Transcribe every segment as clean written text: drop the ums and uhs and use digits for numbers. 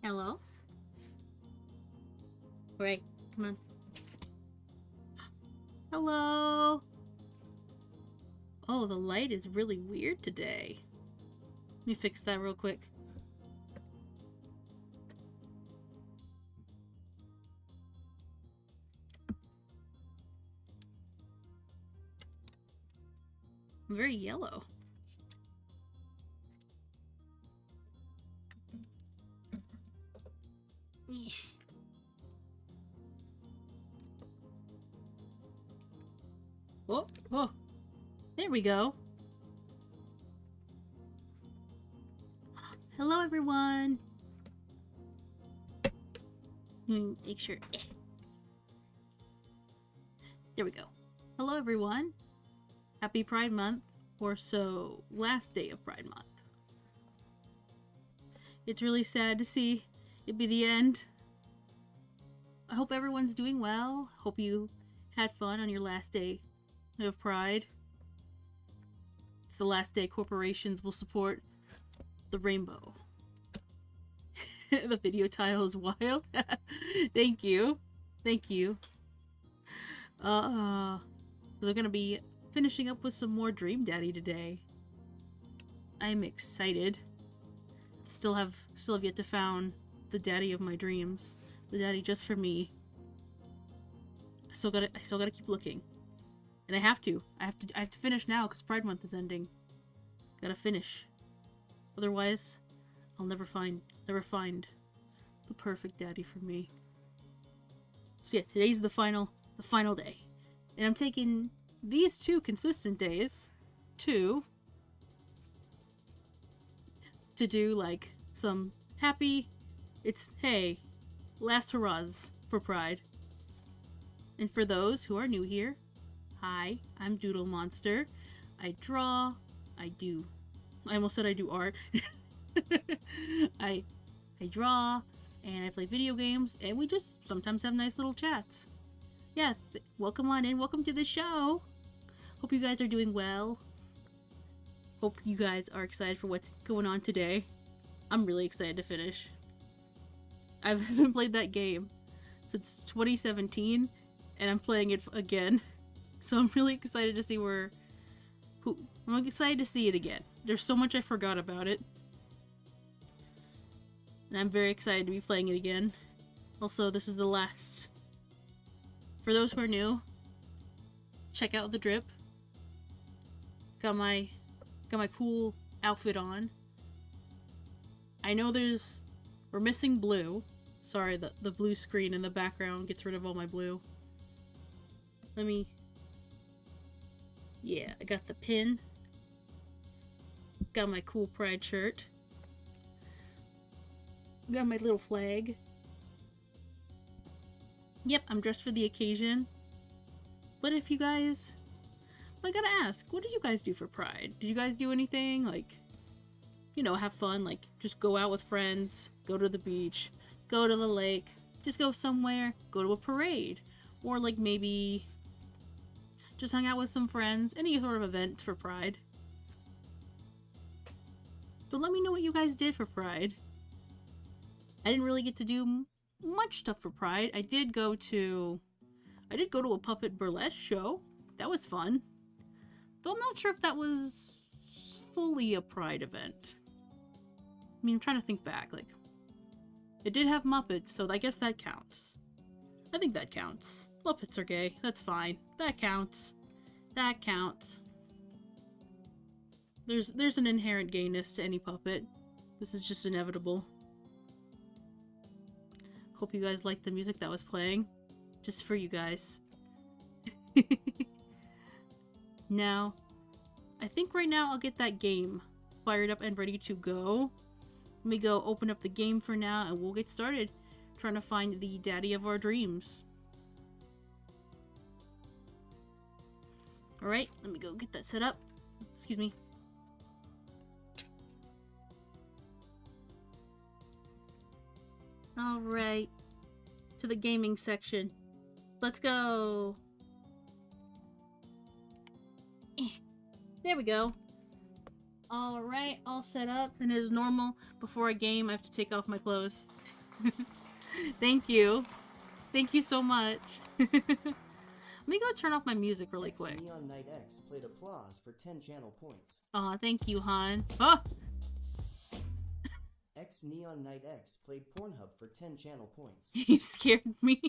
Hello? Right, come on. Hello? Oh, the light is really weird today. Let me fix that real quick. I'm very yellow. Whoa, whoa. There we go. Hello, everyone. Make sure. There we go. Hello, everyone. Happy Pride Month, or so, last day of Pride Month. It's really sad to see it be the end. I hope everyone's doing well. Hope you had fun on your last day of Pride. It's the last day corporations will support the rainbow. The video title is wild. Thank you. Thank you. We're gonna be finishing up with some more Dream Daddy today. I'm excited. Still have yet to found the daddy of my dreams. The daddy just for me. I still gotta keep looking. And I have to finish now because Pride Month is ending. Gotta finish. Otherwise, I'll never find the perfect daddy for me. So yeah, today's the final day. And I'm taking these 2 consistent days to do like some happy, hey, last hurrahs for Pride. And for those who are new here, hi, I'm Doodle Monster. I draw, I almost said I do art. I draw, and I play video games, and we just sometimes have nice little chats. Yeah, welcome on in, welcome to the show. Hope you guys are doing well. Hope you guys are excited for what's going on today. I'm really excited to finish. I haven't played that game since 2017, and I'm playing it again. So I'm really excited to see I'm excited to see it again. There's so much I forgot about it. And I'm very excited to be playing it again. Also, this is the last. For those who are new, check out the drip. Got my cool outfit on. I know we're missing blue. Sorry, the blue screen in the background gets rid of all my blue. Yeah, I got the pin. Got my cool Pride shirt. Got my little flag. Yep, I'm dressed for the occasion. But I gotta ask, what did you guys do for Pride? Did you guys do anything? Like, have fun, like, just go out with friends, go to the beach, go to the lake, just go somewhere, go to a parade. Or, like, maybe just hang out with some friends, any sort of event for Pride. So let me know what you guys did for Pride. I didn't really get to do much stuff for Pride. I did go to a puppet burlesque show. That was fun. Though I'm not sure if that was fully a Pride event. I mean, I'm trying to think back. Like, it did have Muppets, so I guess that counts. I think that counts. Muppets are gay. That's fine. That counts. That counts. There's an inherent gayness to any puppet. This is just inevitable. Hope you guys liked the music that was playing. Just for you guys. Now, I think right now I'll get that game fired up and ready to go. Let me go open up the game for now and we'll get started trying to find the daddy of our dreams. Alright, let me go get that set up. Excuse me. Alright, to the gaming section. Let's go! There we go. Alright, all set up. And as normal, before a game, I have to take off my clothes. Thank you. Thank you so much. Let me go turn off my music really quick. Neon Knight X played applause for 10 channel points. Aw, thank you, Han. Oh! X Neon Knight X played Pornhub for 10 channel points. You scared me.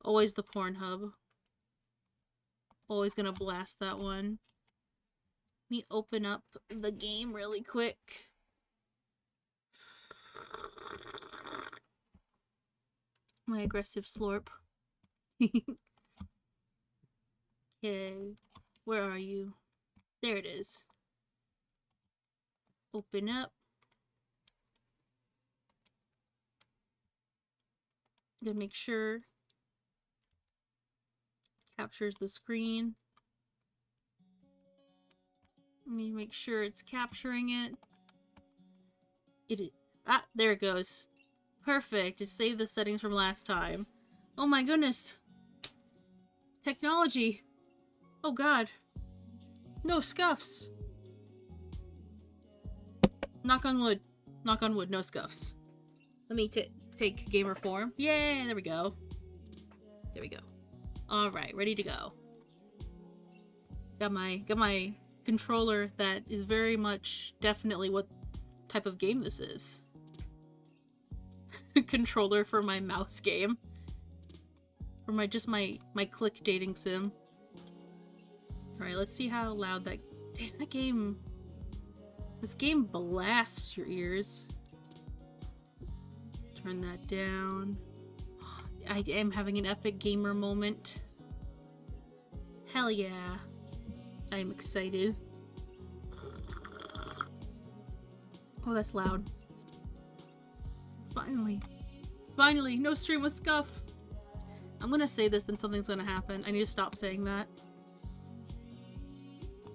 Always the Pornhub. Always gonna blast that one. Let me open up the game really quick. My aggressive slurp. Okay, where are you? There it is. Open up. Gotta make sure captures the screen. Let me make sure it's capturing it. Ah, there it goes. Perfect. It saved the settings from last time. Oh my goodness. Technology. Oh god. No scuffs. Knock on wood. Knock on wood, no scuffs. Let me take gamer form. Yay, there we go. There we go. Alright, ready to go. Got my controller that is very much definitely what type of game this is. Controller for my mouse game. For my click dating sim. Alright, let's see how loud that... Damn, that game... This game blasts your ears. Turn that down. I am having an epic gamer moment. Hell yeah. I am excited. Oh, that's loud. Finally. Finally, no stream with scuff. I'm gonna say this, then something's gonna happen. I need to stop saying that.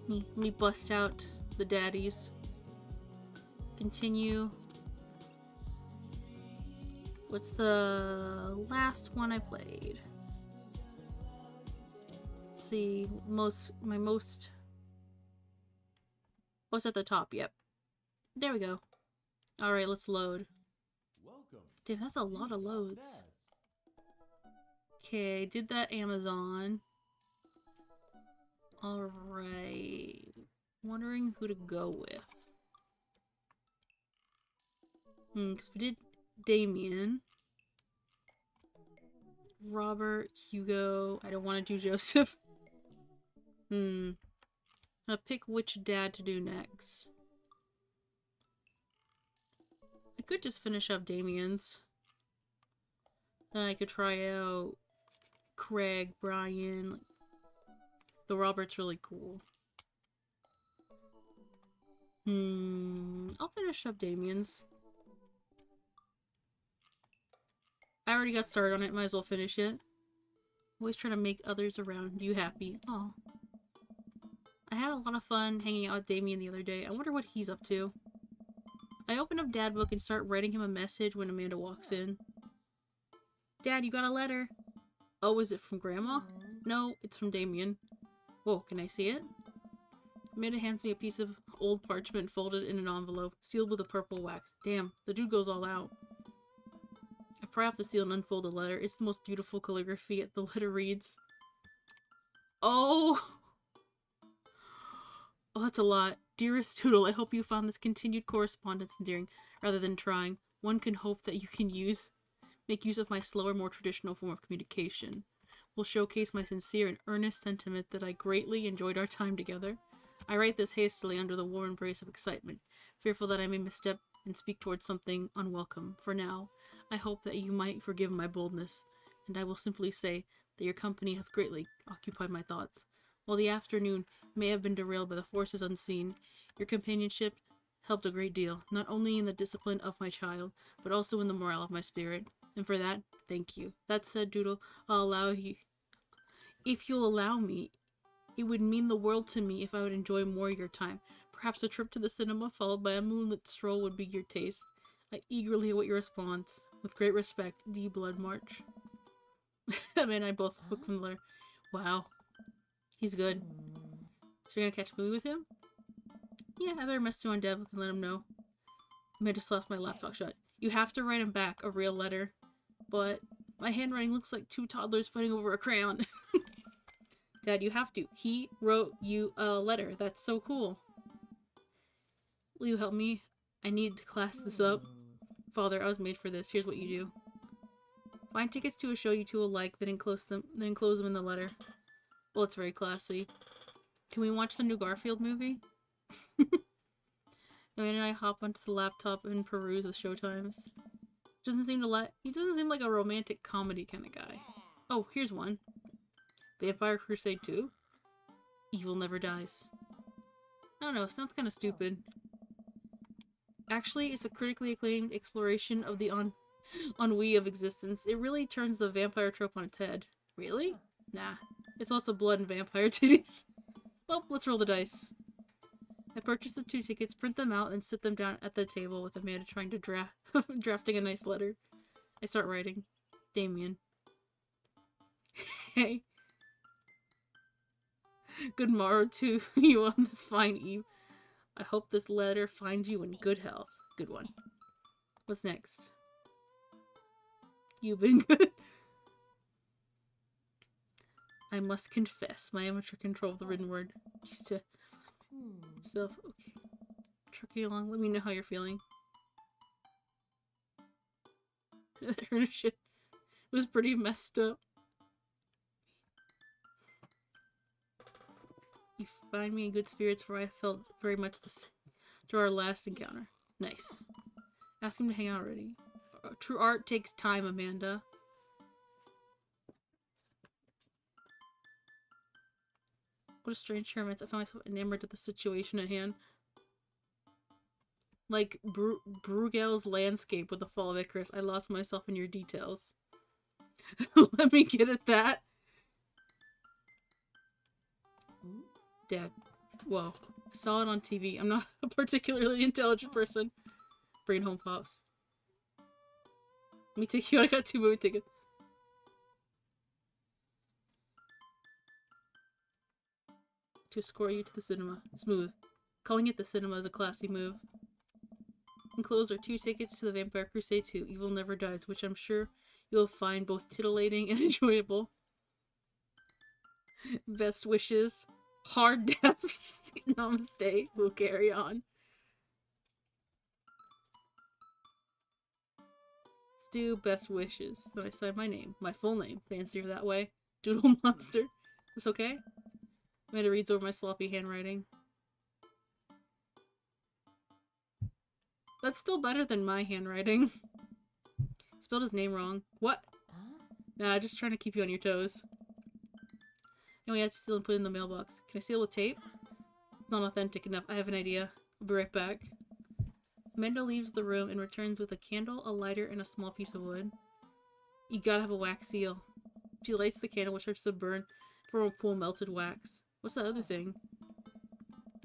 Let me bust out the daddies. Continue. What's the last one I played? Let's see. My most... What's at the top? Yep. There we go. Alright, let's load. Welcome. Damn, that's a lot of loads. Okay, did that Amazon. Alright. Wondering who to go with. Because we did Damien. Robert, Hugo. I don't want to do Joseph. I'm gonna pick which dad to do next. I could just finish up Damien's. Then I could try out Craig, Brian. The Robert's really cool. I'll finish up Damien's. I already got started on it, might as well finish it. Always trying to make others around you happy. Oh. I had a lot of fun hanging out with Damien the other day. I wonder what he's up to. I open up Dad Book and start writing him a message when Amanda walks in. Dad, you got a letter. Oh, is it from Grandma? No, it's from Damien. Whoa, can I see it? Amanda hands me a piece of old parchment folded in an envelope, sealed with a purple wax. Damn, the dude goes all out. I pry off the seal and unfold the letter. It's the most beautiful calligraphy. The letter reads... Oh! Oh, that's a lot. Dearest Toodle, I hope you found this continued correspondence endearing, rather than trying. One can hope that you can make use of my slower, more traditional form of communication. Will showcase my sincere and earnest sentiment that I greatly enjoyed our time together. I write this hastily under the warm embrace of excitement, fearful that I may misstep and speak towards something unwelcome. For now, I hope that you might forgive my boldness, and I will simply say that your company has greatly occupied my thoughts. While the afternoon may have been derailed by the forces unseen, your companionship helped a great deal, not only in the discipline of my child, but also in the morale of my spirit. And for that, thank you. That said, Doodle, I'll allow you... If you'll allow me, it would mean the world to me if I would enjoy more of your time. Perhaps a trip to the cinema followed by a moonlit stroll would be your taste. I eagerly await your response. With great respect, D. Bloodmarch. I mean, I both look from the letter. Wow. He's good. So you're gonna catch a movie with him? Yeah, I better message on Dev and let him know. Amanda slaps my laptop shut. You have to write him back a real letter. But my handwriting looks like two toddlers fighting over a crayon. Dad, you have to. He wrote you a letter. That's so cool. Will you help me? I need to class this up. Father, I was made for this. Here's what you do. Find tickets to a show you two will like, then enclose them in the letter. Well, it's very classy. Can we watch the new Garfield movie? Amanda and I hop onto the laptop and peruse the showtimes. He doesn't seem like a romantic comedy kind of guy. Oh, here's one. Vampire Crusade 2? Evil Never Dies. I don't know, sounds kind of stupid. Actually, it's a critically acclaimed exploration of the ennui of existence. It really turns the vampire trope on its head. Really? Nah. It's lots of blood and vampire titties. Well, let's roll the dice. I purchase the 2 tickets, print them out, and sit them down at the table with Amanda trying to drafting a nice letter. I start writing. Damien. Hey. Good morrow to you on this fine eve. I hope this letter finds you in good health. Good one. What's next? You've been good. I must confess, my amateur control of the written word. Just to yourself. Okay. Trucking along. Let me know how you're feeling. Shit. It was pretty messed up. You find me in good spirits, for I felt very much the same to our last encounter. Nice. Ask him to hang out already. True art takes time, Amanda. What a strange hermit. I found myself enamored of the situation at hand. Like Bruegel's landscape with the fall of Icarus, I lost myself in your details. Let me get at that. Dad. Whoa. I saw it on TV. I'm not a particularly intelligent person. Brain home pops. Let me take you. I got 2 movie tickets. To escort you to the cinema. Smooth. Calling it the cinema is a classy move. Enclosed are 2 tickets to the Vampire Crusade 2, Evil Never Dies, which I'm sure you'll find both titillating and enjoyable. Best wishes. Hard deaths. Namaste. We'll carry on. Let's do best wishes. Then I sign my name. My full name. Fancier that way. Doodle Monster. This okay? Amanda reads over my sloppy handwriting. That's still better than my handwriting. Spelled his name wrong. What? Nah, just trying to keep you on your toes. And we have to seal and put it in the mailbox. Can I seal with tape? It's not authentic enough. I have an idea. I'll be right back. Amanda leaves the room and returns with a candle, a lighter, and a small piece of wood. You gotta have a wax seal. She lights the candle, which starts to burn from a pool of melted wax. What's that other thing?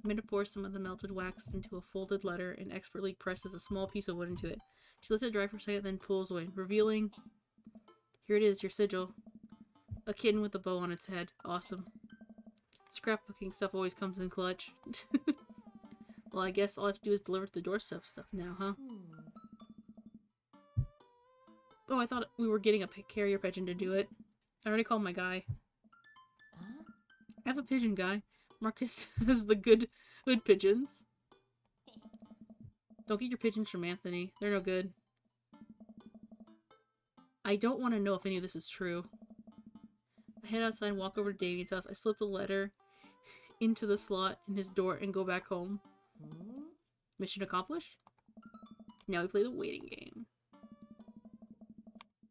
Amanda pours some of the melted wax into a folded letter and expertly presses a small piece of wood into it. She lets it dry for a second, then pulls away, revealing... Here it is, your sigil. A kitten with a bow on its head. Awesome. Scrapbooking stuff always comes in clutch. Well, I guess all I have to do is deliver to the doorstep stuff now, huh? Oh, I thought we were getting a carrier pigeon to do it. I already called my guy. I have a pigeon guy. Marcus has the good pigeons. Don't get your pigeons from Anthony. They're no good. I don't want to know if any of this is true. I head outside and walk over to Davian's house. I slip the letter into the slot in his door and go back home. Mission accomplished? Now we play the waiting game.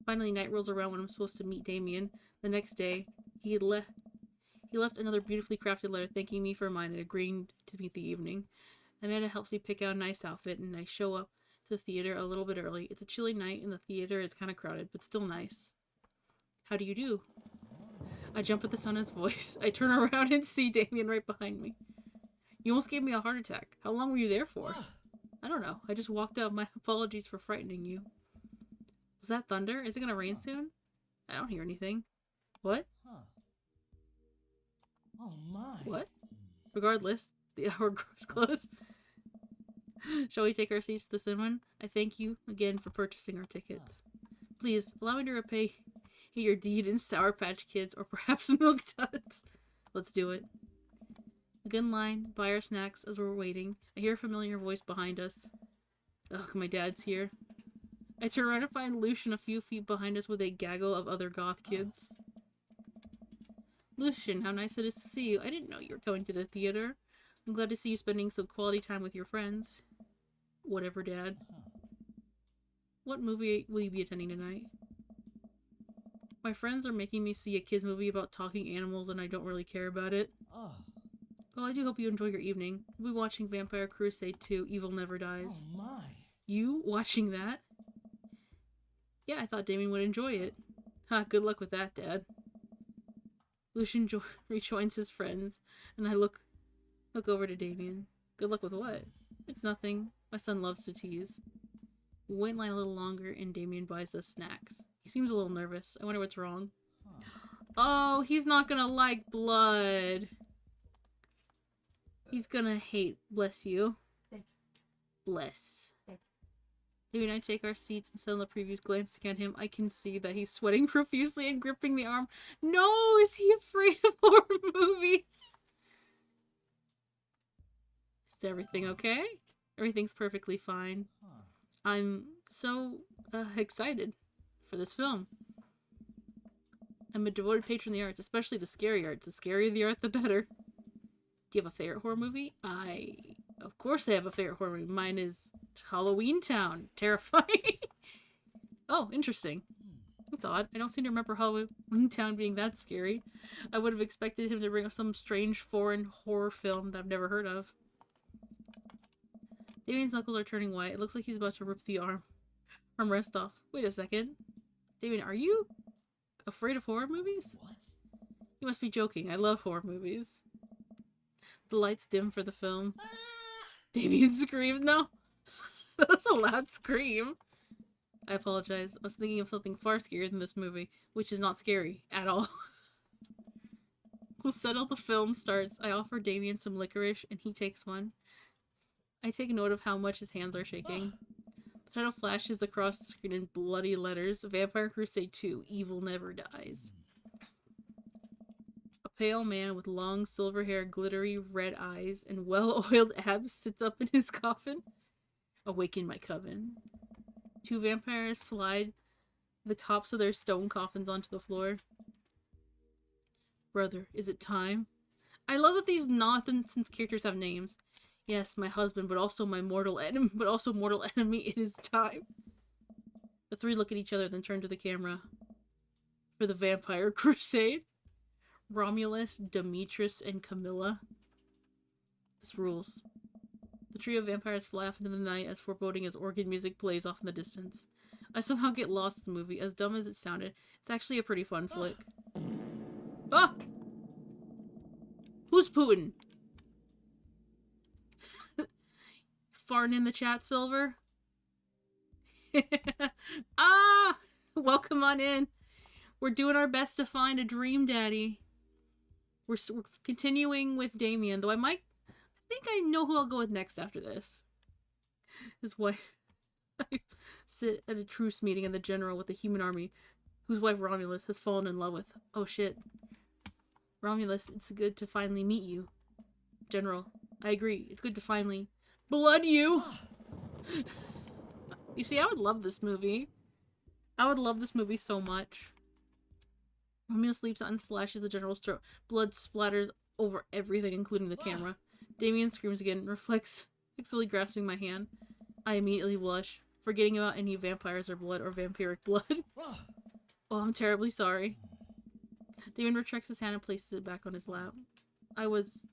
Finally, night rolls around when I'm supposed to meet Damien. The next day, he left another beautifully crafted letter thanking me for mine and agreeing to meet the evening. Amanda helps me pick out a nice outfit, and I show up to the theater a little bit early. It's a chilly night, and the theater is kind of crowded, but still nice. How do you do? I jump at the sound of his voice. I turn around and see Damien right behind me. You almost gave me a heart attack. How long were you there for? I don't know. I just walked out. My apologies for frightening you. Was that thunder? Is it gonna rain soon? I don't hear anything. What? Oh my. What? Regardless, the hour grows close. Shall we take our seats to the cinema? I thank you again for purchasing our tickets. Please, allow me to repay your deed in Sour Patch Kids or perhaps Milk Duds. Let's do it. We get in line, buy our snacks as we're waiting. I hear a familiar voice behind us. Ugh, my dad's here. I turn around and find Lucian a few feet behind us with a gaggle of other goth kids. Lucian, how nice it is to see you. I didn't know you were going to the theater. I'm glad to see you spending some quality time with your friends. Whatever, Dad. What movie will you be attending tonight? My friends are making me see a kids movie about talking animals and I don't really care about it. Well, I do hope you enjoy your evening. We'll be watching Vampire Crusade 2, Evil Never Dies. Oh my. You watching that? Yeah, I thought Damien would enjoy it. Ha, good luck with that, Dad. Lucian rejoins his friends, and I look over to Damien. Good luck with what? It's nothing. My son loves to tease. We wait in line a little longer, and Damien buys us snacks. He seems a little nervous. I wonder what's wrong. Oh, he's not gonna like blood. He's gonna hate. Bless you. Bless. Damien and I take our seats and settle the previews. Glancing at him, I can see that he's sweating profusely and gripping the arm. No, is he afraid of horror movies? Is everything okay? Everything's perfectly fine. I'm so excited for this film. I'm a devoted patron of the arts, especially the scary arts. The scarier the art, the better. Do you have a favorite horror movie? Of course I have a favorite horror movie. Mine is Halloween Town. Terrifying. Oh, interesting. That's odd. I don't seem to remember Halloween Town being that scary. I would have expected him to bring up some strange foreign horror film that I've never heard of. Damien's knuckles are turning white. It looks like he's about to rip the armrest off. Wait a second. Damien, are you afraid of horror movies? What? You must be joking. I love horror movies. The lights dim for the film. Damien screams. No. That was a loud scream. I apologize. I was thinking of something far scarier than this movie, which is not scary at all. We'll settle the film starts. I offer Damien some licorice, and he takes one. I take note of how much his hands are shaking. The title flashes across the screen in bloody letters. Vampire Crusade 2, Evil Never Dies. A pale man with long silver hair, glittery red eyes, and well-oiled abs sits up in his coffin. Awaken my coven. Two vampires slide the tops of their stone coffins onto the floor. Brother, is it time? I love that these nonsense characters have names. Yes, my husband, but also my mortal enemy. It is time. The three look at each other, then turn to the camera. For the Vampire Crusade, Romulus, Demetrius, and Camilla. This rules. The trio of vampires fly off into the night as foreboding as organ music plays off in the distance. I somehow get lost in the movie. As dumb as it sounded, it's actually a pretty fun flick. Ah! Who's Putin? Farting in the chat, Silver? Ah! Welcome on in. We're doing our best to find a dream daddy. We're continuing with Damien, though I think I know who I'll go with next after this. His wife. I sit at a truce meeting in the general with the human army, whose wife Romulus has fallen in love with. Oh shit. Romulus, it's good to finally meet you. General, I agree. It's good to finally blood you. You see, I would love this movie. I would love this movie so much. Romulus leaps out and slashes the general's throat. Blood splatters over everything, including the camera. Damien screams again, reflexively grasping my hand. I immediately blush, forgetting about any vampires or blood or vampiric blood. Oh, I'm terribly sorry. Damien retracts his hand and places it back on his lap. I was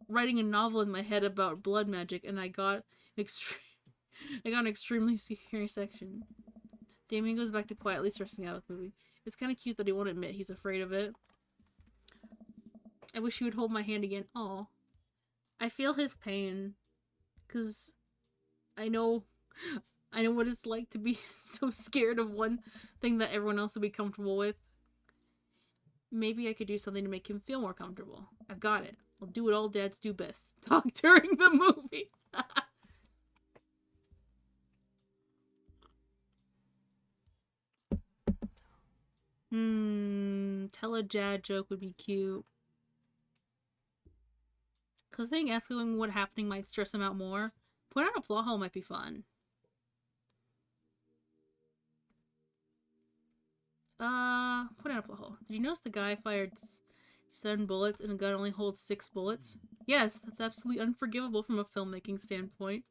writing a novel in my head about blood magic, and I got an extremely scary section. Damien goes back to quietly stressing out with the movie. It's kind of cute that he won't admit he's afraid of it. I wish he would hold my hand again. Aw. I feel his pain, because I know what it's like to be so scared of one thing that everyone else will be comfortable with. Maybe I could do something to make him feel more comfortable. I've got it. I'll do what all dads do best. Talk during the movie. Tell a dad joke would be cute. Because I think asking what happening might stress him out more. Put out a plot hole might be fun. Put out a plot hole. Did you notice the guy fired 7 bullets and the gun only holds 6 bullets? Yes, that's absolutely unforgivable from a filmmaking standpoint.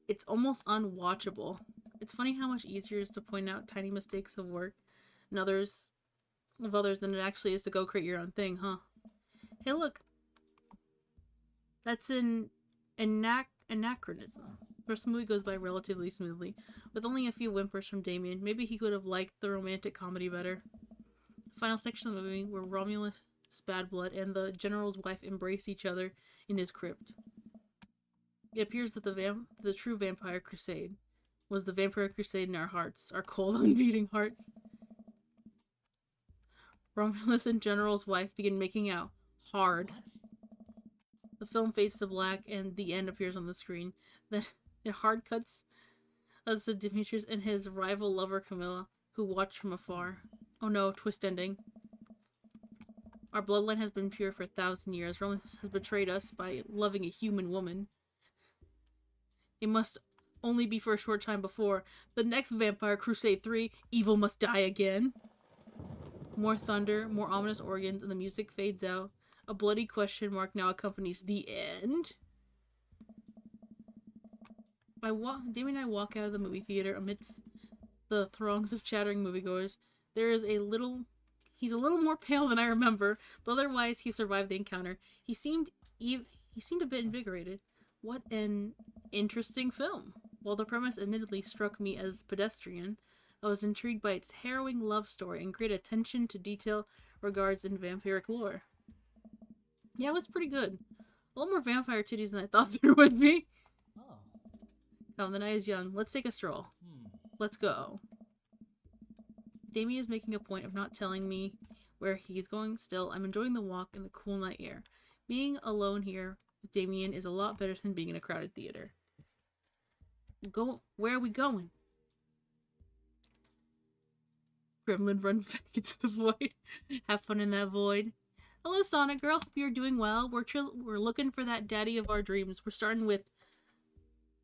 It's almost unwatchable. It's funny how much easier it is to point out tiny mistakes of work and others than it actually is to go create your own thing, huh? Hey, look. That's an anachronism. First movie goes by relatively smoothly, with only a few whimpers from Damien. Maybe he could have liked the romantic comedy better. The final section of the movie, where Romulus, Bad Blood, and the General's wife embrace each other in his crypt. It appears that the true Vampire Crusade was the Vampire Crusade in our hearts, our cold, unbeating hearts. Romulus and General's wife begin making out. Hard. What? The film fades to black and the end appears on the screen. Then it hard cuts as to Demetrius and his rival lover Camilla, who watch from afar. Oh no, twist ending. Our bloodline has been pure for 1,000 years. Romulus has betrayed us by loving a human woman. It must only be for a short time before the next Vampire Crusade 3, evil must die again. More thunder, more ominous organs, and the music fades out. A bloody question mark now accompanies the end. Damien and I walk out of the movie theater amidst the throngs of chattering moviegoers. He's a little more pale than I remember, but otherwise he survived the encounter. He seemed a bit invigorated. What an interesting film. While the premise admittedly struck me as pedestrian, I was intrigued by its harrowing love story and great attention to detail regards in vampiric lore. Yeah, it was pretty good. A little more vampire titties than I thought there would be. Oh, the night is young. Let's take a stroll. Let's go. Damien is making a point of not telling me where he's going. Still, I'm enjoying the walk in the cool night air. Being alone here with Damien is a lot better than being in a crowded theater. Where are we going? Gremlin, run back into the void. Have fun in that void. Hello, Sonic Girl. Hope you're doing well. We're looking for that daddy of our dreams. We're starting with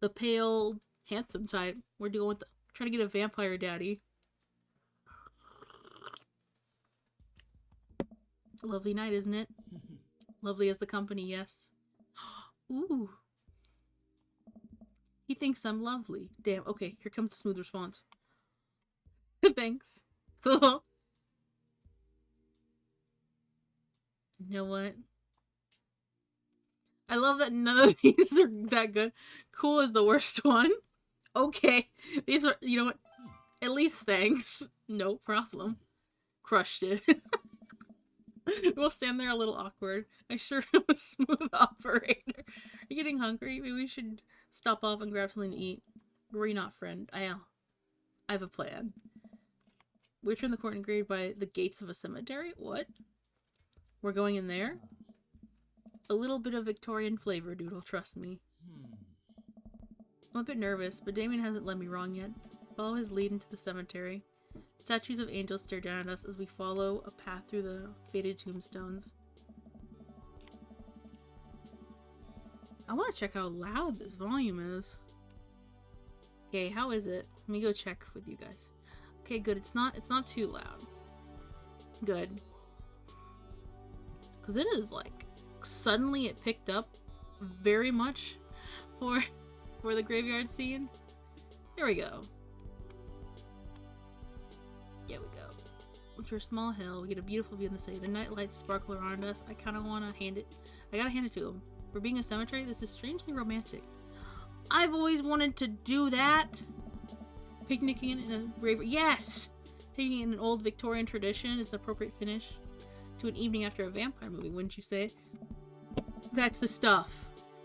the pale, handsome type. We're trying to get a vampire daddy. Lovely night, isn't it? Lovely as the company, yes. Ooh. He thinks I'm lovely. Damn, okay, here comes the smooth response. Thanks. Cool. You know what? I love that none of these are that good. Cool is the worst one. Okay. These are, you know what? At least thanks. No problem. Crushed it. We'll stand there a little awkward. I sure am a smooth operator. Are you getting hungry? Maybe we should stop off and grab something to eat. Worry not, friend. I have a plan. We turn the corner and grade by the gates of a cemetery? What? We're going in there? A little bit of Victorian flavor, Doodle, trust me. I'm a bit nervous, but Damien hasn't led me wrong yet. Follow his lead into the cemetery. Statues of angels stare down at us as we follow a path through the faded tombstones. I want to check how loud this volume is. Okay, how is it? Let me go check with you guys. Okay, good. It's not too loud. Good. Because it is like suddenly it picked up very much for the graveyard scene. There we go. There we go. After a small hill, we get a beautiful view in the city. The night lights sparkle around us. I kind of want to hand it. I gotta hand it to him. For being a cemetery, this is strangely romantic. I've always wanted to do that. Picnicking in a graveyard. Yes! Picnicking in an old Victorian tradition is an appropriate finish to an evening after a vampire movie, wouldn't you say? That's the stuff.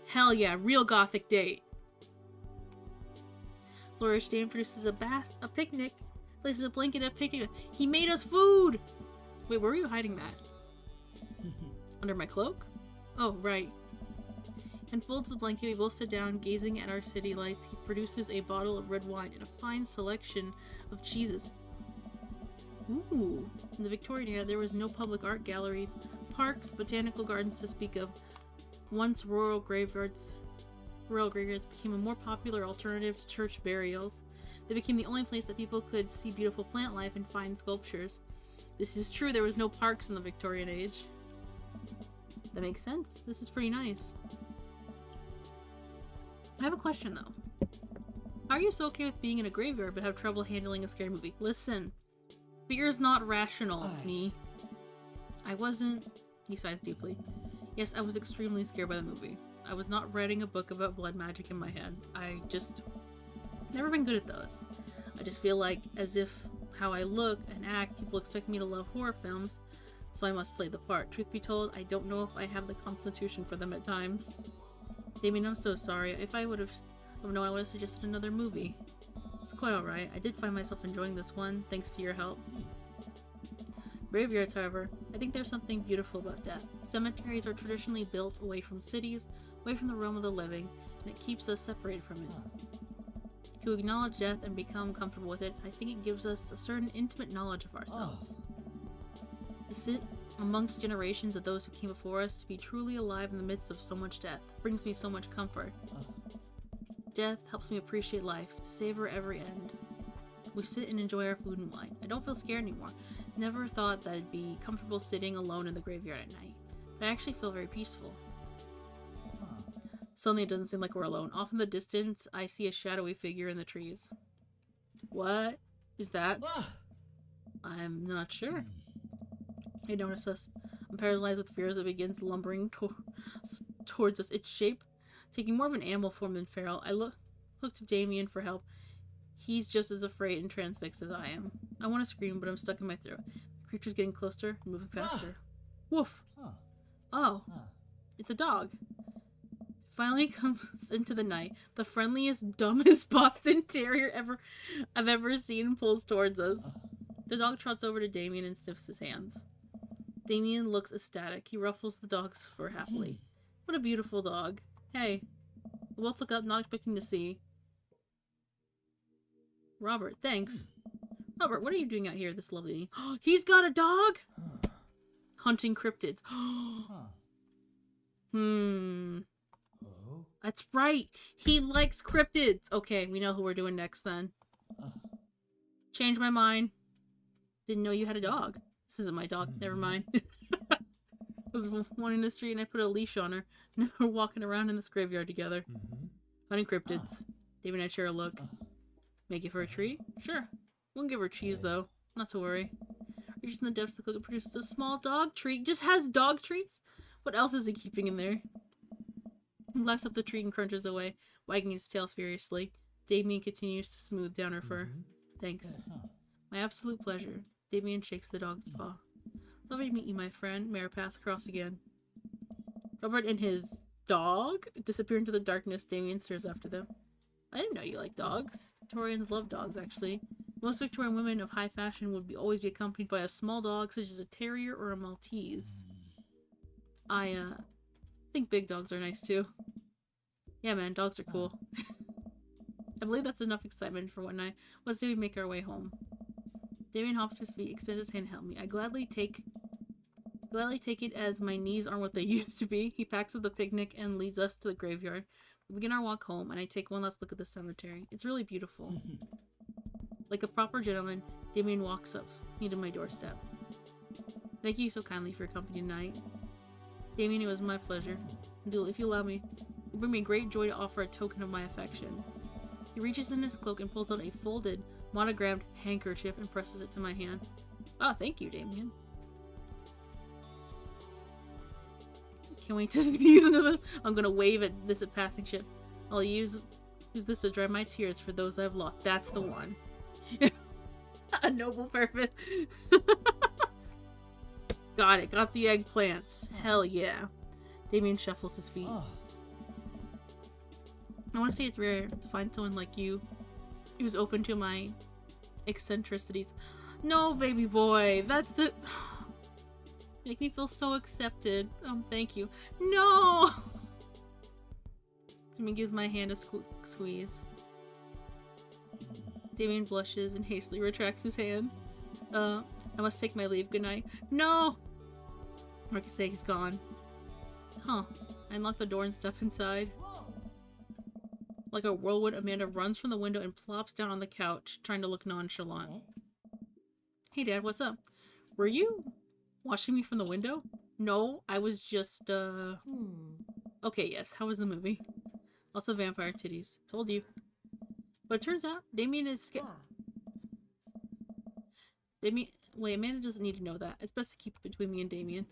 Hell yeah, real gothic date. Flourish Dame produces a picnic. Places a blanket at picnic. He made us food! Wait, where were you hiding that? Under my cloak? Oh, right. And folds the blanket. We both sit down, gazing at our city lights. He produces a bottle of red wine and a fine selection of cheeses. Ooh. In the Victorian era, there was no public art galleries, parks, botanical gardens to speak of. Once royal graveyards became a more popular alternative to church burials. They became the only place that people could see beautiful plant life and fine sculptures. This is true, there was no parks in the Victorian age. That makes sense. This is pretty nice. I have a question though. How are you so okay with being in a graveyard but have trouble handling a scary movie? Listen, fear's not rational, me. I wasn't. He sighs deeply. Yes, I was extremely scared by the movie. I was not writing a book about blood magic in my head. I just never been good at those. I just feel like as if how I look and act, people expect me to love horror films, so I must play the part. Truth be told, I don't know if I have the constitution for them at times. Damien, I'm so sorry. If I would have known, I would have suggested another movie. It's quite alright. I did find myself enjoying this one, thanks to your help. Graveyards, however, I think there's something beautiful about death. Cemeteries are traditionally built away from cities, away from the realm of the living, and it keeps us separated from it. To acknowledge death and become comfortable with it, I think it gives us a certain intimate knowledge of ourselves. To sit amongst generations of those who came before us, to be truly alive in the midst of so much death, brings me so much comfort. Death helps me appreciate life, to savor every end. We sit and enjoy our food and wine. I don't feel scared anymore. Never thought that I'd be comfortable sitting alone in the graveyard at night, but I actually feel very peaceful. Suddenly it doesn't seem like we're alone. Off in the distance, I see a shadowy figure in the trees. What is that? I'm not sure. I notice us. I'm paralyzed with fear as it begins lumbering towards us. Its shape taking more of an animal form than feral. I look to Damien for help. He's just as afraid and transfixed as I am. I want to scream, but I'm stuck in my throat. The creature's getting closer and moving faster. Woof! Oh, it's a dog. It finally comes into the night. The friendliest, dumbest Boston Terrier I've ever seen pulls towards us. The dog trots over to Damien and sniffs his hands. Damien looks ecstatic. He ruffles the dog's fur happily. What a beautiful dog. Hey. We both look up, not expecting to see Robert. Thanks. Robert, what are you doing out here this lovely... He's got a dog? Hunting cryptids. That's right. He likes cryptids. Okay, we know who we're doing next then. Changed my mind. Didn't know you had a dog. This isn't my dog. Never mind. I was one in the street and I put a leash on her. Now we're walking around in this graveyard together. Hunting cryptids. David and I share a look. Make it for a treat? Sure. Won't give her cheese though. Not to worry. Reaches in the depths of the cook and produces a small dog treat. Just has dog treats? What else is he keeping in there? He lifts up the treat and crunches away, wagging its tail furiously. Damien continues to smooth down her fur. Thanks. My absolute pleasure. Damien shakes the dog's paw. Lovely to meet you, my friend. May our paths cross again. Robert and his dog disappear into the darkness. Damien stares after them. I didn't know you liked dogs. Victorians love dogs, actually. Most Victorian women of high fashion would always be accompanied by a small dog, such as a terrier or a Maltese. I think big dogs are nice, too. Yeah, man, dogs are cool. I believe that's enough excitement for one night. Let's say we make our way home. Damien hops to his feet, extends his hand to help me. I gladly take it as my knees aren't what they used to be. He packs up the picnic and leads us to the graveyard. We begin our walk home, and I take one last look at the cemetery. It's really beautiful. Like a proper gentleman, Damien walks up me to my doorstep. Thank you so kindly for your company tonight. Damien, it was my pleasure. If you allow me, it will bring me great joy to offer a token of my affection. He reaches in his cloak and pulls out a folded, monogrammed handkerchief and presses it to my hand. Oh, thank you, Damien. Can't wait to use another. I'm gonna wave at this at passing ship. I'll use this to dry my tears for those I've lost. That's the one. A noble purpose. Got it. Got the eggplants. Hell yeah. Damien shuffles his feet. I want to say it's rare to find someone like you who's open to my eccentricities. No, baby boy. That's the... Make me feel so accepted. Thank you. No! Damien gives my hand a squeeze. Damien blushes and hastily retracts his hand. I must take my leave. Good night. No! Marcus say he's gone. Huh. I unlock the door and step inside. Like a whirlwind, Amanda runs from the window and plops down on the couch, trying to look nonchalant. Hey, Dad, what's up? Were you watching me from the window? No, I was just, Okay, yes, how was the movie? Lots of vampire titties. Told you. But it turns out, Damien is Wait, Amanda doesn't need to know that. It's best to keep it between me and Damien.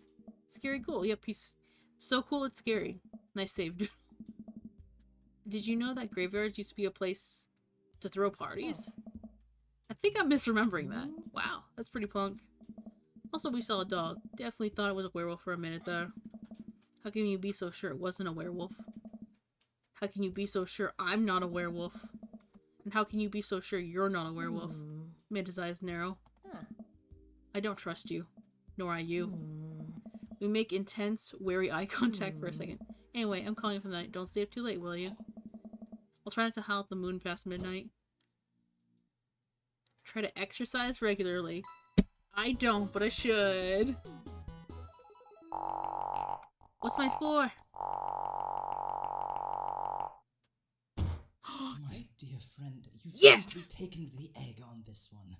Scary cool. Yep, he's so cool it's scary. Nice save, dude. Did you know that graveyards used to be a place to throw parties? I think I'm misremembering that. Wow, that's pretty punk. Also, we saw a dog. Definitely thought it was a werewolf for a minute, though. How can you be so sure it wasn't a werewolf? How can you be so sure I'm not a werewolf? And how can you be so sure you're not a werewolf? Amanda's eyes narrow. I don't trust you. Nor I you. We make intense, wary eye contact for a second. Anyway, I'm calling for the night. Don't stay up too late, will you? I'll try not to howl at the moon past midnight. Try to exercise regularly. I don't, but I should. What's my score? My dear friend, you've Yes! simply taken the egg on this one.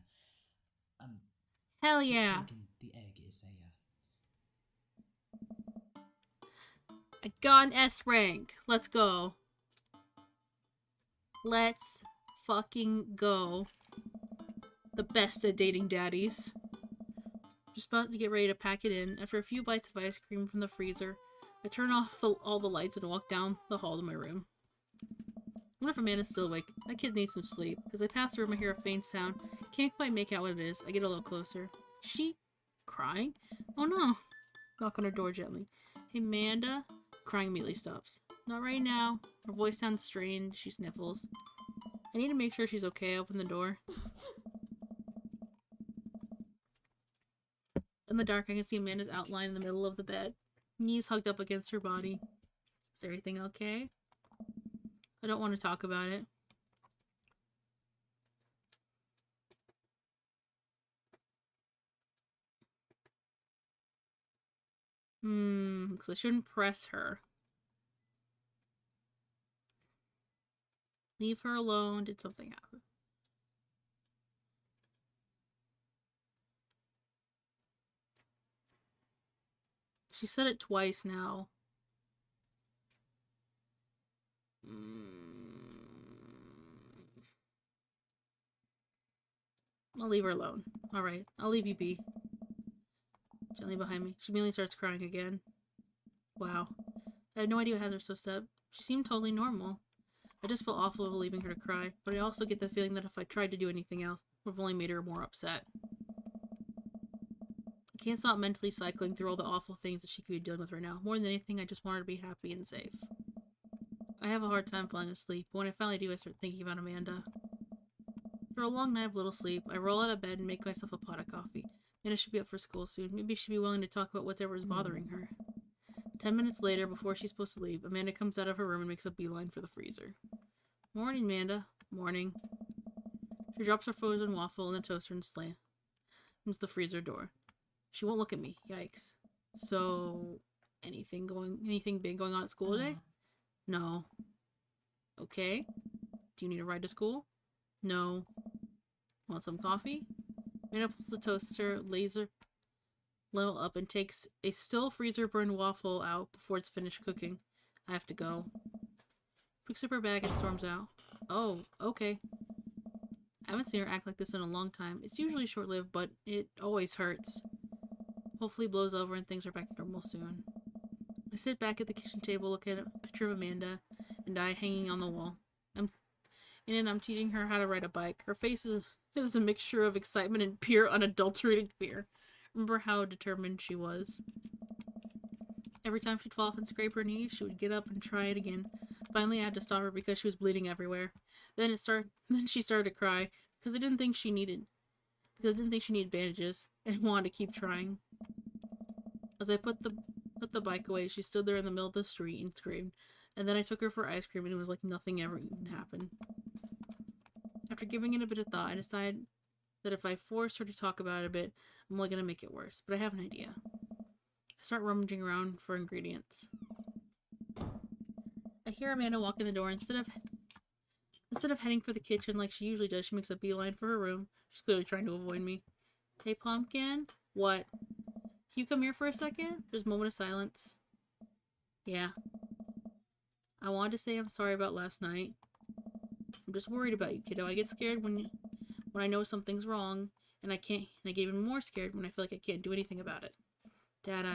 Hell yeah. Taking the egg is I got an S rank. Let's go. Let's fucking go. The best at dating daddies. Just about to get ready to pack it in. After a few bites of ice cream from the freezer, I turn off all the lights and walk down the hall to my room. I wonder if Amanda's still awake. That kid needs some sleep. As I pass the room, I hear a faint sound. Can't quite make out what it is. I get a little closer. Is she crying? Oh no. Knock on her door gently. Hey, Amanda? Crying immediately stops. Not right now. Her voice sounds strained. She sniffles. I need to make sure she's okay. I open the door. In the dark, I can see Amanda's outline in the middle of the bed. Knees hugged up against her body. Is everything okay? I don't want to talk about it. Because I shouldn't press her. Leave her alone. Did something happen? She said it twice now. I'll leave her alone. Alright, I'll leave you be. Gently behind me. She immediately starts crying again. Wow. I have no idea what has her so sad. She seemed totally normal. I just feel awful leaving her to cry, but I also get the feeling that if I tried to do anything else, it would have only made her more upset. I can't stop mentally cycling through all the awful things that she could be dealing with right now. More than anything, I just want her to be happy and safe. I have a hard time falling asleep, but when I finally do, I start thinking about Amanda. After a long night of little sleep, I roll out of bed and make myself a pot of coffee. Amanda should be up for school soon. Maybe she'd be willing to talk about whatever is bothering her. 10 minutes later, before she's supposed to leave, Amanda comes out of her room and makes a beeline for the freezer. Morning, Amanda. Morning. She drops her frozen waffle in the toaster and slams the freezer door. She won't look at me. Yikes. So, anything big going on at school today? No. Okay. Do you need a ride to school? No. Want some coffee? Amanda pulls the toaster level up and takes a still freezer burned waffle out before it's finished cooking. I have to go. Picks up her bag and storms out. Oh, okay. I haven't seen her act like this in a long time. It's usually short-lived, but it always hurts. Hopefully it blows over and things are back to normal soon. I sit back at the kitchen table, look at a picture of Amanda and I hanging on the wall. I'm teaching her how to ride a bike. Her face is a mixture of excitement and pure, unadulterated fear. Remember how determined she was. Every time she'd fall off and scrape her knees, she would get up and try it again. Finally, I had to stop her because she was bleeding everywhere. Then she started to cry because I didn't think she needed bandages and wanted to keep trying. As I put the bike away, she stood there in the middle of the street and screamed. And then I took her for ice cream and it was like nothing ever even happened. After giving it a bit of thought, I decided that if I force her to talk about it a bit, I'm only going to make it worse. But I have an idea. I start rummaging around for ingredients. I hear Amanda walk in the door. Instead of heading for the kitchen like she usually does, she makes a beeline for her room. She's clearly trying to avoid me. Hey, Pumpkin? What? Can you come here for a second? There's a moment of silence. Yeah. I wanted to say I'm sorry about last night. I'm just worried about you, kiddo. I get scared when I know something's wrong, and I can't. And I get even more scared when I feel like I can't do anything about it. Dad,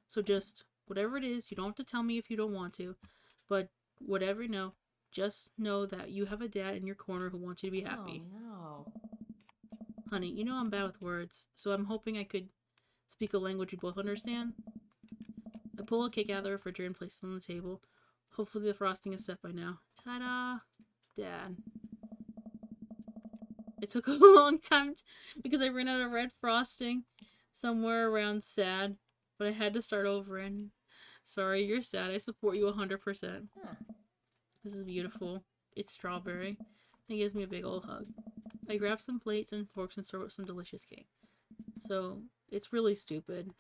So just, whatever it is, you don't have to tell me if you don't want to, but whatever you know, just know that you have a dad in your corner who wants you to be happy. Oh, no. Honey, you know I'm bad with words, so I'm hoping I could speak a language we both understand. I pull a cake out of the refrigerator and place it on the table. Hopefully the frosting is set by now. Ta-da! Dad. It took a long time because I ran out of red frosting somewhere around sad, but I had to start over and sorry, you're sad. I support you 100%. Huh. This is beautiful. It's strawberry. It gives me a big old hug. I grab some plates and forks and serve up some delicious cake. So, it's really stupid.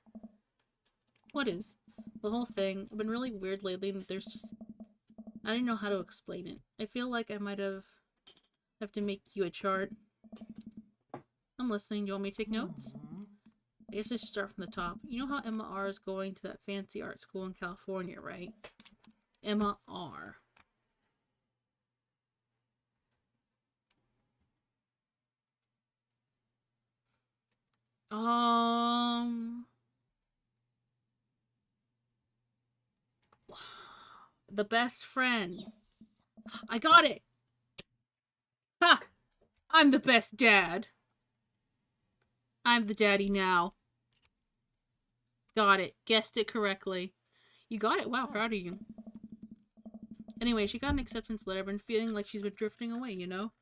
What is? The whole thing. I've been really weird lately and there's just... I don't know how to explain it. I feel like I might have to make you a chart. I'm listening. Do you want me to take notes? I guess I should start from the top. You know how Emma R is going to that fancy art school in California, right? Emma R. The best friend. Yes. I got it! Ha! I'm the best dad. I'm the daddy now. Got it. Guessed it correctly. You got it? Wow, proud of you. Anyway, she got an acceptance letter. I've been feeling like she's been drifting away, you know?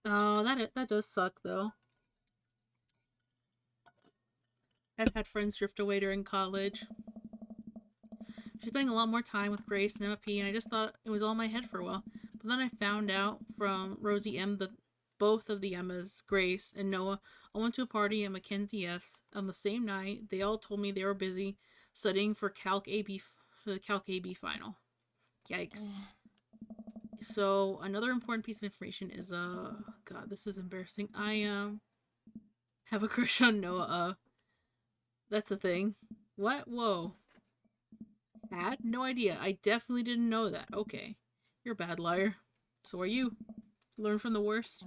Oh, that does suck, though. I've had friends drift away during college. She's spending a lot more time with Grace and Emma P, and I just thought it was all in my head for a while. But then I found out from Rosie M that both of the Emmas, Grace and Noah, all went to a party at Mackenzie F's on the same night. They all told me they were busy studying for the Calc AB final. Yikes. So, another important piece of information is, God, this is embarrassing. I, have a crush on Noah, that's a thing. What? Whoa. Had? No idea. I definitely didn't know that. Okay. You're a bad liar. So are you. Learn from the worst.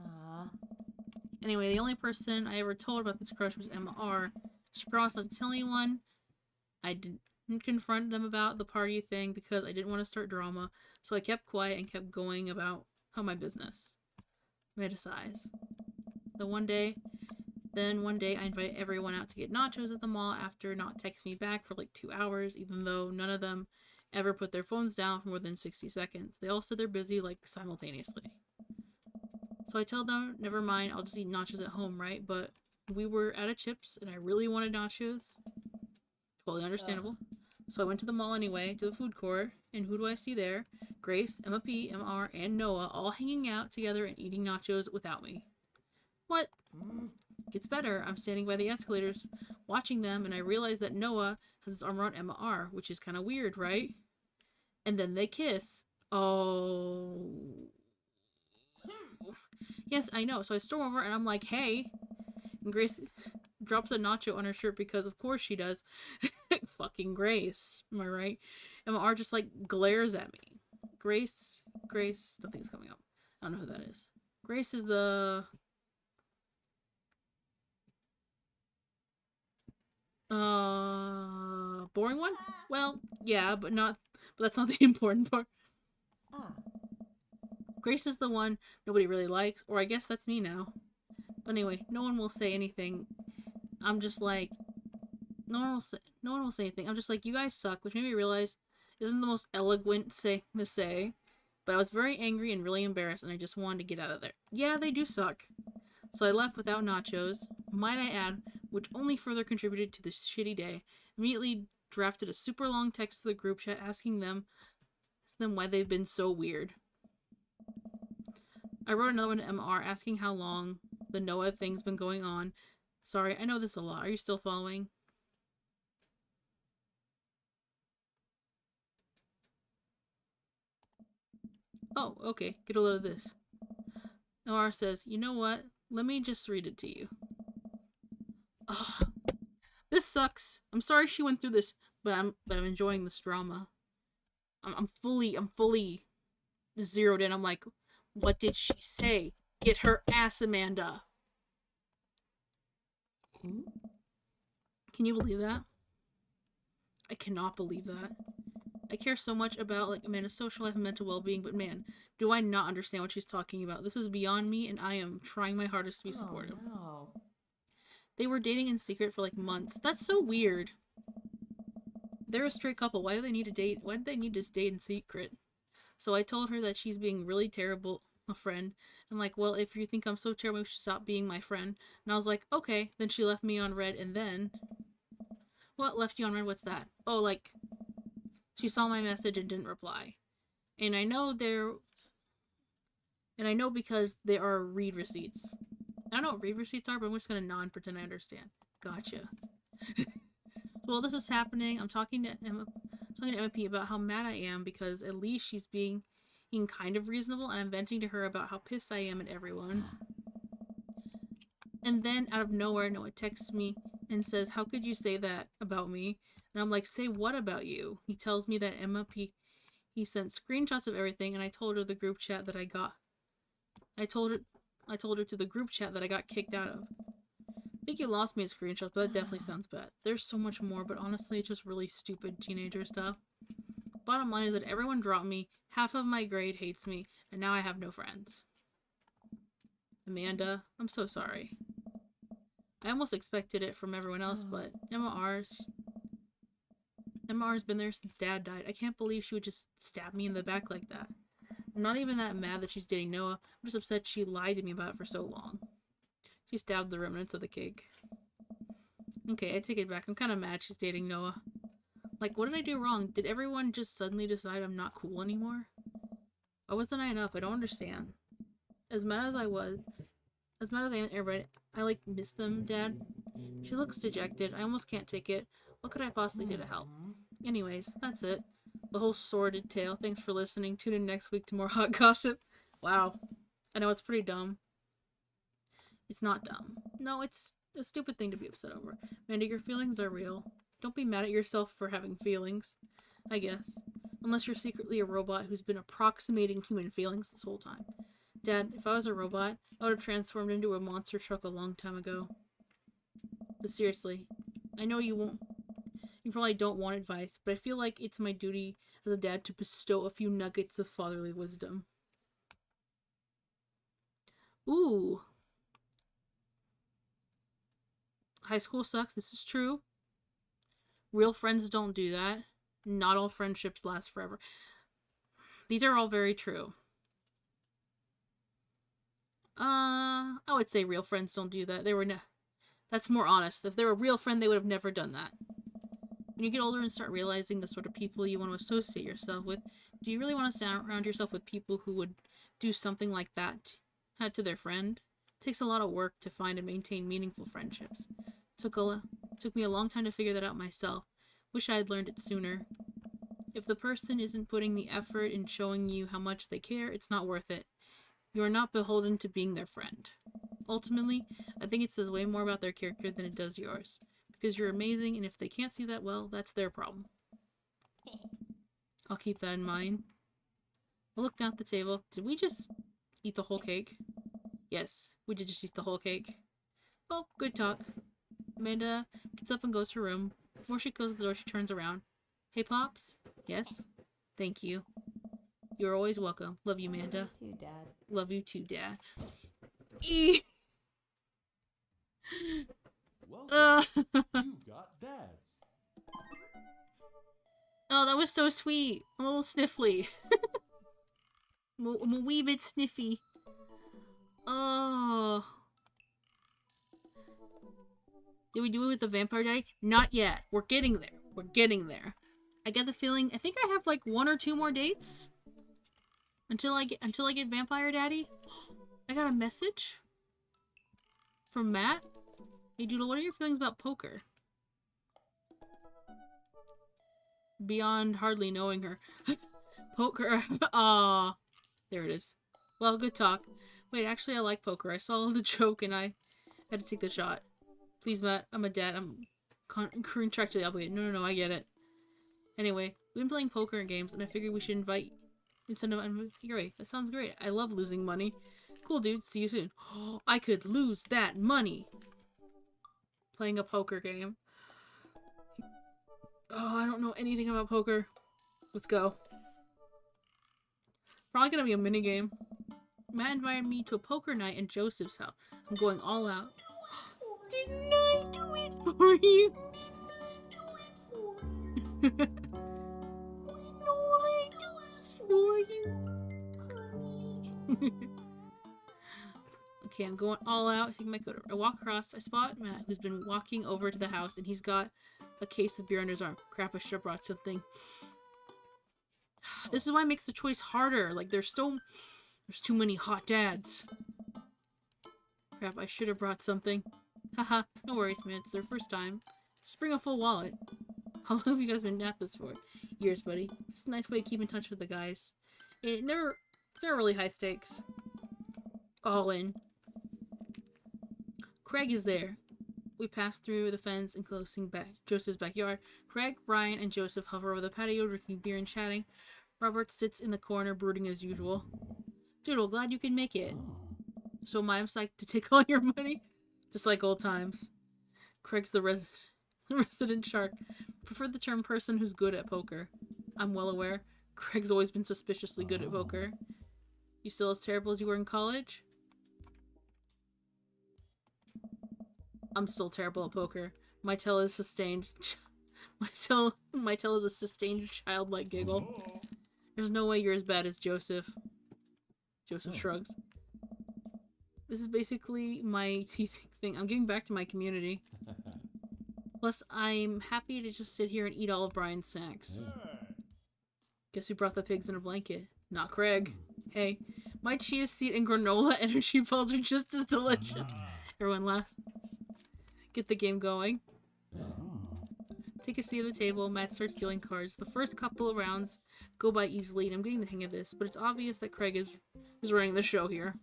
Anyway, the only person I ever told about this crush was Emma R. She promised not to tell anyone. I didn't confront them about the party thing because I didn't want to start drama, so I kept quiet and kept going about my business. Made a sighs. One day I invite everyone out to get nachos at the mall after not texting me back for like 2 hours, even though none of them ever put their phones down for more than 60 seconds. They all said they're busy, like, simultaneously. So I tell them, never mind, I'll just eat nachos at home, right? But we were out of chips, and I really wanted nachos. Totally understandable. So I went to the mall anyway, to the food court, and who do I see there? Grace, Emma P, MR, and Noah all hanging out together and eating nachos without me. What? Gets better. I'm standing by the escalators watching them, and I realize that Noah has his arm around Emma R, which is kind of weird, right? And then they kiss. Oh. Yes, I know. So I storm over, and I'm like, hey. And Grace drops a nacho on her shirt because of course she does. Fucking Grace. Am I right? Emma R just, like, glares at me. Grace, nothing's coming up. I don't know who that is. Grace is the... boring one? Well, yeah, but that's not the important part. Grace is the one nobody really likes, or I guess that's me now. But anyway, no one will say anything. I'm just like, no one will say anything. I'm just like, you guys suck, which made me realize isn't the most eloquent thing to say. But I was very angry and really embarrassed, and I just wanted to get out of there. Yeah, they do suck. So I left without nachos, might I add, which only further contributed to this shitty day. Immediately drafted a super long text to the group chat asking them why they've been so weird. I wrote another one to MR asking how long the Noah thing's been going on. Sorry, I know this a lot. Are you still following? Oh, okay. Get a load of this. MR says, you know what? Let me just read it to you. Ugh. This sucks. I'm sorry she went through this, but I'm enjoying this drama. I'm fully zeroed in. I'm like, what did she say? Get her ass, Amanda. Can you believe that? I cannot believe that. I care so much about like Amanda's social life and mental well-being, but man, do I not understand what she's talking about. This is beyond me, and I am trying my hardest to be supportive. No. They were dating in secret for like months. That's so weird. They're a straight couple. Why do they need to date? Why do they need to date in secret? So I told her that she's being really terrible a friend. And like, well, if you think I'm so terrible, you should stop being my friend. And I was like, okay. Then she left me on red, and then... What left you on red? What's that? Oh, like... She saw my message and didn't reply. And I know because there are read receipts. I don't know what read receipts are, but I'm just gonna nod and pretend I understand. Gotcha. Well, this is happening. I'm talking to Emma P about how mad I am because at least she's being kind of reasonable, and I'm venting to her about how pissed I am at everyone. And then out of nowhere, Noah texts me and says, "How could you say that about me?" And I'm like, "Say what about you?" He tells me that Emma P. He sent screenshots of everything, and I told her the group chat that I got. I told her to the group chat that I got kicked out of. I think you lost me a screenshot, but that definitely sounds bad. There's so much more, but honestly, it's just really stupid teenager stuff. Bottom line is that everyone dropped me, half of my grade hates me, and now I have no friends. Amanda, I'm so sorry. I almost expected it from everyone else, but MR's been there since Dad died. I can't believe she would just stab me in the back like that. I'm not even that mad that she's dating Noah. I'm just upset she lied to me about it for so long. She stabbed the remnants of the cake. Okay, I take it back. I'm kind of mad she's dating Noah. Like, what did I do wrong? Did everyone just suddenly decide I'm not cool anymore? Why wasn't I enough? I don't understand. As mad as I am at everybody, I, like, miss them, Dad. She looks dejected. I almost can't take it. What could I possibly do to help? Anyways, that's it. The whole sordid tale. Thanks for listening. Tune in next week to more hot gossip. Wow. I know it's pretty dumb. It's not dumb. No, it's a stupid thing to be upset over. Amanda, your feelings are real. Don't be mad at yourself for having feelings, I guess. Unless you're secretly a robot who's been approximating human feelings this whole time. Dad, if I was a robot, I would have transformed into a monster truck a long time ago. But seriously, I know you probably don't want advice, but I feel like it's my duty as a dad to bestow a few nuggets of fatherly wisdom. Ooh. High school sucks. This is true. Real friends don't do that. Not all friendships last forever. These are all very true. I would say real friends don't do that. That's more honest. If they were a real friend, they would have never done that. When you get older and start realizing the sort of people you want to associate yourself with, do you really want to surround yourself with people who would do something like that to their friend? It takes a lot of work to find and maintain meaningful friendships. Took me a long time to figure that out myself. Wish I had learned it sooner. If the person isn't putting the effort in showing you how much they care, it's not worth it. You are not beholden to being their friend. Ultimately, I think it says way more about their character than it does yours. Because you're amazing, and if they can't see that, well, that's their problem. I'll keep that in mind. I looked down at the table. Did we just eat the whole cake? Yes, we did just eat the whole cake. Well, good talk. Amanda gets up and goes to her room. Before she closes the door, she turns around. Hey, Pops? Yes? Thank you. You're always welcome. Love you, Amanda. Love you too, Dad. Love you too, Dad. Eee! Welcome. You've got dads. Oh, that was so sweet. I'm a little sniffly. I'm a wee bit sniffy. Oh. Did we do it with the vampire daddy? Not yet. We're getting there. We're getting there. I get the feeling, I think I have like 1 or 2 more dates until I get vampire daddy. I got a message from Matt. Hey, Doodle, what are your feelings about poker? Beyond hardly knowing her. Poker. Aw. There it is. Well, good talk. Wait, actually, I like poker. I saw the joke and I had to take the shot. Please, Matt. I'm a dad. I'm contractually obligated. No, I get it. Anyway, we've been playing poker games and I figured we should invite... Great. That sounds great. I love losing money. Cool, dude. See you soon. I could lose that money. Playing a poker game. Oh, I don't know anything about poker. Let's go. Probably gonna be a mini game. Matt invited me to a poker night in Joseph's house. I'm going all out. Didn't I do it for you? All I do is for you. Okay, I'm going all out. Taking my coat. I walk across. I spot Matt, who's been walking over to the house, and he's got a case of beer under his arm. Crap, I should have brought something. This is why it makes the choice harder. Like, there's too many hot dads. Crap, I should have brought something. Haha, no worries, man. It's their first time. Just bring a full wallet. How long have you guys been at this for? Years, buddy. It's a nice way to keep in touch with the guys. It's never really high stakes. All in. Craig is there. We pass through the fence enclosing Joseph's backyard. Craig, Brian, and Joseph hover over the patio, drinking beer and chatting. Robert sits in the corner, brooding as usual. Doodle, glad you can make it. So am I. I'm psyched to take all your money. Just like old times. Craig's the resident shark. Prefer the term person who's good at poker. I'm well aware. Craig's always been suspiciously good at poker. You still as terrible as you were in college? I'm still terrible at poker. My tail is sustained. My tail is a sustained childlike giggle. There's no way you're as bad as Joseph. Joseph shrugs. This is basically my teeth thing. I'm giving back to my community. Plus, I'm happy to just sit here and eat all of Brian's snacks. Guess who brought the pigs in a blanket? Not Craig. Hey, my chia seed and granola energy balls are just as delicious. Everyone laughs. Get the game going. Take a seat at the table. Matt starts dealing cards. The first couple of rounds go by easily, and I'm getting the hang of this, but it's obvious that Craig is running the show here.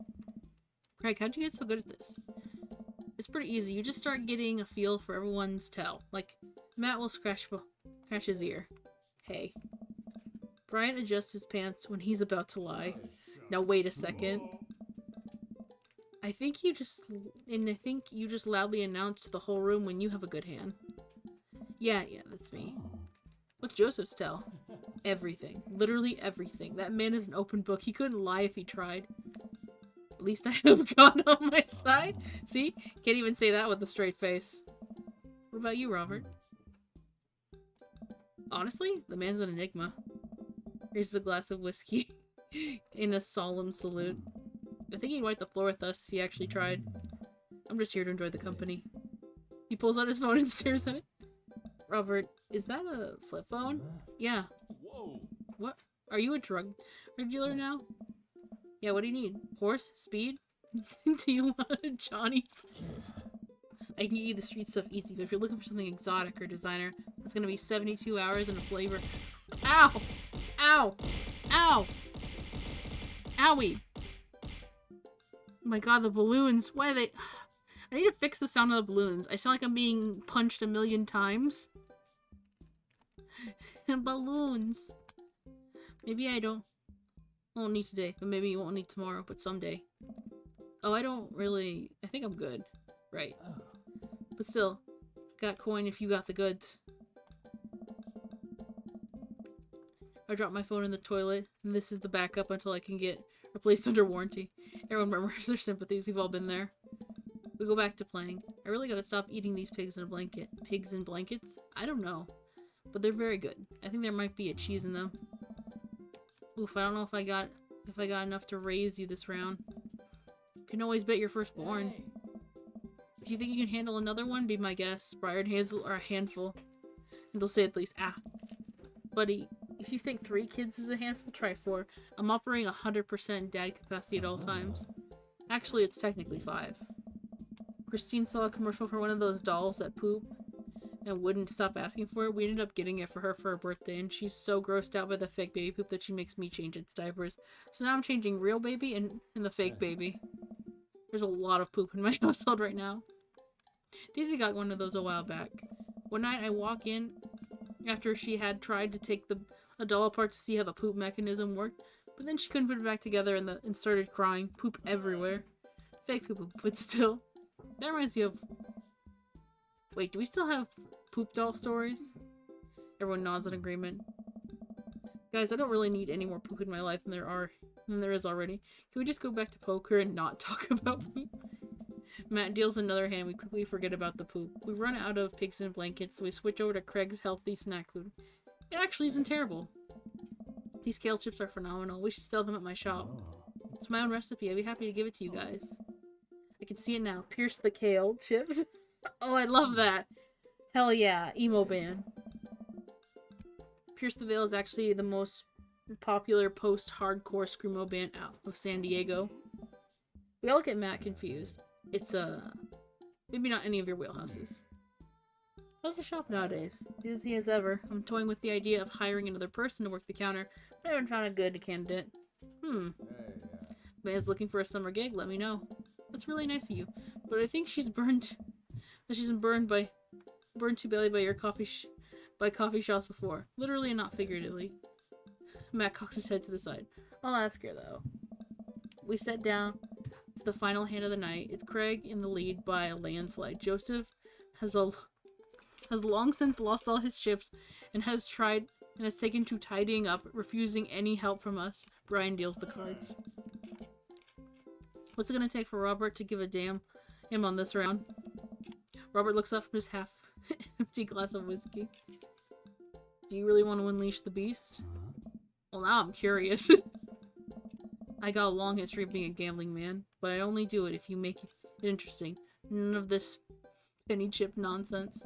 Craig, how'd you get so good at this? It's pretty easy. You just start getting a feel for everyone's tell. Like, Matt will scratch his ear. Hey. Brian adjusts his pants when he's about to lie. Now wait a second. I think you just loudly announce to the whole room when you have a good hand. Yeah, that's me. What's Joseph's tell? Everything. Literally everything. That man is an open book. He couldn't lie if he tried. At least I have God on my side. See? Can't even say that with a straight face. What about you, Robert? Honestly, the man's an enigma. Raises a glass of whiskey in a solemn salute. I think he'd wipe the floor with us if he actually tried. I'm just here to enjoy the company. He pulls out his phone and stares at it. Robert, is that a flip phone? Yeah. Whoa. What? Are you a drug dealer now? Yeah, what do you need? Horse? Speed? Do you want Johnny's? I can get you the street stuff easy, but if you're looking for something exotic or designer, that's gonna be 72 hours and a flavor. Ow! Ow! Ow! Owie! Oh my god, the balloons. Why are they... I need to fix the sound of the balloons. I sound like I'm being punched a million times. Balloons. Maybe I won't need today, but maybe you won't need tomorrow, but someday. Oh, I think I'm good. Right. But still, got coin if you got the goods. I dropped my phone in the toilet, and this is the backup until I can get replaced under warranty. Everyone murmurs their sympathies. We've all been there. We go back to playing. I really gotta stop eating these pigs in a blanket. Pigs in blankets? I don't know. But they're very good. I think there might be a cheese in them. Oof, I don't know if I got enough to raise you this round. You can always bet your firstborn. If you think you can handle another one, be my guest. Briar and Hazel are a handful. And they'll say at least, buddy, if you think 3 kids is a handful, try 4. I'm operating 100% dad capacity at all times. Actually, it's technically 5. Christine saw a commercial for one of those dolls that poop and wouldn't stop asking for it. We ended up getting it for her birthday, and she's so grossed out by the fake baby poop that she makes me change its diapers. So now I'm changing real baby and the fake baby. There's a lot of poop in my household right now. Daisy got one of those a while back. One night I walk in after she had tried to take a doll apart to see how the poop mechanism worked, but then she couldn't put it back together and started crying. Poop everywhere. Fake poop, but still. That reminds me of... Wait, do we still have poop doll stories? Everyone nods in agreement. Guys, I don't really need any more poop in my life than there is already. Can we just go back to poker and not talk about poop? Matt deals another hand. We quickly forget about the poop. We run out of pigs and blankets, so we switch over to Craig's healthy snack food. It actually isn't terrible. These kale chips are phenomenal. We should sell them at my shop. It's my own recipe. I'd be happy to give it to you guys. I can see it now. Pierce the kale chips. Oh, I love that. Hell yeah. Emo band. Pierce the Veil is actually the most popular post-hardcore screamo band out of San Diego. We all get Matt confused. It's, maybe not any of your wheelhouses. How's the shop nowadays? Busy as ever. I'm toying with the idea of hiring another person to work the counter, but I haven't found a good candidate. Man's looking for a summer gig, let me know. That's really nice of you, but I think she's been burned too badly by your coffee shops before. Literally and not figuratively. Matt cocks his head to the side. I'll ask her, though. We sat down to the final hand of the night. It's Craig in the lead by a landslide. Joseph has long since lost all his chips and has taken to tidying up, refusing any help from us. Brian deals the cards. What's it gonna take for Robert to give a damn him on this round? Robert looks up from his half empty glass of whiskey. Do you really want to unleash the beast? Well, now I'm curious. I got a long history of being a gambling man, but I only do it if you make it interesting. None of this penny chip nonsense.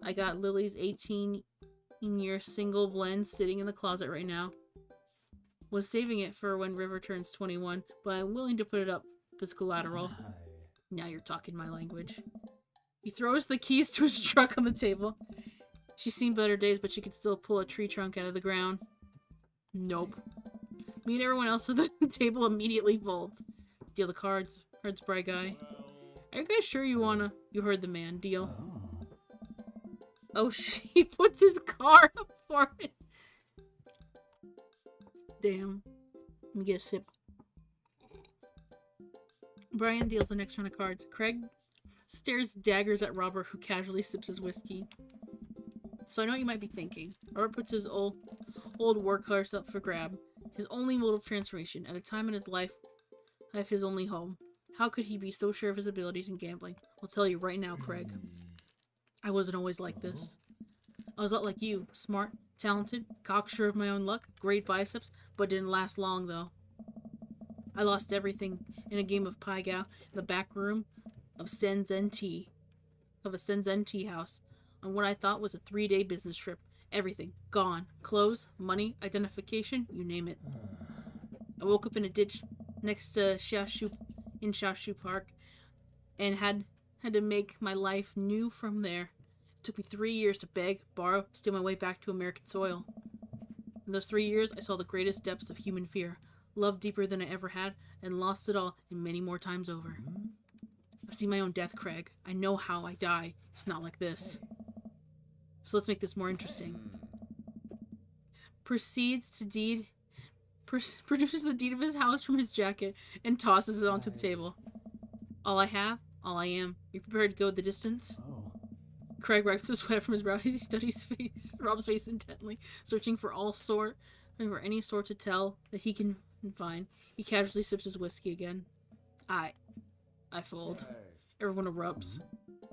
I got Lily's 18-year single blend sitting in the closet right now. Was saving it for when River turns 21, but I'm willing to put it up as collateral. Now you're talking my language. He throws the keys to his truck on the table. She's seen better days, but she could still pull a tree trunk out of the ground. Nope. Me and everyone else at the table immediately fold. Deal the cards. Cards, bright guy. Are you guys sure you wanna? You heard the man. Deal. Oh, she puts his car up for it. Damn. Let me get a sip. Brian deals the next round of cards. Craig stares daggers at Robert, who casually sips his whiskey. So I know what you might be thinking. Robert puts his old work horse up for grab. His only mode of transformation. At a time in his life his only home. How could he be so sure of his abilities in gambling? I'll tell you right now, Craig. I wasn't always like this. I was a lot like you. Smart, talented, cocksure of my own luck, great biceps, but didn't last long, though. I lost everything in a game of Pai Gow in the back room of a Shenzhen tea house on what I thought was a 3-day business trip. Everything. Gone. Clothes, money, identification, you name it. I woke up in a ditch next to Xiaoshu Park and had to make my life new from there. It took me 3 years to beg, borrow, steal my way back to American soil. In those 3 years, I saw the greatest depths of human fear, love deeper than I ever had, and lost it all and many more times over. I've seen my own death, Craig. I know how I die. It's not like this. So let's make this more interesting. Produces the deed of his house from his jacket and tosses it onto the table. All I have, all I am. You prepared to go the distance? Craig wipes the sweat from his brow as he studies Rob's face intently, searching for any sort to tell that he can find. He casually sips his whiskey again. I fold. Everyone erupts.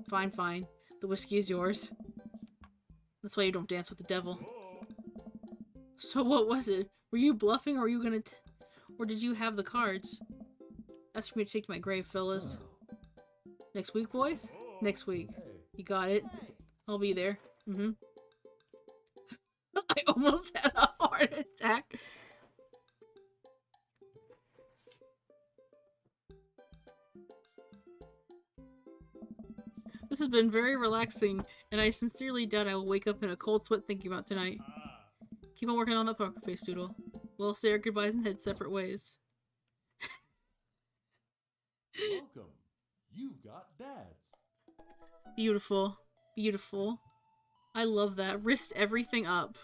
Fine. The whiskey is yours. That's why you don't dance with the devil. So what was it? Were you bluffing, or were you gonna or did you have the cards? That's for me to take to my grave, fellas. Next week, boys? Next week. You got it. I'll be there. I almost had a heart attack. This has been very relaxing, and I sincerely doubt I will wake up in a cold sweat thinking about tonight. Keep on working on that poker face, Doodle. We'll say our goodbyes and head separate ways. Welcome. You've got dads. Beautiful. Beautiful. I love that. Risked everything up.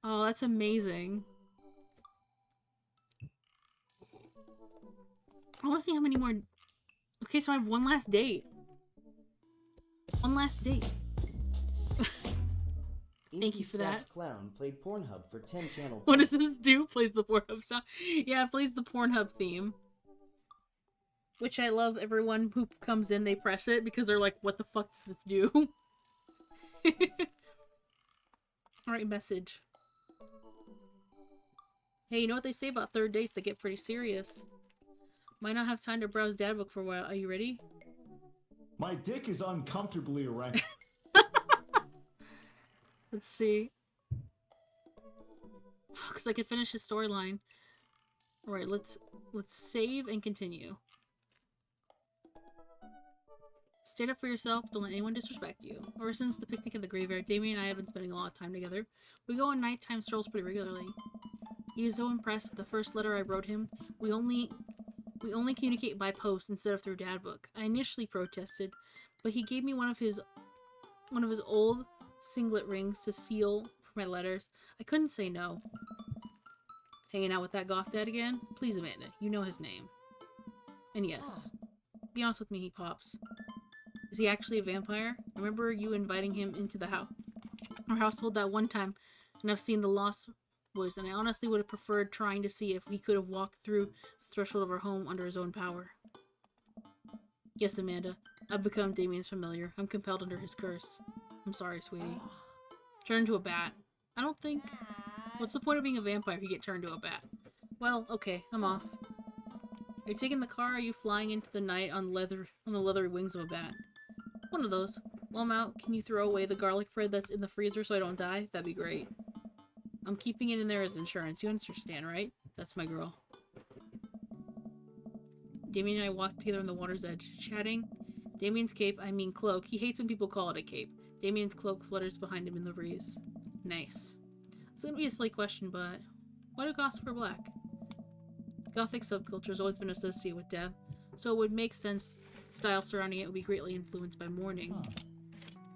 Oh, that's amazing. I want to see how many more... Okay, so I have one last date. One last date. Thank you for that. Clown played Pornhub for 10 channel What does points. this do? Plays the Pornhub sound. Yeah, it plays the Pornhub theme. Which I love. Everyone who comes in, they press it because they're like, what the fuck does this do? Alright, message. Hey, you know what they say about third dates? They get pretty serious. Might not have time to browse dad book for a while. Are you ready? My dick is uncomfortably erect. Let's see. Because I can finish his storyline. Alright, let's save and continue. Stand up for yourself. Don't let anyone disrespect you. Ever since the picnic at the graveyard, Damien and I have been spending a lot of time together. We go on nighttime strolls pretty regularly. He was so impressed with the first letter I wrote him. We only communicate by post instead of through dad book. I initially protested, but he gave me one of his old singlet rings to seal for my letters. I couldn't say no. Hanging out with that goth dad again? Please, Amanda, you know his name. And yes, be honest with me, he pops. Is he actually a vampire? I remember you inviting him into our household that one time, and I've seen the Lost Boys, and I honestly would have preferred trying to see if he could have walked through the threshold of our home under his own power. Yes, Amanda, I've become Damien's familiar. I'm compelled under his curse. I'm sorry, sweetie. Turn into a bat. I don't think... What's the point of being a vampire if you get turned into a bat? Well, okay, I'm off. Are you taking the car, or are you flying into the night on the leathery wings of a bat? One of those. While I'm out, can you throw away the garlic bread that's in the freezer so I don't die? That'd be great. I'm keeping it in there as insurance. You understand, right? That's my girl. Damien and I walked together on the water's edge, chatting. Damien's cape, I mean cloak. He hates when people call it a cape. Damien's cloak flutters behind him in the breeze. Nice. It's gonna be a slight question, but why do goths wear black? Gothic subculture has always been associated with death, so it would make sense the style surrounding it would be greatly influenced by mourning.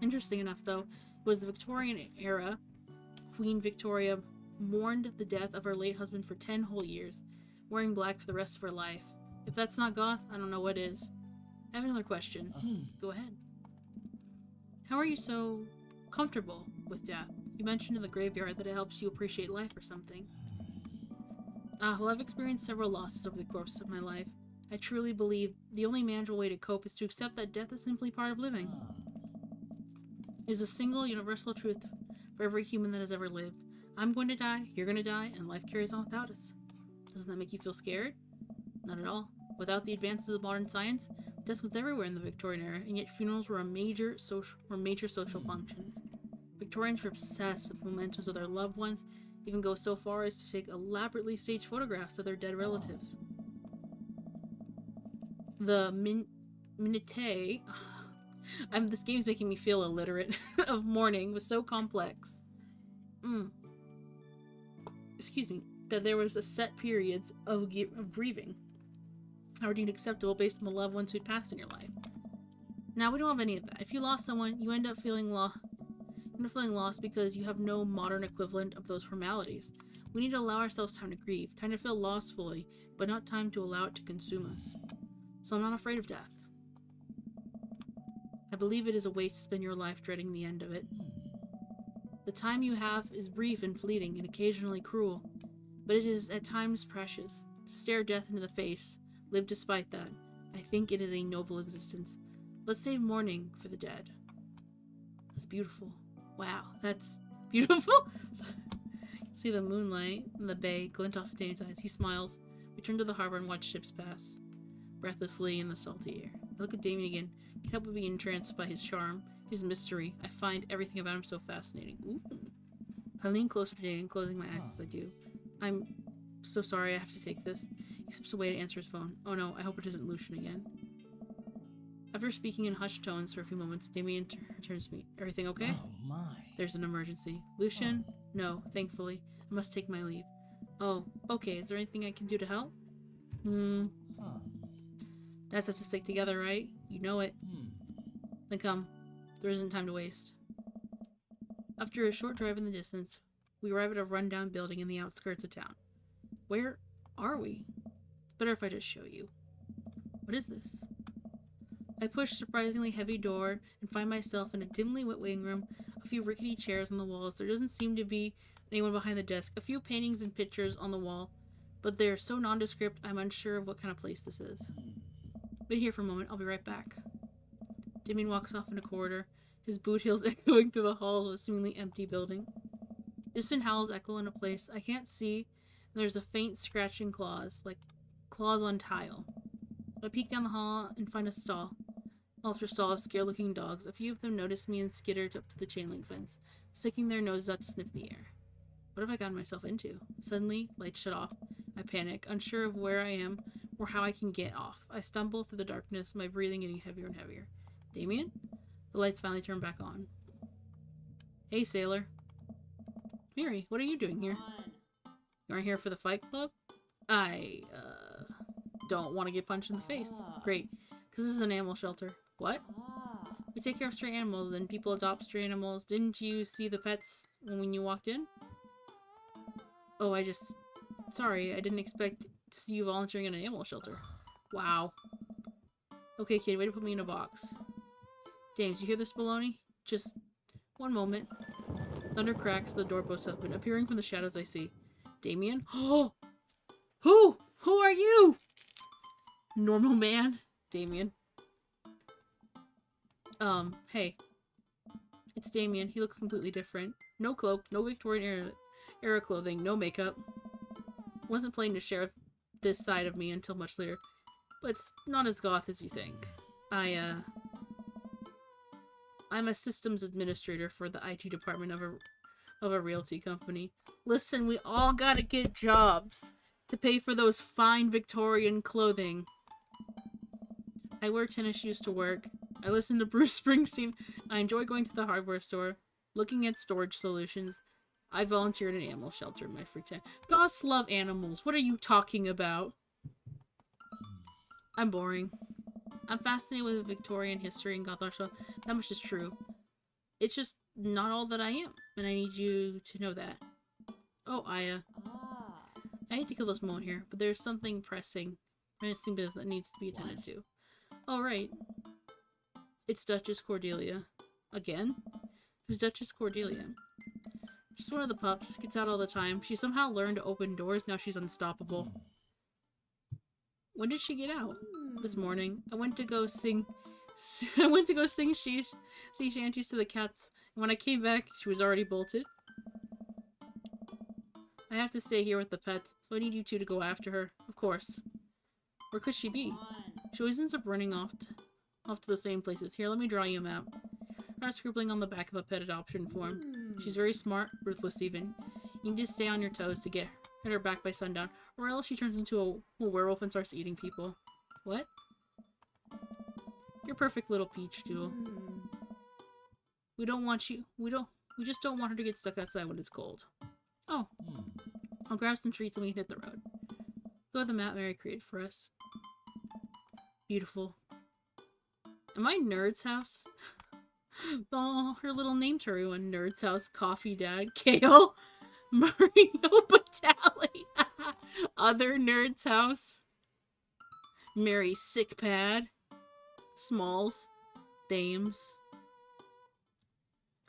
Interesting enough, though, it was the Victorian era. Queen Victoria mourned the death of her late husband for 10 whole years, wearing black for the rest of her life. If that's not goth, I don't know what is. I have another question. Go ahead. How are you so comfortable with death? You mentioned in the graveyard that it helps you appreciate life or something. Well, I've experienced several losses over the course of my life. I truly believe the only manageable way to cope is to accept that death is simply part of living. It is a single universal truth for every human that has ever lived. I'm going to die, you're going to die, and life carries on without us. Doesn't that make you feel scared? Not at all. Without the advances of modern science, death was everywhere in the Victorian era, and yet funerals were major social functions. Victorians were obsessed with mementos of their loved ones, even go so far as to take elaborately staged photographs of their dead relatives. The minute this game's making me feel illiterate of mourning was so complex. Excuse me. That there was a set periods of grieving. Are deemed acceptable based on the loved ones who'd passed in your life. Now, we don't have any of that. If you lost someone, you end up feeling lost because you have no modern equivalent of those formalities. We need to allow ourselves time to grieve, time to feel lost fully, but not time to allow it to consume us. So I'm not afraid of death. I believe it is a waste to spend your life dreading the end of it. The time you have is brief and fleeting and occasionally cruel, but it is at times precious. To stare death into the face, live despite that, I think it is a noble existence. Let's save mourning for the dead. That's beautiful. Wow, that's beautiful. See the moonlight and the bay glint off of Damon's eyes. He smiles. We turn to the harbor and watch ships pass, breathlessly in the salty air. I look at Damien again. Can't help but be entranced by his charm, his mystery. I find everything about him so fascinating. Ooh. I lean closer to Damien, closing my eyes as I do. I'm so sorry I have to take this. He steps away to answer his phone. Oh no, I hope it isn't Lucian again. After speaking in hushed tones for a few moments, Damien turns to me. Everything okay? Oh my. There's an emergency. Lucian? No, thankfully. I must take my leave. Oh, okay. Is there anything I can do to help? Huh. That's have to stick together, right? You know it. Then come. There isn't time to waste. After a short drive in the distance, we arrive at a rundown building in the outskirts of town. Where are we? It's better if I just show you. What is this? I push a surprisingly heavy door and find myself in a dimly lit waiting room, a few rickety chairs on the walls. There doesn't seem to be anyone behind the desk, a few paintings and pictures on the wall, but they're so nondescript I'm unsure of what kind of place this is. Wait here for a moment, I'll be right back. Damien walks off in a corridor, his boot heels echoing through the halls of a seemingly empty building. Distant howls echo in a place I can't see, and there's a faint scratching claws, like claws on tile. I peek down the hall and find a stall. After a stall of scared-looking dogs, a few of them notice me and skittered up to the chain-link fence, sticking their noses out to sniff the air. What have I gotten myself into? Suddenly, lights shut off. I panic, unsure of where I am or how I can get off. I stumble through the darkness, my breathing getting heavier and heavier. Damien? The lights finally turn back on. Hey, sailor. Mary, what are you doing here? You aren't here for the fight club? I, don't want to get punched in the face. Great, because this is an animal shelter. What? We take care of stray animals, then people adopt stray animals. Didn't you see the pets when you walked in? Oh, sorry, I didn't expect to see you volunteering in an animal shelter. Wow. Okay, kid, way to put me in a box. James, you hear this baloney? Just one moment. Thunder cracks, the door busts open. Appearing from the shadows, I see Damien. Oh! Who are you? Normal man? Damien. Hey. It's Damien. He looks completely different. No cloak, no Victorian era clothing, no makeup. Wasn't planning to share this side of me until much later, but it's not as goth as you think. I'm a systems administrator for the IT department of a realty company. Listen, we all gotta get jobs to pay for those fine Victorian clothing. I wear tennis shoes to work. I listen to Bruce Springsteen. I enjoy going to the hardware store, looking at storage solutions. I volunteered at an animal shelter in my free time. Goths love animals. What are you talking about? I'm boring. I'm fascinated with Victorian history and Goth art. That much is true. It's just not all that I am, and I need you to know that. Oh, Aya. I hate to kill this moment here, but there's something pressing business that needs to be attended to. Oh, right. It's Duchess Cordelia. Again? Who's Duchess Cordelia? She's one of the pups. Gets out all the time. She somehow learned to open doors. Now she's unstoppable. When did she get out? This morning. I went to go sing sea shanties to the cats. And when I came back, she was already bolted. I have to stay here with the pets, so I need you two to go after her. Of course. Where could she be? She always ends up running off to the same places. Here, let me draw you a map. Start scribbling on the back of a pet adoption form. She's very smart, ruthless even. You need to stay on your toes to get her back by sundown, or else she turns into a werewolf and starts eating people. What? You're perfect little peach, Jewel. We just don't want her to get stuck outside when it's cold. Oh. I'll grab some treats and we can hit the road. Go to the map Mary created for us. Beautiful. Am I Nerd's house? Oh, her little name to everyone. Nerd's house, Coffee Dad, Kale, Marino Batali, Other Nerd's house, Mary Sick Pad, Smalls, Dames.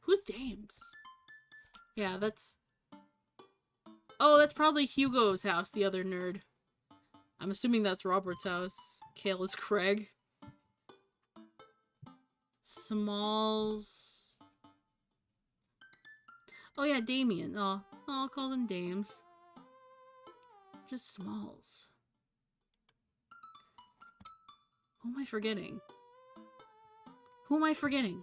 Who's Dames? Yeah, that's... Oh, that's probably Hugo's house, the other nerd. I'm assuming that's Robert's house. Kale is Craig. Smalls. Oh yeah, Damien. Oh, I'll call them Dames. Just Smalls. Who am I forgetting? Who am I forgetting?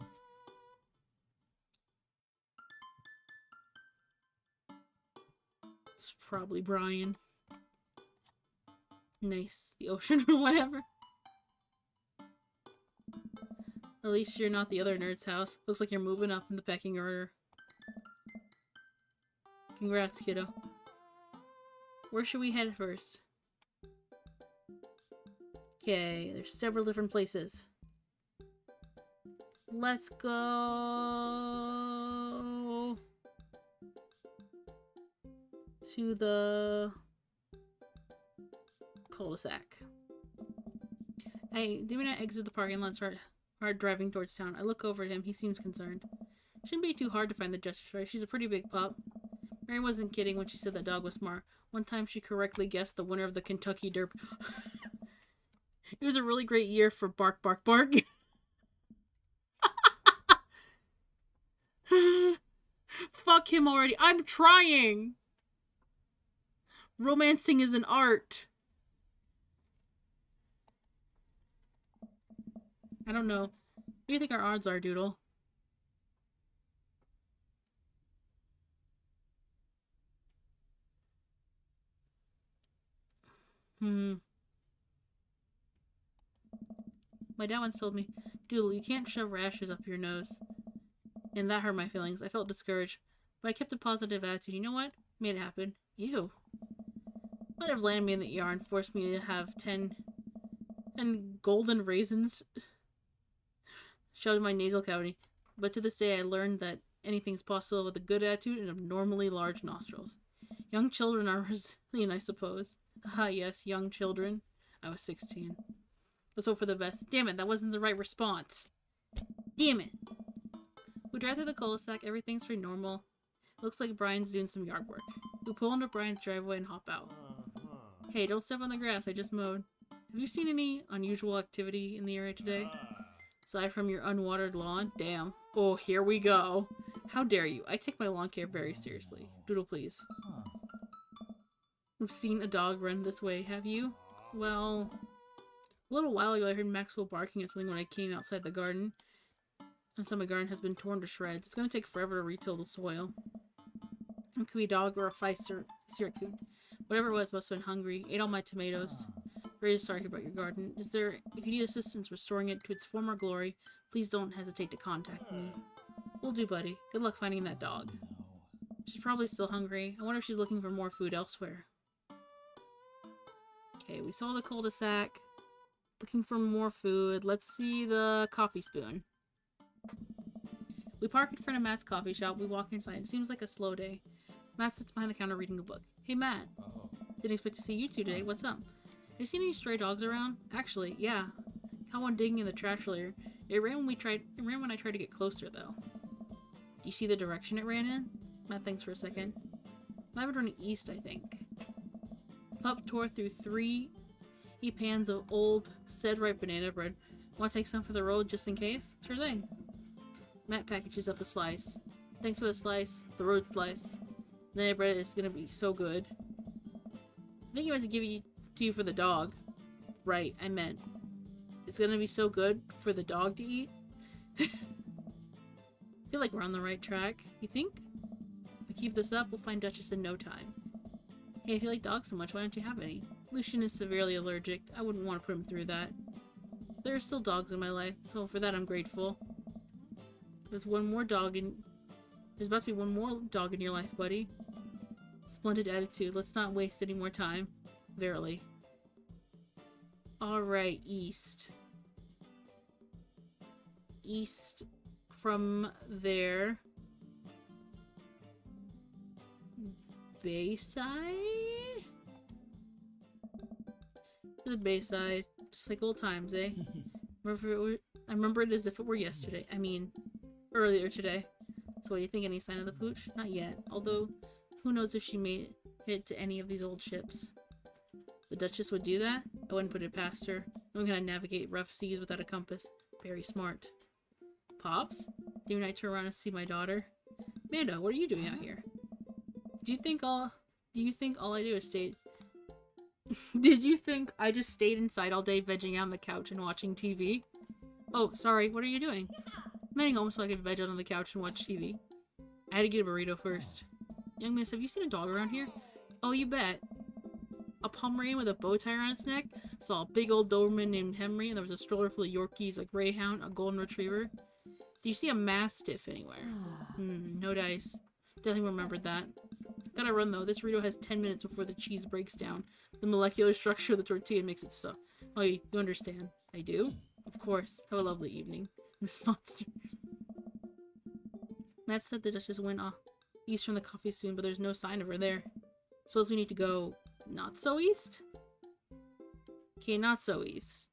It's probably Brian. Nice. The ocean or whatever. At least you're not the other nerd's house. Looks like you're moving up in the pecking order. Congrats, kiddo. Where should we head first? Okay, there's several different places. Let's go to the cul-de-sac. Hey, Damon and I exit the parking lot and start driving towards town. I look over at him. He seems concerned. Shouldn't be too hard to find the Duchess, right? She's a pretty big pup. Mary wasn't kidding when she said that dog was smart. One time she correctly guessed the winner of the Kentucky Derby. It was a really great year for Bark Bark Bark. Fuck him already. I'm trying. Romancing is an art. I don't know. What do you think our odds are, Doodle? My dad once told me, Doodle, you can't shove rashes up your nose. And that hurt my feelings. I felt discouraged. But I kept a positive attitude. You know what? Made it happen. Ew. Might have landed me in the ER and forced me to have 10 golden raisins shoved in my nasal cavity. But to this day, I learned that anything's possible with a good attitude and abnormally large nostrils. Young children are resilient, I suppose. Ah, yes, young children. I was 16. Let's hope for the best. Damn it, that wasn't the right response. Damn it. We drive through the cul-de-sac. Everything's pretty normal. Looks like Brian's doing some yard work. We pull into Brian's driveway and hop out. Hey, don't step on the grass. I just mowed. Have you seen any unusual activity in the area today? Aside from your unwatered lawn? Damn. Oh, here we go. How dare you? I take my lawn care very seriously. Doodle, please. We've seen a dog run this way, have you? Well, a little while ago I heard Maxwell barking at something when I came outside the garden. And so my garden has been torn to shreds. It's going to take forever to retill the soil. It could be a dog or a siraccoon. Whatever it was, must have been hungry. Ate all my tomatoes. Very sorry about your garden. If you need assistance restoring it to its former glory, please don't hesitate to contact me. Will do, buddy. Good luck finding that dog. She's probably still hungry. I wonder if she's looking for more food elsewhere. Okay, we saw the cul-de-sac. Looking for more food. Let's see the coffee spoon. We park in front of Matt's coffee shop. We walk inside. It seems like a slow day. Matt sits behind the counter reading a book. Hey, Matt. Didn't expect to see you two today. What's up? Have you seen any stray dogs around? Actually, yeah. Caught one digging in the trash earlier. It ran when I tried to get closer, though. Do you see the direction it ran in? Matt thinks for a second. Might have run east, I think. Pup tore through 3 pans of old, said-right banana bread. Want to take some for the road just in case? Sure thing. Matt packages up a slice. Thanks for the slice. The road slice. Banana bread is gonna be so good. I think he meant to give it to you for the dog. Right, I meant. It's gonna be so good for the dog to eat. I feel like we're on the right track. You think? If we keep this up, we'll find Duchess in no time. Hey, if you like dogs so much, why don't you have any? Lucian is severely allergic. I wouldn't want to put him through that. There are still dogs in my life, so for that I'm grateful. There's about to be one more dog in your life, buddy. Splendid attitude. Let's not waste any more time. Verily. Alright, east. East from there. Bayside? To the Bayside. Just like old times, eh? I remember it as if it were yesterday. I mean, earlier today. So what do you think? Any sign of the pooch? Not yet. Although, who knows if she made it to any of these old ships. The Duchess would do that? I wouldn't put it past her. No one can navigate rough seas without a compass. Very smart. Pops? Didn't I turn around and see my daughter? Amanda, what are you doing out here? Do you think all I do is stay... Did you think I just stayed inside all day vegging out on the couch and watching TV? Oh, sorry, what are you doing? I'm heading home so I can veg out on the couch and watch TV. I had to get a burrito first. Young miss, have you seen a dog around here? Oh, you bet. a Pomeranian with a bow tie around its neck. Saw a big old Doberman named Henry, and there was a stroller full of Yorkies, a Greyhound, a Golden Retriever. Do you see a Mastiff anywhere? No dice. Definitely remembered that. Gotta run though. This burrito has 10 minutes before the cheese breaks down. The molecular structure of the tortilla makes it so. Oh, you understand. I do? Of course. Have a lovely evening. Miss Monster. Matt said the Duchess went east from the coffee soon, but there's no sign of her there. Suppose we need to go not so east? Okay, not so east.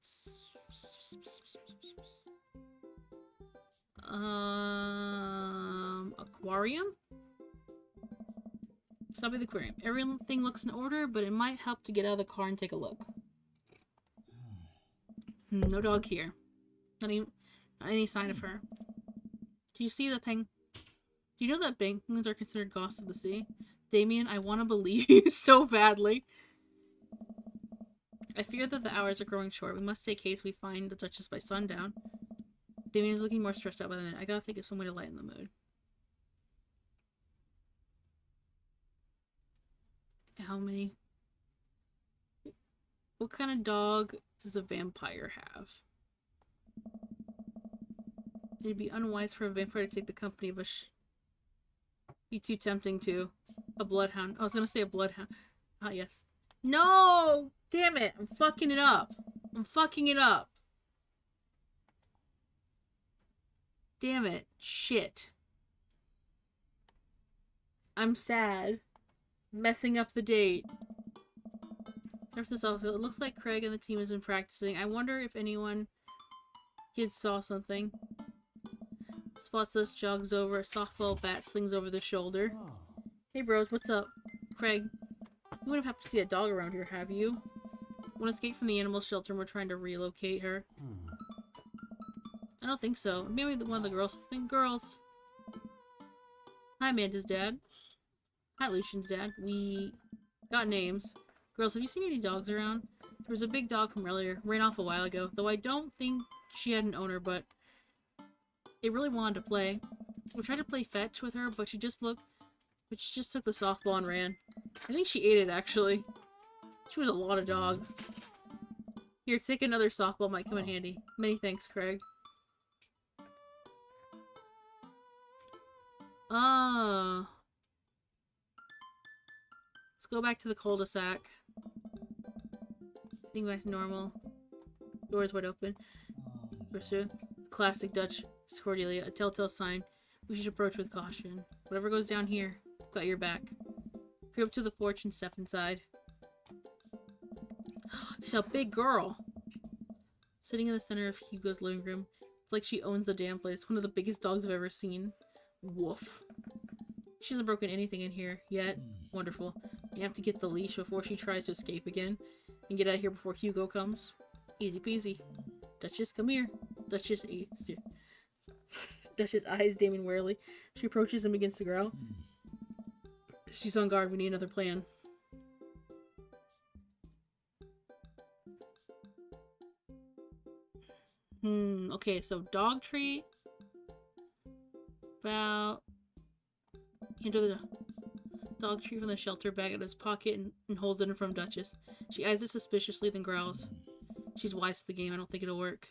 Aquarium? Stop at the aquarium. Everything looks in order, but it might help to get out of the car and take a look. No dog here. Not any sign of her. Do you see the thing? Do you know that penguins are considered ghosts of the sea? Damien, I want to believe you so badly. I fear that the hours are growing short. We must take haste. We find the Duchess by sundown. Damien's looking more stressed out by the minute. I gotta think of some way to lighten the mood. How many? What kind of dog does a vampire have? It'd be unwise for a vampire to take the company of a be too tempting to. A bloodhound. I was gonna say a bloodhound. Ah, yes. No! Damn it! I'm fucking it up. I'm fucking it up. Damn it. Shit. I'm sad. Messing up the date. After this outfit, it looks like Craig and the team has been practicing. I wonder if anyone kids saw something. Spots us, jogs over, a softball bat slings over the shoulder. Hey bros, what's up? Craig, you wouldn't have to see a dog around here, have you? Want to escape from the animal shelter and we're trying to relocate her? I don't think so. Maybe one of the girls. Think girls. Hi, Amanda's dad. Hi, Lucian's dad. We got names. Girls, have you seen any dogs around? There was a big dog from earlier. Ran off a while ago. Though I don't think she had an owner, but it really wanted to play. We tried to play fetch with her, but she just took the softball and ran. I think she ate it, actually. She was a lot of dog. Here, take another softball. Might come in handy. Many thanks, Craig. Let's go back to the cul-de-sac. Think back to normal. Doors wide open. Pursue. Classic Dutch. Cordelia. A telltale sign. We should approach with caution. Whatever goes down here, got your back. Creep up to the porch and step inside. She's a big girl. Sitting in the center of Hugo's living room. It's like she owns the damn place. One of the biggest dogs I've ever seen. Woof. She hasn't broken anything in here yet. Wonderful. You have to get the leash before she tries to escape again. And get out of here before Hugo comes. Easy peasy. Duchess, come here. Duchess eyes Damon warily. She approaches and begins to growl. She's on guard. We need another plan. Okay, so dog treat. About... Hand her the dog treat from the shelter bag out of his pocket and holds it in front of Duchess. She eyes it suspiciously, then growls. She's wise to the game. I don't think it'll work.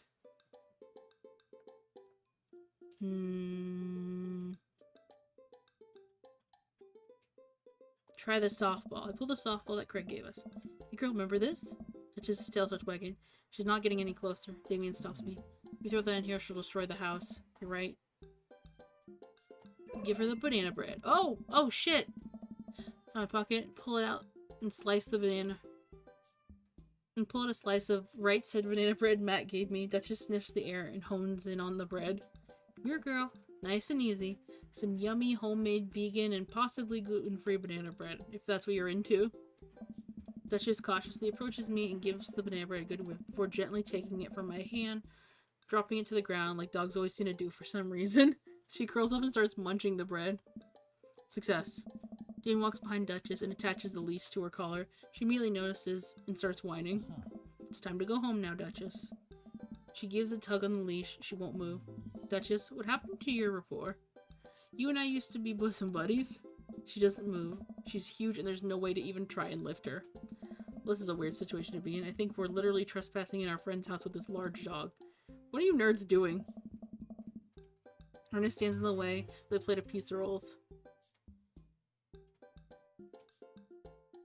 Try the softball. I pulled the softball that Craig gave us. Hey girl, remember this? Duchess' tail starts wagging. She's not getting any closer. Damien stops me. If you throw that in here, she'll destroy the house. You're right. Give her the banana bread. Oh! Oh, shit! Out of my pocket, pull it out, and slice the banana. And pull out a slice of right said banana bread Matt gave me. Duchess sniffs the air and hones in on the bread. Come here, girl. Nice and easy. Some yummy, homemade, vegan, and possibly gluten-free banana bread, if that's what you're into. Duchess cautiously approaches me and gives the banana bread a good whip before gently taking it from my hand, dropping it to the ground like dogs always seem to do for some reason. She curls up and starts munching the bread. Success. Jane walks behind Duchess and attaches the leash to her collar. She immediately notices and starts whining. It's time to go home now, Duchess. She gives a tug on the leash. She won't move. Duchess, what happened to your rapport? You and I used to be bosom buddies. She doesn't move. She's huge and there's no way to even try and lift her. This is a weird situation to be in. I think we're literally trespassing in our friend's house with this large dog. What are you nerds doing? Ernest stands in the way with a plate of pizza rolls.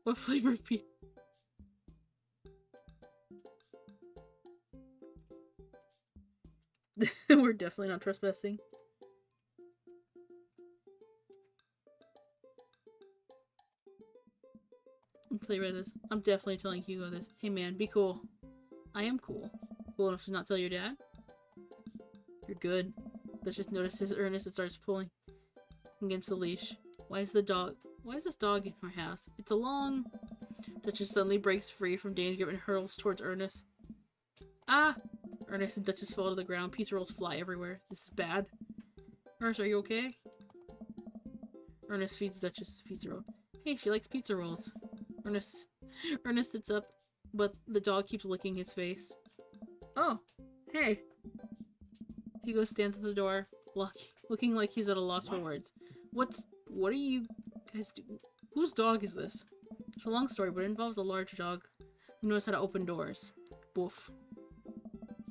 What flavor of pizza? We're definitely not trespassing. I'll tell you about this. I'm definitely telling Hugo this. Hey man, be cool. I am cool. Cool enough to not tell your dad? You're good. Let's just notice his Ernest and starts pulling against the leash. Why is this dog in my house? It's a long... Duchess suddenly breaks free from danger grip and hurls towards Ernest. Ah! Ernest and Duchess fall to the ground. Pizza rolls fly everywhere. This is bad. Ernest, are you okay? Ernest feeds Duchess a pizza roll. Hey, she likes pizza rolls. Ernest sits up, but the dog keeps licking his face. Oh, hey. Hugo stands at the door, looking like he's at a loss for words. What are you guys doing? Whose dog is this? It's a long story, but it involves a large dog who knows how to open doors. Boof.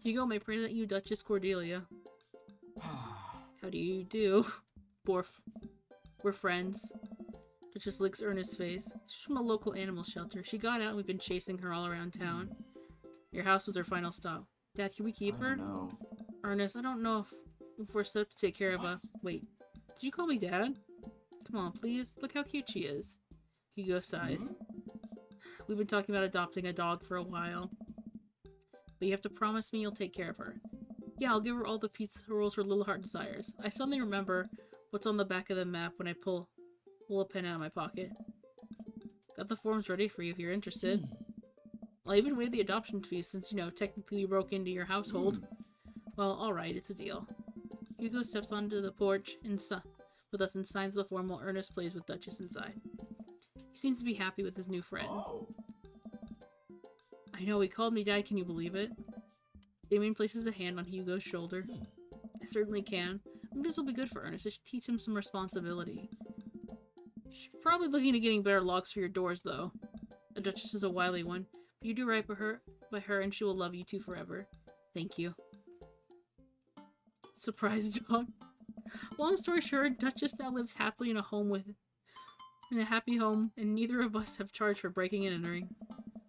Hugo, may I present you Duchess Cordelia. How do you do? Borf. We're friends. Duchess licks Ernest's face. She's from a local animal shelter. She got out and we've been chasing her all around town. Your house was her final stop. Dad, can we keep her? No. Ernest, I don't know if we're set up to take care of her. Wait, did you call me Dad? Come on, please. Look how cute she is. Hugo sighs. We've been talking about adopting a dog for a while. But you have to promise me you'll take care of her. Yeah, I'll give her all the pizza rolls her little heart desires. I suddenly remember what's on the back of the map when I pull a pen out of my pocket. Got the forms ready for you if you're interested. I'll even waive the adoption fee since, you know, technically we broke into your household. Well, alright, it's a deal. Hugo steps onto the porch with us and signs the form while Ernest plays with Duchess inside. He seems to be happy with his new friend. Oh. I know, he called me Dad, can you believe it? Damien places a hand on Hugo's shoulder. I certainly can. I think this will be good for Ernest. It should teach him some responsibility. She's probably looking at getting better locks for your doors, though. The Duchess is a wily one, but you do right by her and she will love you two forever. Thank you. Surprise dog. Long story short, Duchess now lives happily in a happy home, and neither of us have charged for breaking and entering.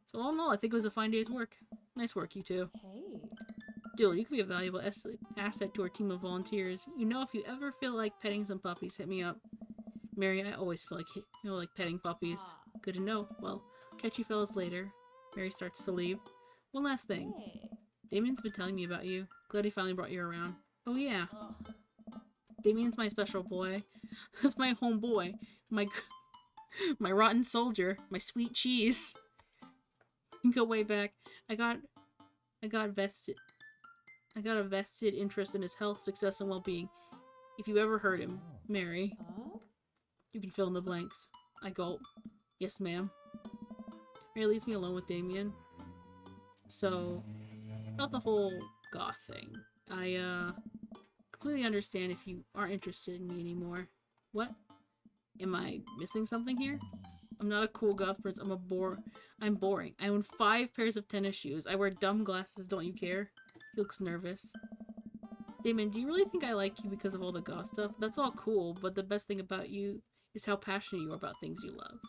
So all in all, I think it was a fine day's work. Nice work, you two. Hey. Dill, you could be a valuable asset to our team of volunteers. You know, if you ever feel like petting some puppies, hit me up. Mary, I always feel like petting puppies. Good to know. Well, catch you fellas later. Mary starts to leave. One last thing. Hey. Damien's been telling me about you. Glad he finally brought you around. Oh yeah. Ugh. Damien's my special boy. That's my homeboy. My rotten soldier. My sweet cheese. Go way back. I got a vested interest in his health, success, and well-being. If you ever hurt him, Mary. Huh? You can fill in the blanks. I gulp. Yes, ma'am. Mary leaves me alone with Damien. So, about the whole goth thing. I, completely understand if you aren't interested in me anymore. What? Am I missing something here? I'm not a cool goth prince. I'm boring. I own 5 pairs of tennis shoes. I wear dumb glasses. Don't you care? He looks nervous. Damon, do you really think I like you because of all the goth stuff? That's all cool, but the best thing about you is how passionate you are about things you love.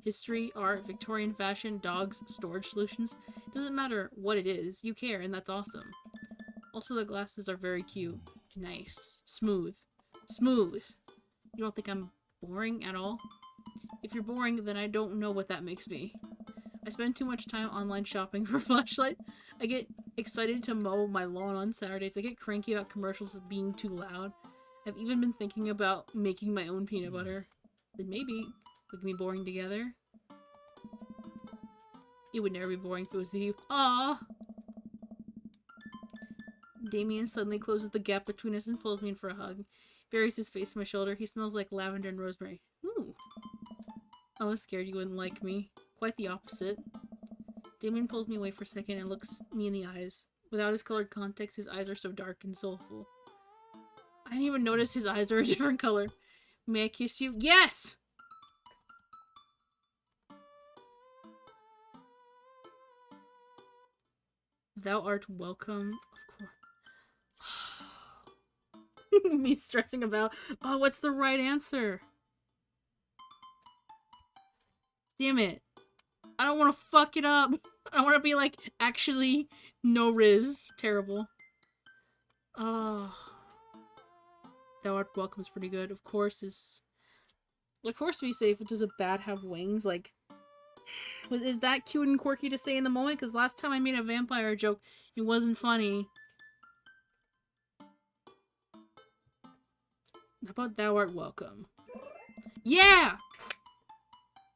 History, art, Victorian fashion, dogs, storage solutions. It doesn't matter what it is. You care, and that's awesome. Also, the glasses are very cute. Nice. Smooth. Smooth. You don't think I'm boring at all? If you're boring, then I don't know what that makes me. I spend too much time online shopping for flashlight. I get excited to mow my lawn on Saturdays. I get cranky about commercials being too loud. I've even been thinking about making my own peanut butter. Then maybe we can be boring together. It would never be boring if it was with you. Aww! Damien suddenly closes the gap between us and pulls me in for a hug. Buries his face on my shoulder. He smells like lavender and rosemary. Ooh. I was scared you wouldn't like me. Quite the opposite. Damien pulls me away for a second and looks me in the eyes. Without his colored contacts, his eyes are so dark and soulful. I didn't even notice his eyes are a different color. May I kiss you? Yes! Thou art welcome. Of course. Me stressing about, oh, what's the right answer? Damn it. I don't want to fuck it up. I want to be like, actually, no riz. Terrible. Oh. Thou art welcome is pretty good. Of course be safe. Does a bat have wings? Like, is that cute and quirky to say in the moment? Because last time I made a vampire joke, it wasn't funny. How about thou art welcome? Yeah!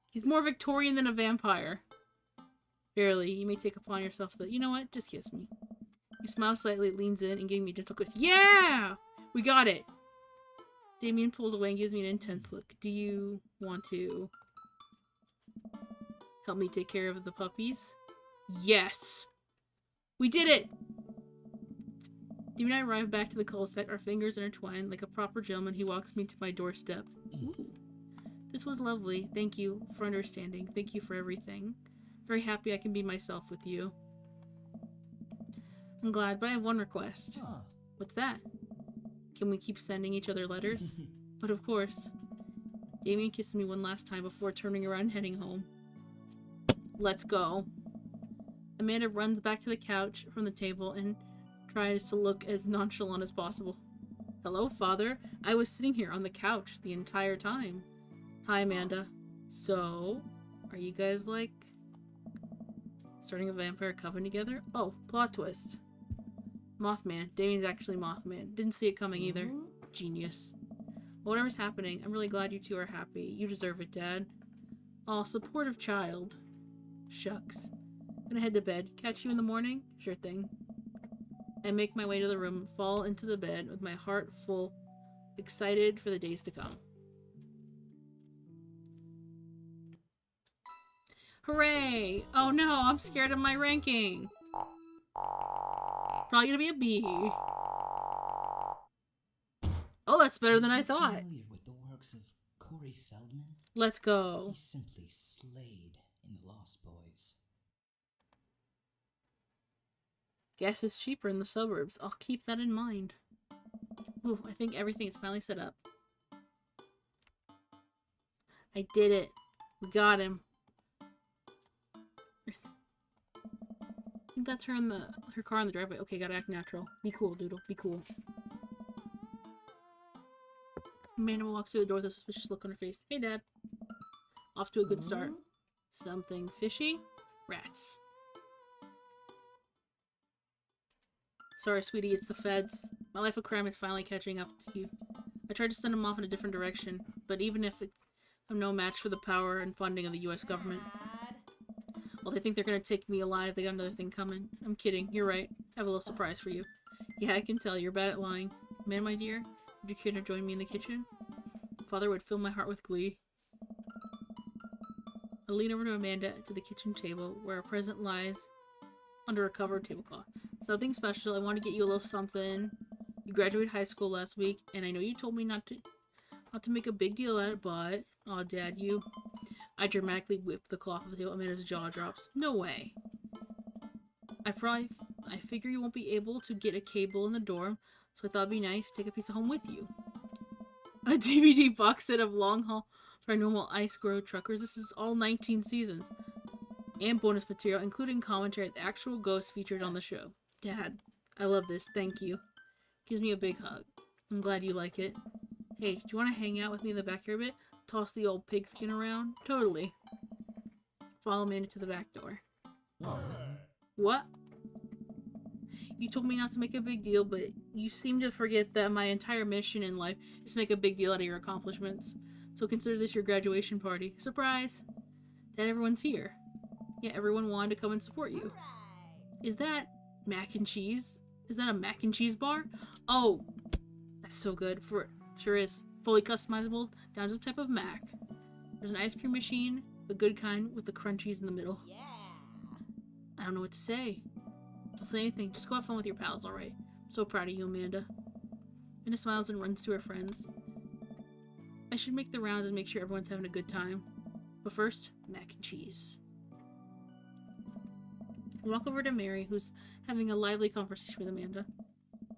He's more Victorian than a vampire. Barely. You may take upon yourself the... You know what? Just kiss me. He smiles slightly, leans in, and gave me a gentle kiss. Yeah! We got it! Damien pulls away and gives me an intense look. Do you want to help me take care of the puppies? Yes! We did it! Damien and I arrive back to the cul-de-sac, our fingers intertwined. Like a proper gentleman, he walks me to my doorstep. Ooh. This was lovely. Thank you for understanding. Thank you for everything. Very happy I can be myself with you. I'm glad, but I have one request. Huh. What's that? Can we keep sending each other letters? But of course. Damien kissed me one last time before turning around and heading home. Let's go. Amanda runs back to the couch from the table and tries to look as nonchalant as possible. Hello, Father. I was sitting here on the couch the entire time. Hi, Amanda. So, are you guys, like, starting a vampire coven together? Oh, plot twist. Mothman. Damien's actually Mothman. Didn't see it coming either. Genius. Whatever's happening, I'm really glad you two are happy. You deserve it, Dad. Aw, supportive child. Shucks. Gonna head to bed. Catch you in the morning? Sure thing. I make my way to the room, fall into the bed with my heart full, excited for the days to come. Hooray! Oh no, I'm scared of my ranking. Probably gonna be a B. Oh, that's better than I thought. Familiar with the works of Corey Feldman? Let's go. He simply slayed in The Lost Boys. Gas is cheaper in the suburbs. I'll keep that in mind. Ooh, I think everything is finally set up. I did it. We got him. I think that's her in her car in the driveway. Okay, gotta act natural. Be cool, Doodle. Be cool. Amanda walks through the door with a suspicious look on her face. Hey, Dad. Off to a good start. Something fishy? Rats. Sorry, sweetie, it's the feds. My life of crime is finally catching up to you. I tried to send them off in a different direction, but even if I'm no match for the power and funding of the U.S. government. Well, they think they're gonna take me alive. They got another thing coming. I'm kidding. You're right. I have a little surprise for you. Yeah, I can tell. You're bad at lying. Man, my dear, would you care to join me in the kitchen? Father would fill my heart with glee. I lean over to Amanda to the kitchen table, where a present lies under a covered tablecloth. Something special. I want to get you a little something. You graduated high school last week, and I know you told me not to make a big deal out of it, but... Aw, Dad, you... I dramatically whip the cloth of the table. Amanda's jaw drops. No way. I figure you won't be able to get a cable in the dorm, so I thought it'd be nice to take a piece of home with you. A DVD box set of Long Haul Paranormal Ice Grow Truckers. This is all 19 seasons. And bonus material, including commentary of the actual ghosts featured on the show. Dad, I love this. Thank you. Gives me a big hug. I'm glad you like it. Hey, do you want to hang out with me in the backyard a bit? Toss the old pigskin around? Totally. Follow Amanda to the back door. What? You told me not to make a big deal, but you seem to forget that my entire mission in life is to make a big deal out of your accomplishments. So consider this your graduation party. Surprise! That everyone's here. Yeah, everyone wanted to come and support you. Is that mac and cheese? Is that a mac and cheese bar? Oh, that's so good. Sure is. Fully customizable down to the type of mac. There's an ice cream machine, the good kind with the crunchies in the middle. Yeah. I don't know what to say. Don't say anything. Just go have fun with your pals, alright? I'm so proud of you, Amanda. Amanda smiles and runs to her friends. I should make the rounds and make sure everyone's having a good time. But first, mac and cheese. I walk over to Mary, who's having a lively conversation with Amanda.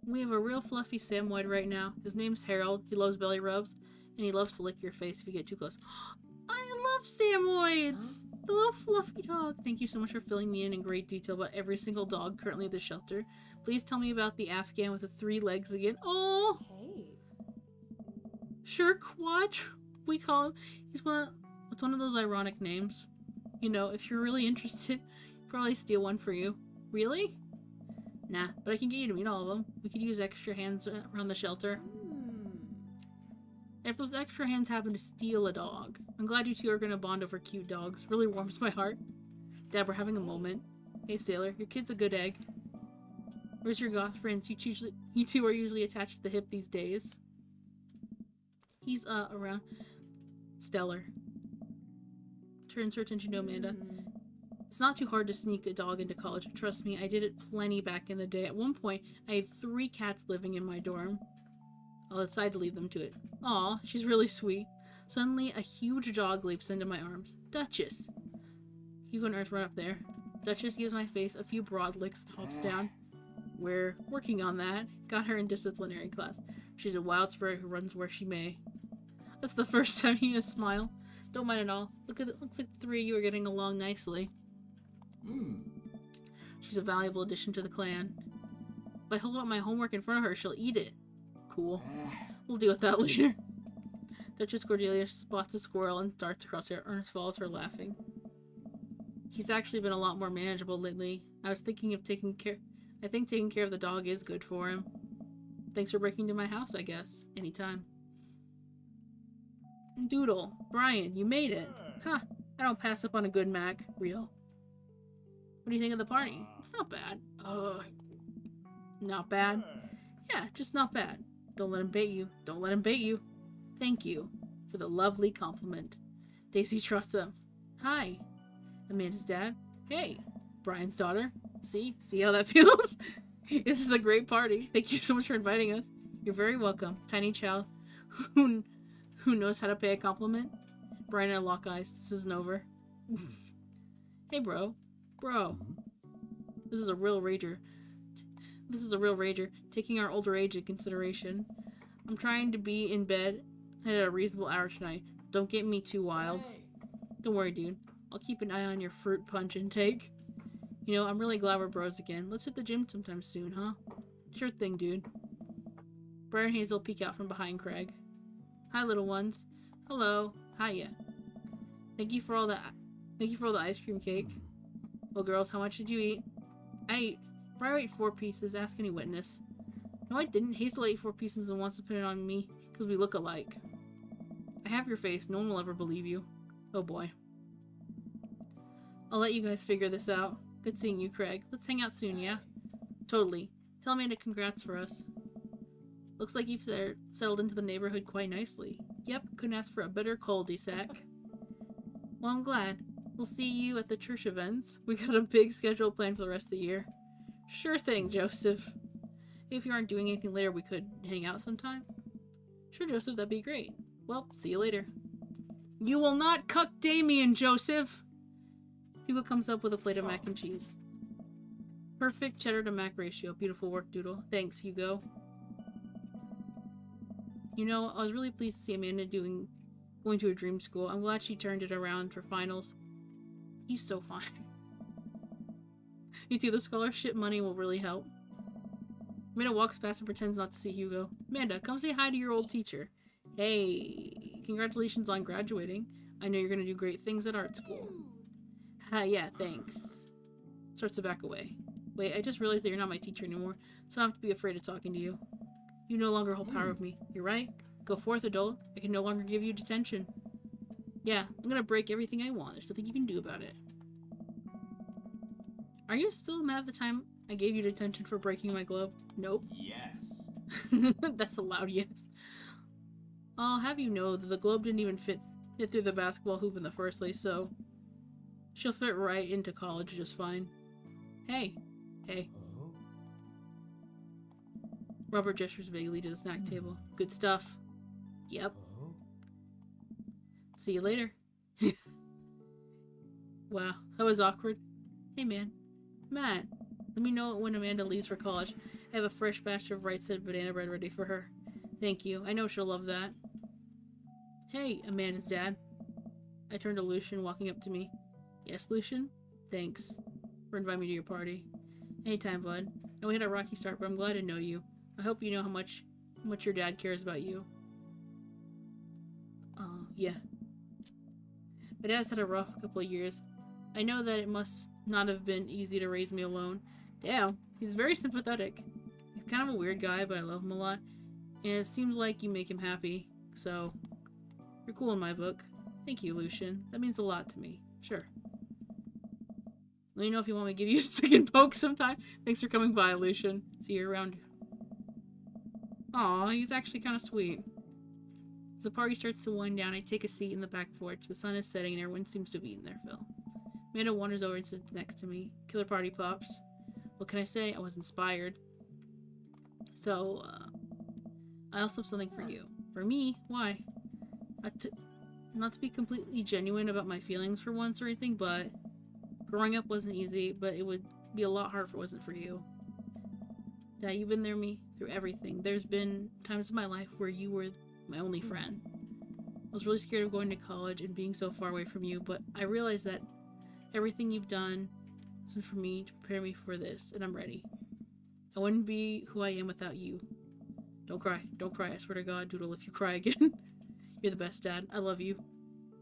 We have a real fluffy Samoyed right now. His name's Harold. He loves belly rubs, and he loves to lick your face if you get too close. I love Samoyeds! The little fluffy dog. Thank you so much for filling me in great detail about every single dog currently at the shelter. Please tell me about the Afghan with the 3 legs again. Oh! Hey. Sure, Quatch, we call him. It's one of those ironic names. You know, if you're really interested, probably steal one for you. Really? Nah, but I can get you to meet all of them. We could use extra hands around the shelter. If those extra hands happen to steal a dog, I'm glad you two are gonna bond over cute dogs. Really warms my heart. Dad, we're having a moment. Hey, Sailor, your kid's a good egg. Where's your goth friends? You two are usually attached to the hip these days. He's, around. Stellar. Turns her attention to Amanda. It's not too hard to sneak a dog into college. Trust me, I did it plenty back in the day. At one point, I had 3 cats living in my dorm. I'll decide to leave them to it. Aw, she's really sweet. Suddenly, a huge dog leaps into my arms. Duchess! Hugo and Earth run up there. Duchess gives my face a few broad licks and hops down. We're working on that. Got her in disciplinary class. She's a wild spirit who runs where she may. That's the first time you smile. Don't mind at all. Look at it. Looks like the 3 of you are getting along nicely. She's a valuable addition to the clan. If I hold up my homework in front of her, she'll eat it. Cool. We'll deal with that later. Duchess Cordelia spots a squirrel and darts across her. Ernest follows her, laughing. He's actually been a lot more manageable lately. I was thinking of taking care of the dog is good for him. Thanks for breaking into my house, I guess. Anytime. Doodle. Brian, you made it. Huh. I don't pass up on a good Mac. Real. What do you think of the party? It's not bad. Not bad? Yeah, just not bad. Don't let him bait you. Don't let him bait you. Thank you for the lovely compliment. Daisy trots up. Hi. Amanda's dad. Hey. Brian's daughter. See how that feels? This is a great party. Thank you so much for inviting us. You're very welcome. Tiny child who knows how to pay a compliment. Brian and I lock eyes. This isn't over. Hey, bro. Bro. This is a real rager. Taking our older age into consideration. I'm trying to be in bed at a reasonable hour tonight. Don't get me too wild. Don't worry, dude. I'll keep an eye on your fruit punch intake. You know, I'm really glad we're bros again. Let's hit the gym sometime soon, huh? Sure thing, dude. Brian and Hazel peek out from behind Craig. Hi, little ones. Hello. Hiya. Thank you for all the ice cream cake. Well, girls, how much did you eat? If I ate 4 pieces, ask any witness. No, I didn't. Hazel ate 4 pieces and wants to put it on me because we look alike. I have your face. No one will ever believe you. Oh boy. I'll let you guys figure this out. Good seeing you, Craig. Let's hang out soon, yeah? Totally. Tell Amanda congrats for us. Looks like you've settled into the neighborhood quite nicely. Yep, couldn't ask for a better cul-de-sac. Well, I'm glad. We'll see you at the church events. We got a big schedule planned for the rest of the year. Sure thing, Joseph. If you aren't doing anything later, we could hang out sometime. Sure, Joseph, that'd be great. Well, see you later. You will not cuck Damien, Joseph! Hugo comes up with a plate of mac and cheese. Perfect cheddar to mac ratio. Beautiful work, Doodle. Thanks, Hugo. You know, I was really pleased to see Amanda going to a dream school. I'm glad she turned it around for finals. He's so fine. You too, the scholarship money will really help. Amanda walks past and pretends not to see Hugo. Amanda, come say hi to your old teacher. Hey, congratulations on graduating. I know you're going to do great things at art school. Yeah, thanks. Starts to back away. Wait, I just realized that you're not my teacher anymore, so I don't have to be afraid of talking to you. You no longer hold power of me. You're right. Go forth, adult. I can no longer give you detention. Yeah, I'm gonna break everything I want. There's nothing you can do about it. Are you still mad at the time I gave you detention for breaking my globe? Nope. Yes. That's a loud yes. I'll have you know that the globe didn't even fit through the basketball hoop in the first place, so she'll fit right into college just fine. Hey. Robert gestures vaguely to the snack table. Good stuff. Yep. See you later. Wow, that was awkward. Hey man, Matt, let me know when Amanda leaves for college. I have a fresh batch of right said banana bread ready for her. Thank you. I know she'll love that. Hey, Amanda's dad. I turned to Lucian, walking up to me. Yes, Lucian? Thanks for inviting me to your party. Anytime, bud. I know we had a rocky start, but I'm glad to know you. I hope you know how much your dad cares about you. Yeah. My dad's had a rough couple of years. I know that it must not have been easy to raise me alone. Damn, he's very sympathetic. He's kind of a weird guy, but I love him a lot. And it seems like you make him happy, so you're cool in my book. Thank you, Lucian. That means a lot to me. Sure. Let me know if you want me to give you a stick and poke sometime. Thanks for coming by, Lucian. See you around. Aw, he's actually kind of sweet. As the party starts to wind down, I take a seat in the back porch. The sun is setting and everyone seems to be in their fill. Amanda wanders over and sits next to me. Killer party pops. What can I say? I was inspired. So, I also have something for you. For me? Why? Not to be completely genuine about my feelings for once or anything, but growing up wasn't easy, but it would be a lot harder if it wasn't for you. Dad, you've been there through everything. There's been times in my life where you were my only friend. I was really scared of going to college and being so far away from you, but I realized that everything you've done has been for me to prepare me for this, and I'm ready. I wouldn't be who I am without you. Don't cry. Don't cry. I swear to God, Doodle, if you cry again. You're the best, Dad. I love you.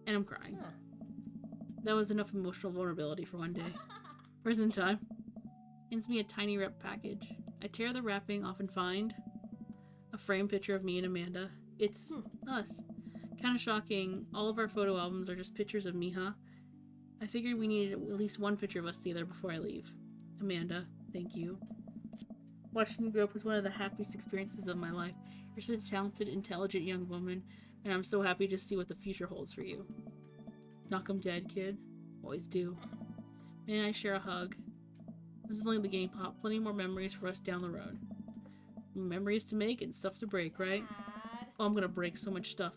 And I'm crying. That was enough emotional vulnerability for one day. Present time. Hands me a tiny wrap package. I tear the wrapping off and find a framed picture of me and Amanda. It's us. Kind of shocking. All of our photo albums are just pictures of me, huh? I figured we needed at least one picture of us together before I leave. Amanda, thank you. Watching you grow up was one of the happiest experiences of my life. You're such a talented, intelligent young woman, and I'm so happy to see what the future holds for you. Knock 'em dead, kid. Always do. May and I share a hug. This is only the beginning, Pop. Plenty more memories for us down the road. Memories to make and stuff to break, right? Oh, I'm gonna break so much stuff.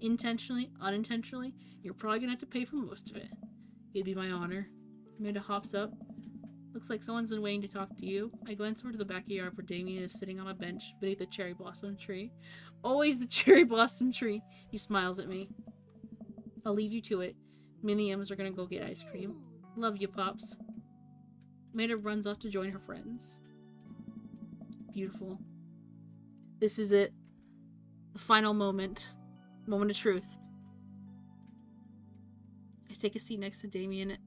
Intentionally, unintentionally, you're probably gonna have to pay for most of it. It'd be my honor. Amanda hops up. Looks like someone's been waiting to talk to you. I glance over to the backyard where Damien is sitting on a bench beneath a cherry blossom tree. Always the cherry blossom tree. He smiles at me. I'll leave you to it. Me and the M's are gonna go get ice cream. Love you, Pops. Amanda runs off to join her friends. Beautiful. This is it. The final moment. Moment of truth. I take a seat next to Damien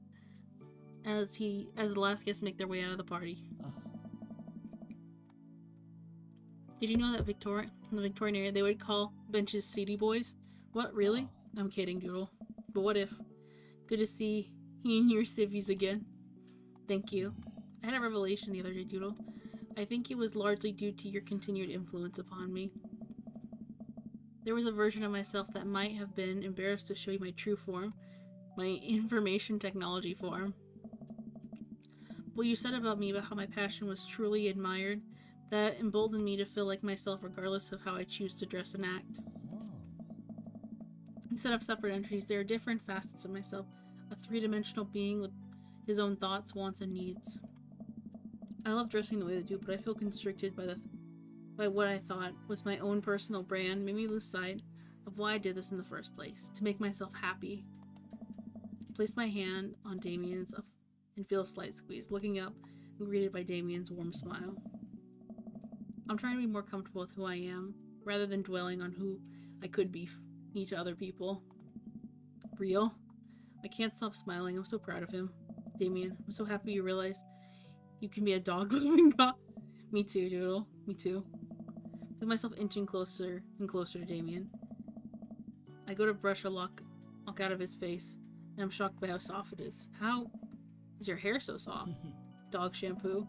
as the last guests make their way out of the party. Did you know that in the Victorian era, they would call benches seedy boys? What, really? I'm kidding, Doodle. But what if? Good to see you and your civvies again. Thank you. I had a revelation the other day, Doodle. I think it was largely due to your continued influence upon me. There was a version of myself that might have been embarrassed to show you my true form, my information technology form. What you said about me, about how my passion was truly admired, that emboldened me to feel like myself regardless of how I choose to dress and act. Instead of separate entities, there are different facets of myself, a three-dimensional being with his own thoughts, wants, and needs. I love dressing the way I do, but I feel constricted by what I thought was my own personal brand, made me lose sight of why I did this in the first place, to make myself happy. I placed my hand on Damien's and feel a slight squeeze, looking up and greeted by Damien's warm smile. I'm trying to be more comfortable with who I am, rather than dwelling on who I could be to other people. Real? I can't stop smiling. I'm so proud of him. Damien, I'm so happy you realize you can be a dog-loving god. Me too, Doodle. Me too. I feel myself inching closer and closer to Damien. I go to brush a lock out of his face, and I'm shocked by how soft it is. How is your hair so soft? Dog shampoo.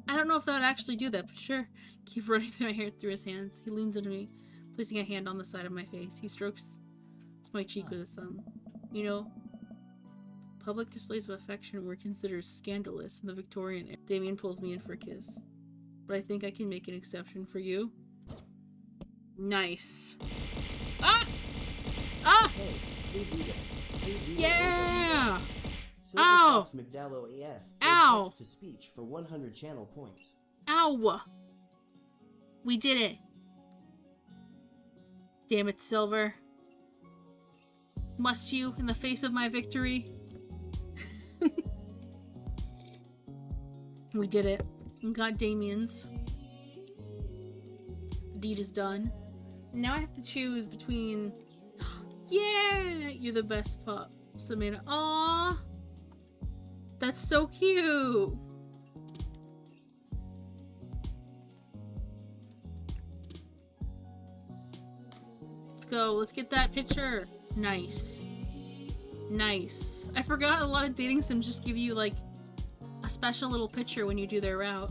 I don't know if that would actually do that, but sure. Keep running my hair through his hands. He leans into me, placing a hand on the side of my face. He strokes my cheek with his thumb. You know, public displays of affection were considered scandalous in the Victorian era. Damien pulls me in for a kiss. But I think I can make an exception for you. Nice. Ah! Ah! Hey, hey, Rita. Hey, Rita, Yeah! Silver Ow! Oh! Fox McDallow AF. Ow! Text to speech for 100 channel points. Ow! We did it. Damn it, Silver. Must you, in the face of my victory? We did it. We got Damien's. The deed is done. Now I have to choose between... Yeah! You're the best pup. Samantha. Aww! That's so cute! Let's go. Let's get that picture. Nice. Nice. I forgot a lot of dating sims just give you, like, a special little picture when you do their route.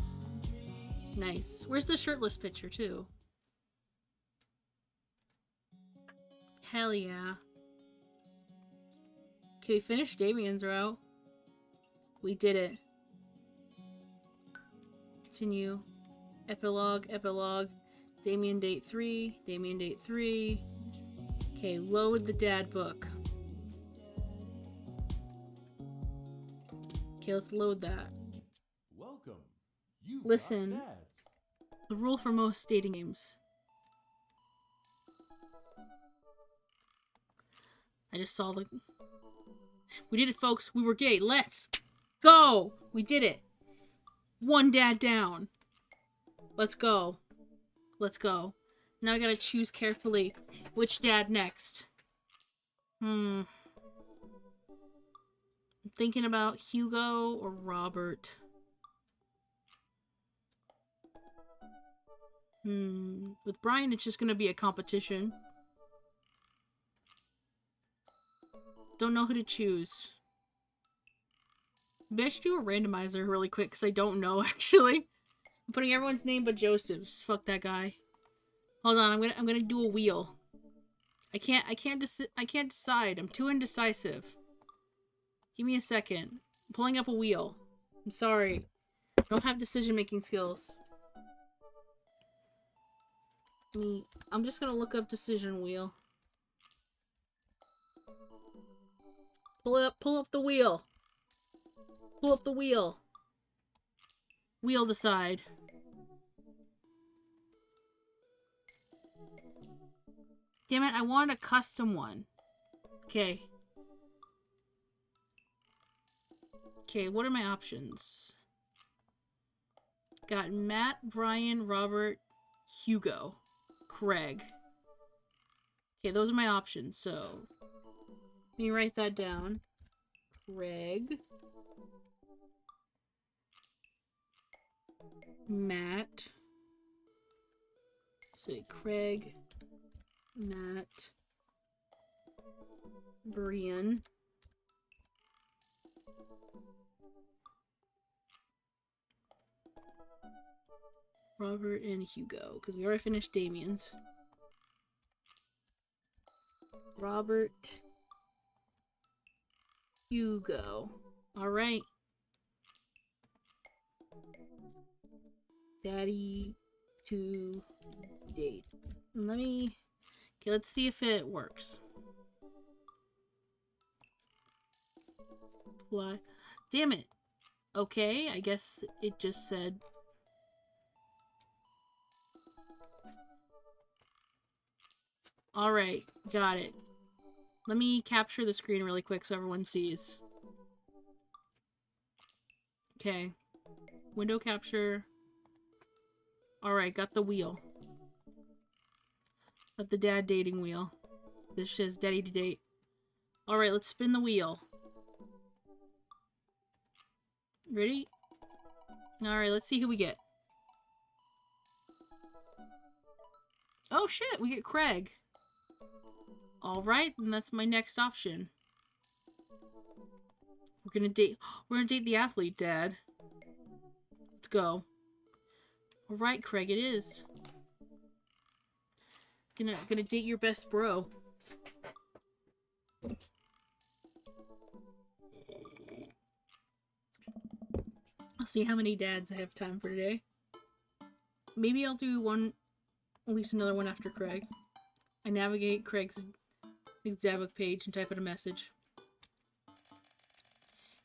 Nice. Where's the shirtless picture, too? Hell yeah. Okay, finish Damien's route. We did it. Continue. Epilogue, epilogue. Damien date 3. Damien date 3. Okay, load the dad book. Okay, let's load that. Welcome. You Listen. got dads. The rule for most dating games. I just saw the... We did it, folks. We were gay. Let's go! We did it. One dad down. Let's go. Let's go. Now I gotta choose carefully which dad next. I'm thinking about Hugo or Robert. With Brian, it's just gonna be a competition. Don't know who to choose. Maybe I should do a randomizer really quick because I don't know actually. I'm putting everyone's name but Joseph's. Fuck that guy. Hold on, I'm gonna do a wheel. I can't decide. I'm too indecisive. Give me a second. I'm pulling up a wheel. I'm sorry. I don't have decision-making skills. I'm just gonna look up decision wheel. Pull up the wheel. Pull up the wheel. Wheel decide. Damn it, I want a custom one. Okay. Okay, what are my options? Got Matt, Brian, Robert, Hugo, Craig. Okay, those are my options, so... Let me write that down. Craig. Matt. Say Craig. Matt. Brian. Robert and Hugo, because we already finished Damien's. Robert. Hugo. Alright. Daddy to date. Let me... Okay, let's see if it works. Apply. Damn it. Okay, I guess it just said... Alright, got it. Let me capture the screen really quick so everyone sees. Okay. Window capture. Alright, got the wheel. Got the dad dating wheel. This says daddy to date. Alright, let's spin the wheel. Ready? Alright, let's see who we get. Oh shit, we get Craig. Alright, then that's my next option. We're gonna date the athlete, Dad. Let's go. Alright, Craig, it is. Gonna date your best bro. I'll see how many dads I have time for today. Maybe I'll do one, at least another one after Craig. I navigate Craig's dad book page and type in a message.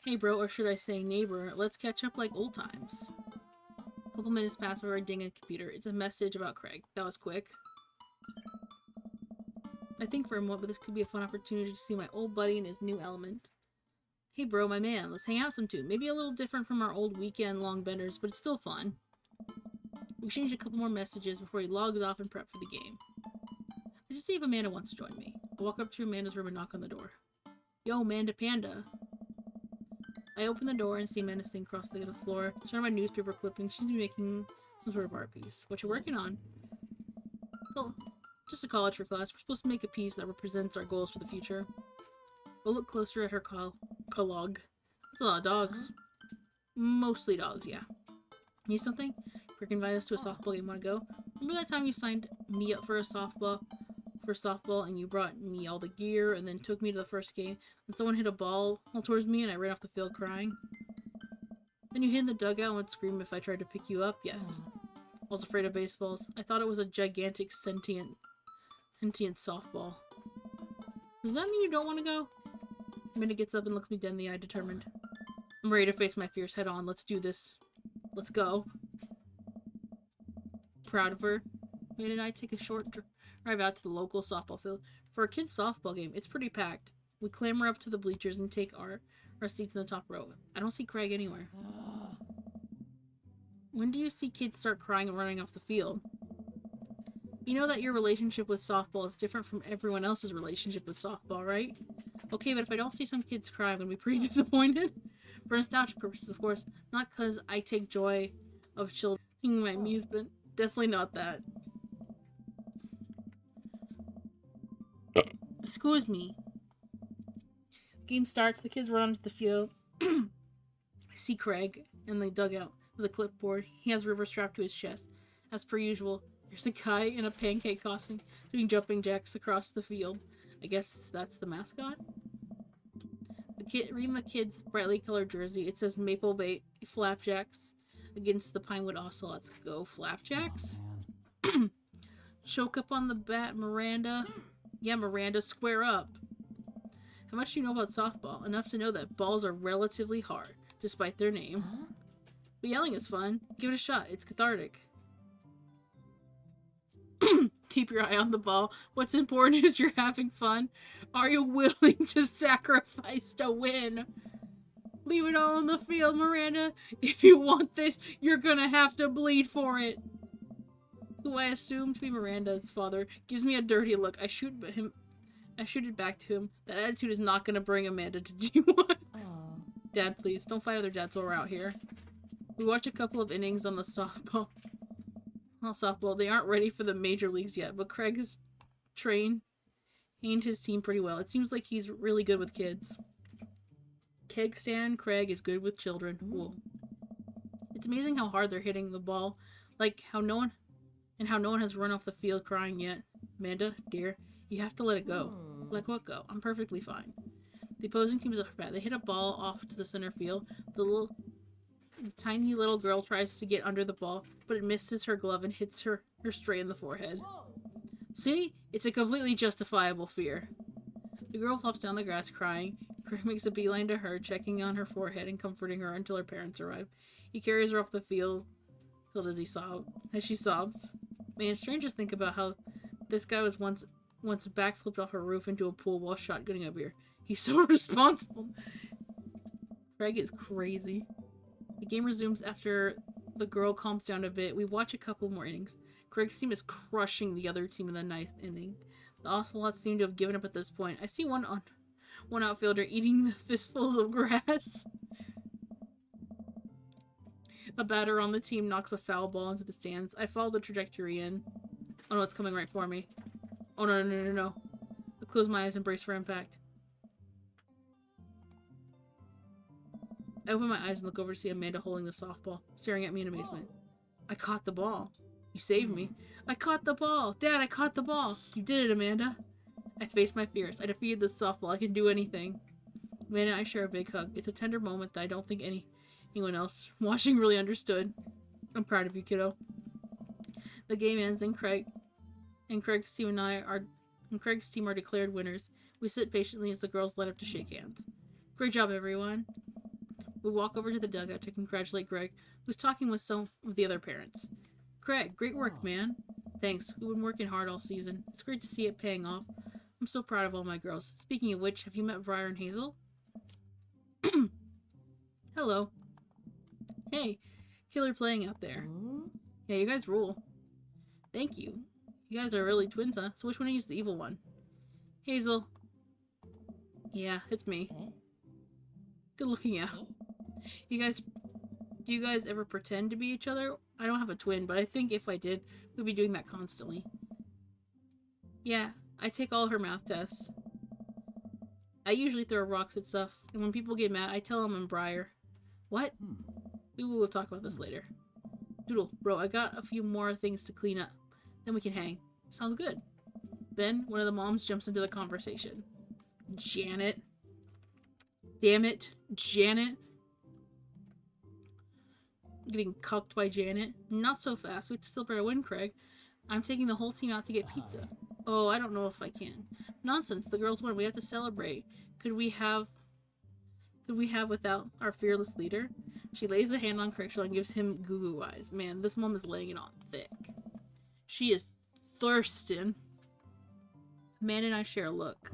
Hey bro, or should I say neighbor, let's catch up like old times. A couple minutes pass before I ding a computer. It's a message about Craig. That was quick. I think for a moment, but this could be a fun opportunity to see my old buddy in his new element. Hey bro, my man, let's hang out sometime. Maybe a little different from our old weekend long benders, but it's still fun. We exchange a couple more messages before he logs off and prep for the game. I just see if Amanda wants to join me. I walk up to Amanda's room and knock on the door. Yo, Amanda Panda. I open the door and see Amanda sitting across the floor, surrounded by newspaper clippings. She's making some sort of art piece. What you working on? Well, just a college for class. We're supposed to make a piece that represents our goals for the future. We'll look closer at her collogue. That's a lot of dogs. Mostly dogs, yeah. Need something? Rick invited us to a softball game. Want to go? Remember that time you signed me up for a softball? And you brought me all the gear and then took me to the first game, and someone hit a ball towards me and I ran off the field crying. Then you hid in the dugout and would scream if I tried to pick you up. Yes. I was afraid of baseballs. I thought it was a gigantic sentient softball. Does that mean you don't want to go? Amanda gets up and looks me dead in the eye, determined. I'm ready to face my fears head on. Let's do this. Let's go. Proud of her. Amanda and I take a short drive out to the local softball field. For a kid's softball game, it's pretty packed. We clamber up to the bleachers and take our seats in the top row. I don't see Craig anywhere. When do you see kids start crying and running off the field? You know that your relationship with softball is different from everyone else's relationship with softball, right? Okay, but if I don't see some kids cry, I'm gonna be pretty disappointed. For nostalgic purposes, of course. Not because I take joy of children in my amusement. Definitely not that. Excuse me. Game starts, the kids run onto the field. I see Craig in the dugout with a clipboard. He has River strapped to his chest. As per usual, there's a guy in a pancake costume doing jumping jacks across the field. I guess that's the mascot? Reading the kid's brightly colored jersey, it says Maple Bay Flapjacks against the Pinewood Ocelots. Go Flapjacks? Oh, Choke up on the bat, Miranda. Yeah, Miranda, square up. How much do you know about softball? Enough to know that balls are relatively hard, despite their name. Huh? But yelling is fun. Give it a shot. It's cathartic. Keep your eye on the ball. What's important is you're having fun. Are you willing to sacrifice to win? Leave it all on the field, Miranda. If you want this, you're gonna have to bleed for it. Who I assume to be Miranda's father gives me a dirty look. I shoot it back to him. That attitude is not gonna bring Amanda to D1. Dad, please, don't fight other dads while we're out here. We watch a couple of innings on the softball. Well, softball, they aren't ready for the major leagues yet, but Craig's trained his team pretty well. It seems like he's really good with kids. Keg stand, Craig is good with children. Whoa. It's amazing how hard they're hitting the ball. Like how no one has run off the field crying yet. Amanda, dear, you have to let it go. Let what go? I'm perfectly fine. The opposing team is up bad. They hit a ball off to the center field. The tiny little girl tries to get under the ball, but it misses her glove and hits her straight in the forehead. See? It's a completely justifiable fear. The girl flops down the grass crying. Craig makes a beeline to her, checking on her forehead and comforting her until her parents arrive. He carries her off the field as she sobs. Man, it's strange to think about how this guy was once backflipped off a roof into a pool while shotgunning a beer. He's so responsible. Craig is crazy. The game resumes after the girl calms down a bit. We watch a couple more innings. Craig's team is crushing the other team in the ninth inning. The Ocelots seem to have given up at this point. I see one outfielder eating the fistfuls of grass. A batter on the team knocks a foul ball into the stands. I follow the trajectory in. Oh no, it's coming right for me. Oh no. I close my eyes and brace for impact. I open my eyes and look over to see Amanda holding the softball, staring at me in amazement. I caught the ball. You saved me. I caught the ball. Dad, I caught the ball. You did it, Amanda. I faced my fears. I defeated the softball. I can do anything. Amanda and I share a big hug. It's a tender moment that I don't think anyone else watching really understood. I'm proud of you, kiddo. The game ends and Craig's team are declared winners. We sit patiently as the girls let up to shake hands. Great job, everyone. We walk over to the dugout to congratulate Greg, who's talking with some of the other parents. Greg, great work, man. Thanks. We've been working hard all season. It's great to see it paying off. I'm so proud of all my girls. Speaking of which, have you met Briar and Hazel? Hello. Hey, killer playing out there. Yeah, you guys rule. Thank you. You guys are really twins, huh? So which one is the evil one? Hazel. Yeah, it's me. Good looking out. Do you guys ever pretend to be each other? I don't have a twin, but I think if I did, we'd be doing that constantly. Yeah, I take all her math tests. I usually throw rocks at stuff, and when people get mad, I tell them I'm Briar. What? We will talk about this later. Doodle, bro, I got a few more things to clean up. Then we can hang. Sounds good. Then, one of the moms jumps into the conversation. Janet. Damn it. Janet. Getting cucked by Janet. Not so fast. We still better win, Craig. I'm taking the whole team out to get pizza. Oh, I don't know if I can. Nonsense. The girls won. We have to celebrate. Could we have without our fearless leader? She lays a hand on Craig's shoulder and gives him goo-goo eyes. Man, this mom is laying it on thick. She is thirsting. Amanda and I share a look.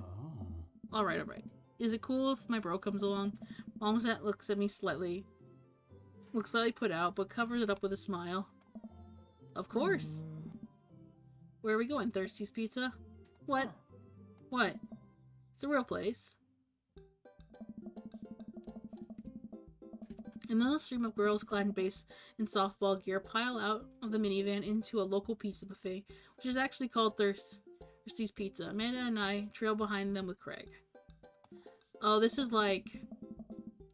Alright. Is it cool if my bro comes along? Mom's looks at me slightly put out, but covers it up with a smile. Of course. Where are we going? Thirsty's Pizza? What? What? It's a real place. And then a stream of girls clad in base and softball gear pile out of the minivan into a local pizza buffet, which is actually called Thirsty's Pizza. Amanda and I trail behind them with Craig. Oh, this is like...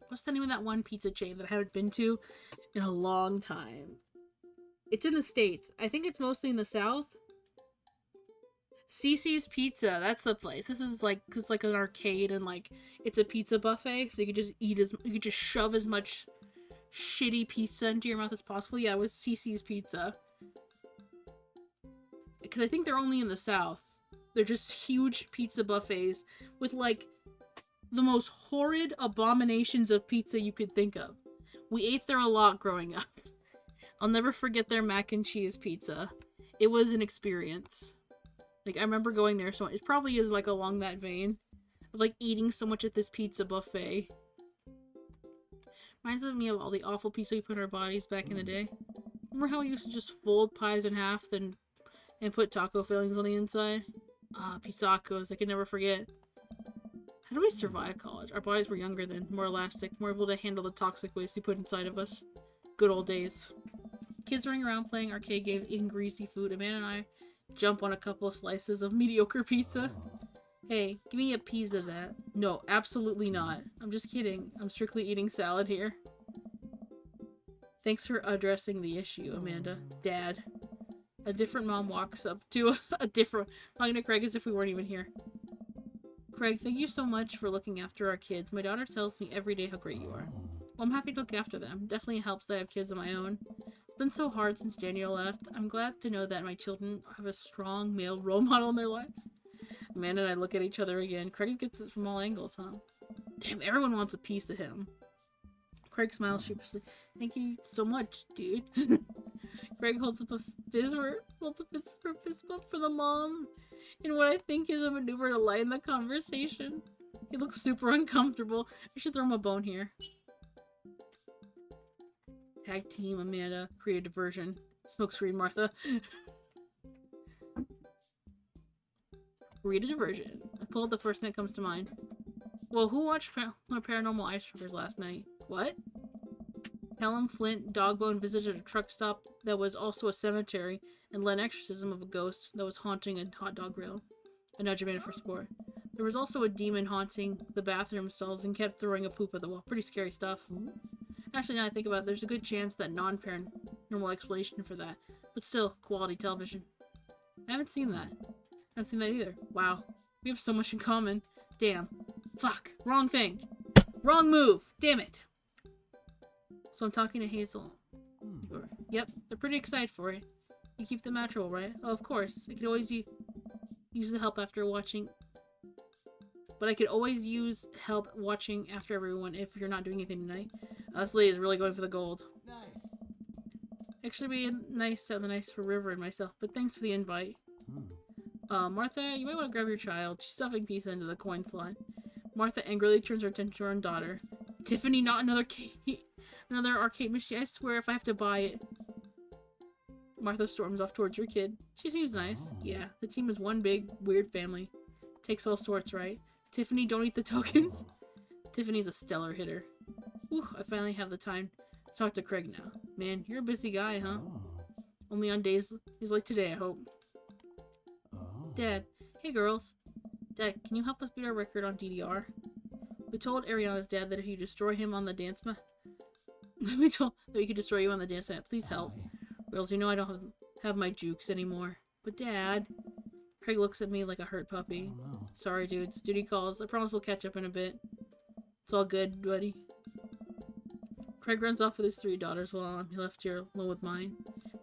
What's the name of that one pizza chain that I haven't been to in a long time? It's in the States. I think it's mostly in the South. Cece's Pizza, that's the place. This is like, cause like an arcade and like it's a pizza buffet, so you could just you could just shove as much shitty pizza into your mouth as possible. Yeah, it was Cece's Pizza. Because I think they're only in the South. They're just huge pizza buffets with like the most horrid abominations of pizza you could think of. We ate there a lot growing up. I'll never forget their mac and cheese pizza. It was an experience. Like, I remember going there so much. It probably is, like, along that vein. Of, like, eating so much at this pizza buffet. Reminds me of all the awful pizza we put in our bodies back in the day. Remember how we used to just fold pies in half and put taco fillings on the inside? Ah, pizzacos. I can never forget. How do we survive college? Our bodies were younger then, more elastic, more able to handle the toxic waste we put inside of us. Good old days. Kids running around playing arcade games, eating greasy food. Amanda and I jump on a couple of slices of mediocre pizza. Hey, give me a piece of that. No, absolutely not. I'm just kidding. I'm strictly eating salad here. Thanks for addressing the issue, Amanda. Dad. A different mom walks up to talking to Craig as if we weren't even here. Craig, thank you so much for looking after our kids. My daughter tells me every day how great you are. Well, I'm happy to look after them. Definitely helps that I have kids of my own. It's been so hard since Daniel left. I'm glad to know that my children have a strong male role model in their lives. Amanda and I look at each other again. Craig gets it from all angles, huh? Damn, everyone wants a piece of him. Craig smiles sheepishly. Thank you so much, dude. Craig holds up a fist bump for the mom in what I think is a maneuver to lighten the conversation. He looks super uncomfortable. I should throw him a bone here. Tag team, Amanda. Create a diversion. Smoke screen, Martha. Read a diversion. I pull out the first thing that comes to mind. Well, who watched Paranormal Ice Truckers last night? What? Pelham Flint Dogbone visited a truck stop that was also a cemetery and led an exorcism of a ghost that was haunting a hot dog grill. A nudge made it for sport. There was also a demon haunting the bathroom stalls and kept throwing a poop at the wall. Pretty scary stuff. Actually, now I think about it, there's a good chance that non-paranormal explanation for that. But still, quality television. I haven't seen that. I haven't seen that either. Wow. We have so much in common. Damn. Fuck. Wrong thing. Wrong move. Damn it. So I'm talking to Hazel. Yep, they're pretty excited for it. You keep them natural, right? Oh, of course. I could always use the help after watching But I could always use help watching after everyone if you're not doing anything tonight. Leslie is really going for the gold. Nice. Actually, be nice to have the nice for River and myself, but thanks for the invite. Martha, you might want to grab your child. She's stuffing pizza into the coin slot. Martha angrily turns her attention to her own daughter. Tiffany, not another arcade machine. I swear if I have to buy it. Martha storms off towards her kid. She seems nice. Yeah, the team is one big, weird family. Takes all sorts, right? Tiffany, don't eat the tokens. Tiffany's a stellar hitter. Whew, I finally have the time to talk to Craig now. Man, you're a busy guy, huh? Only on days like today, I hope. Dad, hey girls. Dad, can you help us beat our record on DDR? We told Ariana's dad that if you destroy him on the dance map, we told that we could destroy you on the dance map. Please help. Girls, you know I don't have my jukes anymore. But Dad, Craig looks at me like a hurt puppy. Sorry, dudes. Duty calls. I promise we'll catch up in a bit. It's all good, buddy. Craig runs off with his 3 daughters while I'm left here alone with mine.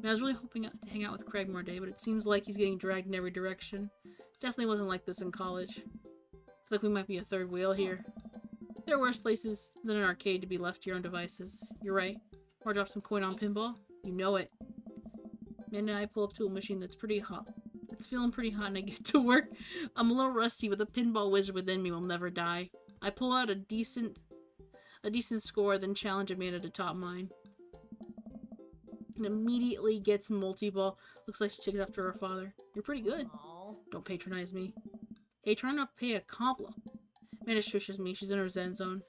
I was really hoping to hang out with Craig more day, but it seems like he's getting dragged in every direction. Definitely wasn't like this in college. I feel like we might be a third wheel here. There are worse places than an arcade to be left to your own devices. You're right. Or drop some coin on pinball. You know it. Man and I pull up to a machine that's pretty hot. It's feeling pretty hot and I get to work. I'm a little rusty, but the pinball wizard within me will never die. I pull out a decent score, then challenge Amanda to top mine. And immediately gets multi-ball. Looks like she takes after her father. You're pretty good. Aww. Don't patronize me. Hey, trying to pay a compliment. Amanda shushes me. She's in her zen zone.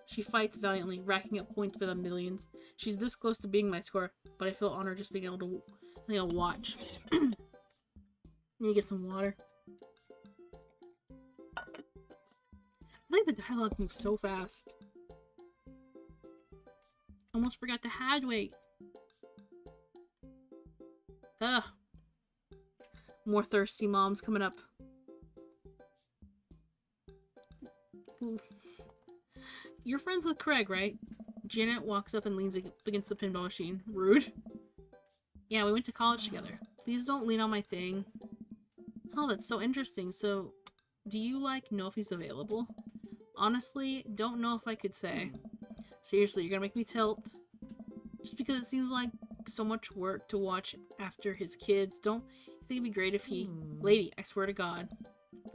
She fights valiantly, racking up points for the millions. She's this close to being my score, but I feel honored just being able to watch. Need to get some water. I think the dialogue moves so fast. Almost forgot to hydrate. Ugh. More thirsty moms coming up. Oof. You're friends with Craig, right? Janet walks up and leans against the pinball machine. Rude. Yeah, we went to college together. Please don't lean on my thing. Oh, that's so interesting. So, do you, know if he's available? Honestly, don't know if I could say. Seriously, you're gonna make me tilt? Just because it seems like so much work to watch after his kids. Don't you think it'd be great if he... Lady, I swear to God.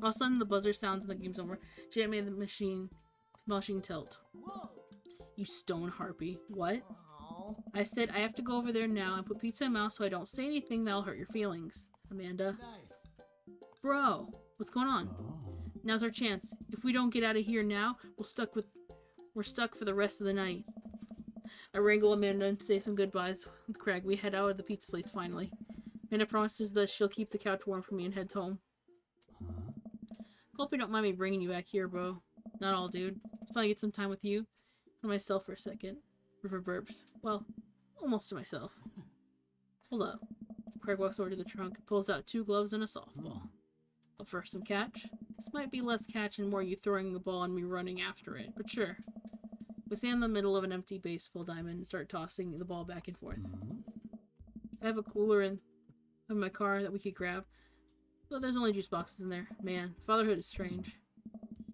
All of a sudden, the buzzer sounds and the game's over. Janet made the machine tilt. Whoa. You stone harpy. What? Aww. I said I have to go over there now and put pizza in my mouth so I don't say anything that'll hurt your feelings. Amanda. Nice. Bro, what's going on? Now's our chance. If we don't get out of here now, we're stuck for the rest of the night. I wrangle Amanda and say some goodbyes with Craig. We head out of the pizza place finally. Amanda promises that she'll keep the couch warm for me and heads home. Hope you don't mind me bringing you back here, bro. Not all, dude. If I get some time with you and myself for a second. River burps. Well, almost to myself. Hold up. Craig walks over to the trunk and pulls out 2 gloves and a softball. But first, some catch. This might be less catch and more you throwing the ball and me running after it, but sure. We stand in the middle of an empty baseball diamond and start tossing the ball back and forth. I have a cooler in my car that we could grab, but there's only juice boxes in there. Man, fatherhood is strange.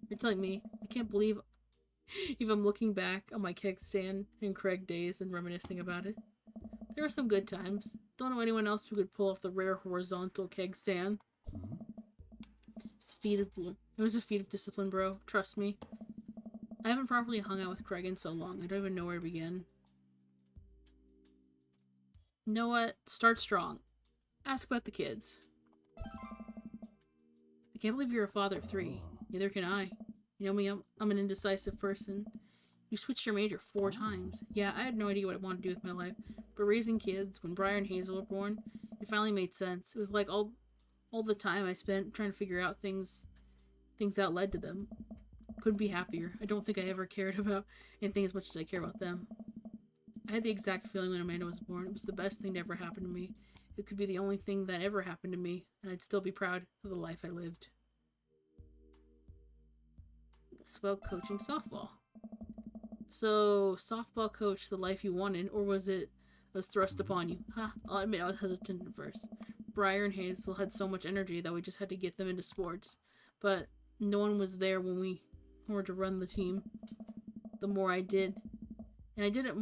You're telling me, I can't believe if I'm looking back on my keg stand and Craig days and reminiscing about it. There were some good times. Don't know anyone else who could pull off the rare horizontal keg stand. It was a feat of discipline, bro. Trust me. I haven't properly hung out with Craig in so long. I don't even know where to begin. You know what? Start strong. Ask about the kids. I can't believe you're a father of 3. Neither can I. You know me, I'm an indecisive person. You switched your major 4 times. Yeah, I had no idea what I wanted to do with my life. But raising kids, when Briar and Hazel were born, it finally made sense. It was like all the time I spent trying to figure out things that led to them. Couldn't be happier. I don't think I ever cared about anything as much as I care about them. I had the exact feeling when Amanda was born. It was the best thing to ever happen to me. It could be the only thing that ever happened to me, and I'd still be proud of the life I lived. It's about coaching softball. So, softball coach the life you wanted, or was it thrust upon you? I'll admit I was hesitant at first. Briar and Hazel had so much energy that we just had to get them into sports. But No one was there when we were to run the team. The more I did, and I did it.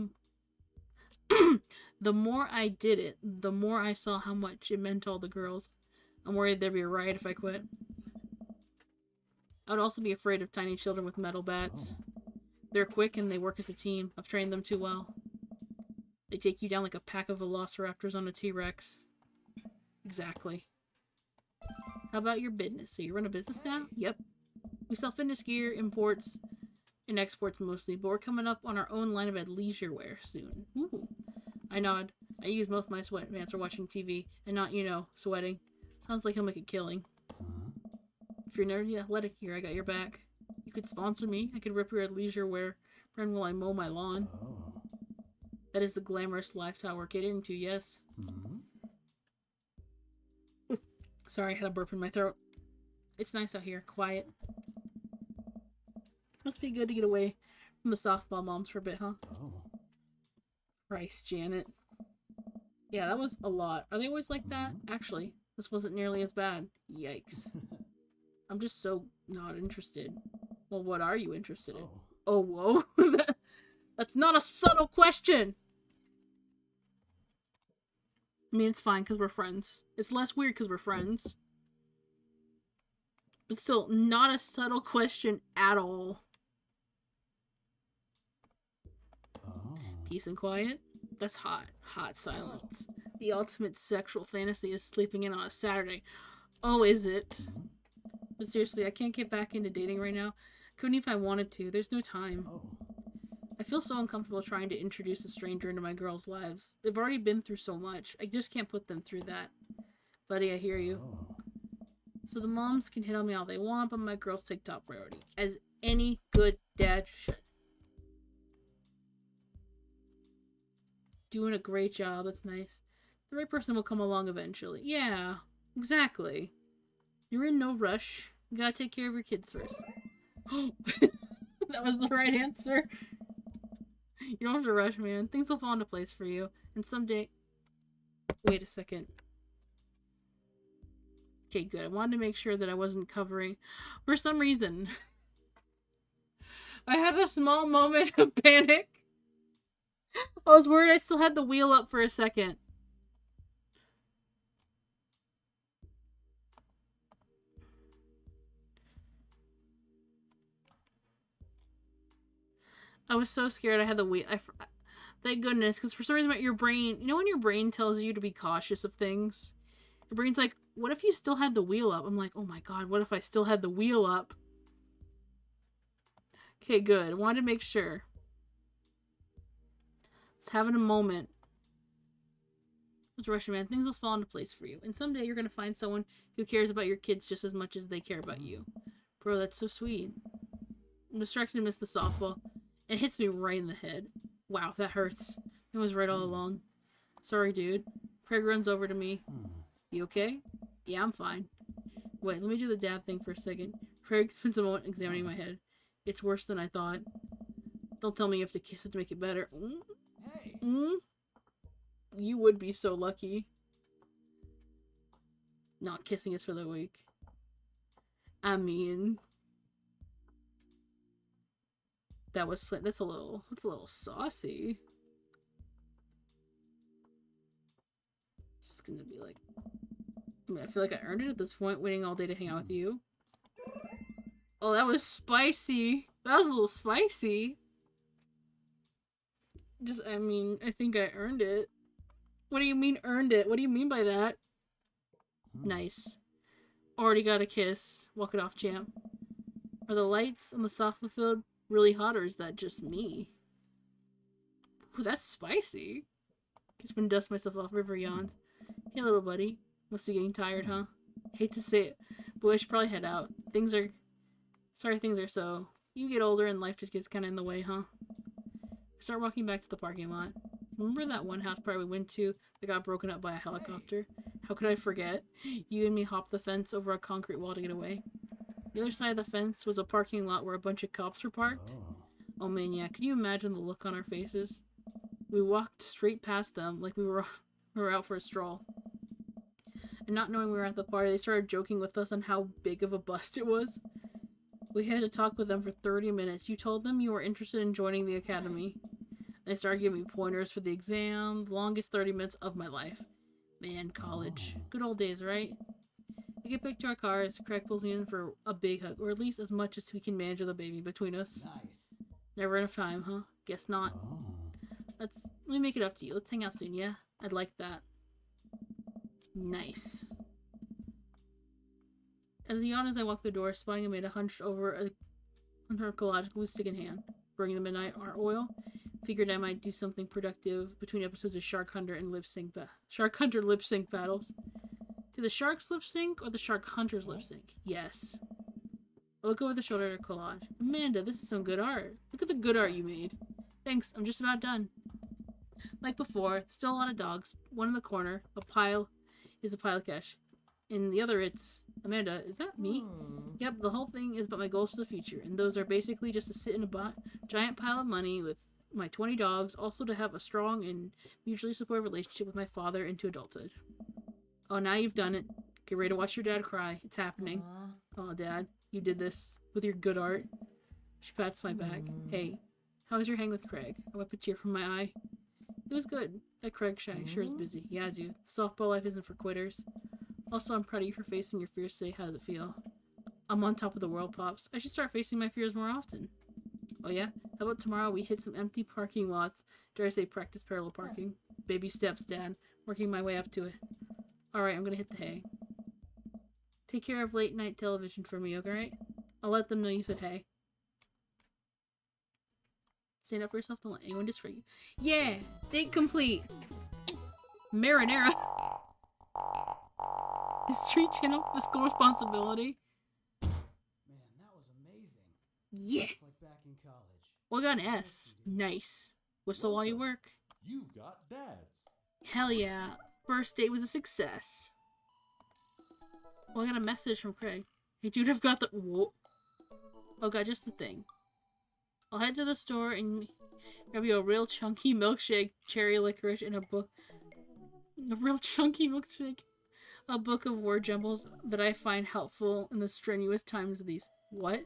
The more I did it, the more I saw how much it meant to all the girls. I'm worried there'd be a riot if I quit. I would also be afraid of tiny children with metal bats. They're quick and they work as a team. I've trained them too well. They take you down like a pack of velociraptors on a T-Rex. Exactly. How about your business? So you run a business now? Yep. We sell fitness gear, imports, and exports mostly, but we're coming up on our own line of athleisure wear soon. Ooh. I nod. I use most of my sweatpants for watching TV, and not, sweating. Sounds like he'll make a killing. If you're nerdy athletic here, I got your back. You could sponsor me. I could rip your athleisure wear brand while I mow my lawn. That is the glamorous lifestyle we're catering to, yes. Sorry, I had a burp in my throat. It's nice out here, quiet. Must be good to get away from the softball moms for a bit, huh? Christ, Janet. Yeah, that was a lot. Are they always like that? Actually, this wasn't nearly as bad. Yikes. I'm just so not interested. Well, what are you interested in? Oh, whoa. That's not a subtle question! I mean, it's fine because we're friends. It's less weird because we're friends. But still, not a subtle question at all. Peace and quiet? That's hot. Hot silence. The ultimate sexual fantasy is sleeping in on a Saturday. Oh, is it? But seriously, I can't get back into dating right now. Couldn't if I wanted to. There's no time. I feel so uncomfortable trying to introduce a stranger into my girls' lives. They've already been through so much. I just can't put them through that. Buddy, I hear you. So the moms can hit on me all they want, but my girls take top priority. As any good dad should. Doing a great job. That's nice. The right person will come along eventually. Yeah, exactly. You're in no rush. You gotta take care of your kids first. That was the right answer. You don't have to rush, man. Things will fall into place for you. And someday... Wait a second. Okay, good. I wanted to make sure that I wasn't covering... For some reason. I had a small moment of panic. I was worried I still had the wheel up for a second. I was so scared I had the wheel. Thank goodness, because for some reason your brain... You know when your brain tells you to be cautious of things? Your brain's like, what if you still had the wheel up? I'm like, oh my god, what if I still had the wheel up? Okay, good. I wanted to make sure. Just having a moment. Let's rush, man. Things will fall into place for you. And someday you're going to find someone who cares about your kids just as much as they care about you. Bro, that's so sweet. I'm distracted to miss the softball. It hits me right in the head. Wow, that hurts. It was right all along. Sorry, dude. Craig runs over to me. You okay? Yeah, I'm fine. Wait, let me do the dad thing for a second. Craig spends a moment examining my head. It's worse than I thought. Don't tell me you have to kiss it to make it better. Hey! You would be so lucky. Not kissing is for the weak. I mean... That's a little saucy. It's gonna be like... I mean, I feel like I earned it at this point, waiting all day to hang out with you. Oh, that was spicy. That was a little spicy. I mean, I think I earned it. What do you mean earned it? What do you mean by that? Nice. Already got a kiss. Walk it off, champ. Are the lights on the softball field really hot, or is that just me? Ooh, that's spicy. Just been dust myself off. River yawns. Hey, little buddy. Must be getting tired, huh? Hate to say it, but I should probably head out. Sorry things are so... You get older and life just gets kind of in the way, huh? Start walking back to the parking lot. Remember that one house party we went to that got broken up by a helicopter? How could I forget? You and me hopped the fence over a concrete wall to get away. The other side of the fence was a parking lot where a bunch of cops were parked. Oh man, yeah. Can you imagine the look on our faces? We walked straight past them like we were out for a stroll. And not knowing we were at the party, they started joking with us on how big of a bust it was. We had to talk with them for 30 minutes. You told them you were interested in joining the academy. They started giving me pointers for the exam. The longest 30 minutes of my life. Man, college. Good old days, right? We get back to our cars. Craig pulls me in for a big hug, or at least as much as we can manage with the baby between us. Nice. Never enough time, huh? Guess not. Let me make it up to you. Let's hang out soon, yeah? I'd like that. Nice. As I yawn as I walk the door, spotting Amanda hunched over her collage, glue stick in hand. Burning the midnight art oil. Figured I might do something productive between episodes of Shark Hunter and Shark Hunter lip sync battles. Do the sharks lip sync or the shark hunters lip sync? Yes. I look over the shoulder at her collage. Amanda, this is some good art. Look at the good art you made. Thanks, I'm just about done. Like before, still a lot of dogs. One in the corner. A pile of cash. In the other, it's... Amanda, is that me? Yep, the whole thing is about my goals for the future. And those are basically just to sit in a giant pile of money with my 20 dogs. Also to have a strong and mutually supportive relationship with my father into adulthood. Oh, now you've done it. Get ready to watch your dad cry. It's happening. Oh, Dad, you did this with your good art. She pats my back. Hey, how was your hang with Craig? I wipe a tear from my eye. It was good. That Craig sure is busy. Yeah, dude. Softball life isn't for quitters. Also, I'm proud of you for facing your fears today. How does it feel? I'm on top of the world, Pops. I should start facing my fears more often. Oh yeah? How about tomorrow we hit some empty parking lots? Dare I say practice parallel parking? Baby steps, Dad. Working my way up to it. Alright, I'm gonna hit the hay. Take care of late night television for me, alright? I'll let them know you said hey. Stand up for yourself, don't let anyone disrespect you. Yeah! Date complete! Marinara! History Channel fiscal responsibility. Man, that was amazing. Yeah! It's like back in college. Well, I got an S. Nice. Whistle while you work. You've got dads. Hell yeah. First date was a success. Well, I got a message from Craig. Hey dude, I've got the... Whoa. Oh god, just the thing. I'll head to the store and grab you a real chunky milkshake, cherry licorice, and a book... A real chunky milkshake. A book of word jumbles that I find helpful in the strenuous times of these. What?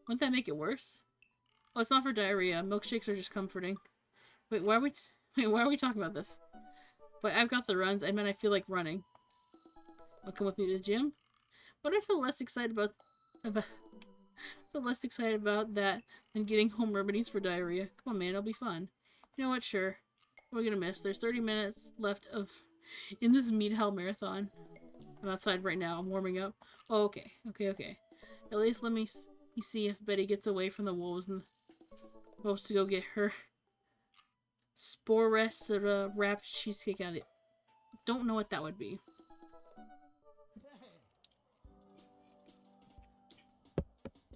Wouldn't that make it worse? Oh, it's not for diarrhea. Milkshakes are just comforting. Wait, why are we talking about this? But I've got the runs. I mean, I feel like running. I'll come with me to the gym. What if I feel less excited about that than getting home remedies for diarrhea? Come on, man, it'll be fun. You know what? Sure. What are we gonna miss? There's 30 minutes left in this meat hell marathon. I'm outside right now. I'm warming up. Oh, okay. Okay. At least let me see if Betty gets away from the wolves and wolves to go get her spore wrapped cheesecake out of it. Don't know what that would be.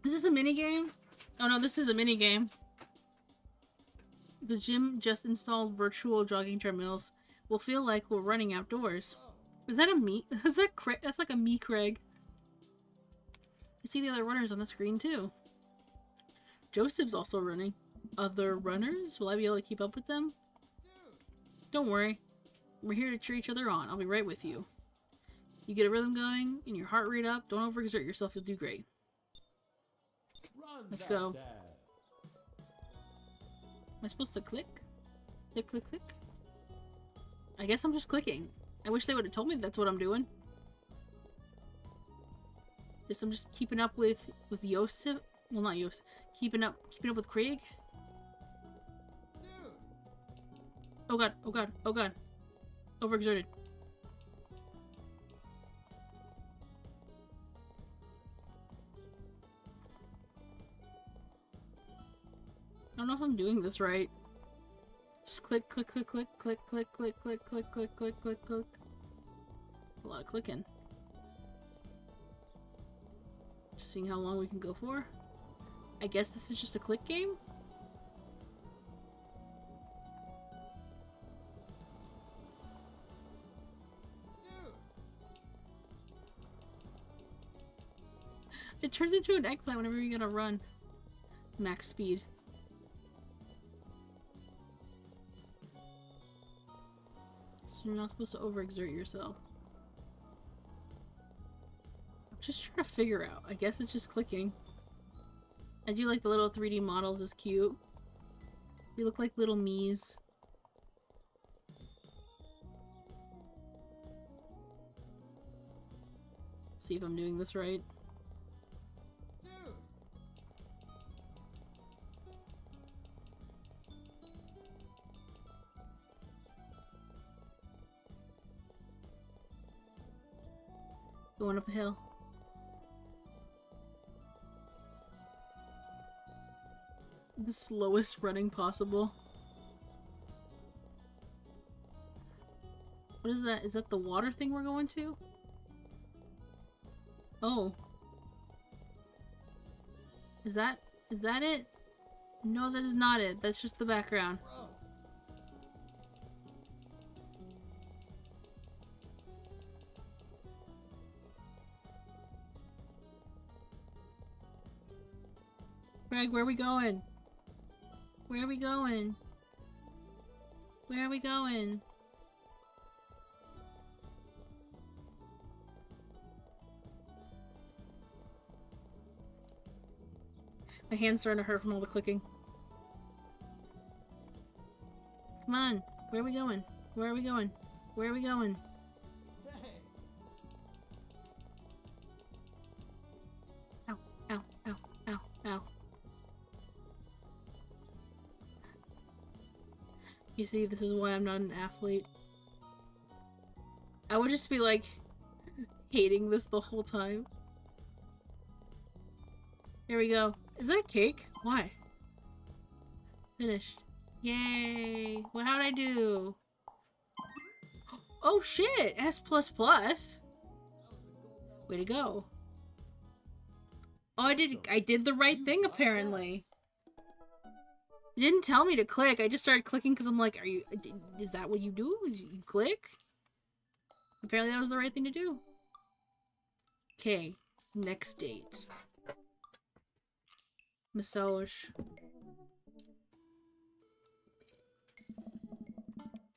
Is this a mini game? Oh no, this is a mini game. The gym just installed virtual jogging treadmills. We'll feel like we're running outdoors. Is that a me? Is that Craig? That's like a me, Craig. You see the other runners on the screen too. Joseph's also running. Other runners? Will I be able to keep up with them? Don't worry. We're here to cheer each other on. I'll be right with you. You get a rhythm going and your heart rate up. Don't overexert yourself. You'll do great. Let's go. Am I supposed to click? Click, click, click? I guess I'm just clicking. I wish they would have told me that's what I'm doing. Guess I'm just keeping up with Yosef. Well, not Yosef. Keeping up with Craig. Oh god, oh god, oh god. Overexerted. I don't know if I'm doing this right. Just click, click, click, click, click, click, click, click, click, click, click, click, click. A lot of clicking. Just seeing how long we can go for. I guess this is just a click game? It turns into an eggplant whenever you gotta run. Max speed. So you're not supposed to overexert yourself. I'm just trying to figure out. I guess it's just clicking. I do like the little 3D models, is cute. They look like little me's. See if I'm doing this right. Dude! Going up a hill. The slowest running possible. What is that? Is that the water thing we're going to? Oh. Is that it? No, that is not it. That's just the background. Bro! Greg, where are we going? Where are we going? Where are we going? My hand's starting to hurt from all the clicking. Come on. Where are we going? Where are we going? Where are we going? Hey! Ow, ow, ow, ow, ow. You see, this is why I'm not an athlete. I would just be like hating this the whole time. Here we go. Is that cake? Why? Finished. Yay! Well, how'd I do? Oh shit! S++! Way to go. Oh, I did the right thing apparently. It didn't tell me to click. I just started clicking because I'm like, is that what you do? You click? Apparently that was the right thing to do. Okay, next date. Massage.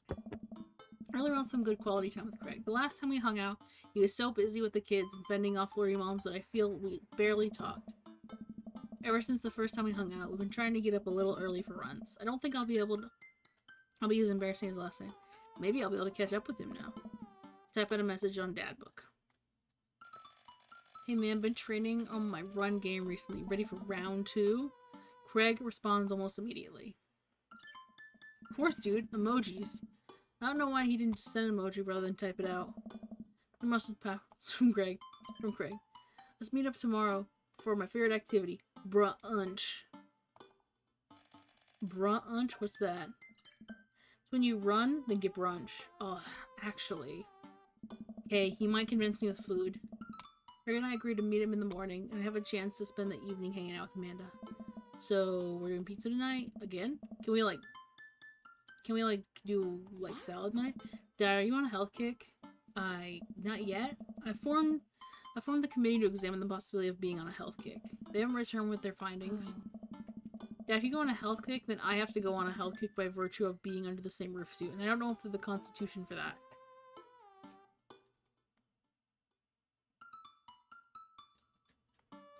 I really want some good quality time with Craig. The last time we hung out, he was so busy with the kids and fending off flirty moms that I feel we barely talked. Ever since the first time we hung out, we've been trying to get up a little early for runs. I don't think I'll be as embarrassing as last time. Maybe I'll be able to catch up with him now. Type out a message on Dad Book. Hey man, been training on my run game recently. Ready for round 2? Craig responds almost immediately. Of course, dude. Emojis. I don't know why he didn't just send an emoji rather than type it out. The mustard pass from Craig. Let's meet up tomorrow for my favorite activity. Brunch. Brunch? What's that? It's when you run, then get brunch. Oh, actually. Okay, he might convince me with food. Craig and I agreed to meet him in the morning and have a chance to spend the evening hanging out with Amanda. So, we're doing pizza tonight? Again? Can we do salad night? Dad, are you on a health kick? Not yet. I formed the committee to examine the possibility of being on a health kick. They haven't returned with their findings. Dad, if you go on a health kick, then I have to go on a health kick by virtue of being under the same roof as you, and I don't know if there's the constitution for that.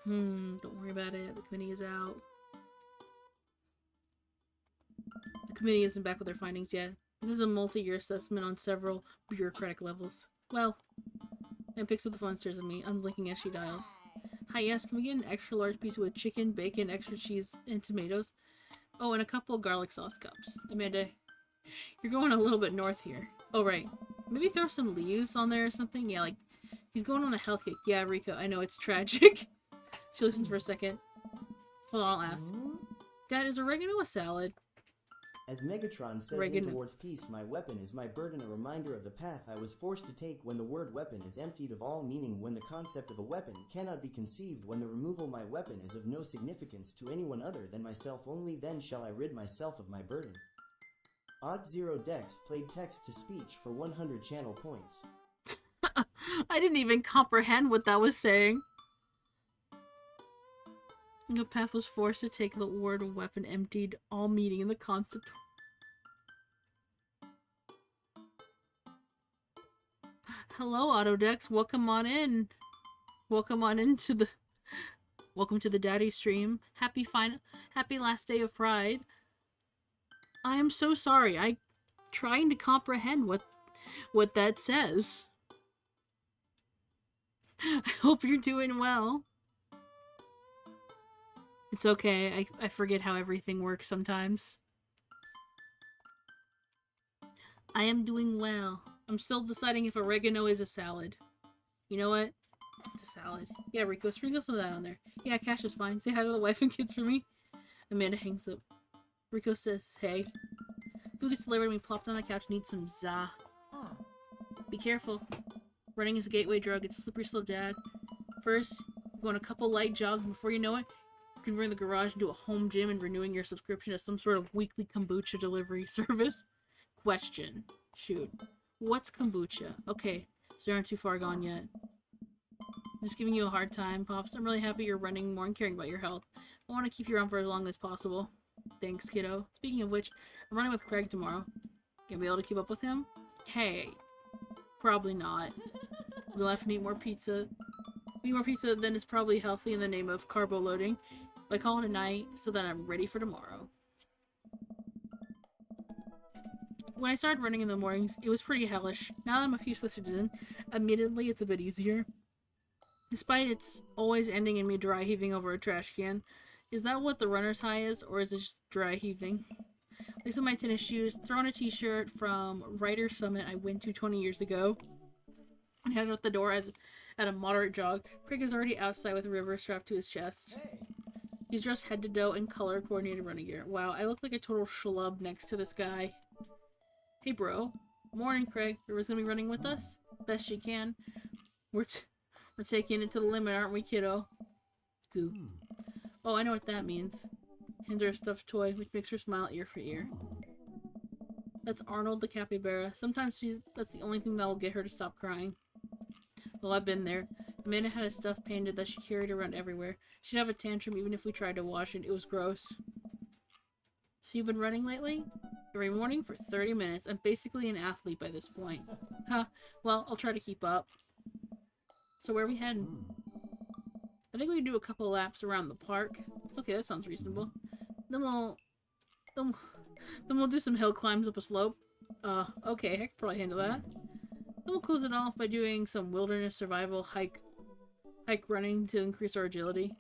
Don't worry about it. The committee is out. The committee isn't back with their findings yet. This is a multi-year assessment on several bureaucratic levels. Well, and picks up the phone and stares at me, unblinking as she dials. Hi, yes, can we get an extra large pizza with chicken, bacon, extra cheese, and tomatoes? Oh, and a couple garlic sauce cups. Amanda, you're going a little bit north here. Oh, right. Maybe throw some leaves on there or something? Yeah, like, he's going on a health kick. Yeah, Rico, I know, it's tragic. She listens for a second. Hold on, I'll ask. Dad, is oregano a salad? As Megatron says in towards peace, my weapon is my burden, a reminder of the path I was forced to take when the word weapon is emptied of all meaning, when the concept of a weapon cannot be conceived, when the removal my weapon is of no significance to anyone other than myself, only then shall I rid myself of my burden. Odd Zero Dex played text to speech for 100 channel points. I didn't even comprehend what that was saying. The path was forced to take the word weapon emptied all meaning in the concept. Hello, Autodex. Welcome on in. Welcome on into the Welcome to the Daddy stream. Happy last day of Pride. I am so sorry. I'm trying to comprehend what that says. I hope you're doing well. It's okay. I forget how everything works sometimes. I am doing well. I'm still deciding if oregano is a salad. You know what? It's a salad. Yeah, Rico, sprinkle some of that on there. Yeah, Cash is fine. Say hi to the wife and kids for me. Amanda hangs up. Rico says, hey. Food gets delivered and we plop down the couch and eat some za. Be careful. Running is a gateway drug. It's a slippery slope, Dad. First, you go on a couple light jogs, and before you know it, you're converting the garage into a home gym and renewing your subscription to some sort of weekly kombucha delivery service. Question. Shoot. What's kombucha? Okay, so you aren't too far gone yet. Just giving you a hard time, Pops. I'm really happy you're running more and caring about your health. I want to keep you around for as long as possible. Thanks, kiddo. Speaking of which, I'm running with Craig tomorrow. Gonna be able to keep up with him? Hey. Probably not. We'll have to eat more pizza. Eat more pizza than is probably healthy in the name of carbo loading. But I call it a night so that I'm ready for tomorrow. When I started running in the mornings, it was pretty hellish. Now that I'm a few sessions in, admittedly it's a bit easier. Despite it's always ending in me dry heaving over a trash can. Is that what the runner's high is, or is it just dry heaving? Lace up my tennis shoes, throw on a t-shirt from Ryder Summit I went to 20 years ago, and head out the door at a moderate jog. Craig is already outside with River strapped to his chest. Hey. He's dressed head to toe in color-coordinated running gear. Wow, I look like a total schlub next to this guy. Hey, bro. Morning, Craig. River's gonna be running with us? Best she can. We're taking it to the limit, aren't we, kiddo? Goo. Oh, I know what that means. Hands her a stuffed toy, which makes her smile ear for ear. That's Arnold the capybara. Sometimes that's the only thing that will get her to stop crying. Well, I've been there. Amanda had a stuff painted that she carried around everywhere. She'd have a tantrum even if we tried to wash it. It was gross. So you've been running lately? Every morning for 30 minutes. I'm basically an athlete by this point. Huh. Well, I'll try to keep up. So where are we heading? I think we can do a couple laps around the park. Okay, that sounds reasonable. Then we'll do some hill climbs up a slope. Okay, I could probably handle that. Then we'll close it off by doing some wilderness survival hike running to increase our agility.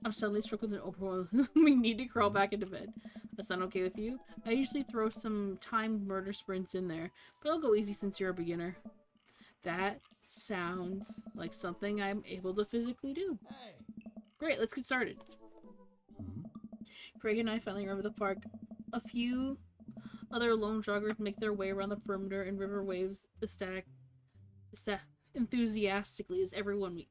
I'm suddenly struck with an overwhelming need to crawl back into bed. That's not okay with you? I usually throw some timed murder sprints in there, but I'll go easy since you're a beginner. That sounds like something I'm able to physically do. Hey. Great, let's get started. Craig and I finally arrive at the park. A few other lone joggers make their way around the perimeter, and River waves enthusiastically as everyone we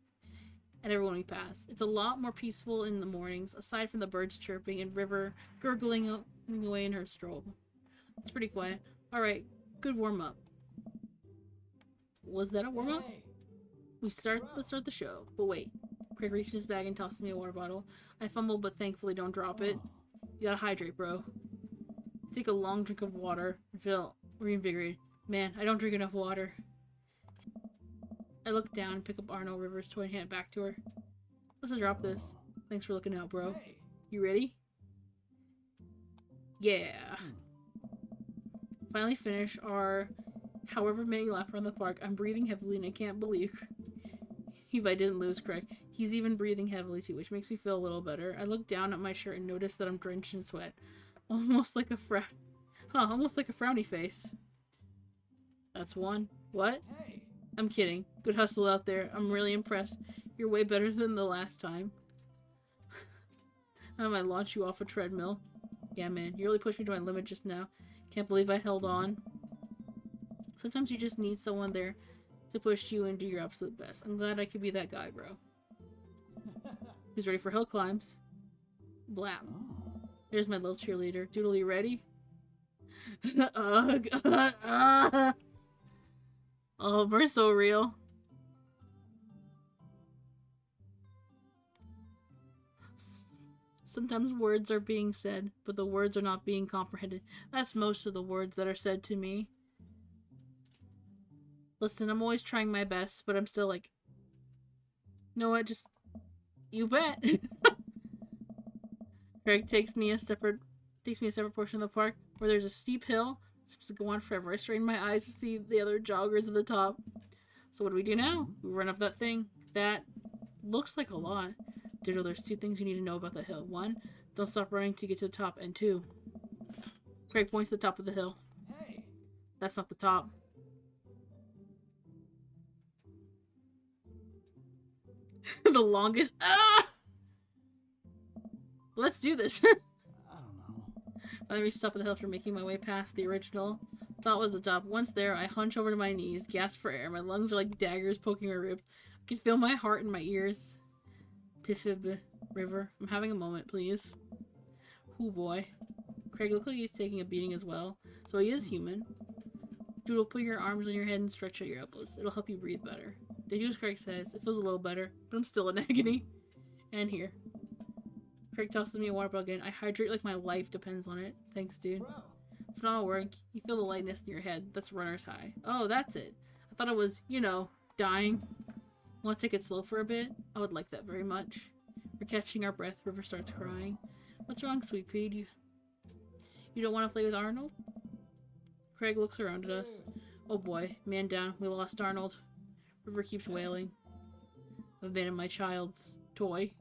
pass. It's a lot more peaceful in the mornings, aside from the birds chirping and River gurgling away in her stroll. It's pretty quiet. Alright, good warm-up. Was that a warm-up? Hey. Let's start the show. But wait. Craig reaches his bag and tosses me a water bottle. I fumble, but thankfully don't drop it. You gotta hydrate, bro. Take a long drink of water and feel reinvigorated. Man, I don't drink enough water. I look down and pick up Arnold River's toy and hand it back to her. Let's just drop this. Thanks for looking out, bro. Hey. You ready? Yeah. Finally finish our however many laps around the park. I'm breathing heavily and I can't believe if I didn't lose Craig. He's even breathing heavily too, which makes me feel a little better. I look down at my shirt and notice that I'm drenched in sweat. Almost like a frowny face. That's one. What? Hey. I'm kidding. Good hustle out there. I'm really impressed. You're way better than the last time. I might launch you off a treadmill. Yeah, man. You really pushed me to my limit just now. Can't believe I held on. Sometimes you just need someone there to push you and do your absolute best. I'm glad I could be that guy, bro. Who's ready for hill climbs? Blap. There's my little cheerleader. Doodle, you ready? Oh, we're so real. Sometimes words are being said, but the words are not being comprehended. That's most of the words that are said to me. Listen, I'm always trying my best, but I'm still like... You know what? Just You bet. Craig takes me a separate portion of the park where there's a steep hill. It's supposed to go on forever. I strain my eyes to see the other joggers at the top. So what do we do now? We run up that thing. That looks like a lot. Digital, there's 2 things you need to know about the hill. 1, don't stop running to get to the top. And 2, Craig points to the top of the hill. Hey! That's not the top. The longest. Ah! Let's do this. I don't know. I reached the top of the hill after making my way past the original. Thought was the top. Once there, I hunch over to my knees, gasp for air. My lungs are like daggers poking my ribs. I can feel my heart in my ears. Piffib River. I'm having a moment, please. Oh boy. Craig looks like he's taking a beating as well. So he is human. Doodle, put your arms on your head and stretch out your elbows. It'll help you breathe better. They do as Craig says. It feels a little better, but I'm still in agony. And here. Craig tosses me a water bottle again. I hydrate like my life depends on it. Thanks, dude. Bro! Phenomenal work. You feel the lightness in your head. That's runner's high. Oh, that's it. I thought it was, you know, dying. Want to take it slow for a bit? I would like that very much. We're catching our breath. River starts crying. What's wrong, sweet pea? You don't want to play with Arnold? Craig looks around at us. Oh boy, man down. We lost Arnold. River keeps wailing. I've abandoned my child's toy.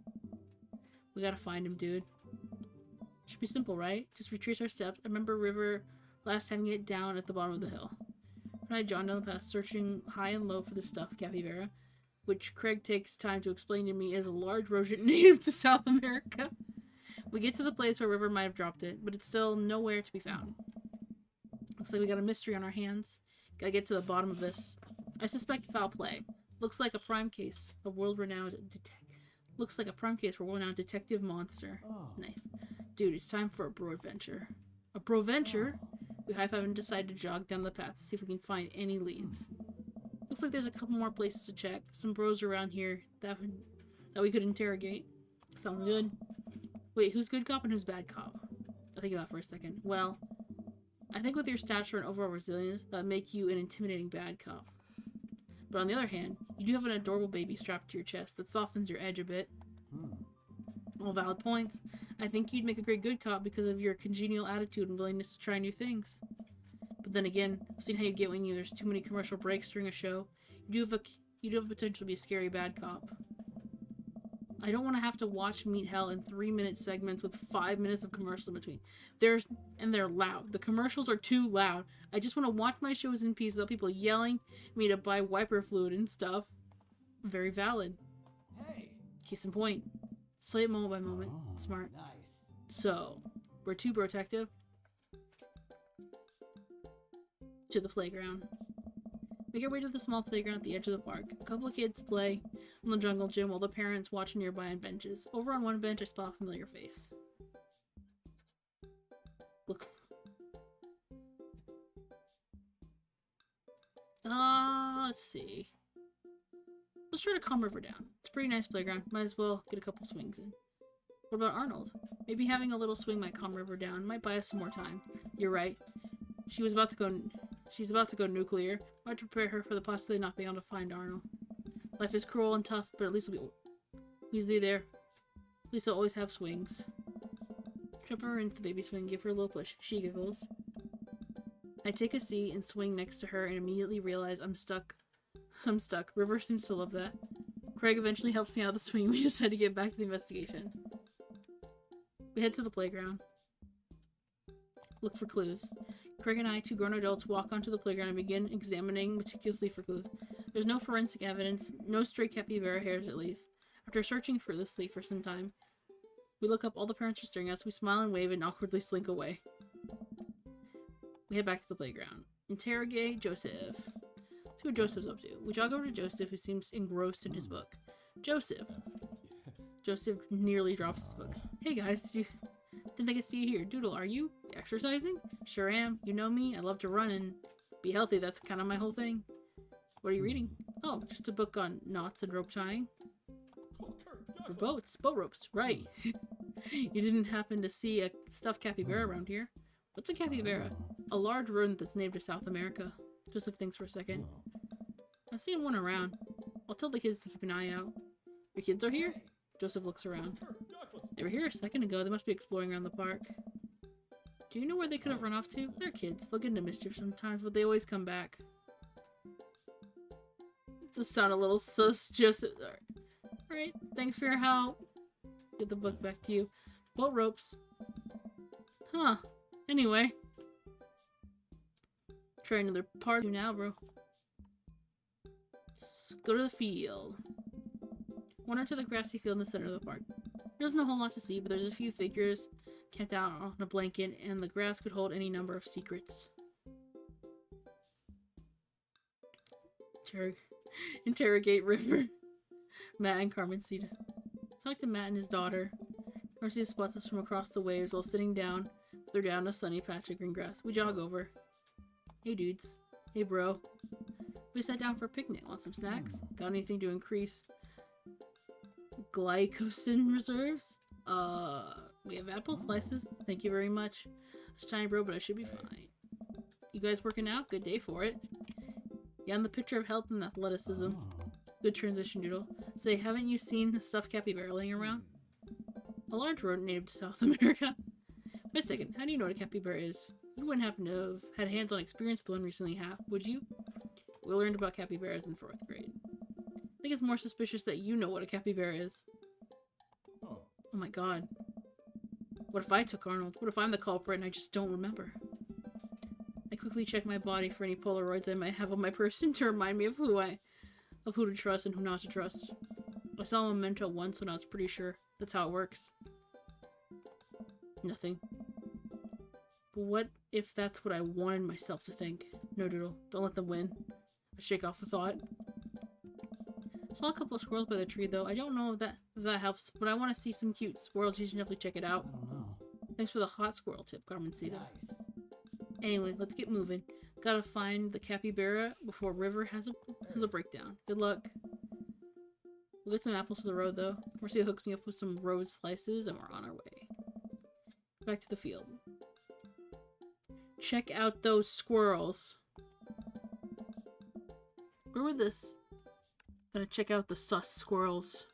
We gotta find him, dude. Should be simple, right? Just retrace our steps. I remember River last having it down at the bottom of the hill. And I jogged down the path, searching high and low for the stuffed capybara, which Craig takes time to explain to me is a large rodent native to South America. We get to the place where River might have dropped it, but it's still nowhere to be found. Looks like we got a mystery on our hands. Gotta get to the bottom of this. I suspect foul play. Looks like a prime case of world-renowned detective monster. Oh. Nice. Dude, it's time for a bro adventure. A bro venture? We high-five and decide to jog down the path to see if we can find any leads. Looks like there's a couple more places to check. Some bros around here that we could interrogate. Sounds good. Wait, who's good cop and who's bad cop? I'll think about it for a second. Well, I think with your stature and overall resilience, that would make you an intimidating bad cop. But on the other hand, you do have an adorable baby strapped to your chest that softens your edge a bit. All valid points. I think you'd make a great good cop because of your congenial attitude and willingness to try new things. But then again, I've seen how you get when there's too many commercial breaks during a show. You do have potential to be a scary bad cop. I don't want to have to watch Meet Hell in 3-minute segments with 5 minutes of commercial in between. They're loud. The commercials are too loud. I just want to watch my shows in peace without people yelling at me to buy wiper fluid and stuff. Very valid. Hey! Case in point. Let's play it moment by moment. Smart. Nice. So, we're two protective. To the playground. Make our way to the small playground at the edge of the park. A couple of kids play in the jungle gym while the parents watch nearby on benches. Over on one bench, I spot a familiar face. Let's see. Let's try to calm River down. It's a pretty nice playground. Might as well get a couple swings in. What about Arnold? Maybe having a little swing might calm River down. Might buy us some more time. You're right. She's about to go nuclear. Might prepare her for the possibility of not being able to find Arnold. Life is cruel and tough, but at least we'll be there. At least I'll always have swings. Trip her into the baby swing, give her a little push. She giggles. I take a seat and swing next to her and immediately realize I'm stuck. River seems to love that. Craig eventually helps me out of the swing. We decide to get back to the investigation. We head to the playground. Look for clues. Craig and I, 2 grown adults, walk onto the playground and begin examining meticulously for clues. There's no forensic evidence, no stray capybara hairs at least. After searching fruitlessly for some time, we look up, all the parents are staring at us, we smile and wave and awkwardly slink away. We head back to the playground. Interrogate Joseph. See what Joseph's up to. We jog over to Joseph, who seems engrossed in his book. Joseph. Joseph nearly drops his book. Hey guys, didn't I get to see you here? Doodle, are you exercising? Sure am. You know me. I love to run and be healthy. That's kind of my whole thing. What are you reading? Oh, just a book on knots and rope tying. For boats. Boat ropes. Right. You didn't happen to see a stuffed capybara around here. What's a capybara? A large rodent that's native to South America. Joseph thinks for a second. I've seen one around. I'll tell the kids to keep an eye out. Your kids are here? Joseph looks around. They were here a second ago. They must be exploring around the park. Do you know where they could have run off to? They're kids. They'll get into mischief sometimes, but they always come back. It does sound a little sus, Joseph. Alright, thanks for your help. Get the book back to you. Boat ropes. Huh. Anyway. Try another part now, bro. Let's go to the field. Wander to the grassy field in the center of the park. There's no whole lot to see, but there's a few figures camped out on a blanket, and the grass could hold any number of secrets. Interrogate River. Matt and Carmencita. Talk to Matt and his daughter. Carmencita spots us from across the waves while sitting down. They're down a sunny patch of green grass. We jog over. Hey dudes. Hey bro. We sat down for a picnic. Want some snacks? Got anything to increase glycogen reserves? We have apple slices. Thank you very much. It's tiny bro, but I should be fine. You guys working out? Good day for it. Yeah, I'm the picture of health and athleticism. Good transition, Doodle. Say, haven't you seen the stuffed capybara laying around? A large rodent native to South America. Wait a second, how do you know what a capybara is? You wouldn't happen to have had hands-on experience with one recently, would you? We learned about capybaras in 4th grade. I think it's more suspicious that you know what a capybara is. Oh my god. What if I took Arnold? What if I'm the culprit and I just don't remember? I quickly check my body for any Polaroids I might have on my person to remind me of who to trust and who not to trust. I saw a memento once when I was pretty sure that's how it works. Nothing. But what if that's what I wanted myself to think? No, Doodle. Don't let them win. I shake off the thought. Saw a couple of squirrels by the tree, though. I don't know if that helps, but I want to see some cute squirrels. You should definitely check it out. I don't know. Thanks for the hot squirrel tip, Carmencita. Nice. Anyway, let's get moving. Gotta find the capybara before River has a breakdown. Good luck. We'll get some apples to the road, though. Marcia hooks me up with some road slices, and we're on our way. Back to the field. Check out those squirrels. Where would this... Gotta check out the sus squirrels.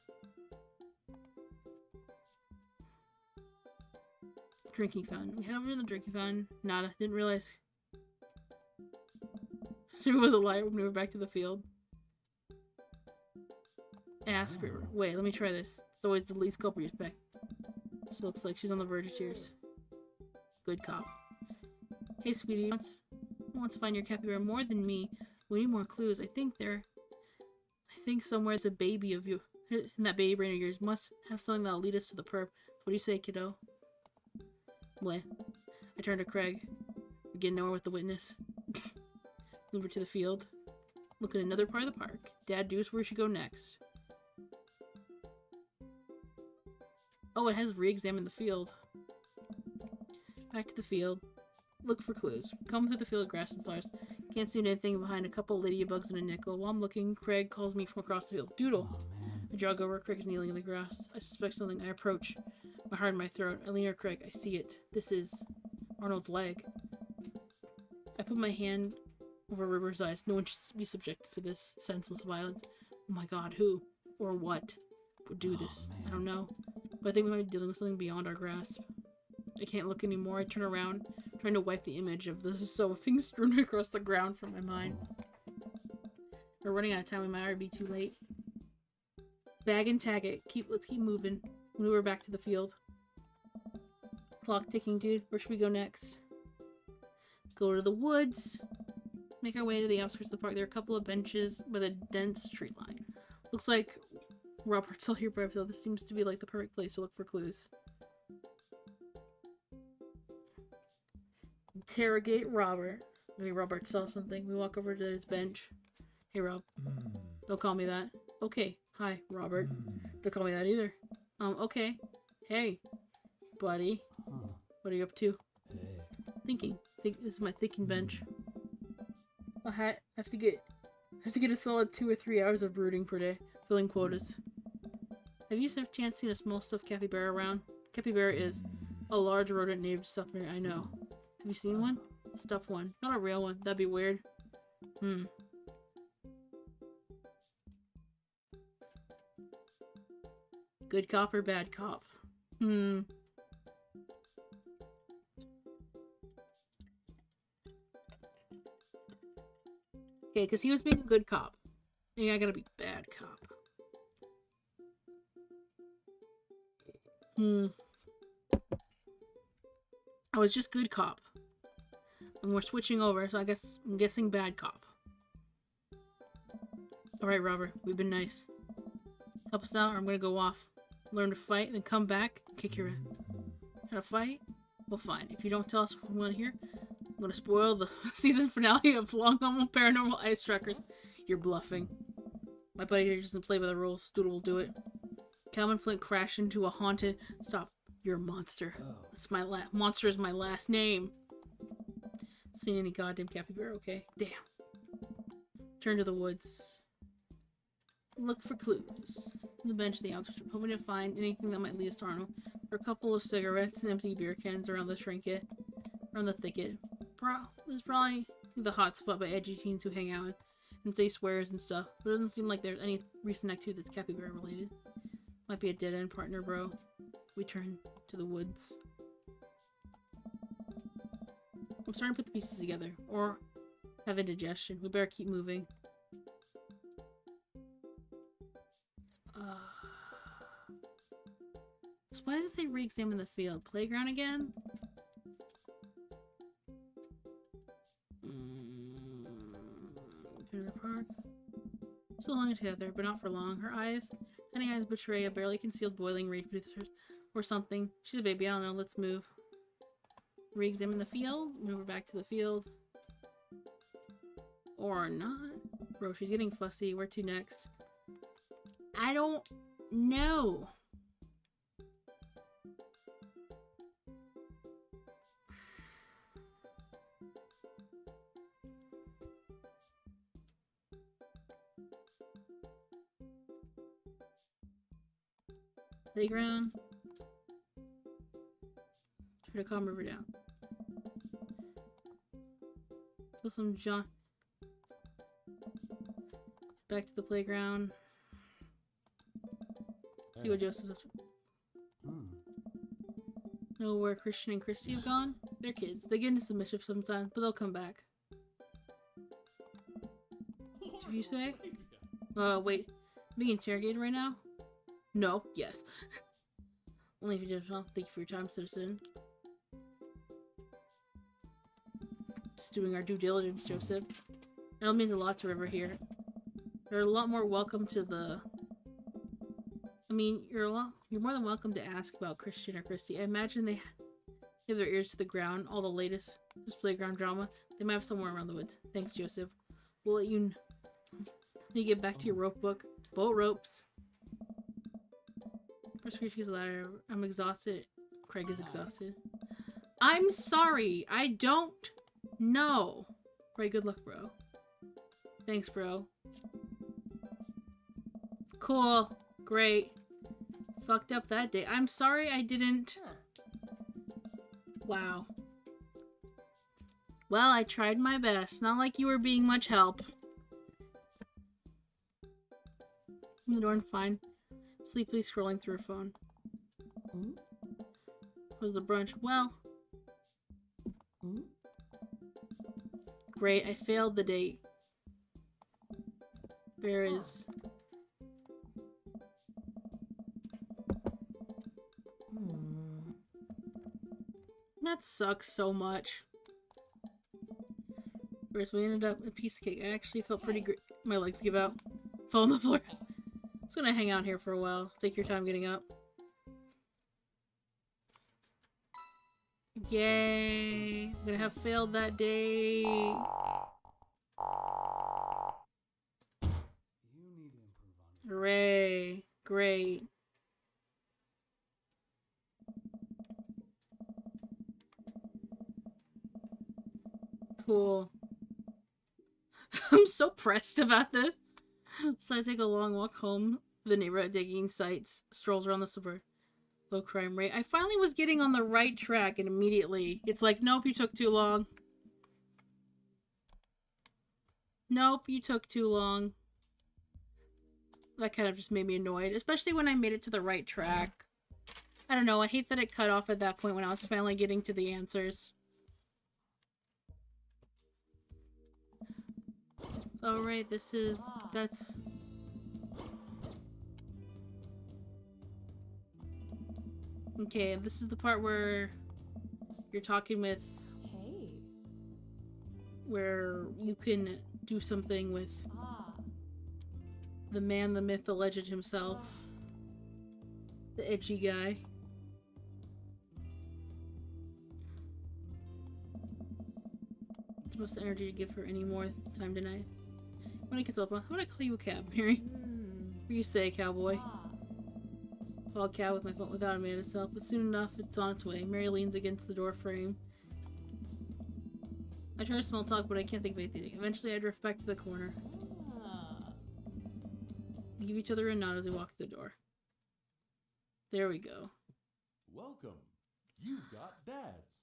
Drinking fountain. We head over to the drinking fountain. Nada. Didn't realize. So it was a light when we were back to the field. Ask River. Wait, let me try this. It's always the least culprit you expect. She looks like she's on the verge of tears. Good cop. Hey, sweetie. Wants to find your capybara more than me. We need more clues. I think somewhere there's a baby of you. And that baby brain of yours must have something that'll lead us to the perp. What do you say, kiddo? Bleh. I turn to Craig. We're getting nowhere with the witness. Move her to the field. Look at another part of the park. Dad, do us where we should go next. Oh, it has re-examined the field. Back to the field. Look for clues. Comb through the field of grass and flowers. Can't see anything behind a couple ladybugs and a nickel. While I'm looking, Craig calls me from across the field. Doodle! I jog over. Craig is kneeling in the grass. I suspect something. I approach. My heart in my throat. I lean over Craig. I see it. This is Arnold's leg. I put my hand over River's eyes. No one should be subjected to this senseless violence. Oh my god, who? Or what would do this? I don't know. But I think we might be dealing with something beyond our grasp. I can't look anymore. I turn around, trying to wipe the image of the things strewn across the ground from my mind. We're running out of time. We might already be too late. Bag and tag it. Let's keep moving. When we were back to the field. Clock ticking, dude. Where should we go next? Go to the woods. Make our way to the outskirts of the park. There are a couple of benches with a dense tree line. Looks like Robert's all here by himself. This seems to be like the perfect place to look for clues. Interrogate Robert. Maybe Robert saw something. We walk over to his bench. Hey, Rob. Don't call me that. Okay. Hi, Robert. Don't call me that either. Okay. Hey, buddy. What are you up to? Thinking. This is my thinking bench. I have to get a solid 2 or 3 hours of brooding per day, filling quotas. Have you some chance seen a small stuffed capybara around? Capybara is a large rodent native to South America. I know. Have you seen one? A stuffed one. Not a real one. That'd be weird. Good cop or bad cop? Okay, because he was being a good cop. Maybe I gotta be bad cop. I was just good cop. And we're switching over, so I'm guessing bad cop. Alright, Robert, we've been nice. Help us out or I'm gonna go off. Learn to fight, then come back and kick your ass. How to fight? Well, fine. If you don't tell us what we want to hear, I'm gonna spoil the season finale of Long Home Paranormal Ice Truckers. You're bluffing. My buddy here doesn't play by the rules. Doodle will do it. Calvin Flint crashed into a haunted... Stop. You're a monster. That's my monster is my last name. Seen any goddamn capybara, okay? Damn. Turn to the woods. Look for clues. The bench, the outside, hoping to find anything that might lead us to Arnold. There are a couple of cigarettes and empty beer cans around the around the thicket. This is probably the hot spot by edgy teens who hang out and say swears and stuff. But it doesn't seem like there's any recent activity that's capybara related. Might be a dead end partner, bro. We turn to the woods. I'm starting to put the pieces together, or have indigestion. We better keep moving. So why does it say re-examine the field? Playground again? Turn to the park. Still hung together, but not for long. Her eyes, tiny eyes betray a barely concealed boiling rage beneath hers, or something. She's a baby, I don't know, let's move. Re-examine the field, move her back to the field. Or not. Bro, she's getting fussy. Where to next? I don't know. Playground. Try to calm River down. So some John. Back to the playground. See what Joseph's up to. Know where Christian and Christy have gone? They're kids. They get into some mischief sometimes, but they'll come back. What did you say? Wait. Being interrogated right now? No. Yes. Only if you did well. Thank you for your time, citizen. Just doing our due diligence, Joseph. It'll mean a lot to River here. They're a lot more welcome to the... I mean, you're more than welcome to ask about Christian or Christy. I imagine they have their ears to the ground, all the latest this playground drama. They might have somewhere around the woods. Thanks, Joseph. We'll let you get back to your boat ropes. First creature's ladder. I'm exhausted. Craig is exhausted. I'm sorry. I don't know. Right, good luck, bro. Thanks, bro. Cool. Great. Fucked up that day. I'm sorry I didn't... Wow. Well, I tried my best. Not like you were being much help. The door and fine. Sleepily scrolling through her phone. Was the brunch? Well... Great, I failed the date. There is... That sucks so much. Whereas we ended up a piece of cake. I actually felt pretty great. My legs give out. Fall on the floor. Just gonna hang out here for a while. Take your time getting up. Yay! I'm gonna have failed that day. You need to improve on it. Hooray! Great. Cool. I'm so pressed about this. So I take a long walk home. The neighborhood digging sites, strolls around the suburb. Low crime rate. I finally was getting on the right track and immediately it's like, nope, you took too long. Nope, you took too long. That kind of just made me annoyed, especially when I made it to the right track. I don't know, I hate that it cut off at that point when I was finally getting to the answers. Alright, that's... Okay, this is the part where you're talking with... Hey. Where you can do something with the man, the myth, the legend himself. The edgy guy. Too much energy to give her any more time tonight. When it gets up, how would I call you a cab, Mary? What do you say, cowboy? Call a cab with my phone without Amanda's help, but soon enough it's on its way. Mary leans against the door frame. I try to small talk, but I can't think of anything. Eventually I drift back to the corner. We give each other a nod as we walk through the door. There we go. Welcome. You got dads.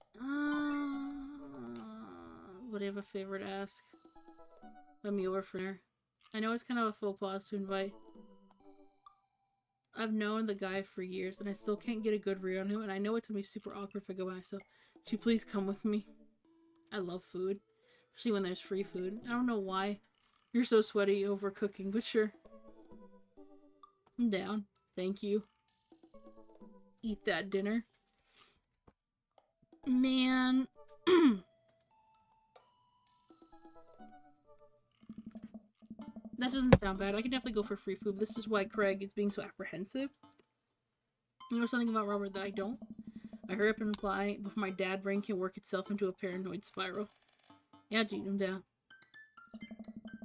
Would I have a favor to ask? Let me over for dinner. I know it's kind of a faux pas to invite. I've known the guy for years, and I still can't get a good read on him, and I know it's gonna be super awkward if I go by myself. Could you please come with me? I love food. Especially when there's free food. I don't know why you're so sweaty over cooking, but sure. I'm down. Thank you. Eat that dinner. Man. That doesn't sound bad. I can definitely go for free food. This is why Craig is being so apprehensive. You know something about Robert that I don't? I hurry up and reply before my dad brain can work itself into a paranoid spiral. Yeah, dude, I'm down.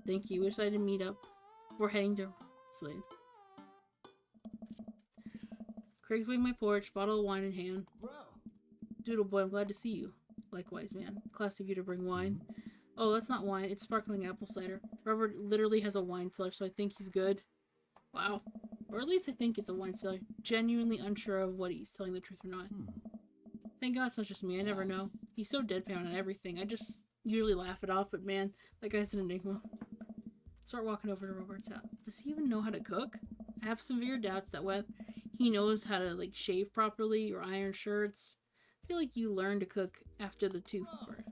Thank you. We decided to meet up before heading to Slade. Craig's waiting my porch, bottle of wine in hand. Bro. Doodle boy, I'm glad to see you. Likewise, man. Classy of you to bring wine. Oh, that's not wine. It's sparkling apple cider. Robert literally has a wine cellar, so I think he's good. Wow. Or at least I think it's a wine cellar. Genuinely unsure of what he's telling the truth or not. Thank God it's not just me. I never know. He's so deadpan on everything. I just usually laugh it off, but man, that guy's an enigma. Start walking over to Robert's house. Does he even know how to cook? I have severe doubts that whether he knows how to, like, shave properly or iron shirts. I feel like you learn to cook after the two part.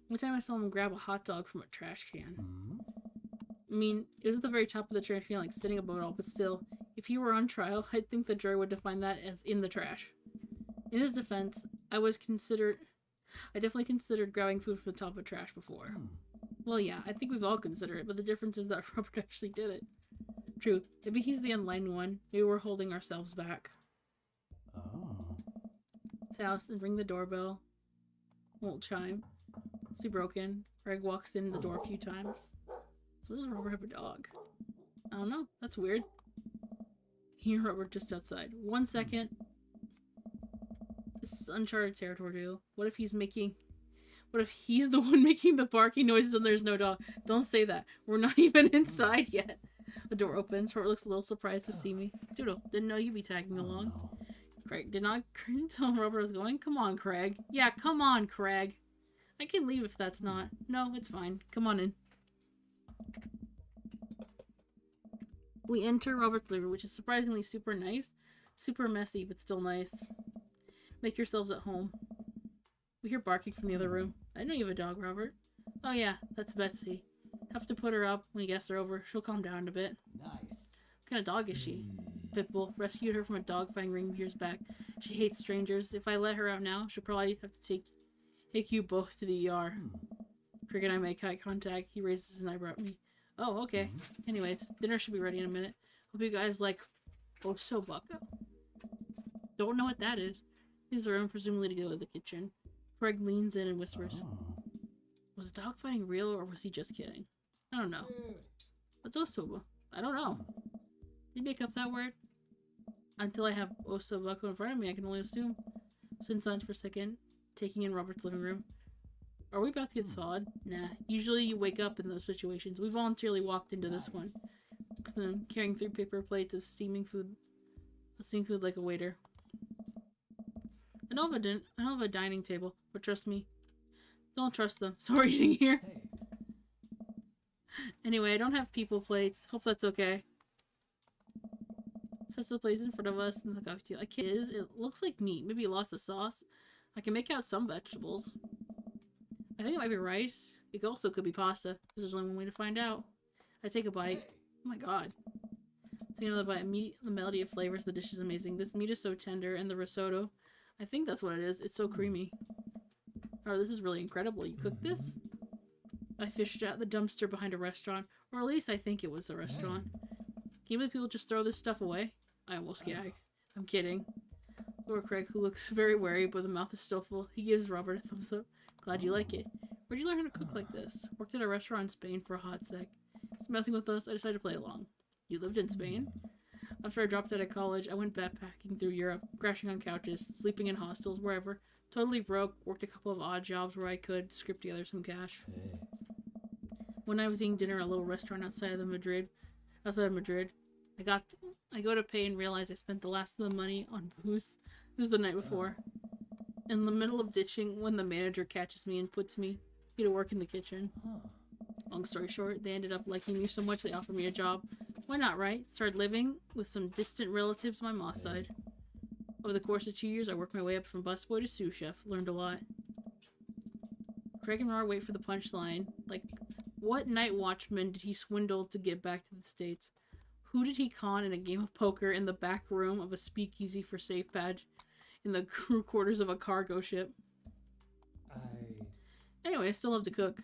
One time I saw him grab a hot dog from a trash can. I mean, it was at the very top of the trash can, like sitting above it all, but still, if he were on trial, I'd think the jury would define that as in the trash. In his defense, I definitely considered grabbing food from the top of trash before. Well, yeah, I think we've all considered it, but the difference is that Robert actually did it. True, maybe he's the enlightened one. Maybe we're holding ourselves back. His house and ring the doorbell. Won't chime. See broken. Greg walks in the door a few times. So does Robert have a dog? I don't know. That's weird. He and Robert just outside. 1 second. This is uncharted territory, too. What if he's the one making the barking noises and there's no dog? Don't say that. We're not even inside yet. The door opens. Robert looks a little surprised to see me. Doodle, didn't know you'd be tagging along. Craig, did not tell Robert I was going? Come on, Craig. Yeah, come on, Craig. I can leave if that's not. No, it's fine. Come on in. We enter Robert's living room, which is surprisingly super nice. Super messy, but still nice. Make yourselves at home. We hear barking from the other room. I know you have a dog, Robert. Oh yeah, that's Betsy. Have to put her up when guests are over. She'll calm down a bit. Nice. What kind of dog is she? Pitbull. Rescued her from a dog fighting ring years back. She hates strangers. If I let her out now, she'll probably have to take you both to the ER. Cricket and I make eye contact. He raises an eyebrow at me. Oh, okay. Anyways, dinner should be ready in a minute. Hope you guys like Osobuco. Don't know what that is. Leaves the room, presumably to go to the kitchen. Craig leans in and whispers. Was the dog fighting real or was he just kidding? I don't know. Dude. What's Osobu? I don't know. Did you make up that word? Until I have Osobuco in front of me, I can only assume. Stood in silence for a second, taking in Robert's living room. Are we about to get sawed? Nah. Usually you wake up in those situations. We voluntarily walked into this one. Because I'm carrying 3 paper plates of steaming food like a waiter. I know of a dining table, but trust me, don't trust them. So we're eating here. Hey. Anyway, I don't have people plates. Hope that's okay. Sets the place in front of us and the coffee table. I can't. It looks like meat. Maybe lots of sauce. I can make out some vegetables. I think it might be rice. It also could be pasta. There's only one way to find out. I take a bite. Oh my god. Take another bite. Meat, the melody of flavors. The dish is amazing. This meat is so tender, and the risotto. I think that's what it is. It's so creamy. Oh, this is really incredible. You cooked this? I fished out the dumpster behind a restaurant, or at least I think it was a restaurant. Can you believe people just throw this stuff away? I almost gag. I'm kidding. Poor Craig, who looks very wary, but the mouth is still full. He gives Robert a thumbs up. Glad you like it. Where'd you learn how to cook like this? Worked at a restaurant in Spain for a hot sec. He's messing with us. I decided to play along. You lived in Spain? After I dropped out of college, I went backpacking through Europe, crashing on couches, sleeping in hostels, wherever. Totally broke, worked a couple of odd jobs where I could scrape together some cash. One night I was eating dinner at a little restaurant outside of Madrid. I go to pay and realize I spent the last of the money on booze. This was the night before. In the middle of ditching, when the manager catches me and puts me to work in the kitchen. Long story short, they ended up liking me so much they offered me a job. Why not, right? Started living with some distant relatives on my mom's side. Over the course of 2 years, I worked my way up from busboy to sous chef. Learned a lot. Craig and Rar wait for the punchline. Like, what night watchman did he swindle to get back to the States? Who did he con in a game of poker in the back room of a speakeasy for safe badge in the crew quarters of a cargo ship? Anyway, I still love to cook.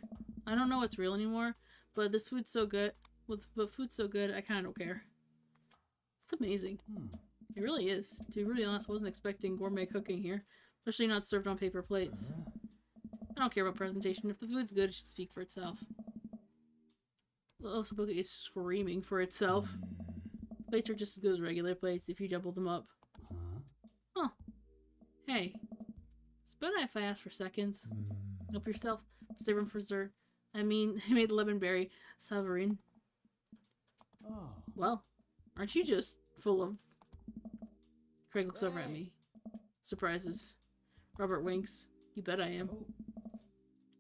I don't know what's real anymore, but this food's so good. But food's so good, I kind of don't care. It's amazing. It really is. To be really honest, I wasn't expecting gourmet cooking here, especially not served on paper plates. I don't care about presentation. If the food's good, it should speak for itself. The osobuco is screaming for itself. Plates are just as good as regular plates if you double them up. Huh. Hey. It's better if I ask for seconds. Help yourself. Save them for dessert. I mean, I made lemonberry savarin. Well, aren't you just full of... Craig looks over at me. Surprises. Robert winks. You bet I am.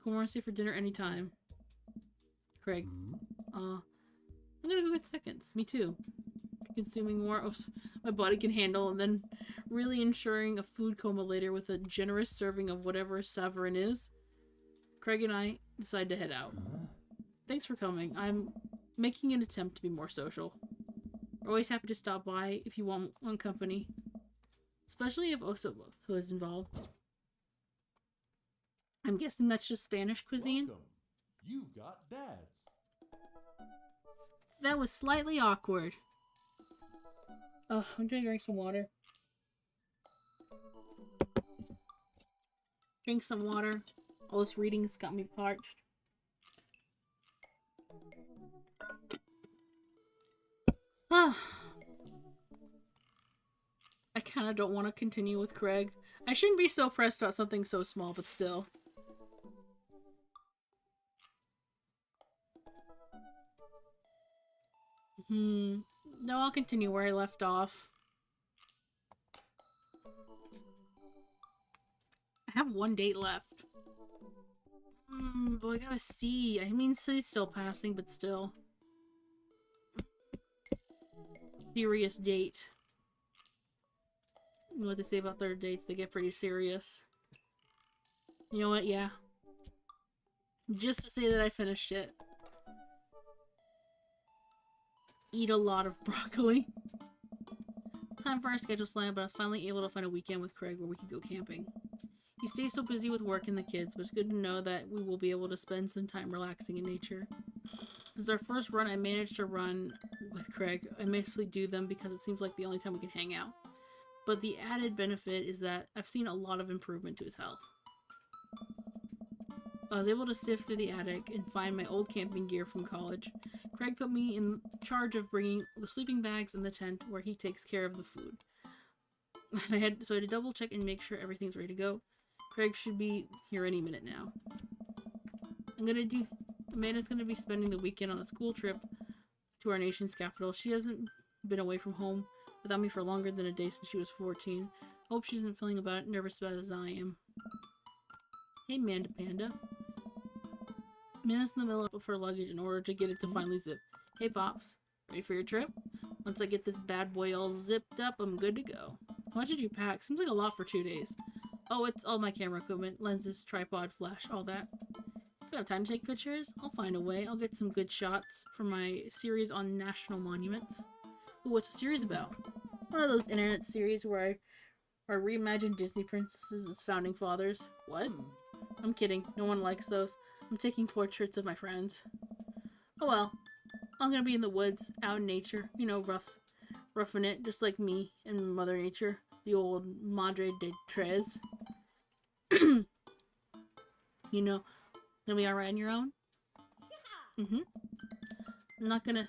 Come on, stay for dinner anytime. Craig. I'm gonna go get seconds. Me too. Consuming more my body can handle, and then really ensuring a food coma later with a generous serving of whatever savarin is. Craig and I decide to head out. Thanks for coming. I'm making an attempt to be more social. Always happy to stop by if you want company. Especially if osobuco is involved. I'm guessing that's just Spanish cuisine. Welcome. You've got dads. That was slightly awkward. Oh, I'm gonna drink some water. Drink some water. All this reading's got me parched. Ah. I kinda don't want to continue with Craig. I shouldn't be so pressed about something so small, but still. No, I'll continue where I left off. I have one date left. But I gotta see. I mean, she's still passing, but still. Serious date. You know what they say about third dates? They get pretty serious. You know what? Yeah. Just to say that I finished it. Eat a lot of broccoli. Time for our schedules to line, but I was finally able to find a weekend with Craig where we could go camping. He stays so busy with work and the kids, but it's good to know that we will be able to spend some time relaxing in nature. Since our first run, I managed to run with Craig. I mostly do them because it seems like the only time we can hang out. But the added benefit is that I've seen a lot of improvement to his health. I was able to sift through the attic and find my old camping gear from college. Craig put me in charge of bringing the sleeping bags in the tent where he takes care of the food. I had to double check and make sure everything's ready to go. Craig should be here any minute now. Amanda's gonna be spending the weekend on a school trip to our nation's capital. She hasn't been away from home without me for longer than a day since she was 14. Hope she isn't feeling nervous about it as I am. Hey, Manda Panda. Amanda's in the middle of her luggage in order to get it to finally zip. Hey, Pops. Ready for your trip? Once I get this bad boy all zipped up, I'm good to go. How much did you pack? Seems like a lot for 2 days. Oh, it's all my camera equipment. Lenses, tripod, flash, all that. Don't have time to take pictures? I'll find a way. I'll get some good shots for my series on national monuments. Ooh, what's the series about? One of those internet series where I reimagine Disney princesses as founding fathers. What? I'm kidding. No one likes those. I'm taking portraits of my friends. Oh well. I'm gonna be in the woods, out in nature. You know, roughing it, just like me and Mother Nature. The old Madre de Tres. You know, gonna be alright on your own? Mm-hmm. I'm not gonna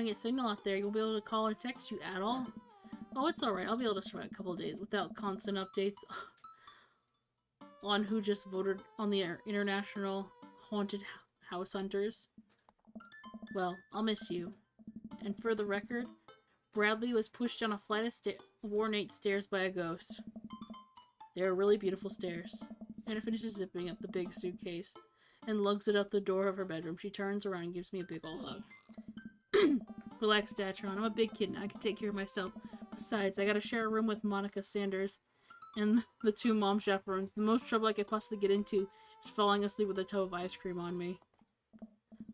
get signal out there. You won't be able to call or text you at all. Oh, it's alright. I'll be able to survive a couple of days without constant updates on who just voted on the International Haunted House Hunters. Well, I'll miss you. And for the record, Bradley was pushed down a flight of ornate stairs by a ghost. They are really beautiful stairs. Anna finishes zipping up the big suitcase and lugs it out the door of her bedroom. She turns around and gives me a big ol' hug. Relax, Datron. I'm a big kid and I can take care of myself. Besides, I gotta share a room with Monica Sanders and the 2 mom chaperones. The most trouble I could possibly get into is falling asleep with a tub of ice cream on me.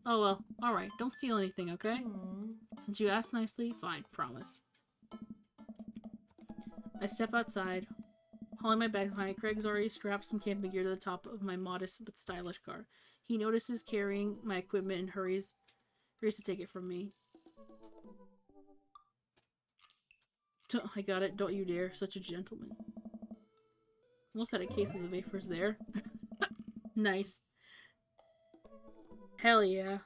Oh well, alright, don't steal anything, okay? Since you asked nicely, fine, promise. I step outside, hauling my bag behind. Craig's already strapped some camping gear to the top of my modest but stylish car. He notices carrying my equipment and hurries to take it from me. I got it, don't you dare, such a gentleman. Almost had a case of the vapors there. Nice. Hell yeah.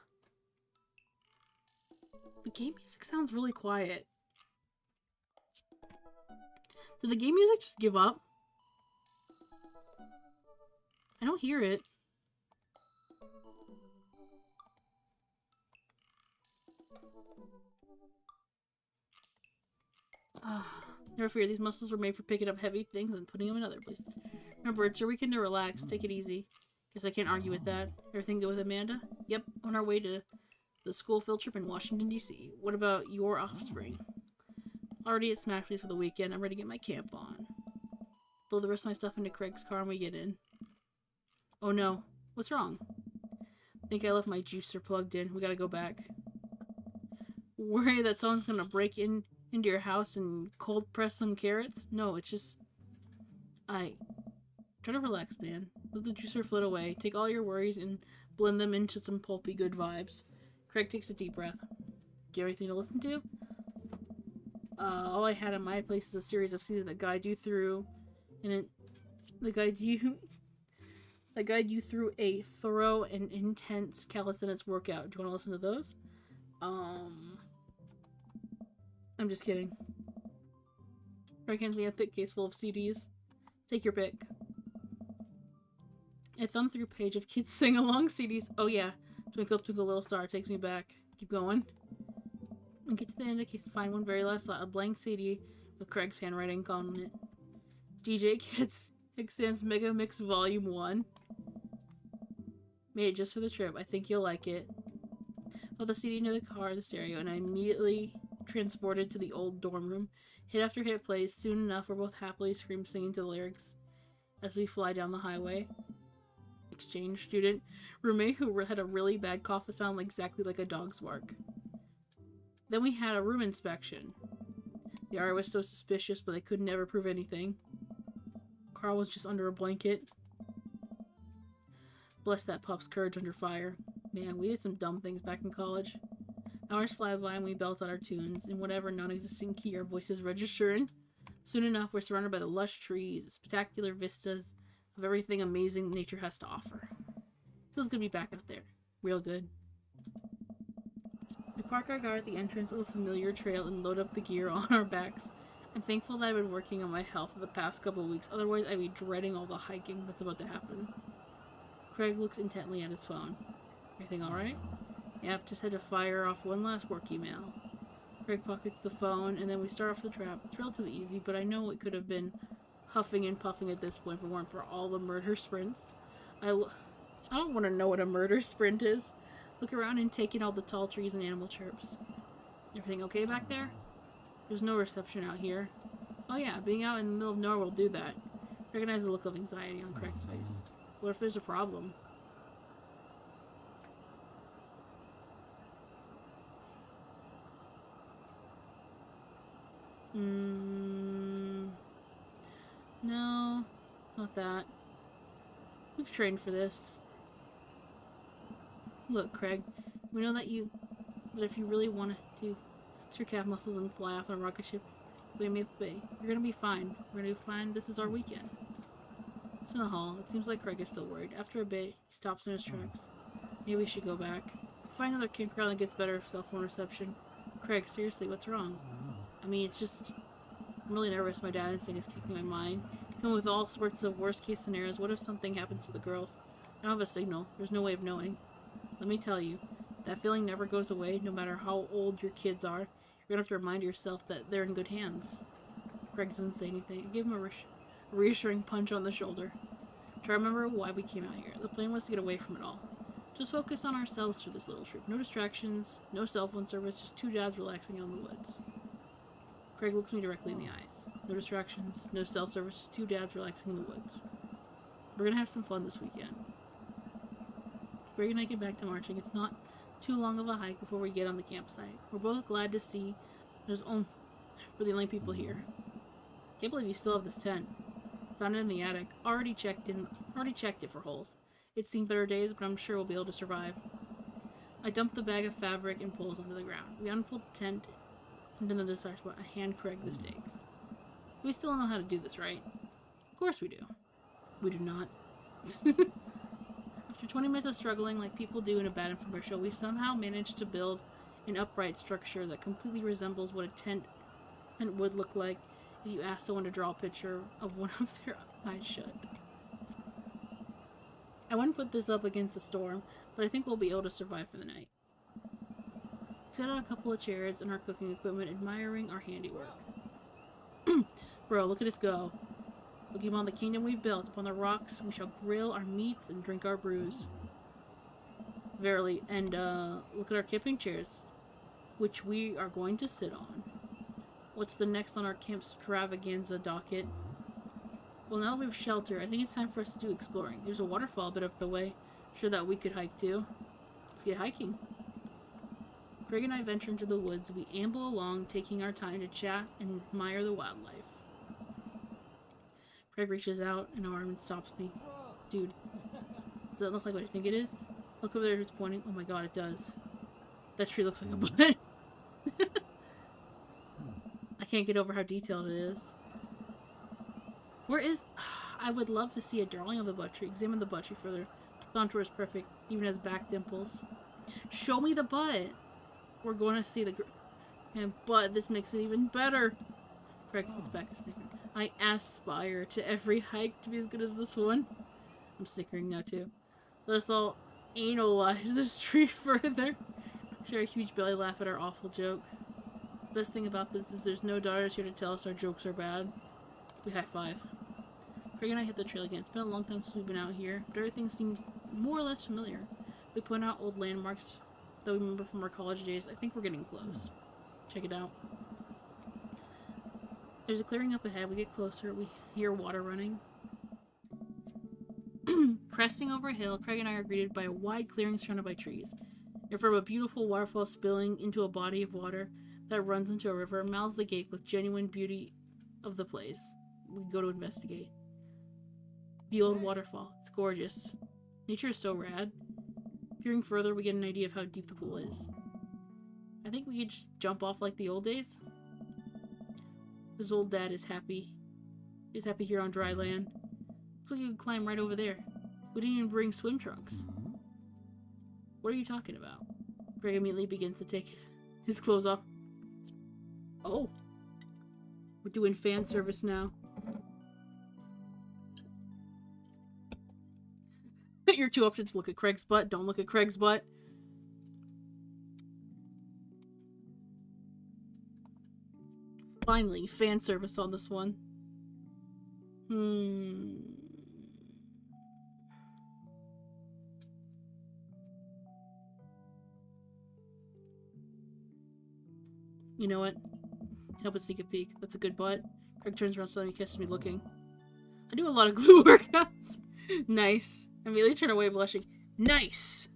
The game music sounds really quiet. Did the game music just give up? I don't hear it. Never fear, these muscles were made for picking up heavy things and putting them in other places. Remember, it's your weekend to relax. Take it easy. Guess I can't argue with that. Everything good with Amanda? Yep, on our way to the school field trip in Washington, D.C. What about your offspring? Already at Smash for the weekend. I'm ready to get my camp on. Throw the rest of my stuff into Craig's car and we get in. Oh no. What's wrong? I think I left my juicer plugged in. We gotta go back. Worry that someone's gonna break into your house and cold press some carrots? No, it's just... Try to relax, man. Let the juicer float away. Take all your worries and blend them into some pulpy good vibes. Craig takes a deep breath. Do you have anything to listen to? All I had in my place is a series of CDs that guide you through a thorough and intense calisthenics workout. Do you want to listen to those? I'm just kidding. Craig hands me a thick case full of CDs. Take your pick. I thumb through a page of kids sing-along CDs. Oh yeah, Twinkle Twinkle Little Star takes me back. Keep going. And get to the end of the case to find one very last slot, a blank CD with Craig's handwriting on it. DJ Kids Extends Mega Mix Volume 1. Made it just for the trip. I think you'll like it. Put the CD into the car, the stereo, and I immediately transported to the old dorm room. Hit after hit plays. Soon enough, we're both happily singing to the lyrics as we fly down the highway. Exchange student roommate who had a really bad cough that sounded exactly like a dog's bark. Then we had a room inspection. The RA was so suspicious, but they could never prove anything. Carl was just under a blanket. Bless that pup's courage under fire. Man, we did some dumb things back in college. Hours fly by and we belt out our tunes in whatever non-existent key our voices register in. Soon enough, we're surrounded by the lush trees, spectacular vistas of everything amazing nature has to offer. Feels good to be back out there. Real good. We park our car at the entrance of a familiar trail and load up the gear on our backs. I'm thankful that I've been working on my health for the past couple of weeks, otherwise I'd be dreading all the hiking that's about to happen. Craig looks intently at his phone. Everything alright? Yep, just had to fire off one last work email. Craig pockets the phone, and then we start off the trap. It's relatively easy, but I know it could have been huffing and puffing at this point if it weren't for all the murder sprints. I don't want to know what a murder sprint is. Look around and take in all the tall trees and animal chirps. Everything okay back there? There's no reception out here. Oh yeah, being out in the middle of nowhere will do that. Recognize the look of anxiety on Craig's face. What if there's a problem? No, not that. We've trained for this. Look, Craig, we know that if you really want to your calf muscles and fly off on a rocket ship, you're gonna be fine. We're gonna be fine. This is our weekend. It's in the hall. It seems like Craig is still worried. After a bit, he stops in his tracks. Maybe we should go back. Find another campground that gets better cell phone reception. Craig, seriously, what's wrong? I mean, it's just... I'm really nervous. My dad instinct is kicking my mind. Coming with all sorts of worst-case scenarios. What if something happens to the girls? I don't have a signal. There's no way of knowing. Let me tell you, that feeling never goes away, no matter how old your kids are. You're gonna have to remind yourself that they're in good hands. If Greg doesn't say anything, I give him a reassuring punch on the shoulder. Try to remember why we came out here. The plan was to get away from it all. Just focus on ourselves through this little trip. No distractions, no cell phone service, just two dads relaxing out in the woods. Craig looks me directly in the eyes. No distractions, no cell service, just two dads relaxing in the woods. We're gonna have some fun this weekend. Greg and I get back to marching. It's not too long of a hike before we get on the campsite. We're both glad to see we're the only people here. Can't believe you still have this tent. Found it in the attic. Already checked it for holes. It's seen better days, but I'm sure we'll be able to survive. I dumped the bag of fabric and poles onto the ground. We unfold the tent, and then the desired spot, I hand Craig the stakes. We still know how to do this, right? Of course we do. We do not. After 20 minutes of struggling like people do in a bad infomercial, we somehow managed to build an upright structure that completely resembles what a tent would look like if you asked someone to draw a picture of one of their eyes shut. I wouldn't put this up against a storm, but I think we'll be able to survive for the night. We set out a couple of chairs and our cooking equipment, admiring our handiwork. Bro, look at us go. Looking upon the kingdom we've built, upon the rocks, we shall grill our meats and drink our brews. Verily, and look at our camping chairs, which we are going to sit on. What's the next on our camp extravaganza docket? Well, now that we have shelter, I think it's time for us to do exploring. There's a waterfall a bit up the way. Sure that we could hike too. Let's get hiking. Greg and I venture into the woods. We amble along, taking our time to chat and admire the wildlife. Craig reaches out an arm and stops me. Dude, does that look like what I think it is? Look over there, it's pointing. Oh my god, it does. That tree looks like a butt. I can't get over how detailed it is. Where is... I would love to see a drawing of the butt tree. Examine the butt tree further. The contour is perfect, even has back dimples. Show me the butt! We're going to see the... And butt, this makes it even better. Craig puts back a sticker. I aspire to every hike to be as good as this one. I'm snickering now too. Let us all analyze this tree further. Share a huge belly laugh at our awful joke. Best thing about this is there's no daughters here to tell us our jokes are bad. We high five. Craig and I hit the trail again. It's been a long time since we've been out here, but everything seems more or less familiar. We point out old landmarks that we remember from our college days. I think we're getting close. Check it out. There's a clearing up ahead. We get closer. We hear water running. Cresting over a hill, Craig and I are greeted by a wide clearing surrounded by trees. And from a beautiful waterfall spilling into a body of water that runs into a river, mouths the gate with genuine beauty of the place. We go to investigate. The old waterfall. It's gorgeous. Nature is so rad. Peering further, we get an idea of how deep the pool is. I think we could just jump off like the old days. This old dad is happy. He's happy here on dry land. Looks like you could climb right over there. We didn't even bring swim trunks. What are you talking about? Greg immediately begins to take his clothes off. Oh. We're doing fan service now. You're too upset to look at Craig's butt. Don't look at Craig's butt. Finally, fan service on this one. You know what? Can't help but sneak a peek. That's a good butt. Craig turns around suddenly, catches me looking. I do a lot of glue workouts. Nice. I immediately turn away, blushing. Nice!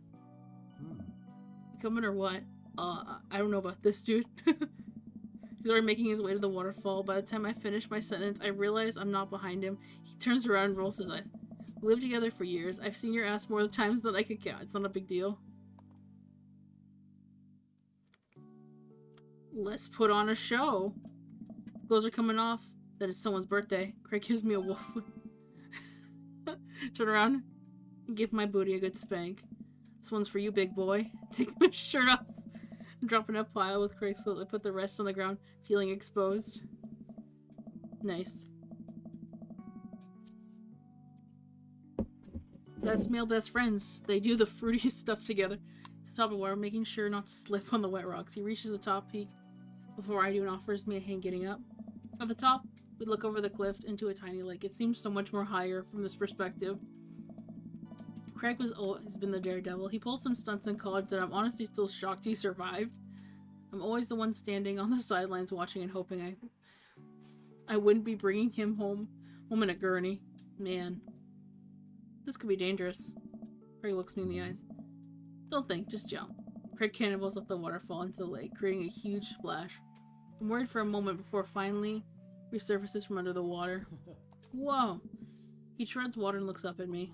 You coming or what? I don't know about this, dude. He's already making his way to the waterfall. By the time I finish my sentence, I realize I'm not behind him. He turns around and rolls his eyes. We lived together for years. I've seen your ass more times than I could count. It's not a big deal. Let's put on a show. The clothes are coming off. That it's someone's birthday. Craig gives me a wolf. Turn around and give my booty a good spank. This one's for you, big boy. Take my shirt off. I'm dropping a pile with Craig's clothes. I put the rest on the ground, feeling exposed. Nice. That's male best friends. They do the fruitiest stuff together. To the top of the water, making sure not to slip on the wet rocks. He reaches the top peak before I do and offers me a hand getting up. At the top, we look over the cliff into a tiny lake. It seems so much more higher from this perspective. Craig has been the daredevil. He pulled some stunts in college that I'm honestly still shocked he survived. I'm always the one standing on the sidelines watching and hoping I wouldn't be bringing him home in a gurney. Man. This could be dangerous. Craig looks me in the eyes. Don't think, just jump. Craig cannonballs up the waterfall into the lake, creating a huge splash. I'm worried for a moment before finally resurfaces from under the water. Whoa! He treads water and looks up at me.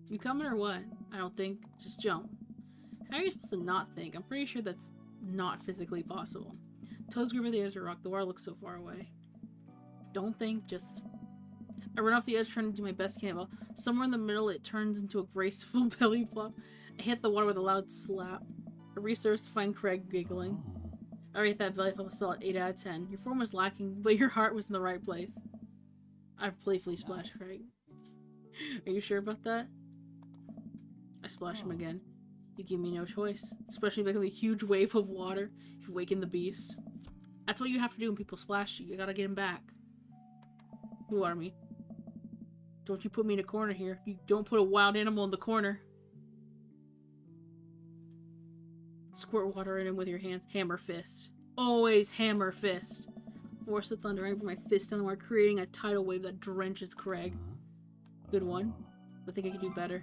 You coming or what? I don't think. Just jump. How are you supposed to not think? I'm pretty sure that's not physically possible. Toes grip at the edge of the rock. The water looks so far away. Don't think, just... I run off the edge trying to do my best cannonball. Somewhere in the middle it turns into a graceful belly flop. I hit the water with a loud slap. I resurface to find Craig giggling. I rate that belly flop still at 8 out of 10. Your form was lacking, but your heart was in the right place. I've playfully splashed Craig. Are you sure about that? I splash him again. You give me no choice. Especially making a huge wave of water. You've wakened the beast. That's what you have to do when people splash you. You gotta get him back. Who are me? Don't you put me in a corner here. You don't put a wild animal in the corner. Squirt water in him with your hands. Hammer fist. Always hammer fist. Force the thunder. I put my fist down the water, creating a tidal wave that drenches Craig. Good one. I think I can do better.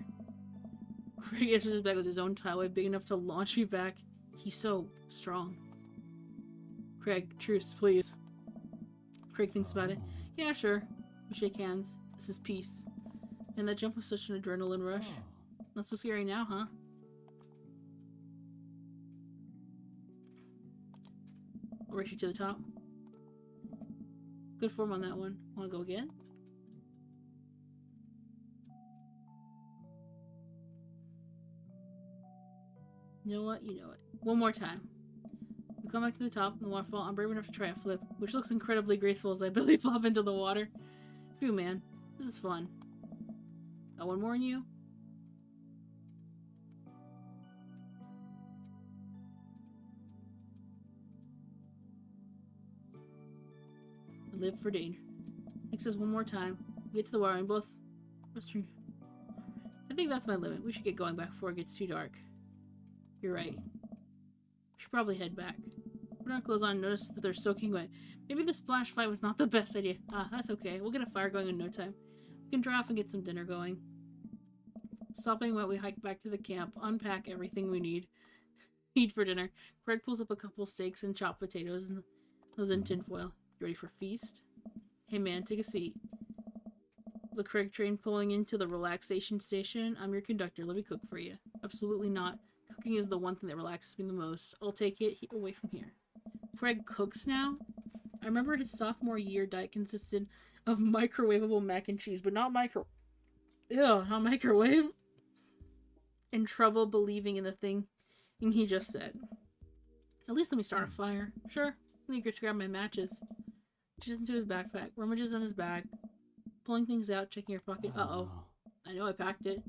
Craig answers his back with his own tidal wave, big enough to launch me back. He's so strong. Craig, truce, please. Craig thinks about it. Yeah, sure. We shake hands. This is peace. And that jump was such an adrenaline rush. Not so scary now, huh? I'll race you to the top. Good form on that one. Wanna go again? You know what? You know it. One more time. We come back to the top of the waterfall. I'm brave enough to try a flip, which looks incredibly graceful as I belly flop into the water. Phew, man. This is fun. Got one more in you? I live for danger. Makes us one more time. We get to the water and both... I think that's my limit. We should get going back before it gets too dark. You're right. We should probably head back. Put our clothes on and notice that they're soaking wet. Maybe the splash fight was not the best idea. Ah, that's okay. We'll get a fire going in no time. We can dry off and get some dinner going. Sopping wet, we hike back to the camp, unpack everything we need. Eat for dinner. Greg pulls up a couple steaks and chopped potatoes and those in tinfoil. You ready for feast? Hey man, take a seat. The Craig train pulling into the relaxation station. I'm your conductor. Let me cook for you. Absolutely not. Cooking is the one thing that relaxes me the most. I'll take it away from here. Craig cooks now? I remember his sophomore year diet consisted of microwavable mac and cheese, but not not microwave. In trouble believing in the thing he just said. At least let me start a fire. Sure. I'm eager to grab my matches. Reaches into his backpack, rummages in his bag, pulling things out, checking your pocket. Uh-oh. I know I packed it.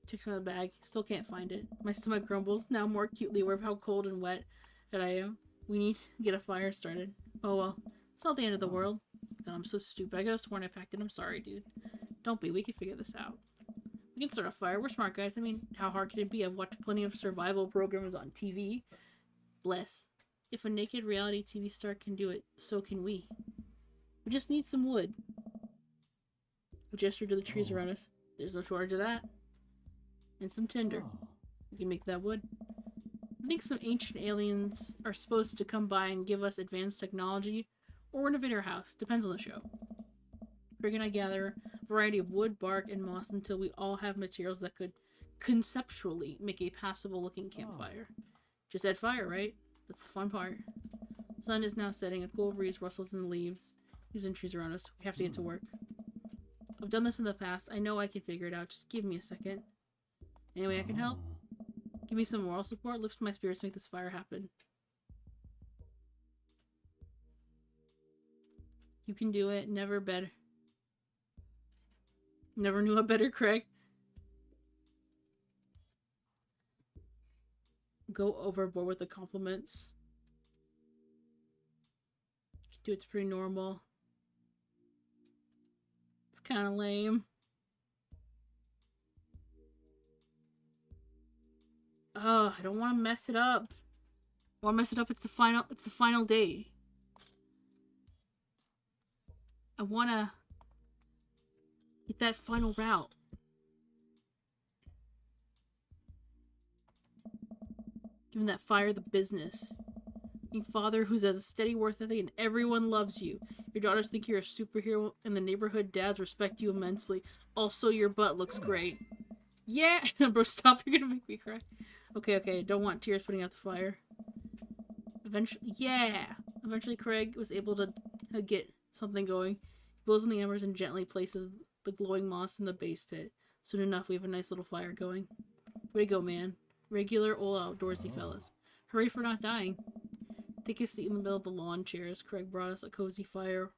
Checks from the bag. Still can't find it. My stomach grumbles, now more acutely aware of how cold and wet that I am. We need to get a fire started. Oh well. It's not the end of the world. God, I'm so stupid. I could have sworn I packed it. I'm sorry, dude. Don't be. We can figure this out. We can start a fire. We're smart guys. I mean, how hard can it be? I've watched plenty of survival programs on TV. Bless. If a naked reality TV star can do it, so can we. We just need some wood. We gesture to the trees around us. There's no shortage of that. And some tinder. We can make that wood. I think some ancient aliens are supposed to come by and give us advanced technology or renovate our house. Depends on the show. Greg and I gather a variety of wood, bark, and moss until we all have materials that could conceptually make a passable looking campfire. Just add fire, right? That's the fun part. The sun is now setting. A cool breeze rustles in the leaves. Leaves and trees around us. We have to get to work. I've done this in the past. I know I can figure it out. Just give me a second. Any way I can help? Give me some moral support. Lifts my spirits. Make this fire happen. You can do it. Never better. Never knew a better, Craig. Go overboard with the compliments. You can do it. It's pretty normal. It's kind of lame. Oh, I don't want to mess it up. I want to mess it up. It's the final day. I want to get that final route. Giving that fire the business. Your father who's has a steady work ethic and everyone loves you. Your daughters think you're a superhero and the neighborhood dads respect you immensely. Also, your butt looks great. Yeah! Bro, stop. You're gonna make me cry. Okay. Don't want tears putting out the fire. Eventually, Craig was able to get something going. He blows in the embers and gently places the glowing moss in the base pit. Soon enough, we have a nice little fire going. Way to go, man. Regular old outdoorsy fellas. Hooray for not dying. Take a seat in the middle of the lawn chairs. Craig brought us a cozy fire.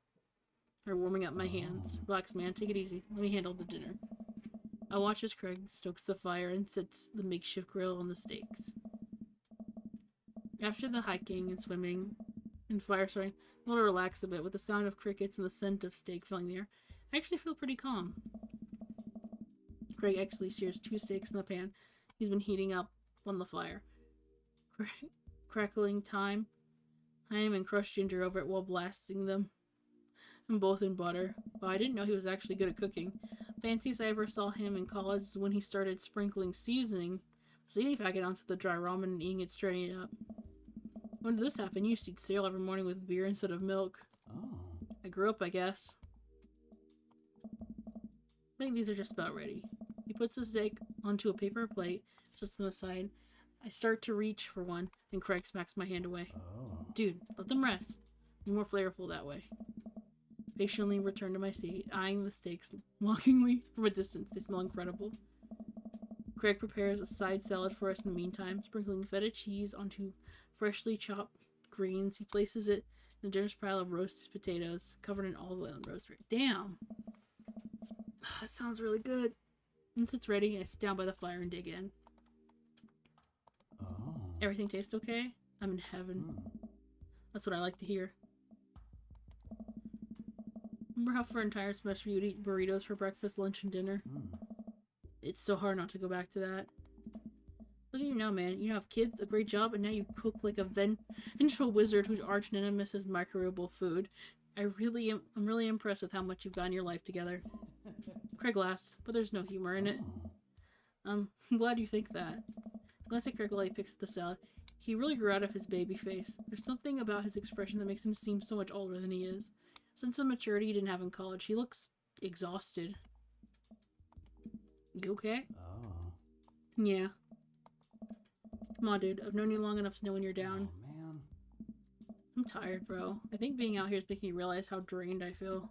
I'm warming up my hands. Relax, man. Take it easy. Let me handle the dinner. I watch as Craig stokes the fire and sets the makeshift grill on the steaks. After the hiking and swimming and fire starting, I'm able to relax a bit with the sound of crickets and the scent of steak filling the air. I actually feel pretty calm. Craig actually sears 2 steaks in the pan he's been heating up on the fire. Crackling thyme and crushed ginger over it while blasting them. And both in butter. Well, I didn't know he was actually good at cooking. Fanciest I ever saw him in college is when he started sprinkling seasoning packet onto the dry ramen and eating it straight up. When did this happen? You used to eat cereal every morning with beer instead of milk. I grew up, I guess. I think these are just about ready. He puts the steak onto a paper plate, sets them aside. I start to reach for one, and Craig smacks my hand away. Dude, let them rest. Be more flavorful that way. Patiently return to my seat, eyeing the steaks longingly from a distance. They smell incredible. Craig prepares a side salad for us in the meantime, sprinkling feta cheese onto freshly chopped greens. He places it in a generous pile of roasted potatoes, covered in olive oil and rosemary. Damn! That sounds really good. Once it's ready, I sit down by the fire and dig in. Everything tastes okay? I'm in heaven. That's what I like to hear. Remember how for an entire semester you'd eat burritos for breakfast, lunch, and dinner? It's so hard not to go back to that. Look at you now, man. You have kids, a great job, and now you cook like a vengeful wizard whose arch nemesis is microwavable food. I'm really impressed with how much you've gotten your life together. Craig laughs, but there's no humor in it. I'm glad you think that. Glance at Craig while he picks at the salad. He really grew out of his baby face. There's something about his expression that makes him seem so much older than he is. Sense of maturity he didn't have in college. He looks exhausted. You okay? Yeah. Come on, dude. I've known you long enough to know when you're down. Man. I'm tired, bro. I think being out here is making me realize how drained I feel.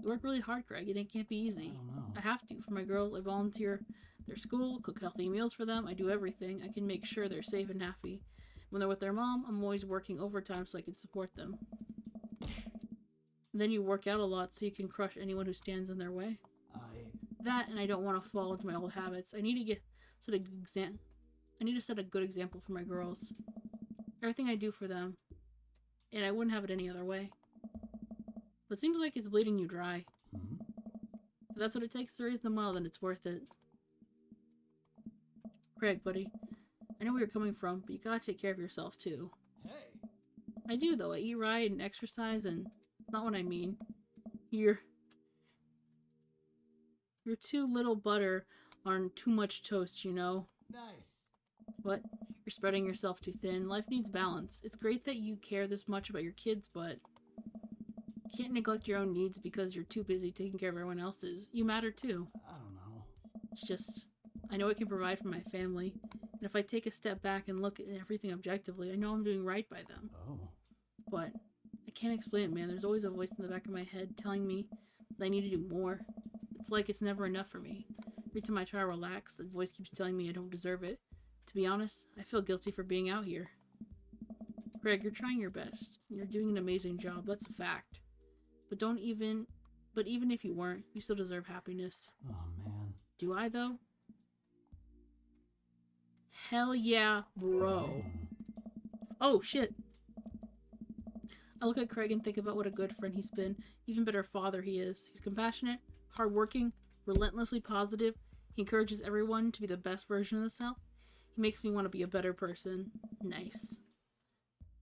You work really hard, Craig, and it can't be easy. I don't know. I have to. For my girls, I volunteer their school, cook healthy meals for them. I do everything. I can make sure they're safe and happy. When they're with their mom, I'm always working overtime so I can support them. And then you work out a lot so you can crush anyone who stands in their way. That, and I don't want to fall into my old habits. I need to set a good example for my girls. Everything I do for them, and I wouldn't have it any other way. But it seems like it's bleeding you dry. If that's what it takes to raise them well, then it's worth it. Craig, buddy, I know where you're coming from, but you gotta take care of yourself too. Hey! I do, though. I eat right and exercise, and it's not what I mean. You're too little butter on too much toast, you know? Nice. What? You're spreading yourself too thin. Life needs balance. It's great that you care this much about your kids, but you can't neglect your own needs because you're too busy taking care of everyone else's. You matter too. I don't know. It's just, I know I can provide for my family, and if I take a step back and look at everything objectively, I know I'm doing right by them. Oh. But I can't explain it, man. There's always a voice in the back of my head telling me that I need to do more. It's like it's never enough for me. Every time I try to relax, the voice keeps telling me I don't deserve it. To be honest, I feel guilty for being out here. Greg, you're trying your best. You're doing an amazing job. That's a fact. But even if you weren't, you still deserve happiness. Oh, man. Do I, though? Hell yeah, bro. Oh, shit. I look at Craig and think about what a good friend he's been. Even better father he is. He's compassionate, hardworking, relentlessly positive. He encourages everyone to be the best version of themselves. He makes me want to be a better person. Nice.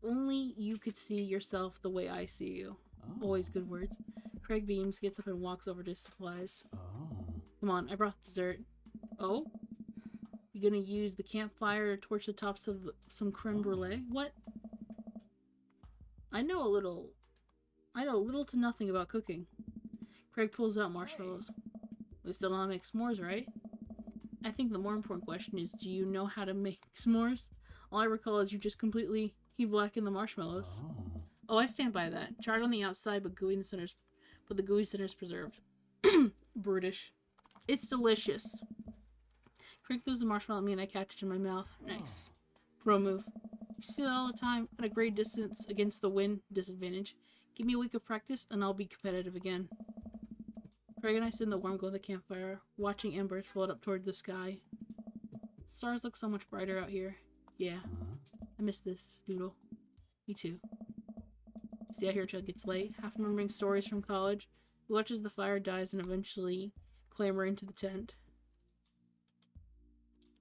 Only you could see yourself the way I see you. Oh. Always good words. Craig beams, gets up and walks over to his supplies. Oh. Come on, I brought dessert. Oh? You gonna use the campfire to torch the tops of some creme brulee? What? I know little to nothing about cooking. Craig pulls out marshmallows. We still know how to make s'mores, right? I think the more important question is, do you know how to make s'mores? All I recall is you just completely blackened the marshmallows. Oh. Oh, I stand by that. Charred on the outside, but the gooey center's preserved. Brutish. It's delicious. Craig throws the marshmallow at me and I catch it in my mouth. Nice. Pro move. You see that all the time at a great distance against the wind disadvantage. Give me a week of practice and I'll be competitive again. Craig and I sit in the warm glow of the campfire, watching embers float up toward the sky. Stars look so much brighter out here. Yeah. I miss this, Doodle. Me too. Stay out here till it gets late, half remembering stories from college. We watch as the fire dies and eventually clamber into the tent.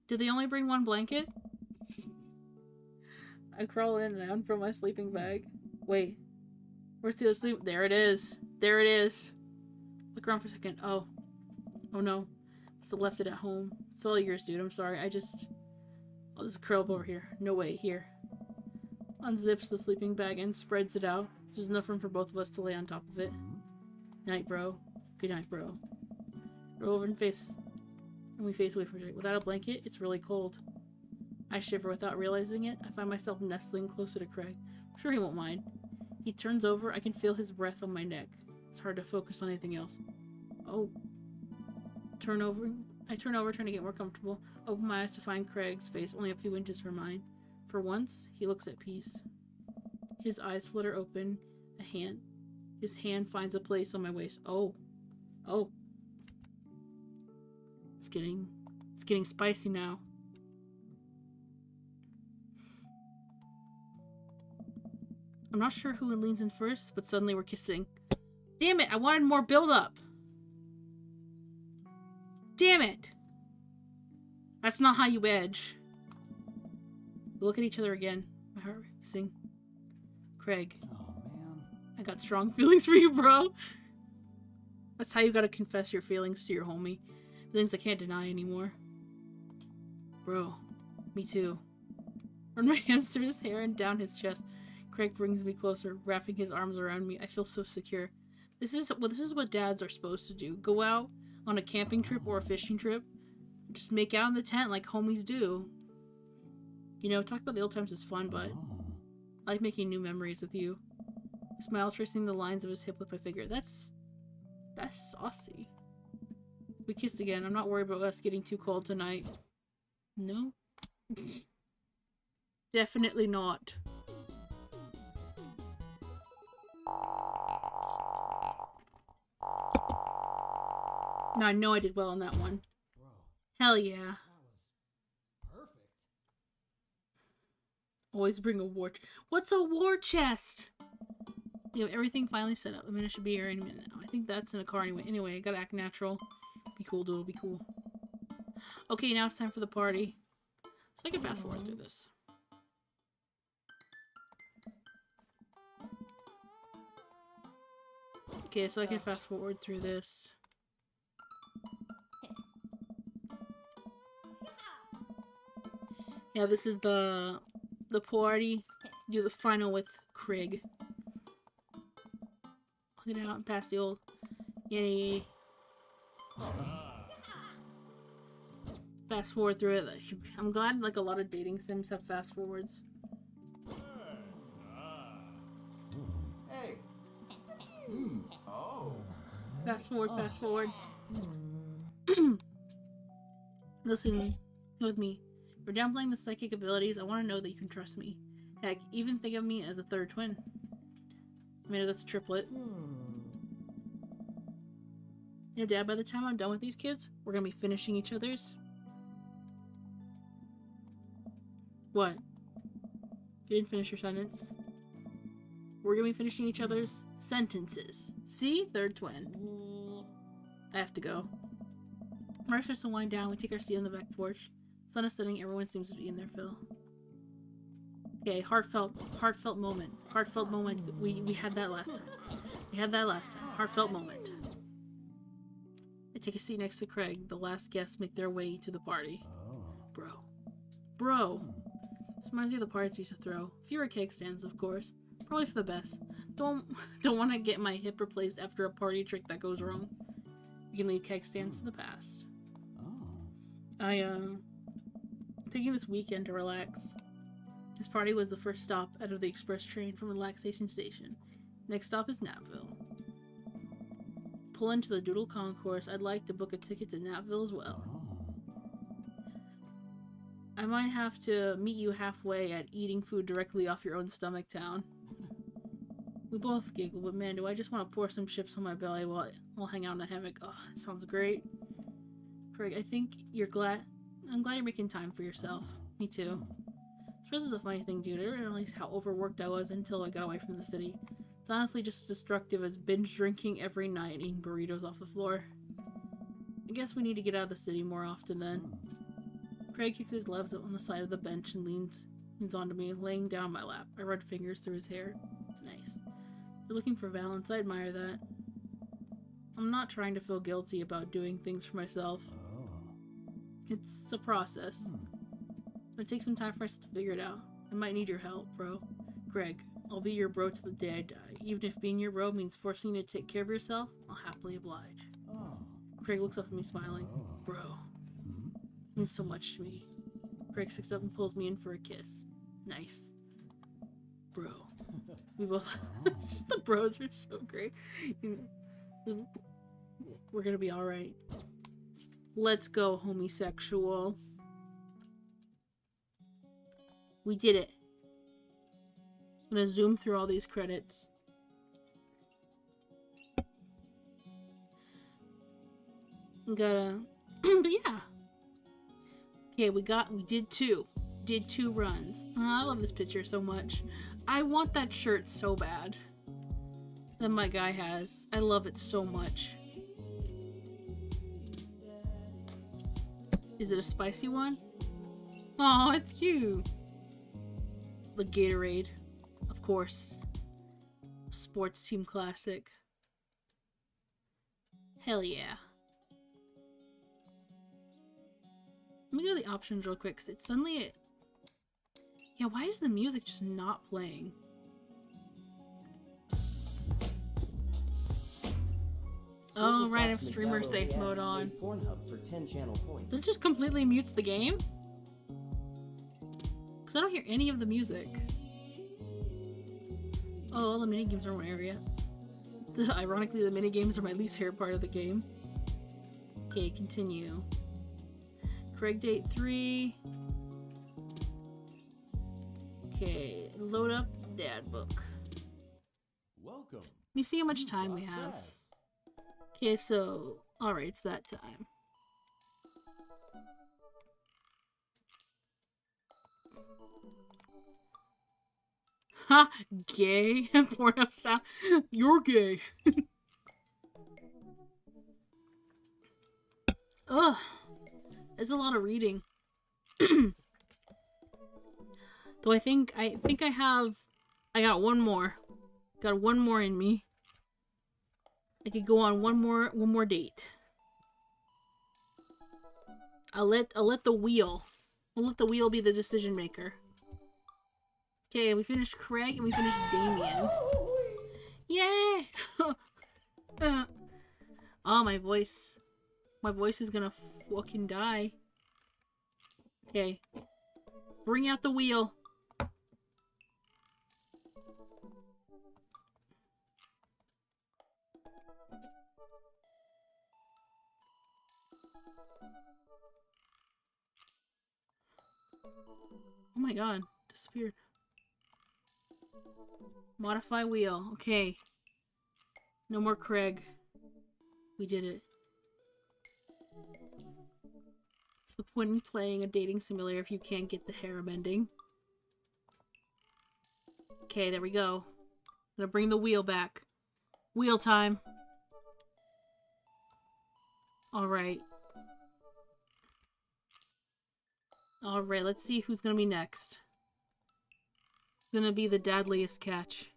Did they only bring one blanket? I crawl in and I unfurl my sleeping bag. Wait. Where's the other sleep? There it is. There it is. Look around for a second. Oh. Oh no. Must have left it at home. It's all yours, dude. I'm sorry. I'll just curl up over here. No way. Here. Unzips the sleeping bag and spreads it out, so there's enough room for both of us to lay on top of it. Night, bro. Good night, bro. Roll over and we face away from it. Without a blanket, it's really cold. I shiver without realizing it. I find myself nestling closer to Craig. I'm sure he won't mind. He turns over. I can feel his breath on my neck. It's hard to focus on anything else. Oh. I turn over, trying to get more comfortable. Open my eyes to find Craig's face only a few inches from mine. For once, he looks at peace. His eyes flutter open. His hand finds a place on my waist. Oh. Oh. It's getting spicy now. I'm not sure who leans in first, but suddenly we're kissing. Damn it, I wanted more build-up. Damn it. That's not how you edge. We look at each other again. My heart racing. Craig. Oh, man. I got strong feelings for you, bro. That's how you gotta confess your feelings to your homie. Feelings I can't deny anymore. Bro. Me too. Run my hands through his hair and down his chest. Craig brings me closer, wrapping his arms around me. I feel so secure. This is what dads are supposed to do. Go out on a camping trip or a fishing trip. Just make out in the tent like homies do. You know, talk about the old times is fun, but I like making new memories with you. I smile, tracing the lines of his hip with my finger. That's saucy. We kissed again. I'm not worried about us getting too cold tonight. No? Definitely not. No, I know I did well on that one. Bro, Hell yeah. that was perfect. Always bring a war chest. What's a war chest? You have everything finally set up. I mean, I should be here any minute now. I think that's in a car anyway. Anyway, I gotta act natural. Be cool, dude. Be cool. Okay, now it's time for the party. So I can fast forward through this. Okay, so I can fast forward through this. Yeah, this is the party. Do the final with Craig. Get out and pass the old yay. Fast forward through it. I'm glad like a lot of dating sims have fast forwards. Hey. Oh. Fast forward, fast forward. Listen with me. If you're downplaying the psychic abilities, I want to know that you can trust me. Heck, even think of me as a third twin. I mean, that's a triplet. You know, Dad, by the time I'm done with these kids, we're gonna be finishing each other's. What? You didn't finish your sentence? We're gonna be finishing each other's sentences. See? Third twin. I have to go. Mark starts to wind down. We take our seat on the back porch. The sun is setting. Everyone seems to be in their fill. Okay, heartfelt moment. Heartfelt moment. We had that last time. Heartfelt moment. I take a seat next to Craig. The last guests make their way to the party. Bro. This reminds me of the parties we used to throw. Fewer keg stands, of course. Probably for the best. Don't want to get my hip replaced after a party trick that goes wrong. We can leave keg stands to the past. Taking this weekend to relax. This party was the first stop out of the express train from Relaxation Station. Next stop is Napville. Pull into the Doodle Concourse. I'd like to book a ticket to Napville as well. I might have to meet you halfway at eating food directly off your own stomach town. We both giggle, but man, do I just want to pour some chips on my belly while I'll hang out in a hammock. Oh, that sounds great. Craig, I think I'm glad you're making time for yourself. Me too. Stress is a funny thing, dude. I didn't realize how overworked I was until I got away from the city. It's honestly just as destructive as binge drinking every night and eating burritos off the floor. I guess we need to get out of the city more often then. Craig kicks his legs up on the side of the bench and leans onto me, laying down on my lap. I run fingers through his hair. Nice. You're looking for balance. I admire that. I'm not trying to feel guilty about doing things for myself. It's a process. It'll take some time for us to figure it out. I might need your help, bro. Greg, I'll be your bro to the day I die. Even if being your bro means forcing you to take care of yourself, I'll happily oblige. Craig looks up at me smiling. Bro. It means so much to me. Craig sits up and pulls me in for a kiss. Nice. Bro. We both... It's just the bros are so great. We're gonna be alright. Let's go, homosexual. We did it. I'm gonna zoom through all these credits. But yeah. Okay, we did two. Did 2 runs. Oh, I love this picture so much. I want that shirt so bad that my guy has. I love it so much. Is it a spicy one? Oh, it's cute. The Gatorade, of course. Sports team classic. Hell yeah. Let me go to the options real quick, because it's suddenly... Yeah, why is the music just not playing? Oh, right, I have streamer safe mode on. Pornhub for 10 channel points. This just completely mutes the game? Because I don't hear any of the music. Oh, all the minigames are in one area. Ironically, the minigames are my least favorite part of the game. Okay, continue. Craig date 3. Okay, load up dad book. Welcome. Let me see how much time we have. Okay, so, alright, it's that time. Ha! Gay? Porno sound. You're gay. Ugh. There's a lot of reading. Though I think I got one more. Got one more in me. I could go on one more date. I'll let the wheel. I'll let the wheel be the decision maker. Okay, we finished Craig and we finished Damien. Yay! Oh, my voice. My voice is gonna fucking die. Okay. Bring out the wheel. Oh my god. Disappeared. Modify wheel. Okay. No more Craig. We did it. What's the point in playing a dating simulator if you can't get the harem ending? Okay, there we go. I'm gonna bring the wheel back. Wheel time. Alright. Alright, let's see who's gonna be next. Gonna be the dadliest catch.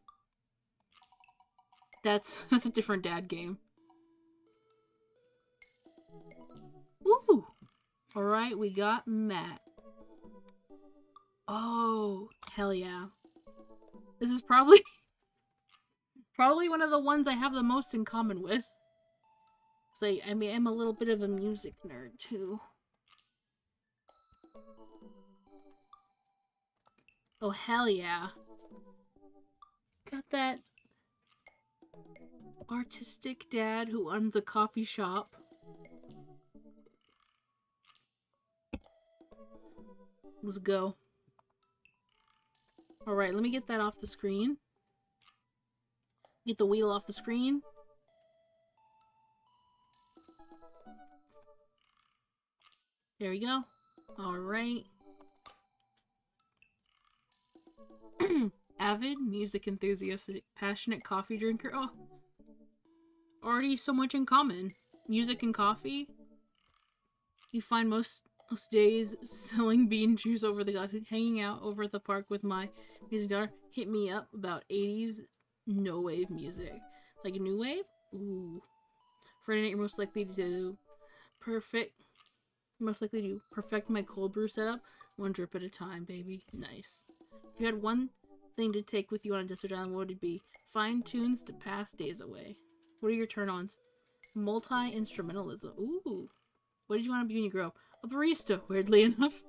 That's a different dad game. Woo! Alright, we got Matt. Oh, hell yeah. This is probably one of the ones I have the most in common with. So, I mean, I'm a little bit of a music nerd too. Oh, hell yeah. Got that artistic dad who owns a coffee shop. Let's go. Alright, let me get that off the screen. Get the wheel off the screen. There we go. Alright. Avid music enthusiast, passionate coffee drinker. Oh, already so much in common. Music and coffee. You find most days selling bean juice over the hanging out over at the park with my music daughter. Hit me up about 80s no wave music. Like a new wave? Ooh. Friday night, you're most likely to perfect my cold brew setup. One drip at a time, baby. Nice. If you had one thing to take with you on a desert island, what would it be? Find tunes to pass days away. What are your turn-ons? Multi-instrumentalism. Ooh. What did you want to be when you grow up? A barista, weirdly enough.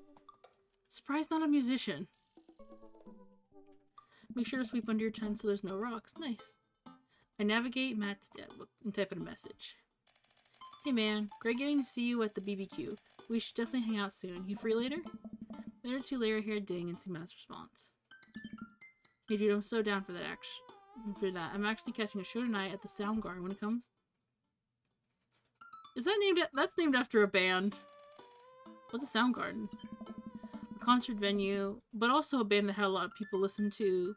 Surprised not a musician. Make sure to sweep under your tent so there's no rocks. Nice. I navigate Matt's dad book and type in a message. Hey man, great getting to see you at the BBQ. We should definitely hang out soon. You free later? Later to later here ding and see Matt's response. Hey dude, I'm so down for that I'm actually catching a show tonight at the Soundgarden when it comes. Is that named? That's named after a band. What's a Soundgarden? A concert venue, but also a band that had a lot of people listen to.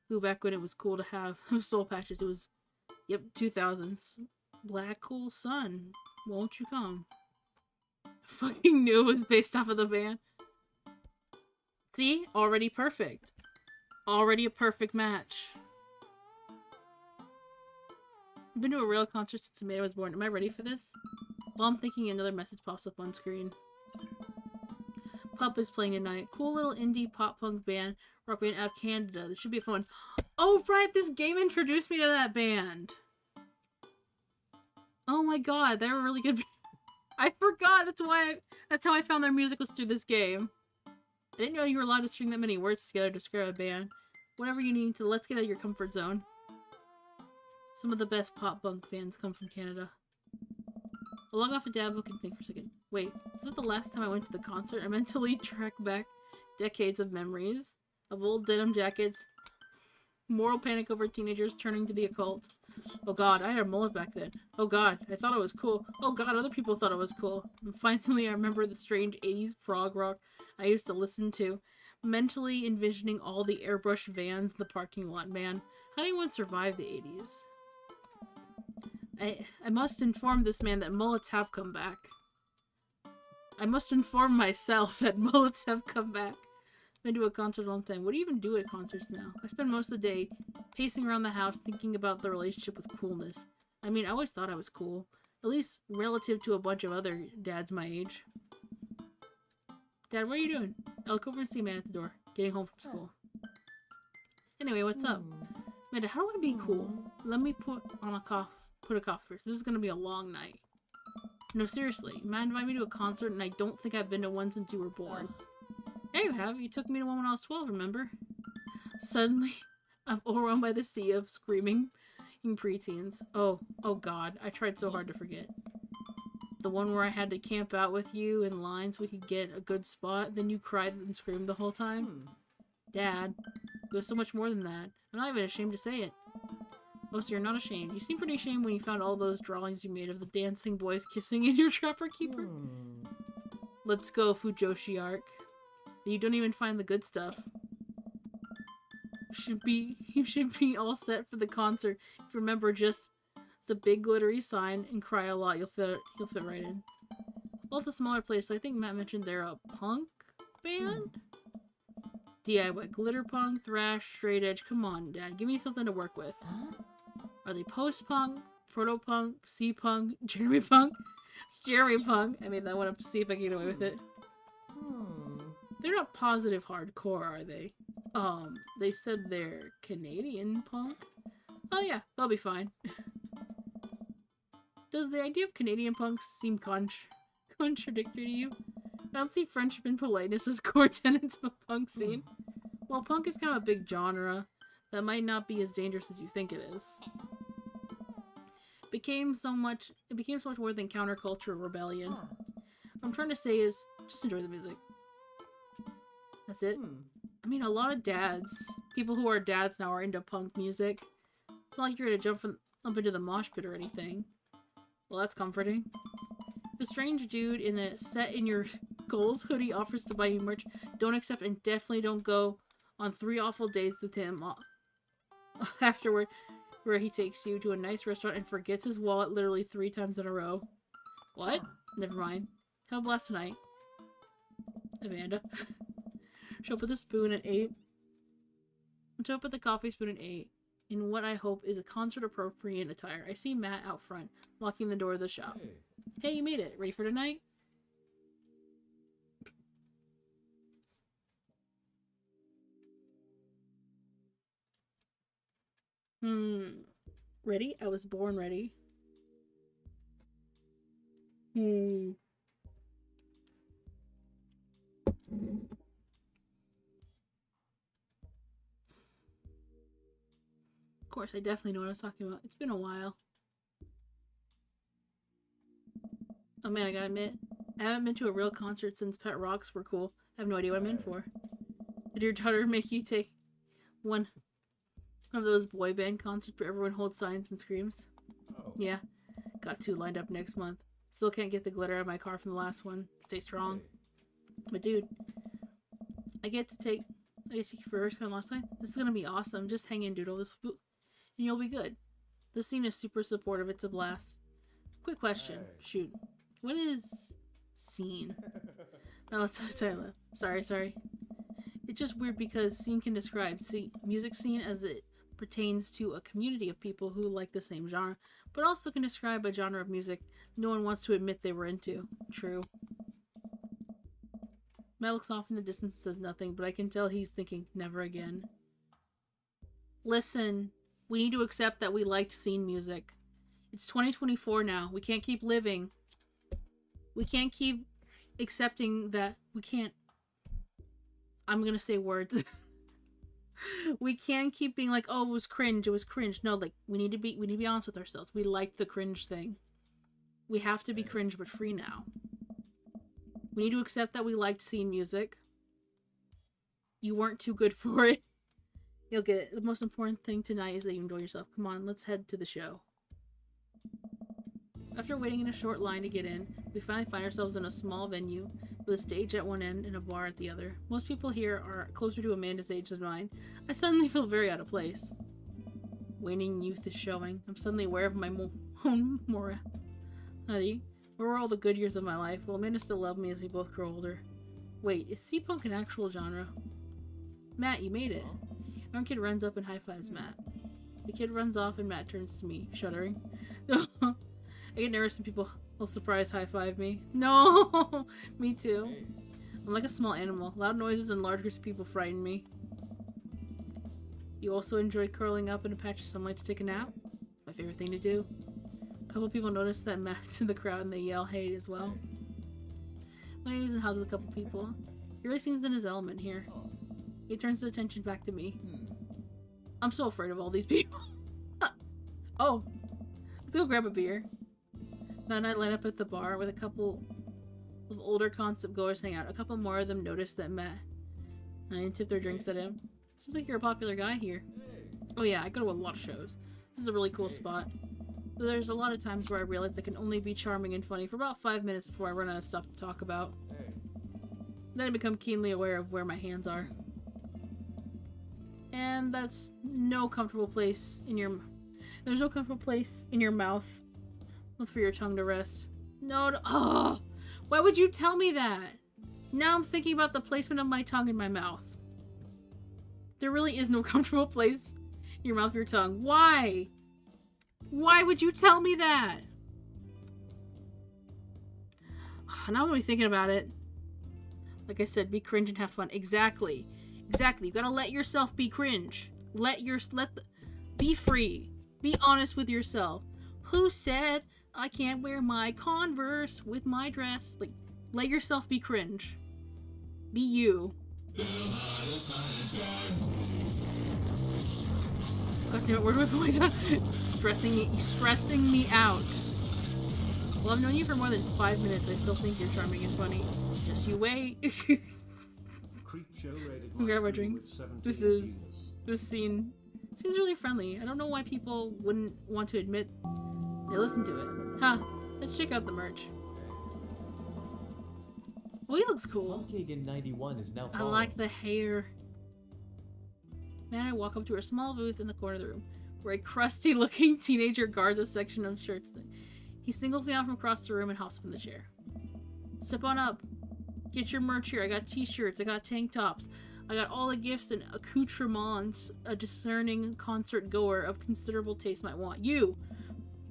Who back when it was cool to have soul patches. It was, yep, 2000s. Black Hole Sun, won't you come? I fucking knew it was based off of the band. See, already perfect. Already a perfect match. I've been to a real concert since Amanda was born. Am I ready for this? While I'm thinking, another message pops up on screen. Pup is playing tonight. Cool little indie pop punk band, rock band out of Canada. This should be fun. Oh right, this game introduced me to that band. Oh my god, they're a really good. I forgot. That's how I found their music was through this game. I didn't know you were allowed to string that many words together to describe a band. Whatever you need to, let's get out of your comfort zone. Some of the best pop punk bands come from Canada. I'll log off the dad book and think for a second. Wait, was it the last time I went to the concert? I mentally track back decades of memories of old denim jackets, moral panic over teenagers turning to the occult. Oh god, I had a mullet back then. Oh god, I thought it was cool. Oh god, other people thought it was cool. And finally I remember the strange 80s prog rock I used to listen to, mentally envisioning all the airbrush vans in the parking lot. Man, how do anyone survive the 80s? I must inform this man that mullets have come back. I must inform myself that mullets have come back. I've been to a concert a long time. What do you even do at concerts now? I spend most of the day pacing around the house thinking about the relationship with coolness. I mean, I always thought I was cool. At least relative to a bunch of other dads my age. Dad, what are you doing? I'll look over and see man at the door. Getting home from school. Anyway, what's up? Amanda, how do I be cool? Let me put a coffee first. This is gonna be a long night. No, seriously. Matt invited me to a concert and I don't think I've been to one since you were born. Yeah, you have. You took me to one when I was 12, remember? Suddenly, I'm overwhelmed by the sea of screaming preteens. Oh god, I tried so hard to forget. The one where I had to camp out with you in line so we could get a good spot, then you cried and screamed the whole time? Dad, it was so much more than that. I'm not even ashamed to say it. Oh, so you're not ashamed. You seem pretty ashamed when you found all those drawings you made of the dancing boys kissing in your Trapper Keeper. Let's go, Fujoshi arc. You don't even find the good stuff. You should be all set for the concert. If you remember, just it's a big glittery sign and cry a lot. You'll fit right in. Well, it's a smaller place. So I think Matt mentioned they're a punk band. DIY glitter punk, thrash, straight edge. Come on, Dad, give me something to work with. Are they post punk, proto punk, C punk, Jeremy punk? It's Jeremy punk. I made that one up to see if I can get away with it. They're not positive hardcore, are they? They said they're Canadian punk. Oh yeah, they'll be fine. Does the idea of Canadian punk seem contradictory to you? I don't see friendship and politeness as core tenets of a punk scene. Well, punk is kind of a big genre that might not be as dangerous as you think it is. It became so much more than counterculture or rebellion. What I'm trying to say is, just enjoy the music. That's it. I mean, a lot of dads, people who are dads now, are into punk music. It's not like you're gonna jump up into the mosh pit or anything. Well, that's comforting. If a strange dude in a set in your goals hoodie offers to buy you merch, don't accept and definitely don't go on 3 awful dates with him afterward, where he takes you to a nice restaurant and forgets his wallet literally 3 times in a row. What? Never mind. Have a blast tonight. Amanda. Show up with a spoon at 8. Show up with the coffee spoon at 8. In what I hope is a concert-appropriate attire. I see Matt out front, locking the door of the shop. Hey, you made it. Ready for tonight? Ready? I was born ready. Of course, I definitely know what I was talking about. It's been a while. Oh man, I gotta admit, I haven't been to a real concert since Pet Rocks were cool. I have no idea what I'm in for. Did your daughter make you take one of those boy band concerts where everyone holds signs and screams? Yeah. Got 2 lined up next month. Still can't get the glitter out of my car from the last one. Stay strong. But dude, I get to take you for first time last time. This is gonna be awesome. Just hang in, doodle. And you'll be good. The scene is super supportive. It's a blast. Quick question. Shoot. What is scene? Now let's Tyler. Sorry. It's just weird because scene can describe music scene as it pertains to a community of people who like the same genre, but also can describe a genre of music no one wants to admit they were into. True. Matt looks off in the distance and says nothing, but I can tell he's thinking, never again. Listen, we need to accept that we liked scene music. It's 2024 now. We can't keep living. We can't keep accepting that we can't. I'm gonna say words. We can't keep being like, oh, it was cringe. No, like, we need to be honest with ourselves. We liked the cringe thing. We have to be cringe but free now. We need to accept that we liked scene music. You weren't too good for it. You'll get it. The most important thing tonight is that you enjoy yourself. Come on, let's head to the show. After waiting in a short line to get in, we finally find ourselves in a small venue with a stage at one end and a bar at the other. Most people here are closer to Amanda's age than mine. I suddenly feel very out of place. Waning youth is showing. I'm suddenly aware of my own morality. Where were all the good years of my life? Will Amanda still love me as we both grow older? Wait, is C-punk an actual genre? Matt, you made it. Our kid runs up and high-fives Matt. The kid runs off and Matt turns to me, shuddering. I get nervous when people will surprise high-five me. No! Me too. Hey. I'm like a small animal. Loud noises and large groups of people frighten me. You also enjoy curling up in a patch of sunlight to take a nap? My favorite thing to do. A couple people notice that Matt's in the crowd and they yell hey as well. Waves and hugs a couple people. He really seems in his element here. Oh. He turns his attention back to me. Hmm. I'm so afraid of all these people. Oh, let's go grab a beer. Matt and I line up at the bar with a couple of older concept goers hang out. A couple more of them notice that Matt and tip their drinks at him. Seems like you're a popular guy here. Hey. Oh yeah, I go to a lot of shows. This is a really cool spot. But there's a lot of times where I realize I can only be charming and funny for about 5 minutes before I run out of stuff to talk about. Hey. Then I become keenly aware of where my hands are. And that's no comfortable place in your... There's no comfortable place in your mouth for your tongue to rest. No, oh! Why would you tell me that? Now I'm thinking about the placement of my tongue in my mouth. There really is no comfortable place in your mouth for your tongue. Why? Why would you tell me that? Now I'm gonna be thinking about it. Like I said, be cringe and have fun. Exactly. Exactly. You gotta let yourself be cringe. Be free. Be honest with yourself. Who said I can't wear my Converse with my dress? Like, let yourself be cringe. Be you. God damn it, where do I put my tongue? Stressing me out. Well, I've known you for more than 5 minutes. I still think you're charming and funny. Just you wait. Grab my drinks. This scene seems really friendly. I don't know why people wouldn't want to admit they listen to it. Huh, let's check out the merch. Oh, he looks cool. Kagan 91 is now I like the hair. Man, I walk up to a small booth in the corner of the room, where a crusty-looking teenager guards a section of shirts. He singles me out from across the room and hops up in the chair. Step on up. Get your merch here. I got t-shirts. I got tank tops. I got all the gifts and accoutrements a discerning concert goer of considerable taste might want. You!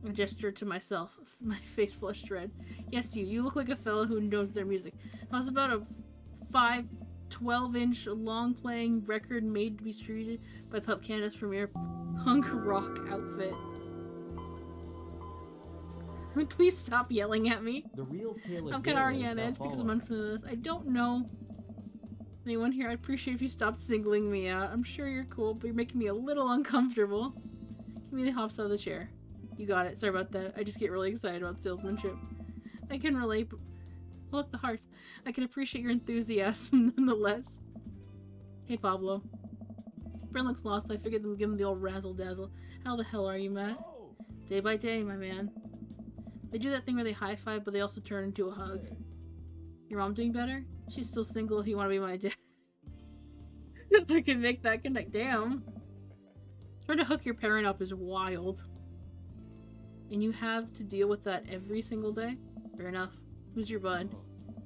I gestured to myself, my face flushed red. Yes, you. You look like a fellow who knows their music. I was about a 12-inch long-playing record made to be distributed by Pup Canada's premier punk rock outfit. Please stop yelling at me. The real I'm kind of already on edge because I'm unfamiliar with this. I don't know anyone here. I'd appreciate if you stopped singling me out. I'm sure you're cool, but you're making me a little uncomfortable. He hops out of the chair. You got it. Sorry about that. I just get really excited about salesmanship. I can relate. Look, the hearts. I can appreciate your enthusiasm nonetheless. Hey, Pablo. Friend looks lost. I figured them give him the old razzle-dazzle. How the hell are you, Matt? Oh. Day by day, my man. They do that thing where they high-five, but they also turn into a hug. Hey. Your mom doing better? She's still single if you want to be my dad. I can make that connect. Damn. Trying to hook your parent up is wild. And you have to deal with that every single day? Fair enough. Who's your bud?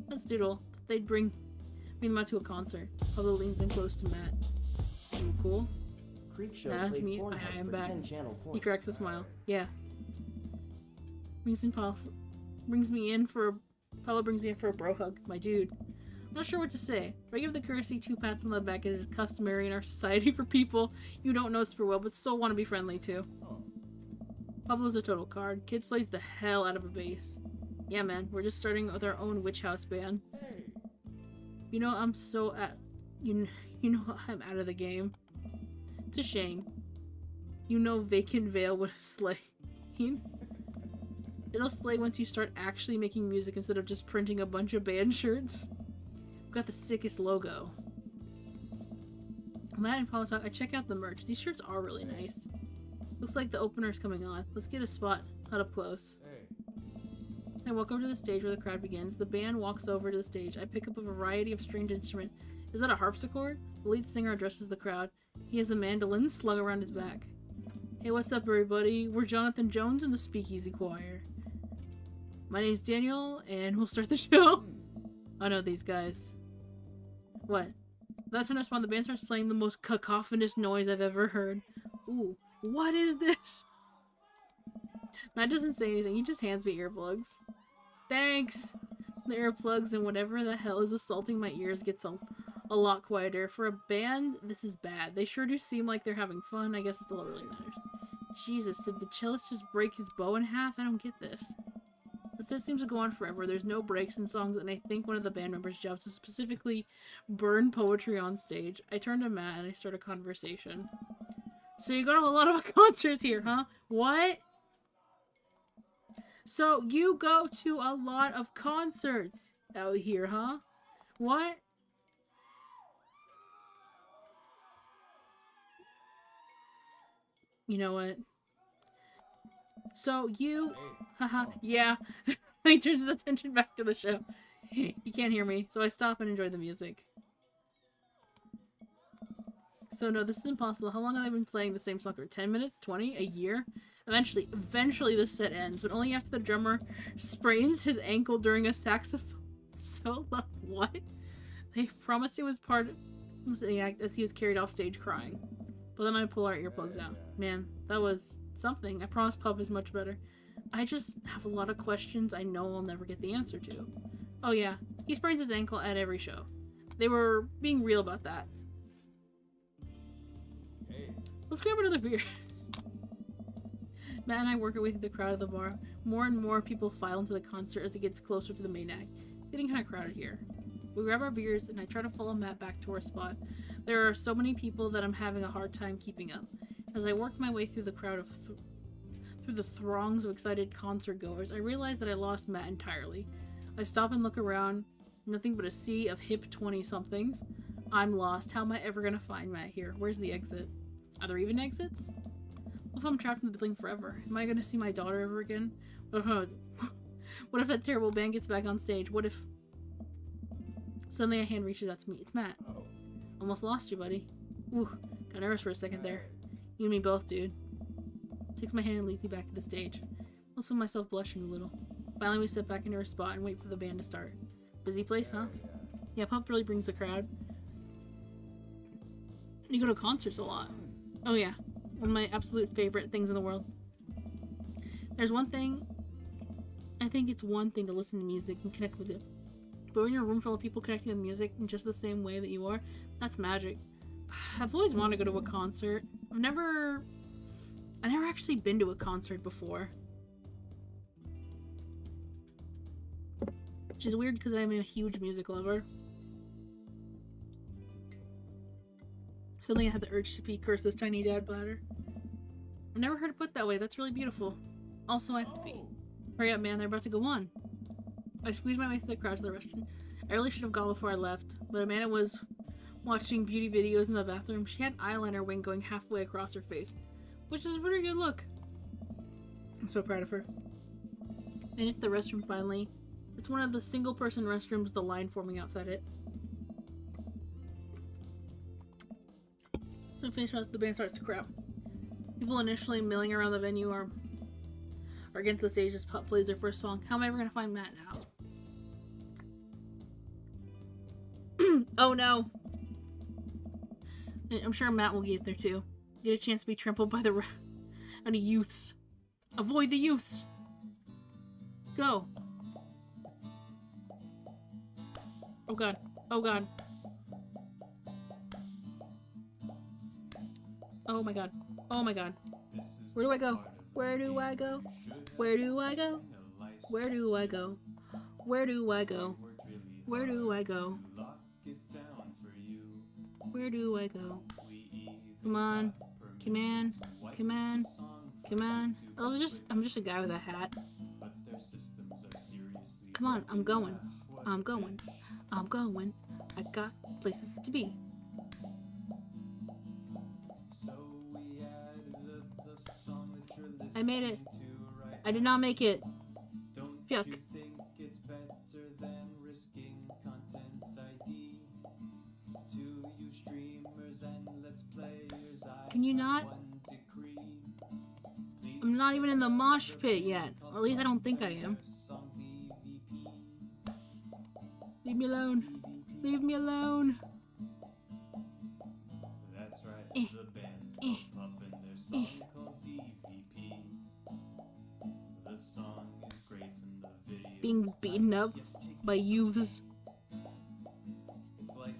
That's Doodle. They'd bring them out to a concert. Pablo leans in close to Matt. Seem cool? Creepshow That's played me. Pornhub I am for back. 10 channel points. He cracks a smile. Yeah. Pablo brings me in for a bro hug. My dude. I'm not sure what to say, but I give the courtesy 2 pats on the back as is customary in our society for people you don't know super well, but still want to be friendly too. Oh. Pablo's a total card. Kids plays the hell out of a bass. Yeah, man, we're just starting with our own witch house band. Hey. You know, I'm so you know I'm out of the game. It's a shame. You know Vacant Veil would have slayed. It'll slay once you start actually making music instead of just printing a bunch of band shirts. We've got the sickest logo. Matt and Paula talk. I check out the merch. These shirts are really nice. Looks like the opener's coming on. Let's get a spot up close. Hey. I walk over to the stage where the crowd begins. The band walks over to the stage. I pick up a variety of strange instruments. Is that a harpsichord? The lead singer addresses the crowd. He has a mandolin slung around his back. Hey, what's up, everybody? We're Jonathan Jones and the Speakeasy Choir. My name's Daniel, and we'll start the show. I know these guys. What? That's when I respond. The band starts playing the most cacophonous noise I've ever heard. Ooh, What is this? Matt doesn't say anything. He just hands me earplugs. Thanks! The earplugs and whatever the hell is assaulting my ears gets a lot quieter. For a band, this is bad. They sure do seem like they're having fun. I guess it's all that really matters. Jesus, did the cellist just break his bow in half? I don't get this. The set seems to go on forever. There's no breaks in songs, and I think one of the band members' jobs is specifically burn poetry on stage. I turn to Matt and I start a conversation. So you go to a lot of concerts here, huh? What? So you go to a lot of concerts out here, huh? What? You know what? So you... Haha, yeah. He turns his attention back to the show. You can't hear me, so I stop and enjoy the music. So no, this is impossible. How long have they been playing the same song for? 10 minutes? 20? A year? Eventually the set ends, but only after the drummer sprains his ankle during a saxophone solo. What? They promised it was part of the act as he was carried off stage crying. But then I pull our earplugs out. Man, that was something. I promise Pup is much better. I just have a lot of questions I know I'll never get the answer to. Oh yeah, he sprains his ankle at every show. They were being real about that. Hey. Let's grab another beer. Matt and I work our way through the crowd of the bar. More and more people file into the concert as it gets closer to the main act. It's getting kind of crowded here. We grab our beers and I try to follow Matt back to our spot. There are so many people that I'm having a hard time keeping up. As I work my way through the crowd of through the throngs of excited concert goers, I realize that I lost Matt entirely. I stop and look around. Nothing but a sea of hip 20-somethings. I'm lost. How am I ever gonna find Matt here? Where's the exit? Are there even exits? What if I'm trapped in the building forever? Am I gonna see my daughter ever again? What if that terrible band gets back on stage? What if... Suddenly a hand reaches out to me. It's Matt. Oh. Almost lost you, buddy. Ooh, got nervous for a second there. You and me both, dude. Takes my hand and leads me back to the stage. I feel myself blushing a little. Finally, we step back into our spot and wait for the band to start. Busy place, huh? Yeah, Pup really brings the crowd. You go to concerts a lot. Oh yeah, one of my absolute favorite things in the world. There's one thing, I think it's one thing to listen to music and connect with it. But when you're in a room full of people connecting with music in just the same way that you are, that's magic. I've always wanted to go to a concert. I've never actually been to a concert before. Which is weird because I'm a huge music lover. Suddenly I had the urge to pee, curse this tiny dad bladder. I've never heard it put that way. That's really beautiful. Also, I have to pee. Hurry up, man. They're about to go on. I squeezed my way through the crowd to the restroom. I really should have gone before I left, but Amanda was watching beauty videos in the bathroom. She had an eyeliner wing going halfway across her face, which is a pretty good look. I'm so proud of her. And it's the restroom finally. It's one of the single-person restrooms with the line forming outside it. So finish out, the band starts to crowd. People initially milling around the venue are against the stage as Pup plays their first song. How am I ever gonna find Matt now? Oh no! I'm sure Matt will get there too. Get a chance to be trampled by the youths. Avoid the youths! Go! Oh god. Oh god. Oh my god. Oh my god. Where do I go? Where do I go? Where do I go? Where do I go? Where do I go? Where do I go? Where do I go? Come on. Come on. Come on. Come on. I'm just a guy with a hat. Come on, I'm going. I'm going. I'm going. I got places to be. I made it. I did not make it. Yuck. Can you not? I'm not even in the mosh pit yet. Or at least I don't think I am. Leave me alone. Leave me alone. That's right. The band's called Pup and their song being beaten up by youths. It's like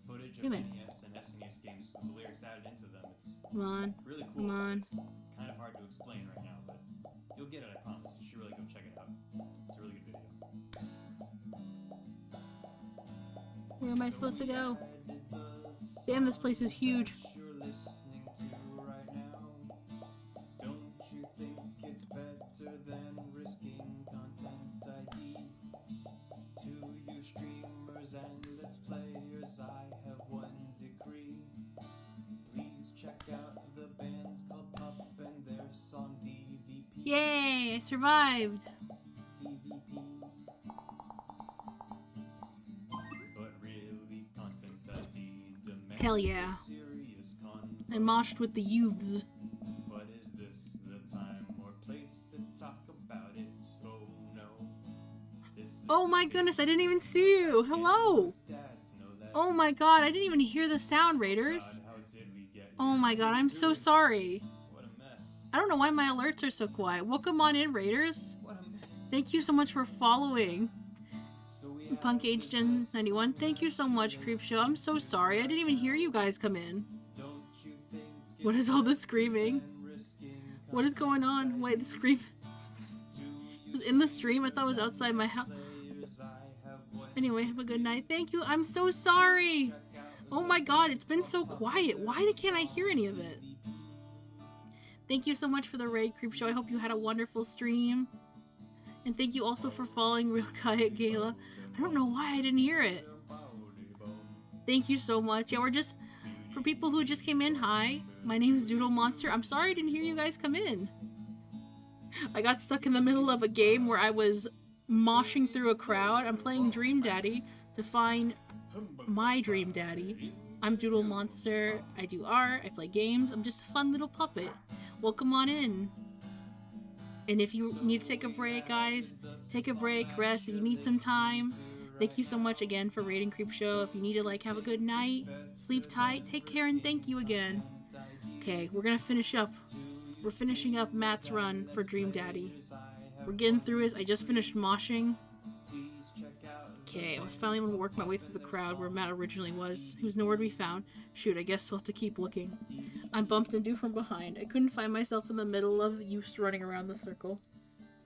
footage Hey, of man. NES and SNES games with the lyrics added into them. It's Come on. really cool. Come on. It's kind of hard to explain right now, but you'll get it, I promise. You should really go check it out. It's a really good video. Where am I supposed to go? Damn, this place is huge. You're listening to right now. Don't you think it's better than risking content ID? To you streamers and let's players, I have one decree. Please check out the band called Pup and their song DVP. Yay, I survived. DVP. But really, content ID demands Hell yeah. a serious I moshed with the youths. But is this the time or place to talk about it? Oh no. This is Oh my goodness, I didn't even see you. Hello. dads know that. Oh my god, I didn't even hear the sound, Raiders. God, how did we get Oh here? my god, I'm so sorry. What a mess. I don't know why my alerts are so quiet. Welcome on in, Raiders. What a mess. Thank you so much for following. So we have Punk Age Gen this 91. Thank you so much, Creepshow. I'm so sorry. I didn't even hear you guys come in. Don't you think What is all this screaming? and risking What is going on? Wait, the scream was in the stream. I thought it was outside my house. players, I have one Anyway, have a good night. Thank you. I'm so sorry. Oh my god, it's been so quiet. Why can't I hear any of it? Thank you so much for the raid, Creepshow. I hope you had a wonderful stream. And thank you also for following Real Kayak Gala. I don't know why I didn't hear it. Thank you so much. Yeah, we're just... For people who just came in, hi. My name is Doodle Monster. I'm sorry I didn't hear you guys come in. I got stuck in the middle of a game where I was moshing through a crowd. I'm playing Dream Daddy to find my Dream Daddy. I'm Doodle Monster. I do art. I play games. I'm just a fun little puppet. Welcome on in. And if you need to take a break, guys, take a break, rest. If you need some time, thank you so much again for rating Creepshow. If you need to, like, have a good night, sleep tight, take care, and thank you again. Okay, we're gonna finish up. We're finishing up Matt's run for Dream Daddy. We're getting through it. I just finished moshing. Okay, I was finally able to work my way through the crowd where Matt originally was. He was nowhere to be found. Shoot, I guess we'll have to keep looking. I'm bumped into from behind. I couldn't find myself in the middle of youths running around the circle.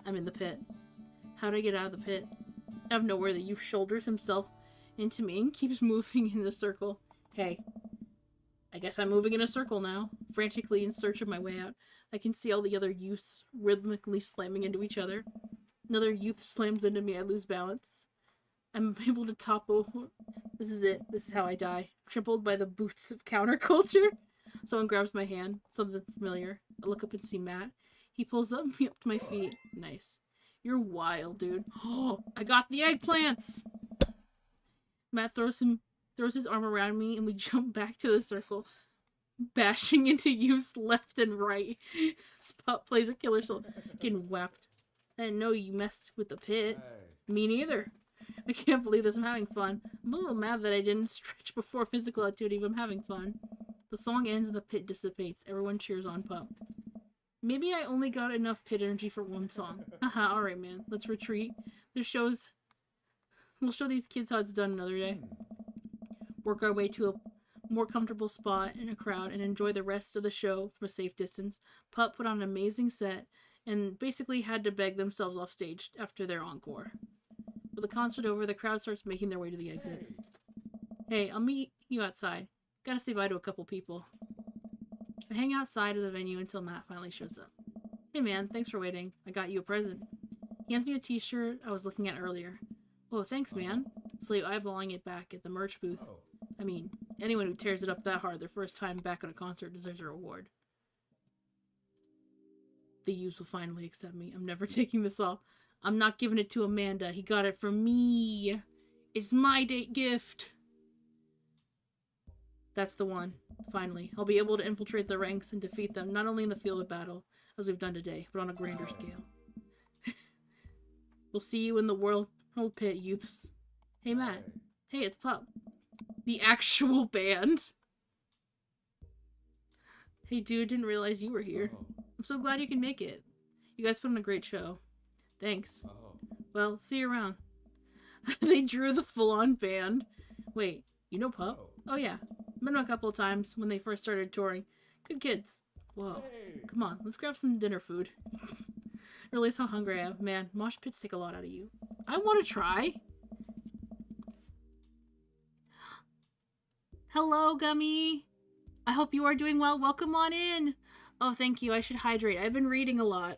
I'm in the pit. How do I get out of the pit? Out of nowhere, the youth shoulders himself into me and keeps moving in the circle. Hey, I guess I'm moving in a circle now, frantically in search of my way out. I can see all the other youths rhythmically slamming into each other. Another youth slams into me. I lose balance. I'm able to topple. This is it. This is how I die. Trampled by the boots of counterculture. Someone grabs my hand. Something familiar. I look up and see Matt. He pulls me up to my feet. Nice. You're wild, dude. Oh, I got the eggplants! Matt throws his arm around me and we jump back to the circle, bashing into youths left and right. Spot plays a killer soul. Getting whapped. I didn't know you messed with the pit. Me neither. I can't believe this. I'm having fun. I'm a little mad that I didn't stretch before physical activity, but I'm having fun. The song ends and the pit dissipates. Everyone cheers on Pup. Maybe I only got enough pit energy for one song. Haha, alright man. Let's retreat. We'll show these kids how it's done another day. Work our way to a more comfortable spot in a crowd and enjoy the rest of the show from a safe distance. Pup put on an amazing set and basically had to beg themselves off stage after their encore. With the concert over, the crowd starts making their way to the exit. Hey, I'll meet you outside. Gotta say bye to a couple people. I hang outside of the venue until Matt finally shows up. Hey man, thanks for waiting. I got you a present. He hands me a t-shirt I was looking at earlier. Oh, thanks man. Slowly eyeballing it back at the merch booth. I mean, anyone who tears it up that hard their first time back on a concert deserves a reward. The youths will finally accept me. I'm never taking this off. I'm not giving it to Amanda. He got it from me. It's my date gift. That's the one. Finally, I'll be able to infiltrate the ranks and defeat them, not only in the field of battle, as we've done today, but on a grander scale. We'll see you in the world pit, youths. Hey, Matt. Hey, it's Pup. The actual band. Hey, dude, didn't realize you were here. I'm so glad you can make it. You guys put on a great show. Thanks. Well, see you around. They drew the full-on band. Wait, you know Pup? Oh yeah, met him a couple of times when they first started touring. Good kids. Whoa. Come on, let's grab some dinner food. Realize how hungry I am. Man, mosh pits take a lot out of you. I want to try. Hello, Gummy. I hope you are doing well. Welcome on in. Oh, thank you. I should hydrate. I've been reading a lot.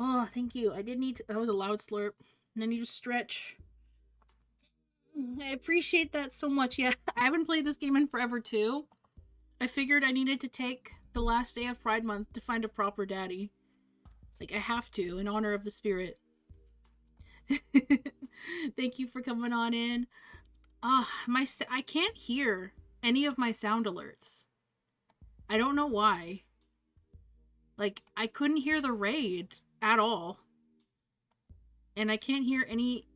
Oh, thank you. I did need to, that was a loud slurp. And I need to stretch. I appreciate that so much. Yeah, I haven't played this game in forever too. I figured I needed to take the last day of Pride Month to find a proper daddy. Like, I have to, in honor of the spirit. Thank you for coming on in. I can't hear any of my sound alerts. I don't know why. Like, I couldn't hear the raid at all. And I can't hear any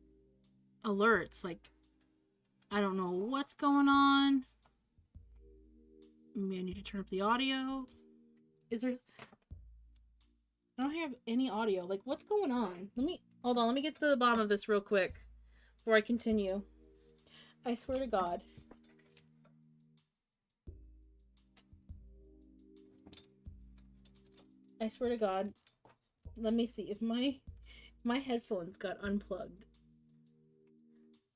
alerts. Like, I don't know what's going on. Maybe I need to turn up the audio. Is there... I don't have any audio. Like, what's going on? Hold on, let me get to the bottom of this real quick before I continue. I swear to God. I swear to God. Let me see if my headphones got unplugged.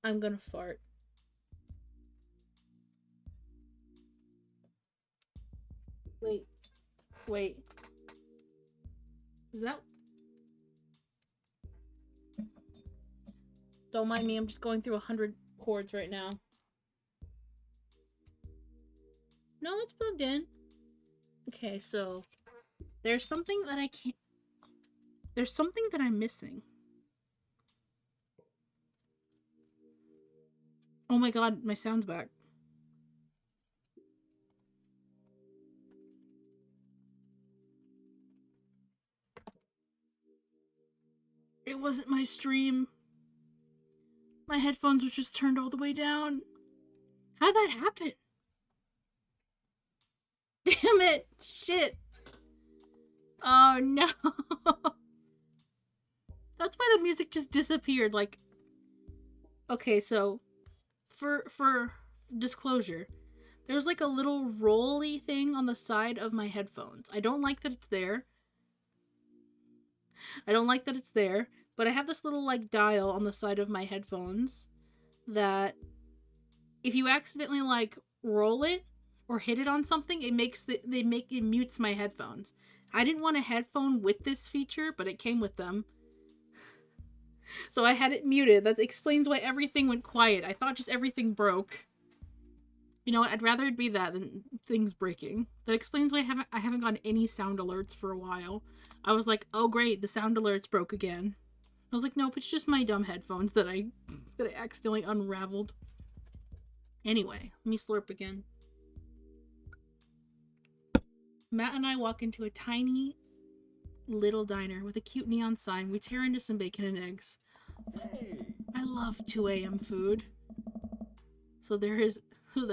I'm gonna fart. Wait. Is that... Don't mind me, I'm just going through 100 chords right now. No, it's plugged in. Okay, so... There's something that I can't... There's something that I'm missing. Oh my god, my sound's back. It wasn't my stream. My headphones were just turned all the way down. How'd that happen? Damn it! Shit! Oh no! That's why the music just disappeared, like... Okay, so... For disclosure, there's like a little rolly thing on the side of my headphones. I don't like that it's there. But I have this little like dial on the side of my headphones that if you accidentally like roll it or hit it on something, it mutes my headphones. I didn't want a headphone with this feature, but it came with them. So I had it muted. That explains why everything went quiet. I thought just everything broke. You know what? I'd rather it be that than things breaking. That explains why I haven't gotten any sound alerts for a while. I was like, oh great, the sound alerts broke again. I was like, nope, it's just my dumb headphones that I accidentally unraveled. Anyway, let me slurp again. Matt and I walk into a tiny little diner with a cute neon sign. We tear into some bacon and eggs. I love 2 a.m. food. So there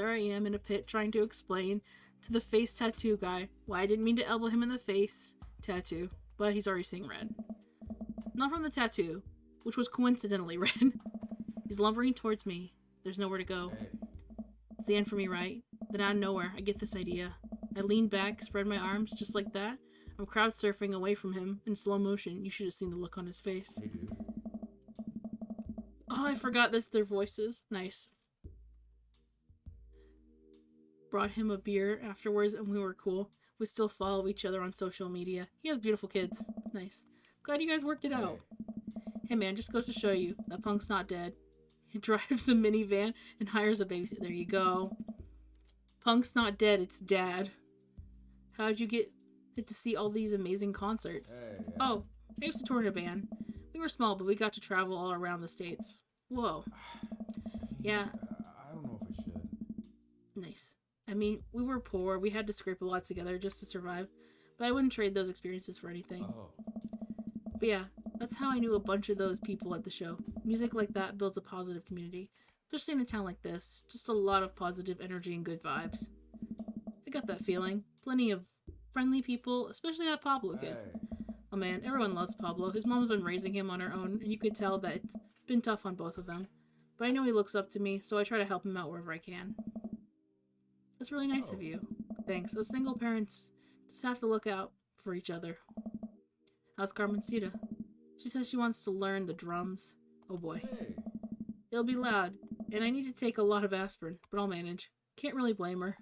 I am in a pit trying to explain to the face tattoo guy why I didn't mean to elbow him in the face tattoo, but he's already seeing red. Not from the tattoo, which was coincidentally red. He's lumbering towards me. There's nowhere to go. It's the end for me, right? Then out of nowhere, I get this idea. I lean back, spread my arms, just like that. I'm crowd surfing away from him in slow motion. You should have seen the look on his face. Hey, dude. Oh, I forgot this. Their voices. Nice. Brought him a beer afterwards and we were cool. We still follow each other on social media. He has beautiful kids. Nice. Glad you guys worked it out. Hey man, just goes to show you that punk's not dead. He drives a minivan and hires a babysitter. There you go. Punk's not dead, it's dad. How'd you get to see all these amazing concerts? Oh, I used to tour in a band. We were small, but we got to travel all around the States. Whoa. Yeah. I don't know if I should. Nice. I mean, we were poor. We had to scrape a lot together just to survive. But I wouldn't trade those experiences for anything. Oh. But yeah, that's how I knew a bunch of those people at the show. Music like that builds a positive community. Especially in a town like this. Just a lot of positive energy and good vibes. I got that feeling. Plenty of friendly people, especially that Pablo kid. Oh man, everyone loves Pablo. His mom's been raising him on her own, and you could tell that it's been tough on both of them. But I know he looks up to me, so I try to help him out wherever I can. That's really nice of you. Thanks. As single parents just have to look out for each other. How's Carmencita? She says she wants to learn the drums. Oh boy. It'll be loud, and I need to take a lot of aspirin, but I'll manage. Can't really blame her.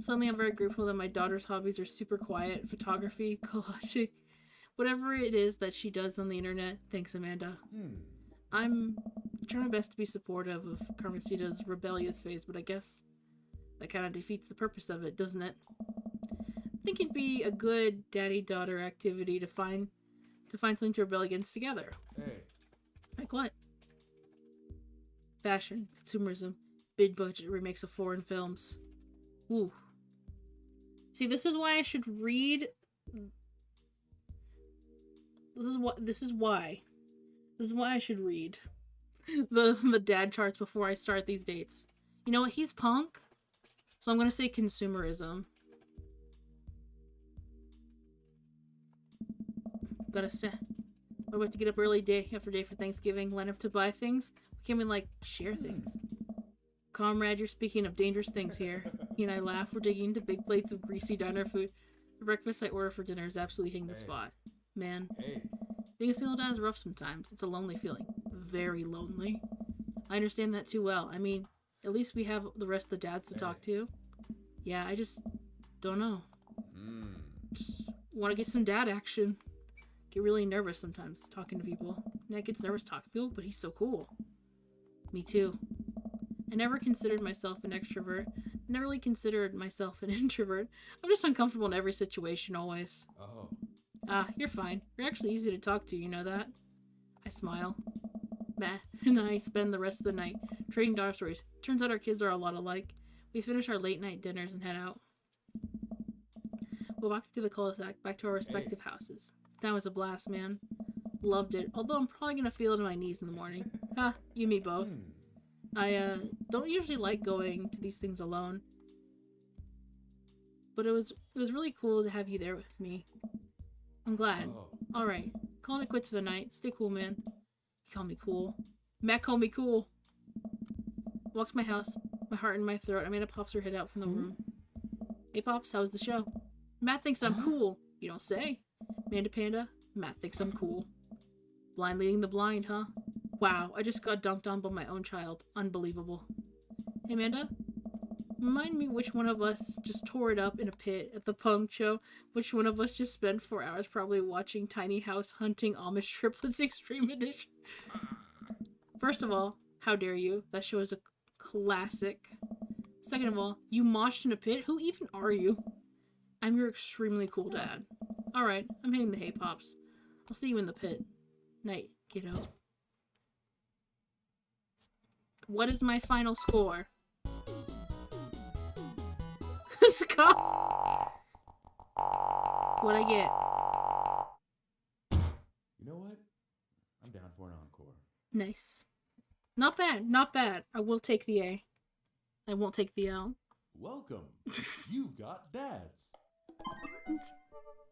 Suddenly I'm very grateful that my daughter's hobbies are super quiet. Photography, collaging, whatever it is that she does on the internet. Thanks, Amanda. I'm trying my best to be supportive of Carmencita's rebellious phase, but I guess that kind of defeats the purpose of it, doesn't it? I think it'd be a good daddy-daughter activity to find something to rebel against together. Like what? Fashion, consumerism, big budget remakes of foreign films. Ooh. See, this is why I should read. This is why I should read the dad charts before I start these dates. You know what? He's punk, so I'm gonna say consumerism. Gotta say, we have to get up early day after day for Thanksgiving. Line up to buy things. We can't even like share things. Comrade, you're speaking of dangerous things here. He and I laugh. We're digging into big plates of greasy diner food. The breakfast I order for dinner is absolutely hitting the spot. Man, being a single dad is rough sometimes. It's a lonely feeling. Very lonely. I understand that too well. I mean, at least we have the rest of the dads to talk to. Yeah, I just don't know. Just want to get some dad action. Get really nervous sometimes talking to people. Ned gets nervous talking to people, but he's so cool. Me too. I never considered myself an extrovert. Never really considered myself an introvert. I'm just uncomfortable in every situation, always. Ah, you're fine. You're actually easy to talk to, you know that? I smile. Matt and I spend the rest of the night trading dog stories. Turns out our kids are a lot alike. We finish our late night dinners and head out. We'll walk through the cul-de-sac back to our respective houses. That was a blast, man. Loved it. Although I'm probably gonna feel it in my knees in the morning. You and me both. I don't usually like going to these things alone. But it was really cool to have you there with me. I'm glad. Alright. Calling it quits for the night. Stay cool, man. You call me cool. Matt called me cool. Walked to my house, my heart in my throat. Amanda pops her head out from the room. Hey, Pops, how was the show? Matt thinks I'm cool. You don't say. Amanda Panda, Matt thinks I'm cool. Blind leading the blind, huh? Wow, I just got dunked on by my own child. Unbelievable. Hey, Amanda? Remind me which one of us just tore it up in a pit at the punk show. Which one of us just spent 4 hours probably watching Tiny House Hunting Amish Triplets Extreme Edition. First of all, how dare you? That show is a classic. Second of all, you moshed in a pit? Who even are you? I'm your extremely cool dad. Alright, I'm hitting the hay, Pops. I'll see you in the pit. Night, kiddo. What is my final score? Scott! What'd I get? You know what? I'm down for an encore. Nice. Not bad, not bad. I will take the A. I won't take the L. Welcome. You've got dads.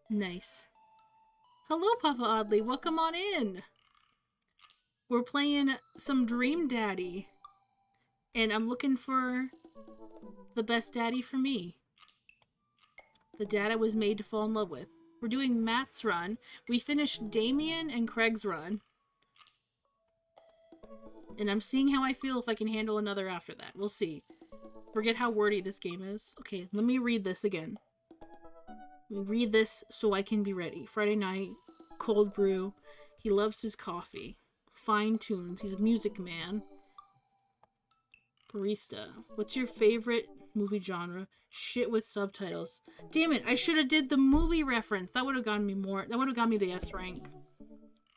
Nice. Hello, Papa Oddly. Welcome on in. We're playing some Dream Daddy. And I'm looking for the best daddy for me. The dad I was made to fall in love with. We're doing Matt's run. We finished Damien and Craig's run. And I'm seeing how I feel if I can handle another after that. We'll see. Forget how wordy this game is. Okay, let me read this again. Let me read this so I can be ready. Friday night, cold brew. He loves his coffee. Fine tunes. He's a music man. Barista. What's your favorite movie genre? Shit with subtitles. Damn it, I should have did the movie reference. That would have gotten me more. That would have got me the S rank.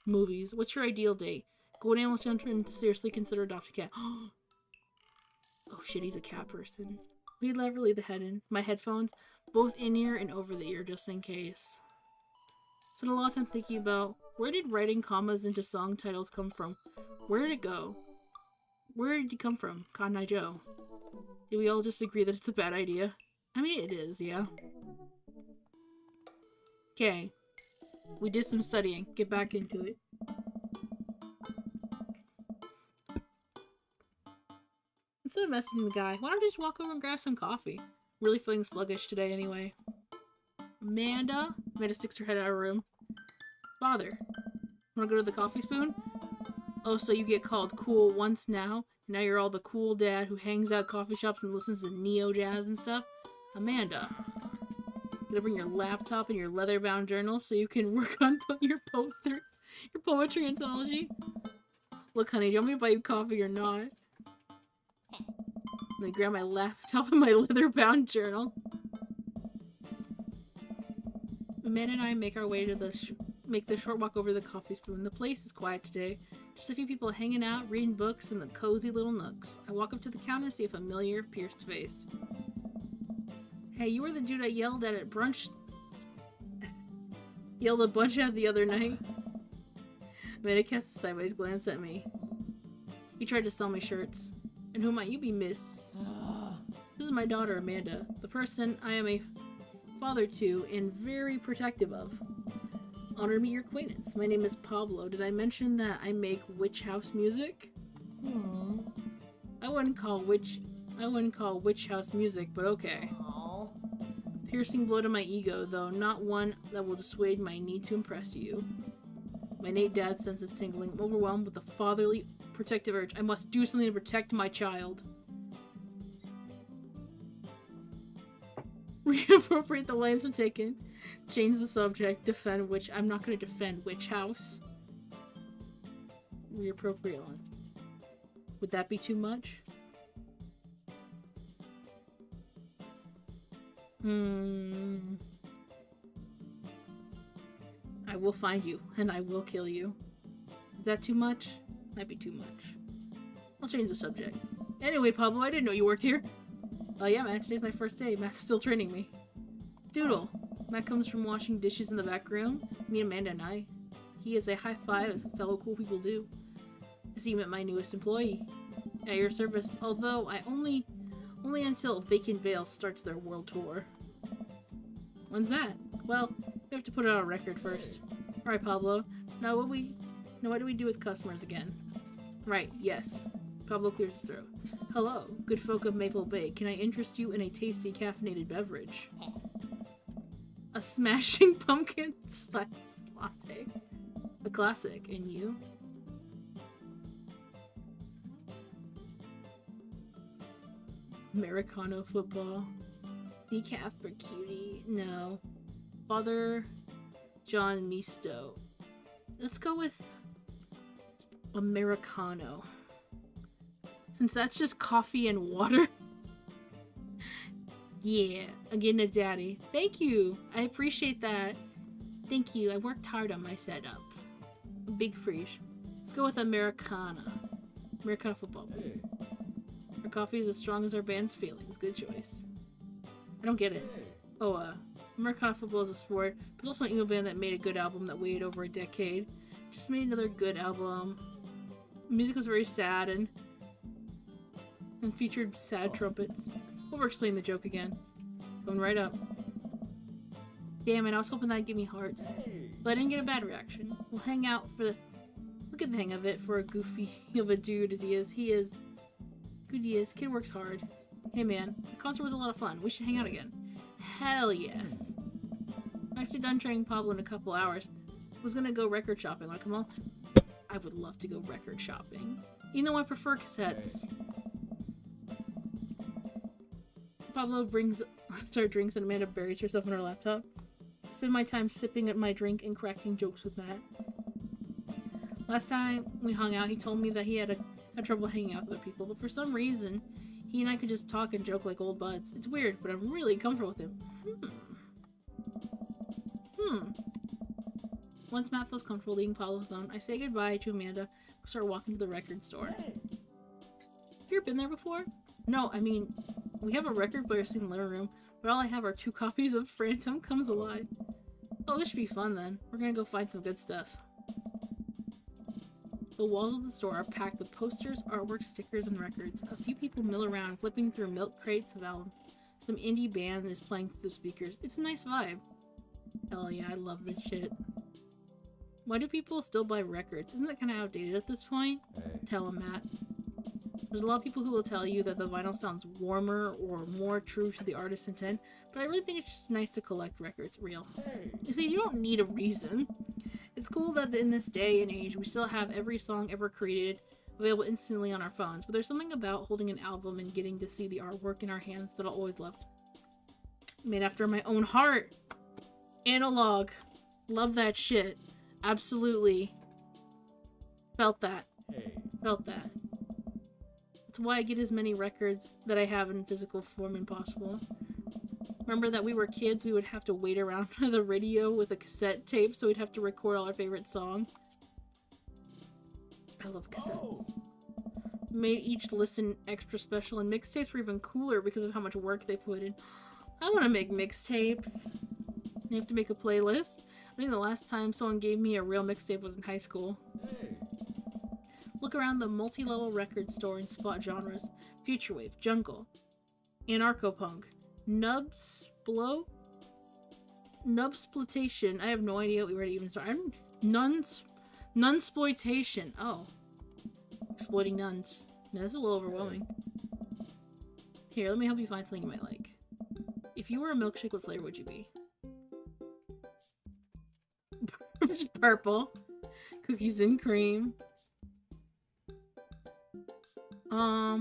Movies. What's your ideal date? Go to animal shelter and seriously consider adopting a cat. Oh shit, he's a cat person. We never leave the head in. My headphones, both in-ear and over-the-ear, just in case. Spent a lot of time thinking about, where did writing commas into song titles come from? Where did it go? Where did you come from, Cotton Eye Joe? Did we all just agree that it's a bad idea? I mean, it is, yeah. Okay. We did some studying. Get back into it. Instead of messaging the guy, why don't you just walk over and grab some coffee? Really feeling sluggish today anyway. Amanda? Amanda sticks her head out of her room. Father, wanna go to the coffee spoon? Oh, so you get called cool once now? Now you're all the cool dad who hangs out at coffee shops and listens to neo-jazz and stuff? Amanda, gonna bring your laptop and your leather-bound journal so you can work on your poetry anthology? Look, honey, do you want me to buy you coffee or not? Let me grab my laptop and my leather-bound journal. Amanda and I make our way to make the short walk over the coffee spoon. The place is quiet today. Just a few people hanging out, reading books in the cozy little nooks. I walk up to the counter and see a familiar, pierced face. Hey, you were the dude I yelled at brunch. Yelled a bunch at the other night. Amanda casts a sideways glance at me. He tried to sell me shirts. And who might you be, miss? This is my daughter, Amanda. The person I am a father to and very protective of. Honor to meet your acquaintance. My name is Pablo. Did I mention that I make witch house music? I wouldn't call witch house music, but okay. Piercing blow to my ego, though not one that will dissuade my need to impress you. My innate dad senses tingling. I'm overwhelmed with a fatherly, protective urge. I must do something to protect my child. Reappropriate the lines were taken. Change the subject. Defend witch. I'm not going to defend witch house. Reappropriate line. Would that be too much? I will find you, and I will kill you. Is that too much? Might be too much. I'll change the subject. Anyway, Pablo, I didn't know you worked here. Oh yeah, man, today's my first day. Matt's still training me. Doodle. Matt comes from washing dishes in the back room. Me, Amanda, and I. He is a high five as fellow cool people do. I see you met my newest employee. At your service, although I only until Vacant Veil starts their world tour. When's that? Well, we have to put it on a record first. Alright, Pablo. Now what do we do with customers again? Right, yes. Pablo clears his throat. Hello, good folk of Maple Bay. Can I interest you in a tasty caffeinated beverage? A smashing pumpkin spice latte. A classic. And you? Americano football. Decaf for cutie. No. Father John Misto. Let's go with Americano. Since that's just coffee and water. Yeah, I'm getting a daddy. Thank you. I appreciate that. Thank you. I worked hard on my setup. Big freeze. Let's go with Americana. Americana football, please. Our coffee is as strong as our band's feelings. Good choice. I don't get it. Oh, Americana football is a sport, but also an emo band that made a good album that waited over a decade. Just made another good album. The music was very sad and featured sad trumpets. Over-explain the joke again. Going right up. Damn it, I was hoping that'd give me hearts. But I didn't get a bad reaction. We'll hang out for the... We'll get the hang of it for a goofy of a dude as he is. He is. Good he is. Kid works hard. Hey man, the concert was a lot of fun. We should hang out again. Hell yes. I'm actually done training Pablo in a couple hours. Was gonna go record shopping. Wanna come on? I would love to go record shopping. You know I prefer cassettes. Pablo brings start drinks and Amanda buries herself in her laptop. I spend my time sipping at my drink and cracking jokes with Matt. Last time we hung out, he told me that he had trouble hanging out with other people, but for some reason, he and I could just talk and joke like old buds. It's weird, but I'm really comfortable with him. Once Matt feels comfortable leaving Pablo's alone, I say goodbye to Amanda. We start walking to the record store. Have you ever been there before? No, I mean, we have a record player sitting in the living room, but all I have are 2 copies of Phantom Comes Alive. Oh, this should be fun then. We're gonna go find some good stuff. The walls of the store are packed with posters, artwork, stickers, and records. A few people mill around, flipping through milk crates of albums. Some indie band is playing through the speakers. It's a nice vibe. Hell yeah, I love this shit. Why do people still buy records? Isn't that kind of outdated at this point? Hey. Tell them, Matt. There's a lot of people who will tell you that the vinyl sounds warmer or more true to the artist's intent, but I really think it's just nice to collect records real. Hey. You see, you don't need a reason. It's cool that in this day and age, we still have every song ever created available instantly on our phones, but there's something about holding an album and getting to see the artwork in our hands that I'll always love. Made after my own heart. Analog. Love that shit. Absolutely. Felt that. Hey. Felt that. That's why I get as many records that I have in physical form as possible. Remember that we were kids, we would have to wait around for the radio with a cassette tape, so we'd have to record all our favorite song. I love cassettes. Made each listen extra special, and mixtapes were even cooler because of how much work they put in. I want to make mixtapes. You have to make a playlist. I think the last time someone gave me a real mixtape was in high school. Hey. Look around the multi-level record store and spot genres. Futurewave, jungle, anarcho-punk, nubsploitation. I have no idea where to even start. Nunsploitation. Oh. Exploiting nuns. Now, this is a little overwhelming. Here, let me help you find something you might like. If you were a milkshake, what flavor would you be? Purple. Cookies and cream.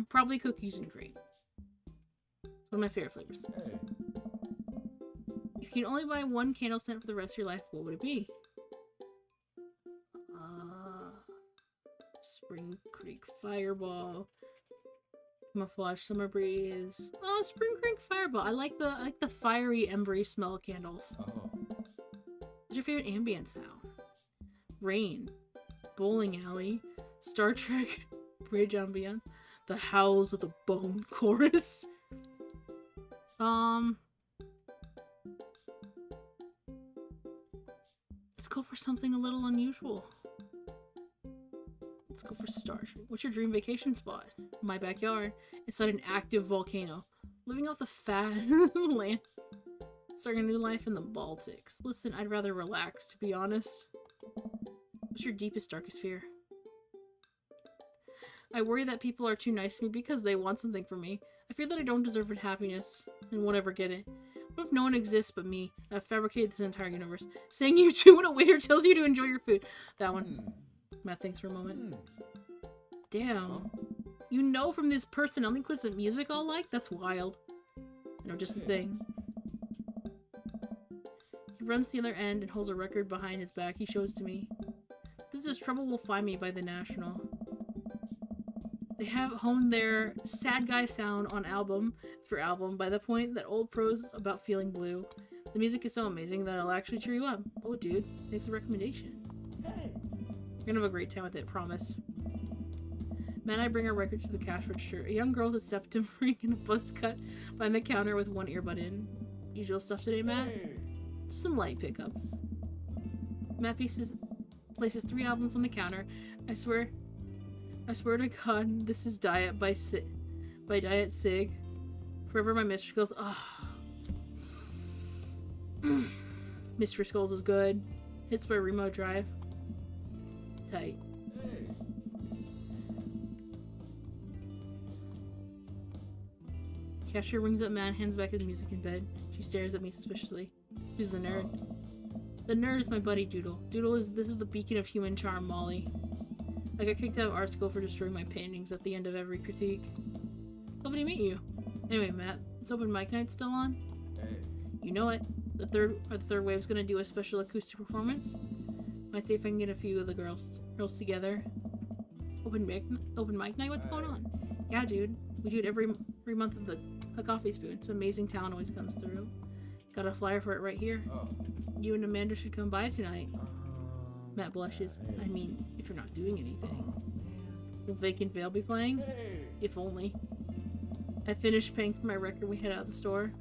Probably cookies and cream. It's one of my favorite flavors. Hey. If you can only buy one candle scent for the rest of your life, what would it be? Spring Creek Fireball. Camouflage Summer Breeze. Oh, Spring Creek Fireball. I like the fiery, embery smell candles. Oh. What's your favorite ambient sound? Rain. Bowling Alley. Star Trek. Bridge Ambiance. The Howls of the Bone Chorus. Let's go for something a little unusual. Let's go for stars. What's your dream vacation spot? My backyard. It's not an active volcano. Living off the fat land. Starting a new life in the Baltics. Listen, I'd rather relax, to be honest. What's your deepest, darkest fear? I worry that people are too nice to me because they want something from me. I fear that I don't deserve happiness and won't ever get it. What if no one exists but me? I've fabricated this entire universe. Saying you too when a waiter tells you to enjoy your food. That one. Matt thinks for a moment. Damn. You know from this personality quiz that music I'll like? That's wild. I know just the thing. He runs to the other end and holds a record behind his back. He shows to me. This is Trouble Will Find Me by The National. They have honed their sad guy sound on album after album by the point that old pros about feeling blue. The music is so amazing that it'll actually cheer you up. Oh, dude, thanks for the recommendation. Hey. You're gonna have a great time with it, promise. Matt and I bring our records to the cash register. A young girl with a septum ring and a buzz cut behind the counter with one earbud in. Usual stuff today, Matt? Hey. Some light pickups. Matt places 3 albums on the counter. I swear to God, this is Diet by Diet Sig. Forever my Mystery Skulls. Mystery Skulls is good. Hits by Remote Drive. Tight. Hey. Cashier rings up Matt, hands back his music in bed. She stares at me suspiciously. Who's the nerd? The nerd is my buddy Doodle. This is the beacon of human charm, Molly. I got kicked out of art school for destroying my paintings at the end of every critique. Lovely to meet you. Anyway, Matt, is open mic night still on? Hey. You know it. The third wave's gonna do a special acoustic performance. Might see if I can get a few of the girls together. Open mic night? What's going on? Yeah, dude. We do it every month at a coffee spoon. Some amazing talent always comes through. Got a flyer for it right here. Oh. You and Amanda should come by tonight. Matt blushes. I mean, if you're not doing anything. Will Vacant Veil be playing? Hey. If only. I finished paying for my record. We head out of the store.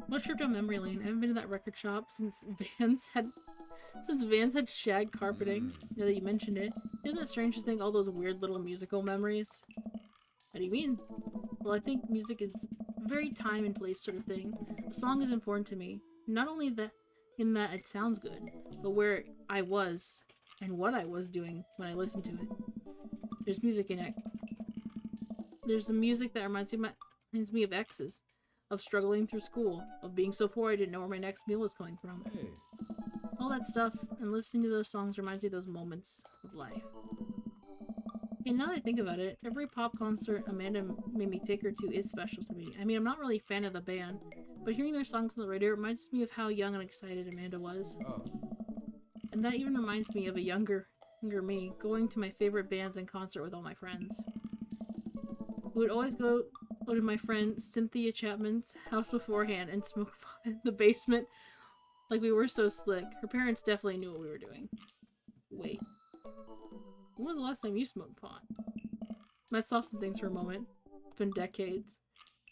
No trip down memory lane. I haven't been to that record shop since Vans had shag carpeting. Now that you mentioned it, isn't it strange to think all those weird little musical memories? How do you mean? Well, I think music is very time and place sort of thing. A song is important to me. Not only that in that it sounds good, but where I was and what I was doing when I listened to it. There's music in it. There's the music that reminds me of exes, of struggling through school, of being so poor I didn't know where my next meal was coming from. Hey, All that stuff, and listening to those songs reminds me of those moments of life. And now that I think about it, every pop concert Amanda made me take her to is special to me. I mean, I'm not really a fan of the band, but hearing their songs on the radio reminds me of how young and excited Amanda was. oh, And that even reminds me of a younger me going to my favorite bands in concert with all my friends. We would always go to my friend Cynthia Chapman's house beforehand and smoke pot in the basement like we were so slick. Her parents definitely knew what we were doing. Wait. When was the last time you smoked pot? Let's stop some things for a moment. It's been decades.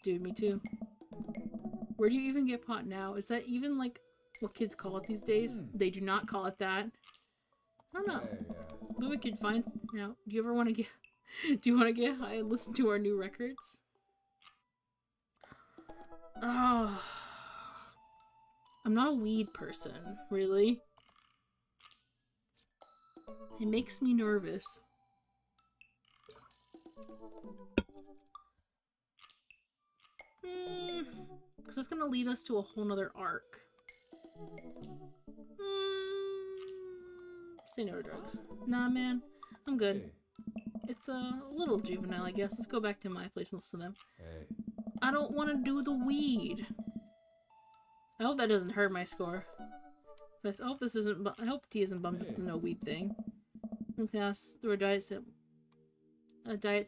Dude, me too. Where do you even get pot now? Is that even like what kids call it these days? They do not call it that. I don't know. hey, yeah. But we could find now. Do you ever want to get do you want to get high and listen to our new records? Oh, I'm not a weed person, really. It makes me nervous. Because that's gonna lead us to a whole nother arc. Say no to drugs. Nah, man. I'm good. Hey, It's a little juvenile, I guess. Let's go back to my place and listen to them. hey. I don't want to do the weed. I hope that doesn't hurt my score. But I hope this isn't. I hope T isn't bummed with the no weed thing. Look past through a Diet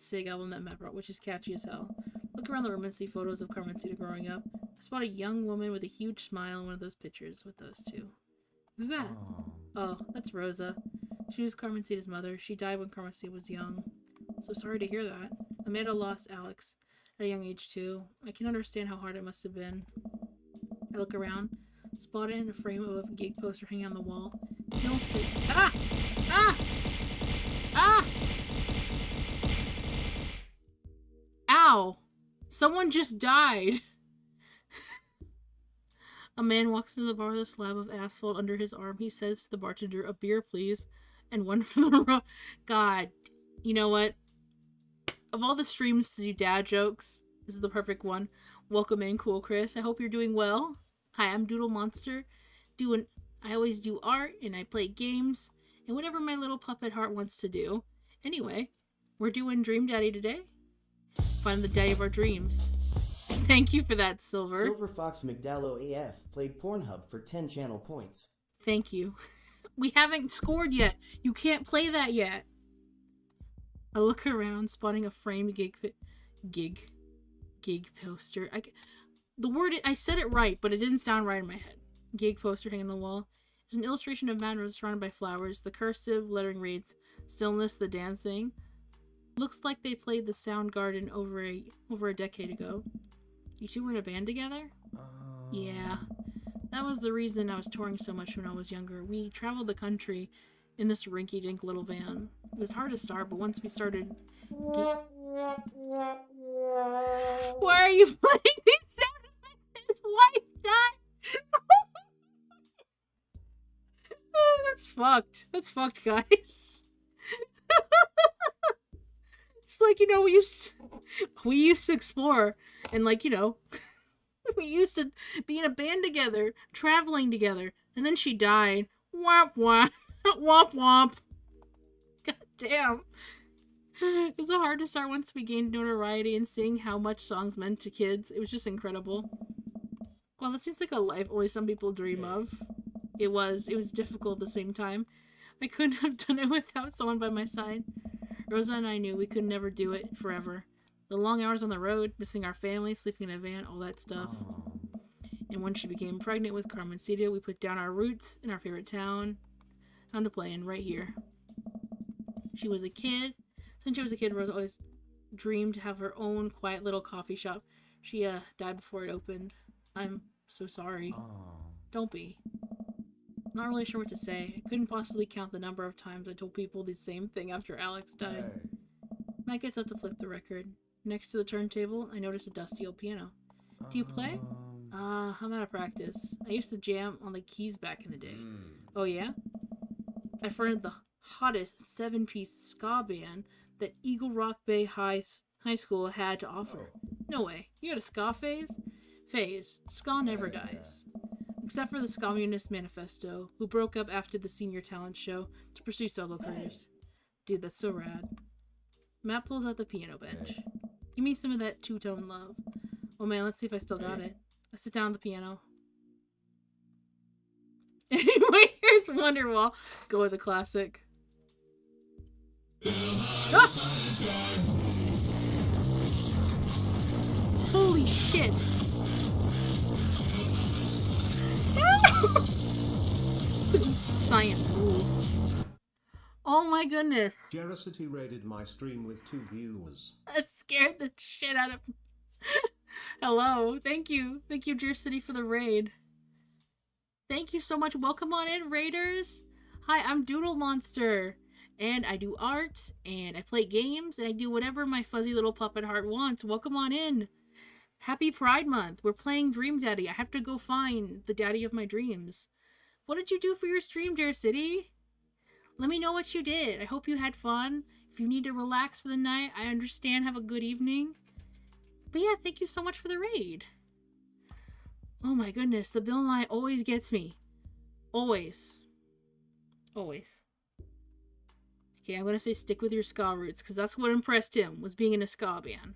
Sig album that Matt brought, which is catchy as hell. Look around the room and see photos of Carmencita growing up. I spot a young woman with a huge smile in one of those pictures with us two. Who's that? Oh, that's Rosa. She was Carmencita's mother. She died when Carmencita was young. So sorry to hear that. Amanda lost Alex at a young age too. I can understand how hard it must have been. I look around, spot it in a frame of a gig poster hanging on the wall. Ah! Ah! Ah! Ow! Someone just died! A man walks into the bar with a slab of asphalt under his arm. He says to the bartender, "A beer, please." And one for the road. God, you know what? Of all the streams to do dad jokes, this is the perfect one. Welcome in, Cool Chris. I hope you're doing well. Hi, I'm Doodle Monster. I always do art, and I play games, and whatever my little puppet heart wants to do. Anyway, we're doing Dream Daddy today. Find the daddy of our dreams. Thank you for that, Silver. Silver Fox McDallow AF played Pornhub for 10 channel points. Thank you. We haven't scored yet. You can't play that yet. I look around, spotting a framed gig poster. I said it right, but it didn't sound right in my head. Gig poster hanging on the wall. There's an illustration of Mad Rose surrounded by flowers. The cursive lettering reads, "Stillness, the dancing." Looks like they played the Soundgarden over a decade ago. You two were in a band together? Yeah. That was the reason I was touring so much when I was younger. We traveled the country in this rinky-dink little van. It was hard to start, but once we started... Why are you playing these sound effects? His wife died! Oh, that's fucked. That's fucked, guys. It's like, we used to explore, and we used to be in a band together, traveling together, and then she died. Womp womp. Womp womp. God damn. It's so hard to start once we gained notoriety, and seeing how much songs meant to kids. It was just incredible. Well, that seems like a life only some people dream of. It was difficult at the same time. I couldn't have done it without someone by my side. Rosa and I knew we could never do it forever. The long hours on the road, missing our family, sleeping in a van, all that stuff. And when she became pregnant with Carmencita, we put down our roots in our favorite town to play in right here. She was a kid. Since she was a kid, Rosa always dreamed to have her own quiet little coffee shop. She died before it opened. I'm so sorry. Don't be. I'm not really sure what to say. I couldn't possibly count the number of times I told people the same thing after Alex died. Hey. Matt gets up to flip the record. Next to the turntable, I notice a dusty old piano. Do you play? I'm out of practice. I used to jam on the keys back in the day. Oh yeah? I fronted the hottest 7-piece ska band that Eagle Rock Bay High School had to offer. No way. You had a ska phase? Ska never dies. Except for the Communist Manifesto, who broke up after the senior talent show to pursue solo careers. Dude, that's so rad. Matt pulls out the piano bench. Give me some of that two-tone love. Oh man, let's see if I still got it. I sit down at the piano. Anyway, here's Wonderwall. Go with the classic. Ah! Holy shit! Science rules. Oh my goodness. Jericity raided my stream with 2 viewers. That scared the shit out of me. Hello. Thank you. Thank you, Jericity, for the raid. Thank you so much. Welcome on in, raiders. Hi, I'm Doodle Monster. And I do art, and I play games, and I do whatever my fuzzy little puppet heart wants. Welcome on in. Happy Pride Month. We're playing Dream Daddy. I have to go find the daddy of my dreams. What did you do for your stream, Jericity? Let me know what you did. I hope you had fun. If you need to relax for the night, I understand. Have a good evening. But yeah, thank you so much for the raid. Oh my goodness, the Bill Nye always gets me. Always. Always. Okay, I'm gonna say stick with your ska roots, because that's what impressed him, was being in a ska band.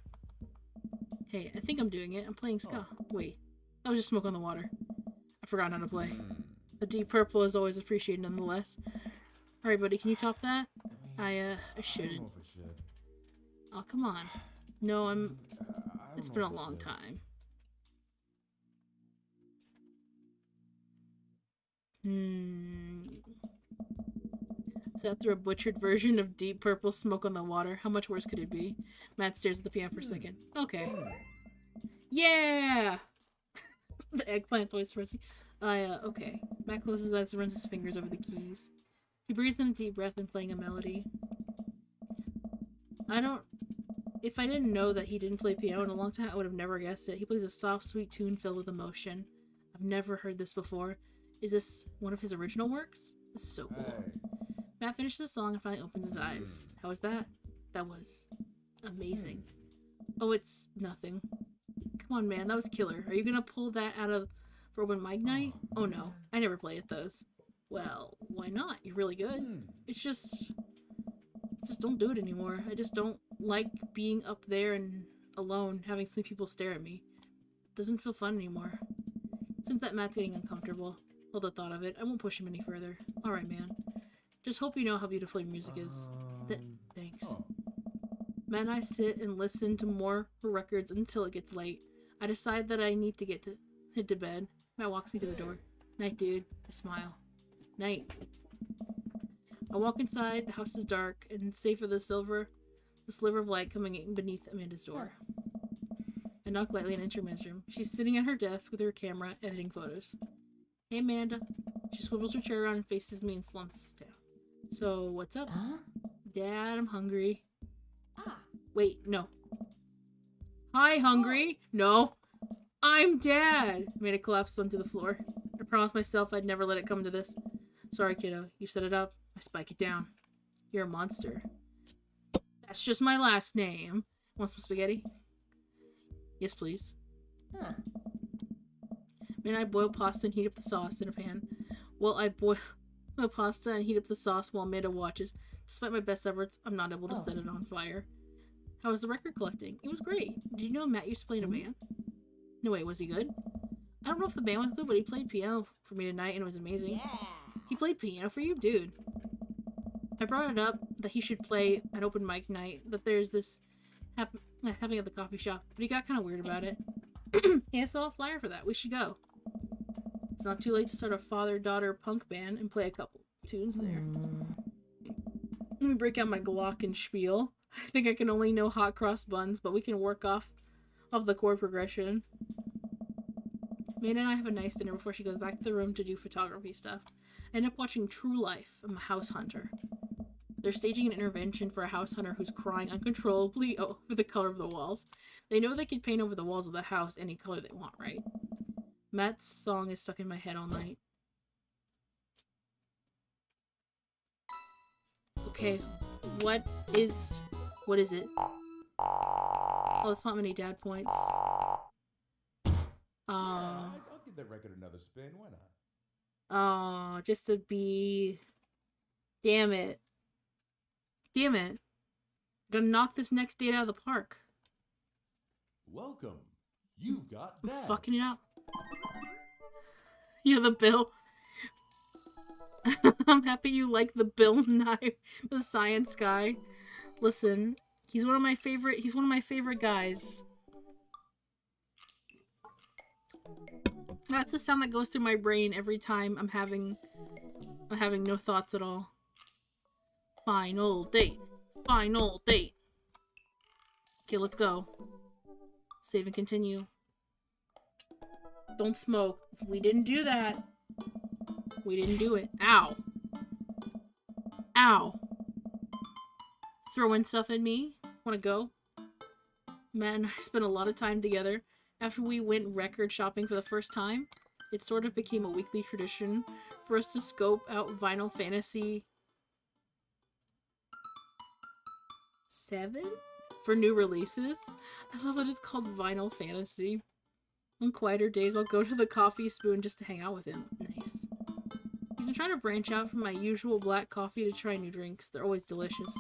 Hey, I think I'm doing it. I'm playing ska. Wait, that was just Smoke on the Water. I forgot how to play. The Deep Purple is always appreciated nonetheless. Alright, buddy, can you top that? I shouldn't. I don't know if I should. Oh, come on. No, I don't it's know been a if I long should. time. So after a butchered version of Deep Purple Smoke on the Water, how much worse could it be? Matt stares at the piano for a second. Okay. Yeah! The eggplant's always thirsty. Okay. Matt closes his eyes and runs his fingers over the keys. He breathes in a deep breath and playing a melody. If I didn't know that he didn't play piano in a long time, I would have never guessed it. He plays a soft, sweet tune filled with emotion. I've never heard this before. Is this one of his original works? This is so cool. Hey. Matt finishes the song and finally opens his eyes. How was that? That was amazing. Oh, it's nothing. Come on, man. That was killer. Are you gonna pull that out of for open mic night? Oh no. I never play at those. Well, why not? You're really good. It's just don't do it anymore. I just don't like being up there and alone, having so many people stare at me. It doesn't feel fun anymore. Since that Matt's getting uncomfortable, well, the thought of it, I won't push him any further. Alright, man. Just hope you know how beautiful your music is. Thanks. Matt and I sit and listen to more records until it gets late. I decide that I need to head to bed. Matt walks me to the door. Night, dude. I smile. Night. I walk inside. The house is dark, and save for the sliver of light coming in beneath Amanda's door. I knock lightly and enter Amanda's room. She's sitting at her desk with her camera, editing photos. Hey, Amanda. She swivels her chair around and faces me and slumps down. So, what's up? Dad, I'm hungry. Wait, no. Hi, hungry? No. I'm Dad! Amanda collapses onto the floor. I promised myself I'd never let it come to this. Sorry, kiddo. You set it up. I spike it down. You're a monster. That's just my last name. Want some spaghetti? Yes, please. Then I boil pasta and heat up the sauce in a pan. Well, I boil the pasta and heat up the sauce while Amanda watches. Despite my best efforts, I'm not able to set it on fire. How was the record collecting? It was great. Did you know Matt used to play in a band? No, wait, was he good? I don't know if the band was good, but he played piano for me tonight and it was amazing. Yeah. He played piano for you? Dude. I brought it up that he should play an open mic night, that there's this happening at the coffee shop, but he got kind of weird about it. He saw a flyer for that. We should go. It's not too late to start a father-daughter punk band and play a couple tunes there. Let me break out my glockenspiel. I think I can only know hot cross buns, but we can work off the chord progression. Amanda and I have a nice dinner before she goes back to the room to do photography stuff. I end up watching True Life. I'm a house hunter. They're staging an intervention for a house hunter who's crying uncontrollably over the color of the walls. They know they can paint over the walls of the house any color they want, right? Matt's song is stuck in my head all night. Okay, what is it? Oh, that's not many dad points. I'll give that record another spin. Why not? Just to be... Damn it. Damn it. I'm gonna knock this next date out of the park. Welcome. You've got I'm dads. fucking it up. Yeah, the bill. I'm happy you like the Bill Nye, the science guy. Listen, he's one of my favorite guys. That's the sound that goes through my brain every time I'm having no thoughts at all. Final date. Final date. Okay, let's go. Save and continue. Don't smoke. We didn't do that. We didn't do it. Ow. Ow. Throwing stuff at me. Wanna go? Matt and I spent a lot of time together. After we went record shopping for the first time, it sort of became a weekly tradition for us to scope out Vinyl Fantasy 7 for new releases. I love that it's called Vinyl Fantasy. On quieter days, I'll go to the Coffee Spoon just to hang out with him. Nice. He's been trying to branch out from my usual black coffee to try new drinks. They're always delicious.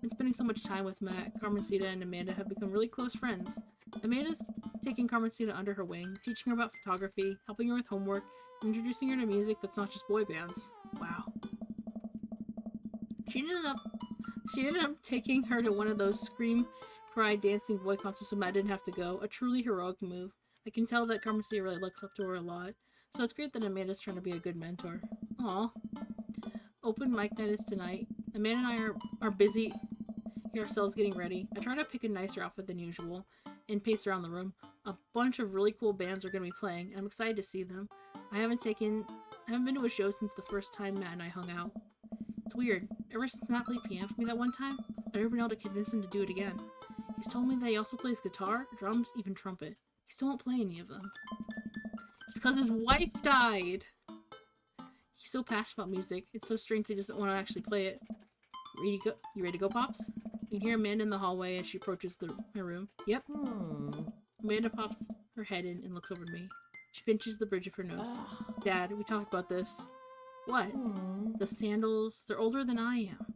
Been spending so much time with Matt. Carmencita and Amanda have become really close friends. Amanda's taking Carmencita under her wing, teaching her about photography, helping her with homework, and introducing her to music that's not just boy bands. Wow. She ended up taking her to one of those scream, cry, dancing boy concerts so Matt didn't have to go. A truly heroic move. I can tell that Carmencita really looks up to her a lot, so it's great that Amanda's trying to be a good mentor. Aw. Open mic night is tonight. Amanda and I are busy ourselves getting ready. I try to pick a nicer outfit than usual and pace around the room. A bunch of really cool bands are going to be playing, and I'm excited to see them. I haven't been to a show since the first time Matt and I hung out. It's weird. Ever since Matt played piano for me that one time, I've never been able to convince him to do it again. He's told me that he also plays guitar, drums, even trumpet. He still won't play any of them. It's because his wife died! He's so passionate about music. It's so strange he doesn't want to actually play it. You ready to go, Pops? You can hear Amanda in the hallway as she approaches my room. Yep. Amanda pops her head in and looks over at me. She pinches the bridge of her nose. Dad, we talked about this. What? The sandals, they're older than I am.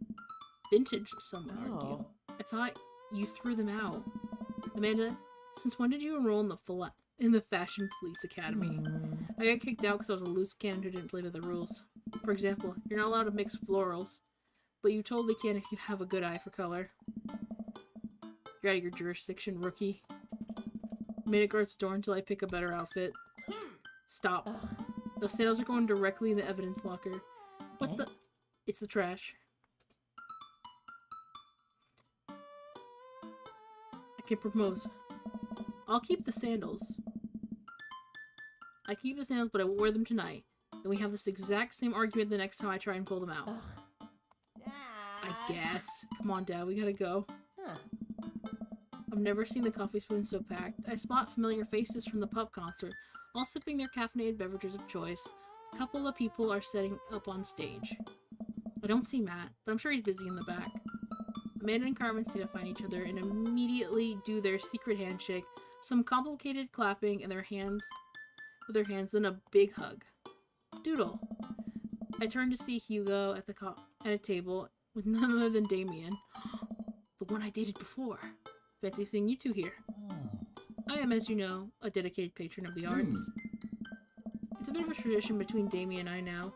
Vintage, some would argue. I thought you threw them out. Amanda, since when did you enroll in the Fashion Police Academy? I got kicked out because I was a loose cannon who didn't play by the rules. For example, you're not allowed to mix florals, but you totally can if you have a good eye for color. You're out of your jurisdiction, rookie. Amanda guards the door until I pick a better outfit. Stop. Those sandals are going directly in the evidence locker. It's the trash. I can propose. I'll keep the sandals. I keep the sandals, but I won't wear them tonight. Then we have this exact same argument the next time I try and pull them out. I guess. Come on, Dad, we gotta go. I've never seen the Coffee Spoon so packed. I spot familiar faces from the pub concert, all sipping their caffeinated beverages of choice. A couple of people are setting up on stage. I don't see Matt, but I'm sure he's busy in the back. Amanda and Carmencita find each other and immediately do their secret handshake, some complicated clapping in their hands, then a big hug. Doodle. I turn to see Hugo at a table with none other than Damien, the one I dated before. Fancy seeing you two here. I am, as you know, a dedicated patron of the arts. It's a bit of a tradition between Damien and I now.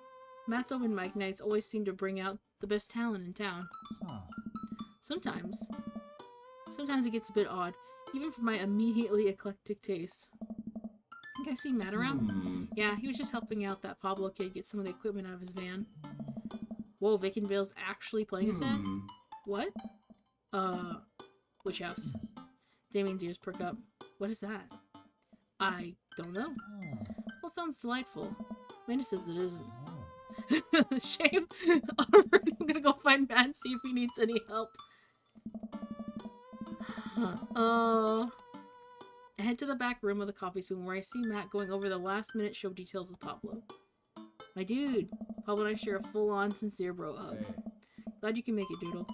Matt's open mic nights always seem to bring out the best talent in town. Sometimes it gets a bit odd, even for my immediately eclectic tastes. Think I see Matt around? Yeah, he was just helping out that Pablo kid get some of the equipment out of his van. Whoa, Vacantville's actually playing a set? What? Which house? Damien's ears perk up. What is that? I don't know. Well, it sounds delightful. Amanda says it isn't. Shame. Alright, I'm gonna go find Matt and see if he needs any help. I head to the back room of the coffee spoon where I see Matt going over the last minute show details with Pablo. My dude. Pablo and I share a full-on sincere bro hug. Hey. Glad you can make it, Doodle.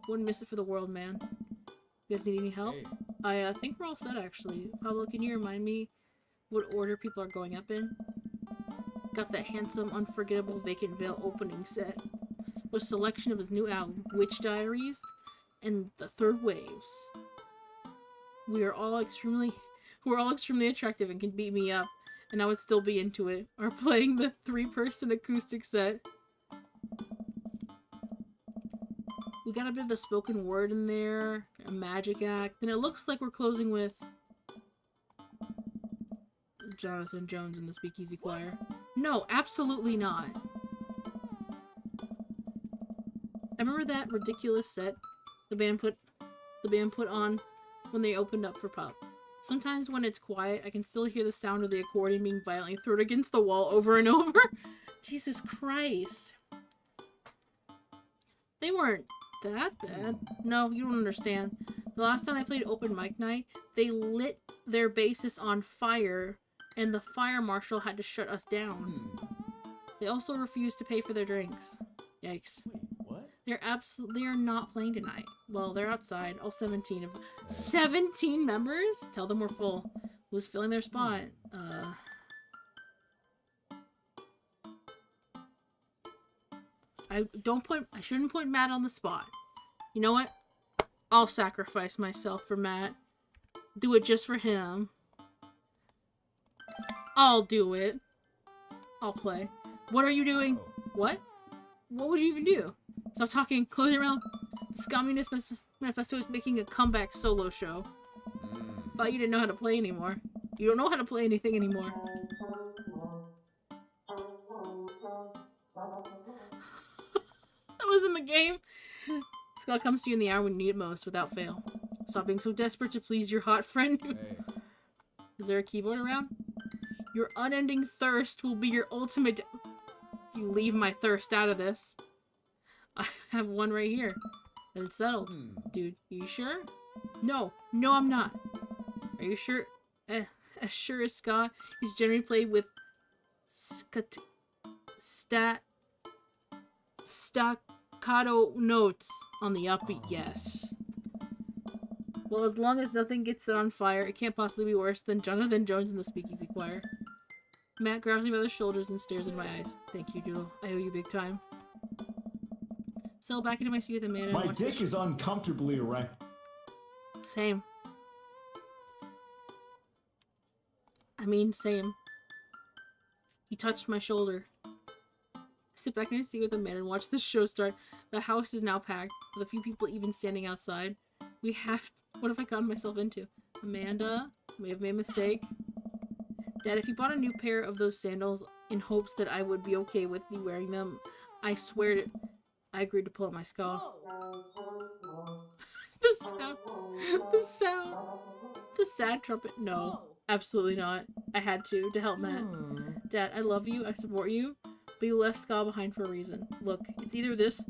Wouldn't miss it for the world, man. You guys need any help? Hey. I think we're all set, actually. Pablo, can you remind me what order people are going up in? Got that handsome, unforgettable Vacant Veil opening set with a selection of his new album, Witch Diaries, and The Third Waves. We're all extremely attractive and can beat me up, and I would still be into it. Are playing the 3-person acoustic set. We got a bit of the spoken word in there, a magic act, and it looks like we're closing with Jonathan Jones and the Speakeasy Choir. No, absolutely not. I remember that ridiculous set the band put on when they opened up for Pop. Sometimes when it's quiet, I can still hear the sound of the accordion being violently thrown against the wall over and over. Jesus Christ. They weren't that bad. No, you don't understand. The last time I played open mic night, they lit their bassist on fire, and the fire marshal had to shut us down. They also refused to pay for their drinks. Yikes. Wait, what? They are not playing tonight. Well, they're outside. All 17 of them. 17 members? Tell them we're full. Who's filling their spot? I shouldn't put Matt on the spot. You know what? I'll sacrifice myself for Matt. Do it just for him. I'll do it. I'll play. What are you doing? What? What would you even do? Stop talking. Close your mouth. This Communist Manifesto is making a comeback solo show. Thought you didn't know how to play anymore. You don't know how to play anything anymore. That was in the game. Scott comes to you in the hour when you need it most, without fail. Stop being so desperate to please your hot friend. Hey. Is there a keyboard around? Your unending thirst will be your ultimate... You leave my thirst out of this. I have one right here. And it's settled. Dude, you sure? No, I'm not. Are you sure? As sure as Scott is generally played with staccato notes on the upbeat, yes. Well, as long as nothing gets set on fire, it can't possibly be worse than Jonathan Jones and the Speakeasy Choir. Matt grabs me by the shoulders and stares in my eyes. Thank you, Doodle. I owe you big time. Settle back into my seat with Amanda. My dick is uncomfortably erect. Same. I mean, same. He touched my shoulder. I sit back in my seat with Amanda and watch the show start. The house is now packed, with a few people even standing outside. We have to... What have I gotten myself into? Amanda, may have made a mistake. Dad, if you bought a new pair of those sandals in hopes that I would be okay with you wearing them, I swear to... I agreed to pull out my skull. The sad trumpet. No, absolutely not. I had to help Matt. Dad, I love you, I support you, but you left Ska behind for a reason. Look, it's either this,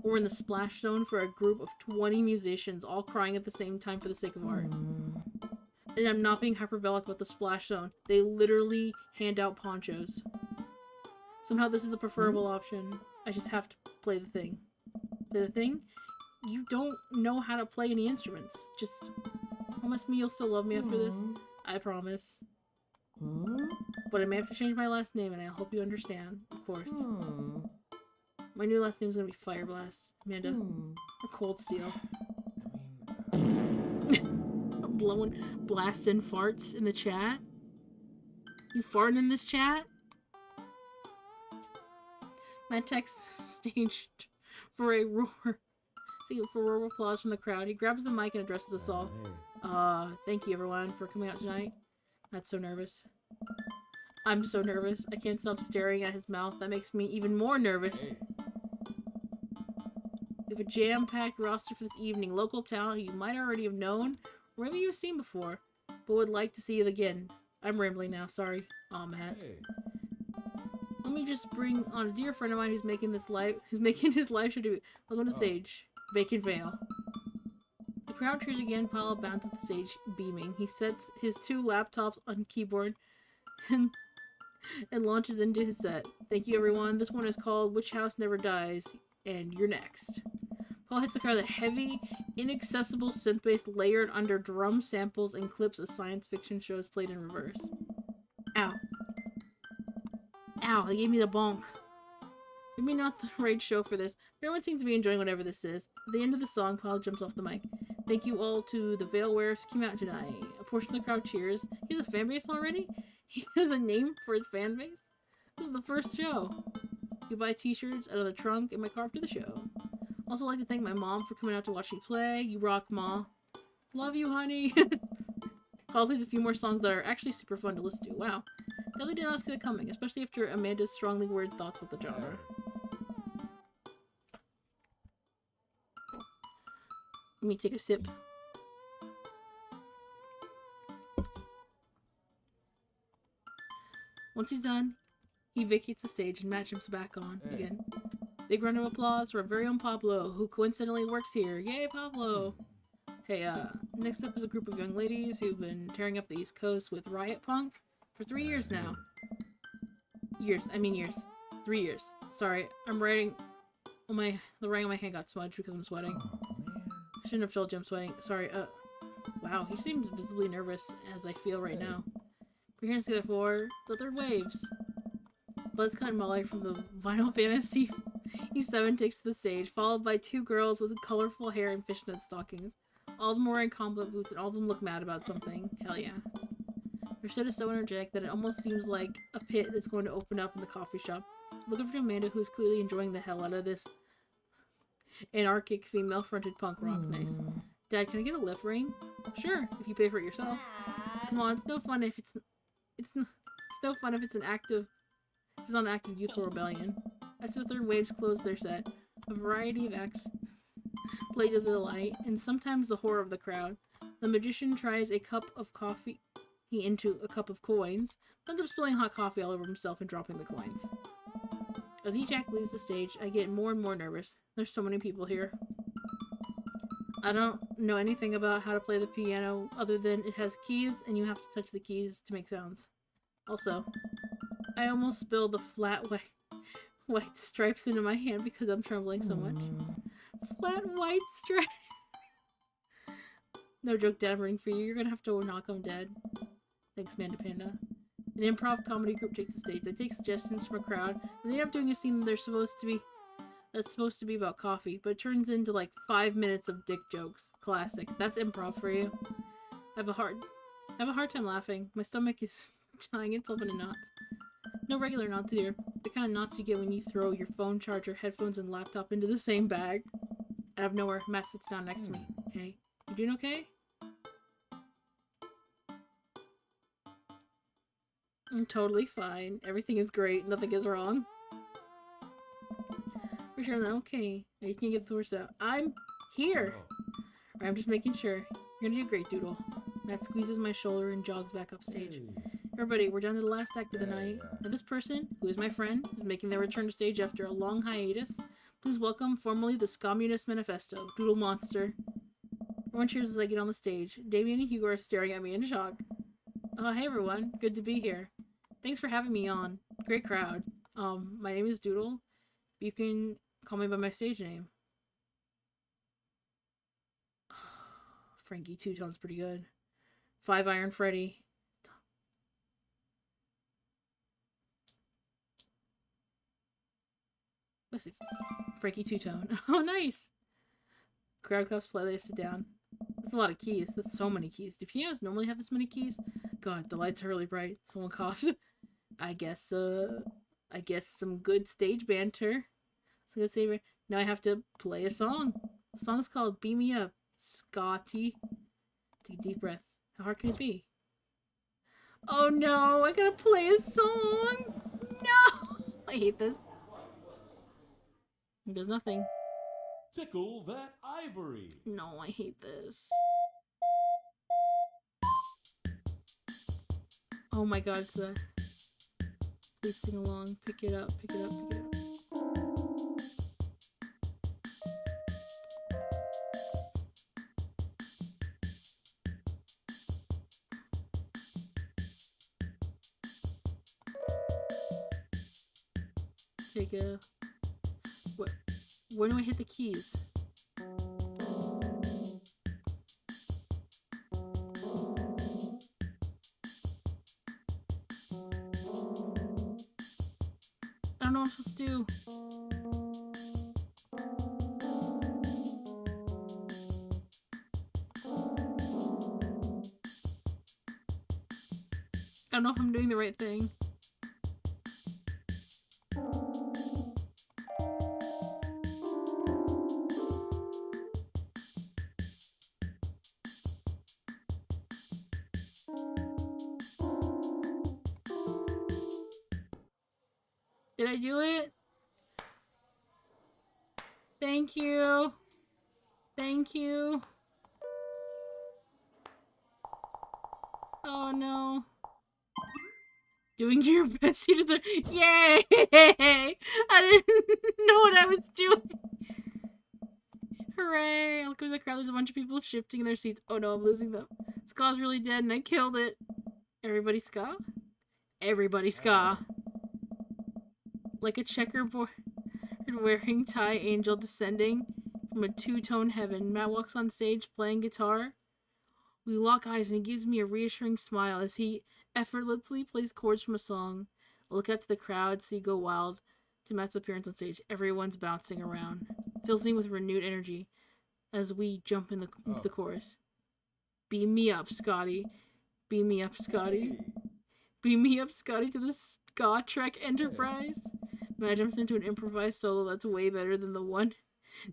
or we're in the splash zone for a group of 20 musicians all crying at the same time for the sake of art. And I'm not being hyperbolic about the splash zone. They literally hand out ponchos. Somehow this is the preferable option. I just have to play the thing. Play the thing? You don't know how to play any instruments. Just promise me you'll still love me after this. I promise. But I may have to change my last name, and I hope you understand, of course. My new last name's gonna be Fireblast. Amanda. Or Cold Steel. Blowing, blasting farts in the chat? You farting in this chat? Matt texts stage for a roar. For a roar of applause from the crowd. He grabs the mic and addresses us all. Thank you everyone for coming out tonight. Matt's so nervous. I'm so nervous. I can't stop staring at his mouth. That makes me even more nervous. We have a jam-packed roster for this evening. Local talent who you might already have known, or maybe you've seen before, but would like to see it again. I'm rambling now, sorry. Aw, Matt. Let me just bring on a dear friend of mine who's making his live show debut. Welcome to the stage. Vacant Veil. The crowd cheers again, Paolo bounds to the stage, beaming. He sets his 2 laptops on keyboard and launches into his set. Thank you, everyone. This one is called Which House Never Dies, and you're next. Paul hits the crowd with a heavy, inaccessible synth bass layered under drum samples and clips of science fiction shows played in reverse. Ow. Ow, they gave me the bonk. Maybe not the right show for this. Everyone seems to be enjoying whatever this is. At the end of the song, Paul jumps off the mic. Thank you all to the Veil Wearers who came out tonight. A portion of the crowd cheers. He has a fan base already? He has a name for his fan base? This is the first show. You buy t-shirts out of the trunk in my car after the show. Also like to thank my mom for coming out to watch me play. You rock, Ma. Love you, honey. Paul plays a few more songs that are actually super fun to listen to. Wow. Definitely did not see that coming, especially after Amanda's strongly worded thoughts about the genre. Let me take a sip. Once he's done, he vacates the stage and Matt jumps back on again. Big round of applause for our very own Pablo, who coincidentally works here. Yay, Pablo! Hey, next up is a group of young ladies who've been tearing up the East Coast with Riot Punk for 3 years now. Years. 3 years. Sorry, I'm writing on the writing on my hand got smudged because I'm sweating. I shouldn't have told you I'm sweating. Sorry, wow, he seems visibly nervous as I feel right now. We're here together for the third waves. Buzzcut and Molly from the Vinyl Fantasy E7 takes to the stage, followed by 2 girls with colorful hair and fishnet stockings. All of them are wearing combat boots and all of them look mad about something. Hell yeah. Their set is so energetic that it almost seems like a pit that's going to open up in the coffee shop. Looking for Amanda, who's clearly enjoying the hell out of this anarchic female-fronted punk rock. Nice. Dad, can I get a lip ring? Sure, if you pay for it yourself. Come on, it's no fun if it's no fun if it's on active youthful rebellion. After the third waves close their set, a variety of acts play to the delight and sometimes the horror of the crowd. The magician tries a cup of coffee into a cup of coins, but ends up spilling hot coffee all over himself and dropping the coins. As each act leaves the stage, I get more and more nervous. There's so many people here. I don't know anything about how to play the piano other than it has keys and you have to touch the keys to make sounds. Also, I almost spilled the flat white stripes into my hand because I'm trembling so much. Flat white stripes. No joke, Dad, I'm rooting for you. You're gonna have to knock them dead. Thanks, Manda Panda. An improv comedy group takes the stage. They take suggestions from a crowd, and they end up doing a scene that's supposed to be about coffee, but it turns into like 5 minutes of dick jokes. Classic. That's improv for you. I have a hard time laughing. My stomach is tying itself into knots. No regular knots either. The kind of knots you get when you throw your phone charger, headphones, and laptop into the same bag. Out of nowhere, Matt sits down next to me. Hey, you doing okay? I'm totally fine. Everything is great. Nothing is wrong. For sure, then okay. You can get the words out. I'm here! Right, I'm just making sure. You're gonna do great, Doodle. Matt squeezes my shoulder and jogs back upstage. Everybody, we're down to the last act of the night. Now this person, who is my friend, is making their return to stage after a long hiatus. Please welcome, formally, the Communist Manifesto, Doodle Monster. Everyone cheers as I get on the stage. Damien and Hugo are staring at me in shock. Oh, hey everyone. Good to be here. Thanks for having me on. Great crowd. My name is Doodle. You can call me by my stage name. Frankie Two-Tone's pretty good. 5 Iron Freddy. Let's see. Frankie Two-Tone. Oh, nice! Crowd claps politely. I sit down. That's a lot of keys. That's so many keys. Do pianos normally have this many keys? God, the lights are really bright. Someone coughs. I guess some good stage banter. So good stage banter. Now I have to play a song. The song's called Beam Me Up. Scotty. Take a deep breath. How hard can it be? Oh no, I gotta play a song! No! I hate this. It does nothing. Tickle that ivory. No, I hate this. Oh my god, it's the... Please sing along. Pick it up, pick it up, pick it up. Take a... What? Where do I hit the keys? I don't know what I'm supposed to do. I don't know if I'm doing the right thing. Did I do it? Thank you. Thank you. Oh no. Doing your best you deserve. Yay! I didn't know what I was doing. Hooray! Look at the crowd. There's a bunch of people shifting in their seats. Oh no, I'm losing them. Ska's really dead and I killed it. Everybody ska? Everybody ska. Like a checkerboard wearing tie angel descending from a two-tone heaven, Matt walks on stage playing guitar. We lock eyes and he gives me a reassuring smile as he effortlessly plays chords from a song. I look out to the crowd, see go wild to Matt's appearance on stage. Everyone's bouncing around. Fills me with renewed energy as we jump into the chorus. Beam me up, Scotty. Beam me up, Scotty. Beam me up, Scotty, to the Ska Trek Enterprise. Matt jumps into an improvised solo that's way better than the one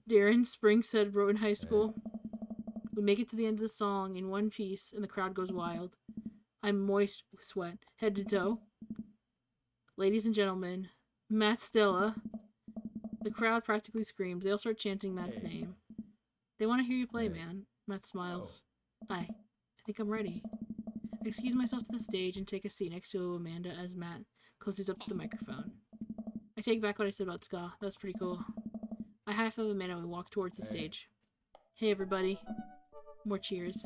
Darren Springstead wrote in high school. We make it to the end of the song in one piece, and the crowd goes wild. I'm moist with sweat, head to toe. Ladies and gentlemen, Matt Stella. The crowd practically screams. They all start chanting Matt's name. They want to hear you play, man. Matt smiles. I think I'm ready. I excuse myself to the stage and take a seat next to Amanda as Matt cozies up to the microphone. I take back what I said about ska. That was pretty cool. I high-five Amanda and we walk towards the stage. Hey everybody. More cheers.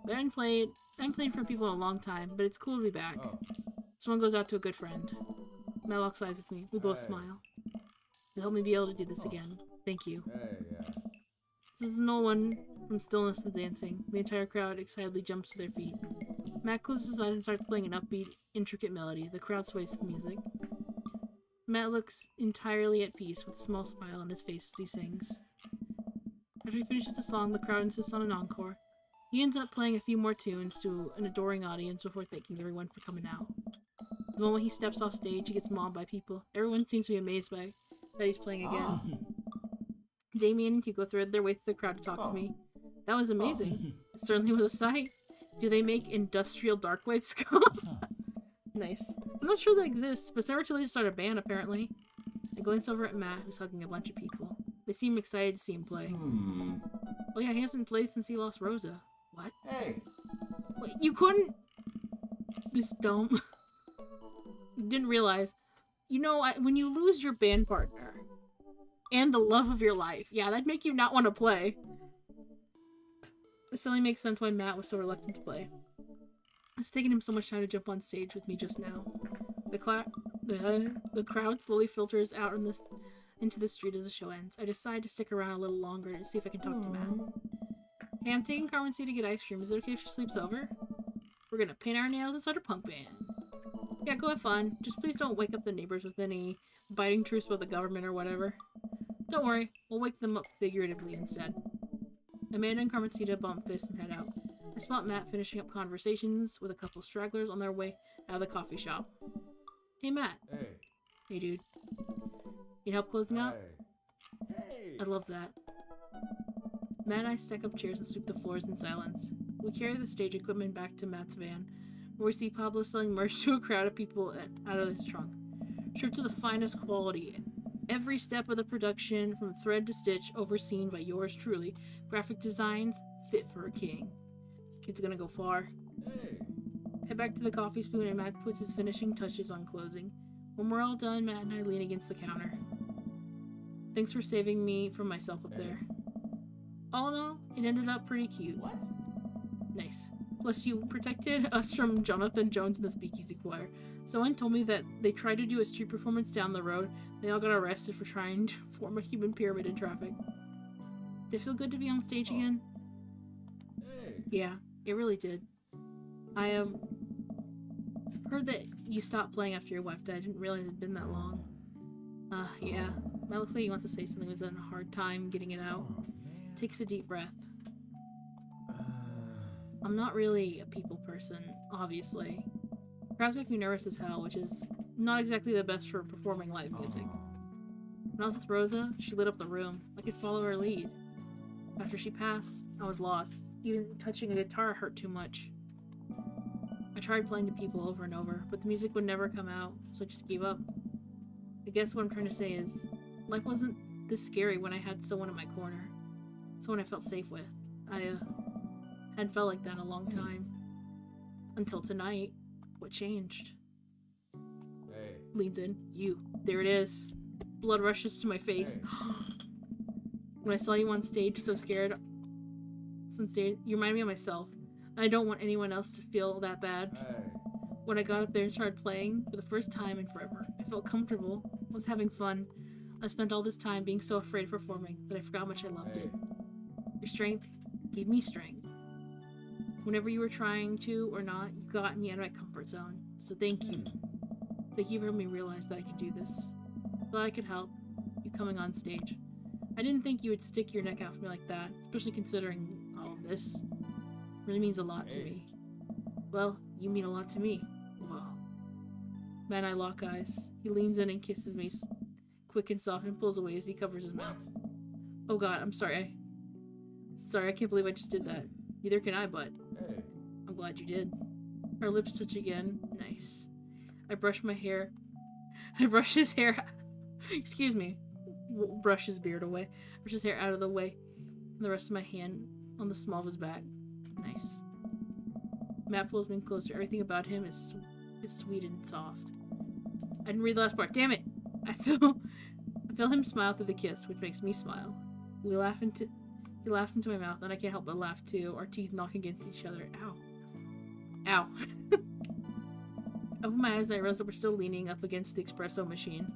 I haven't played for people in a long time, but it's cool to be back. This one goes out to a good friend. Matt locks eyes with me. We both smile. You helped me be able to do this again. Thank you. This is no one from Stillness to Dancing. The entire crowd excitedly jumps to their feet. Matt closes his eyes and starts playing an upbeat, intricate melody. The crowd sways to the music. Matt looks entirely at peace with a small smile on his face as he sings. After he finishes the song, the crowd insists on an encore. He ends up playing a few more tunes to an adoring audience before thanking everyone for coming out. The moment he steps off stage, he gets mobbed by people. Everyone seems to be amazed by that he's playing again. Damien and Hugo thread their way through the crowd to talk to me. That was amazing. It certainly was a sight. Do they make industrial darkwave ska? Nice. I'm not sure that exists, but it's never too late to start a band, apparently. I glance over at Matt, who's hugging a bunch of people. They seem excited to see him play. Oh yeah, he hasn't played since he lost Rosa. What? Hey! Wait, you couldn't... This dumb... Didn't realize. You know, when you lose your band partner and the love of your life, yeah, that'd make you not want to play. This only makes sense why Matt was so reluctant to play. It's taken him so much time to jump on stage with me just now. The crowd slowly filters out into the street as the show ends. I decide to stick around a little longer to see if I can talk to Matt. Hey, I'm taking Carmen C to get ice cream. Is it okay if she sleeps over? We're gonna paint our nails and start a punk band. Yeah, go have fun. Just please don't wake up the neighbors with any biting truths about the government or whatever. Don't worry, we'll wake them up figuratively instead. Amanda and Carmencita bump fists and head out. I spot Matt finishing up conversations with a couple stragglers on their way out of the coffee shop. Hey, Matt. Hey. Hey, dude. Need help closing up? Hey. I love that. Matt and I stack up chairs and sweep the floors in silence. We carry the stage equipment back to Matt's van, where we see Pablo selling merch to a crowd of people out of his trunk. Shirts of the finest quality. Every step of the production, from thread to stitch, overseen by yours truly. Graphic designs fit for a king. Kid's gonna go far. Hey. Head back to the coffee spoon and Matt puts his finishing touches on closing. When we're all done, Matt and I lean against the counter. Thanks for saving me from myself up there. All in all, it ended up pretty cute. What? Nice. Plus, you protected us from Jonathan Jones and the Speakeasy Choir. Someone told me that they tried to do a street performance down the road. They all got arrested for trying to form a human pyramid in traffic. Did it feel good to be on stage again? Hey. Yeah, it really did. I heard that you stopped playing after your wife died. I didn't realize it'd been that long. Yeah. Matt looks like he wants to say something. Was having a hard time getting it out. Oh, man. Takes a deep breath. I'm not really a people person, obviously. Crowds make me nervous as hell, which is not exactly the best for performing live music. When I was with Rosa, she lit up the room. I could follow her lead. After she passed, I was lost. Even touching a guitar hurt too much. I tried playing to people over and over, but the music would never come out, so I just gave up. I guess what I'm trying to say is, life wasn't this scary when I had someone in my corner. Someone I felt safe with. I hadn't felt like that in a long time. Until tonight. What changed? Hey. Leans in. You. There it is. Blood rushes to my face. Hey. When I saw you on stage, so scared, you remind me of myself. I don't want anyone else to feel that bad. Hey. When I got up there and started playing, for the first time in forever, I felt comfortable, was having fun. I spent all this time being so afraid of performing that I forgot how much I loved it. Your strength gave me strength. Whenever you were trying to or not, you got me out of my comfort zone. So thank you. Thank you for helping me realize that I could do this. Thought I could help. You coming on stage. I didn't think you would stick your neck out for me like that, especially considering all of this. It really means a lot to me. Well, you mean a lot to me. Whoa. Man, I lock eyes. He leans in and kisses me, quick and soft, and pulls away as he covers his mouth. Oh god, I'm sorry. Sorry, I can't believe I just did that. Neither can I, but Hey. I'm glad you did. Our lips touch again. Nice. I brush my hair. I brush his hair. Excuse me. Brush his beard away. Brush his hair out of the way. And the rest of my hand on the small of his back. Nice. Matt pulls me closer. Everything about him is sweet and soft. I didn't read the last part. Damn it! I feel him smile through the kiss, which makes me smile. He laughs into my mouth, and I can't help but laugh too. Our teeth knock against each other. Ow. Ow. I open my eyes and I realize that we're still leaning up against the espresso machine.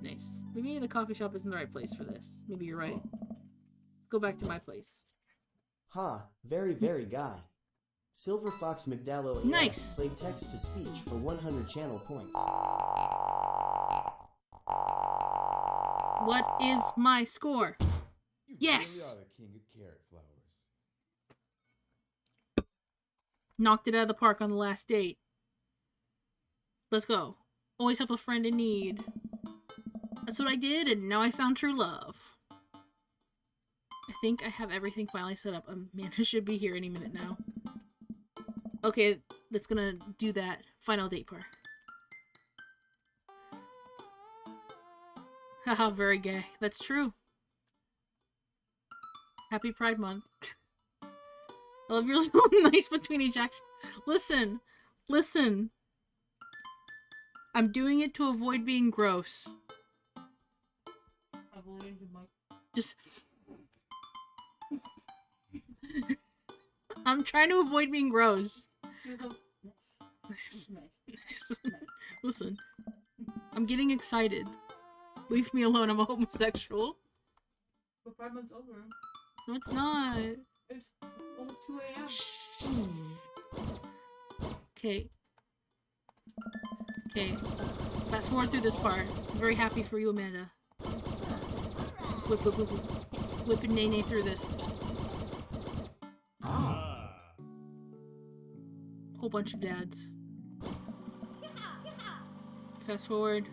Nice. Maybe the coffee shop isn't the right place for this. Maybe you're right. Let's go back to my place. Ha, very guy. Silver Fox McDallow AF Nice. played text to speech for 100 channel points. What is my score? You Yes. really are the king of carrot flowers. Knocked it out of the park on the last date. Let's go. Always help a friend in need. That's what I did, and now I found true love. I think I have everything finally set up. Amanda should be here any minute now. Okay, that's gonna do that final date part. Haha, very gay. That's true. Happy Pride Month. I love your little nice between each action. Listen. Listen. I'm doing it to avoid being gross. Just... I'm trying to avoid being gross. Listen. I'm getting excited. Leave me alone, I'm a homosexual. But 5 months over. No, it's not. It's almost 2 a.m. Okay. Okay. Fast forward through this part. I'm very happy for you, Amanda. Whip, whip, whip, whip. Whip and nay-nay through this. Whole bunch of dads. Fast forward.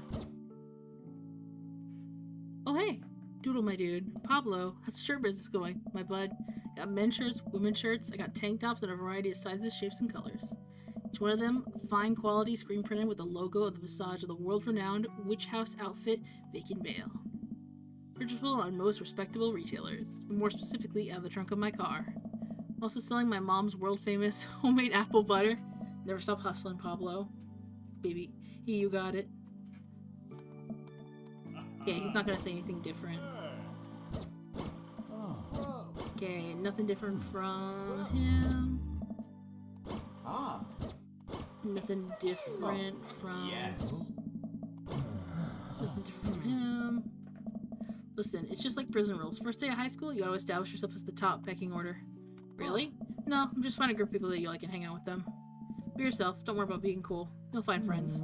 Oh, hey. Doodle, my dude. Pablo. How's the shirt business going, my bud? Got men's shirts, women's shirts. I got tank tops in a variety of sizes, shapes, and colors. Each one of them, fine quality, screen printed with the logo of the visage of the world-renowned Witch House outfit, Vacant Veil. Purchasable on most respectable retailers, but more specifically out of the trunk of my car. I'm also selling my mom's world-famous homemade apple butter. Never stop hustling, Pablo. Baby, you got it. Okay, he's not gonna say anything different. Okay, nothing different from him. Ah. Nothing different from... Yes. Nothing different from him. Listen, it's just like prison rules. First day of high school, you gotta establish yourself as the top pecking order. Really? No, I'm just finding a group of people that you like and hang out with them. Be yourself. Don't worry about being cool. You'll find friends.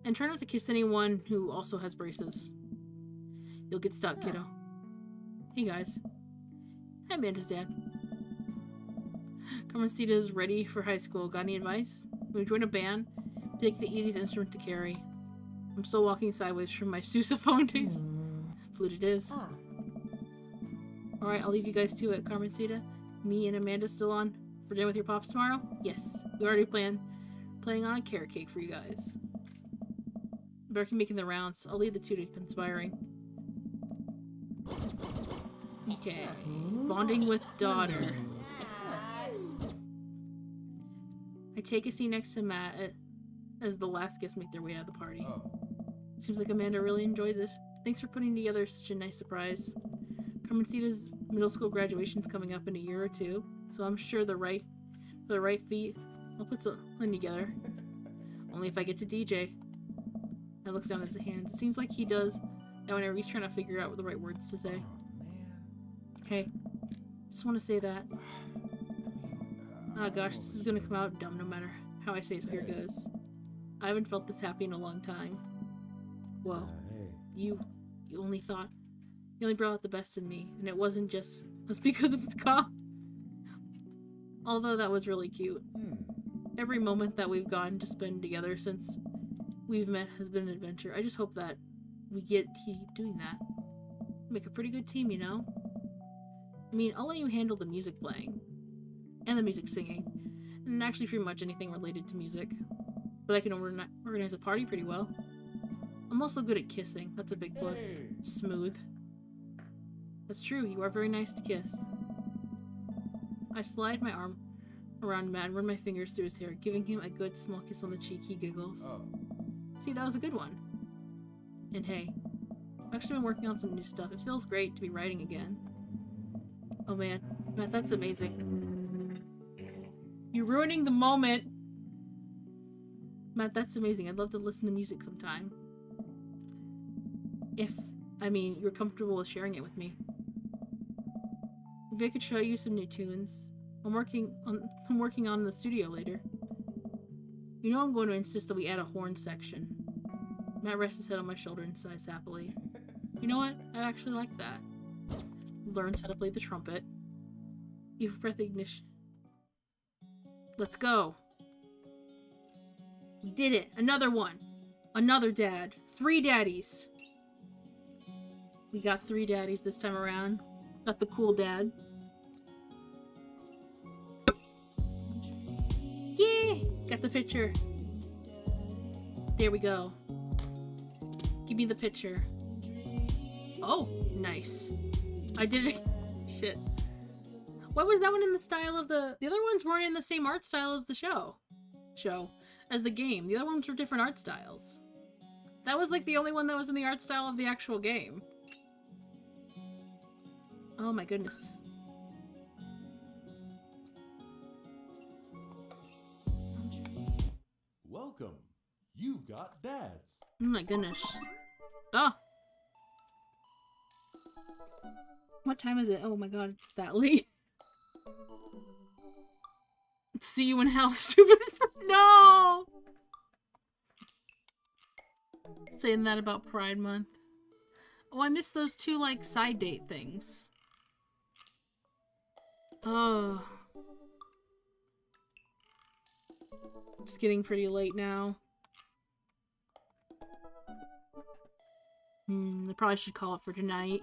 And try not to kiss anyone who also has braces. You'll get stuck, kiddo. Hey, guys. Hi, Amanda's dad. Carmencita's ready for high school. Got any advice? When you join a band, pick the easiest instrument to carry. I'm still walking sideways from my sousaphone days. Flute it is. Alright, I'll leave you guys to it, Carmencita. Me and Amanda still on for dinner with your pops tomorrow? Yes. We already playing on a carrot cake for you guys. Better keep making the rounds. I'll leave the two to conspiring. Okay. Bonding with daughter. I take a seat next to Matt as the last guests make their way out of the party. Seems like Amanda really enjoyed this. Thanks for putting together such a nice surprise. Carmencita's middle school graduation's coming up in a year or two, so I'm sure the right feet I'll put something together. Only if I get to DJ. I looks down at his hands. It seems like he does that whenever he's trying to figure out the right words to say. Hey, just want to say that. Oh gosh, this is gonna come out dumb no matter how I say it, so here goes. I haven't felt this happy in a long time. Whoa. You only brought out the best in me, and it wasn't just because of Scott. Although that was really cute. Every moment that we've gotten to spend together since we've met has been an adventure. I just hope that we get to keep doing that. Make a pretty good team, you know? I mean, I'll let you handle the music playing. And the music singing. And actually pretty much anything related to music. But I can organize a party pretty well. I'm also good at kissing. That's a big plus. Smooth. That's true, you are very nice to kiss. I slide my arm around Matt and run my fingers through his hair, giving him a good small kiss on the cheek. He giggles. See, that was a good one. And hey, I've actually been working on some new stuff. It feels great to be writing again. Oh man, Matt, that's amazing. You're ruining the moment. Matt, that's amazing. I'd love to listen to music sometime. If, you're comfortable with sharing it with me. Maybe I could show you some new tunes. I'm working on the studio later. You know I'm going to insist that we add a horn section. Matt rests his head on my shoulder and sighs happily. You know what? I actually like that. Learns how to play the trumpet. Eve breath ignition. Let's go. We did it. Another one. Another dad. 3 daddies. We got 3 daddies this time around. Got the cool dad. Yeah! Got the picture. There we go. Give me the picture. Oh, nice. I did it. Shit. Why was that one in the style of the other ones weren't in the same art style as the show? As the game. The other ones were different art styles. That was like the only one that was in the art style of the actual game. Oh my goodness. Welcome. You've got dads. Oh my goodness. Oh. What time is it? Oh my god, it's that late. See you in hell, stupid. No! Saying that about Pride Month. Oh, I missed those 2, like, side date things. Oh. It's getting pretty late now. I probably should call it for tonight.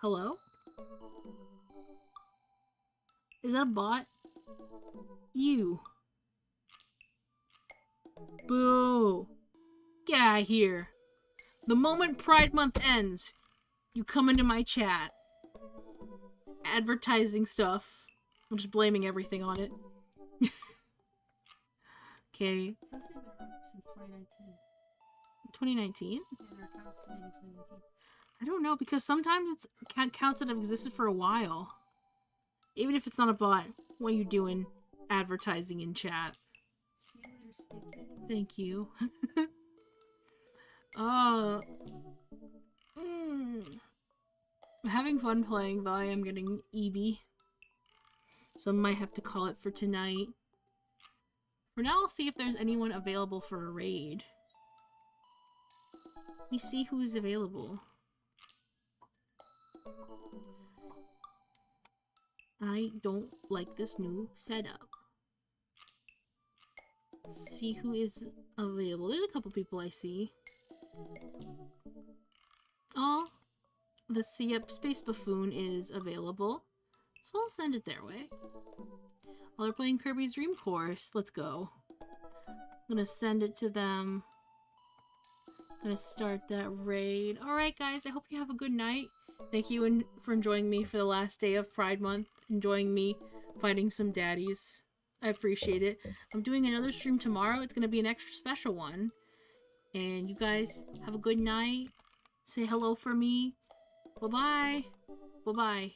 Hello? Is that a bot? Ew. Boo. Get out of here. The moment Pride Month ends, you come into my chat. Advertising stuff. I'm just blaming everything on it. Okay. Since 2019. 2019? Yeah, our account's maybe 2019. I don't know, because sometimes it's accounts that have existed for a while. Even if it's not a bot, when you're doing advertising in chat. Thank you. I'm having fun playing, though I am getting EB. So I might have to call it for tonight. For now, I'll see if there's anyone available for a raid. Let me see who is available. I don't like this new setup. Let's see who is available. There's a couple people I see. Oh, let's see. Yep, Space Buffoon is available. So I'll send it their way. While they're playing Kirby's Dream Course, let's go. I'm gonna send it to them. Gonna start that raid. Alright guys, I hope you have a good night. Thank you for enjoying me for the last day of Pride Month. Enjoying me fighting some daddies. I appreciate it. I'm doing another stream tomorrow. It's gonna be an extra special one. And you guys have a good night. Say hello for me. Bye-bye. Bye-bye.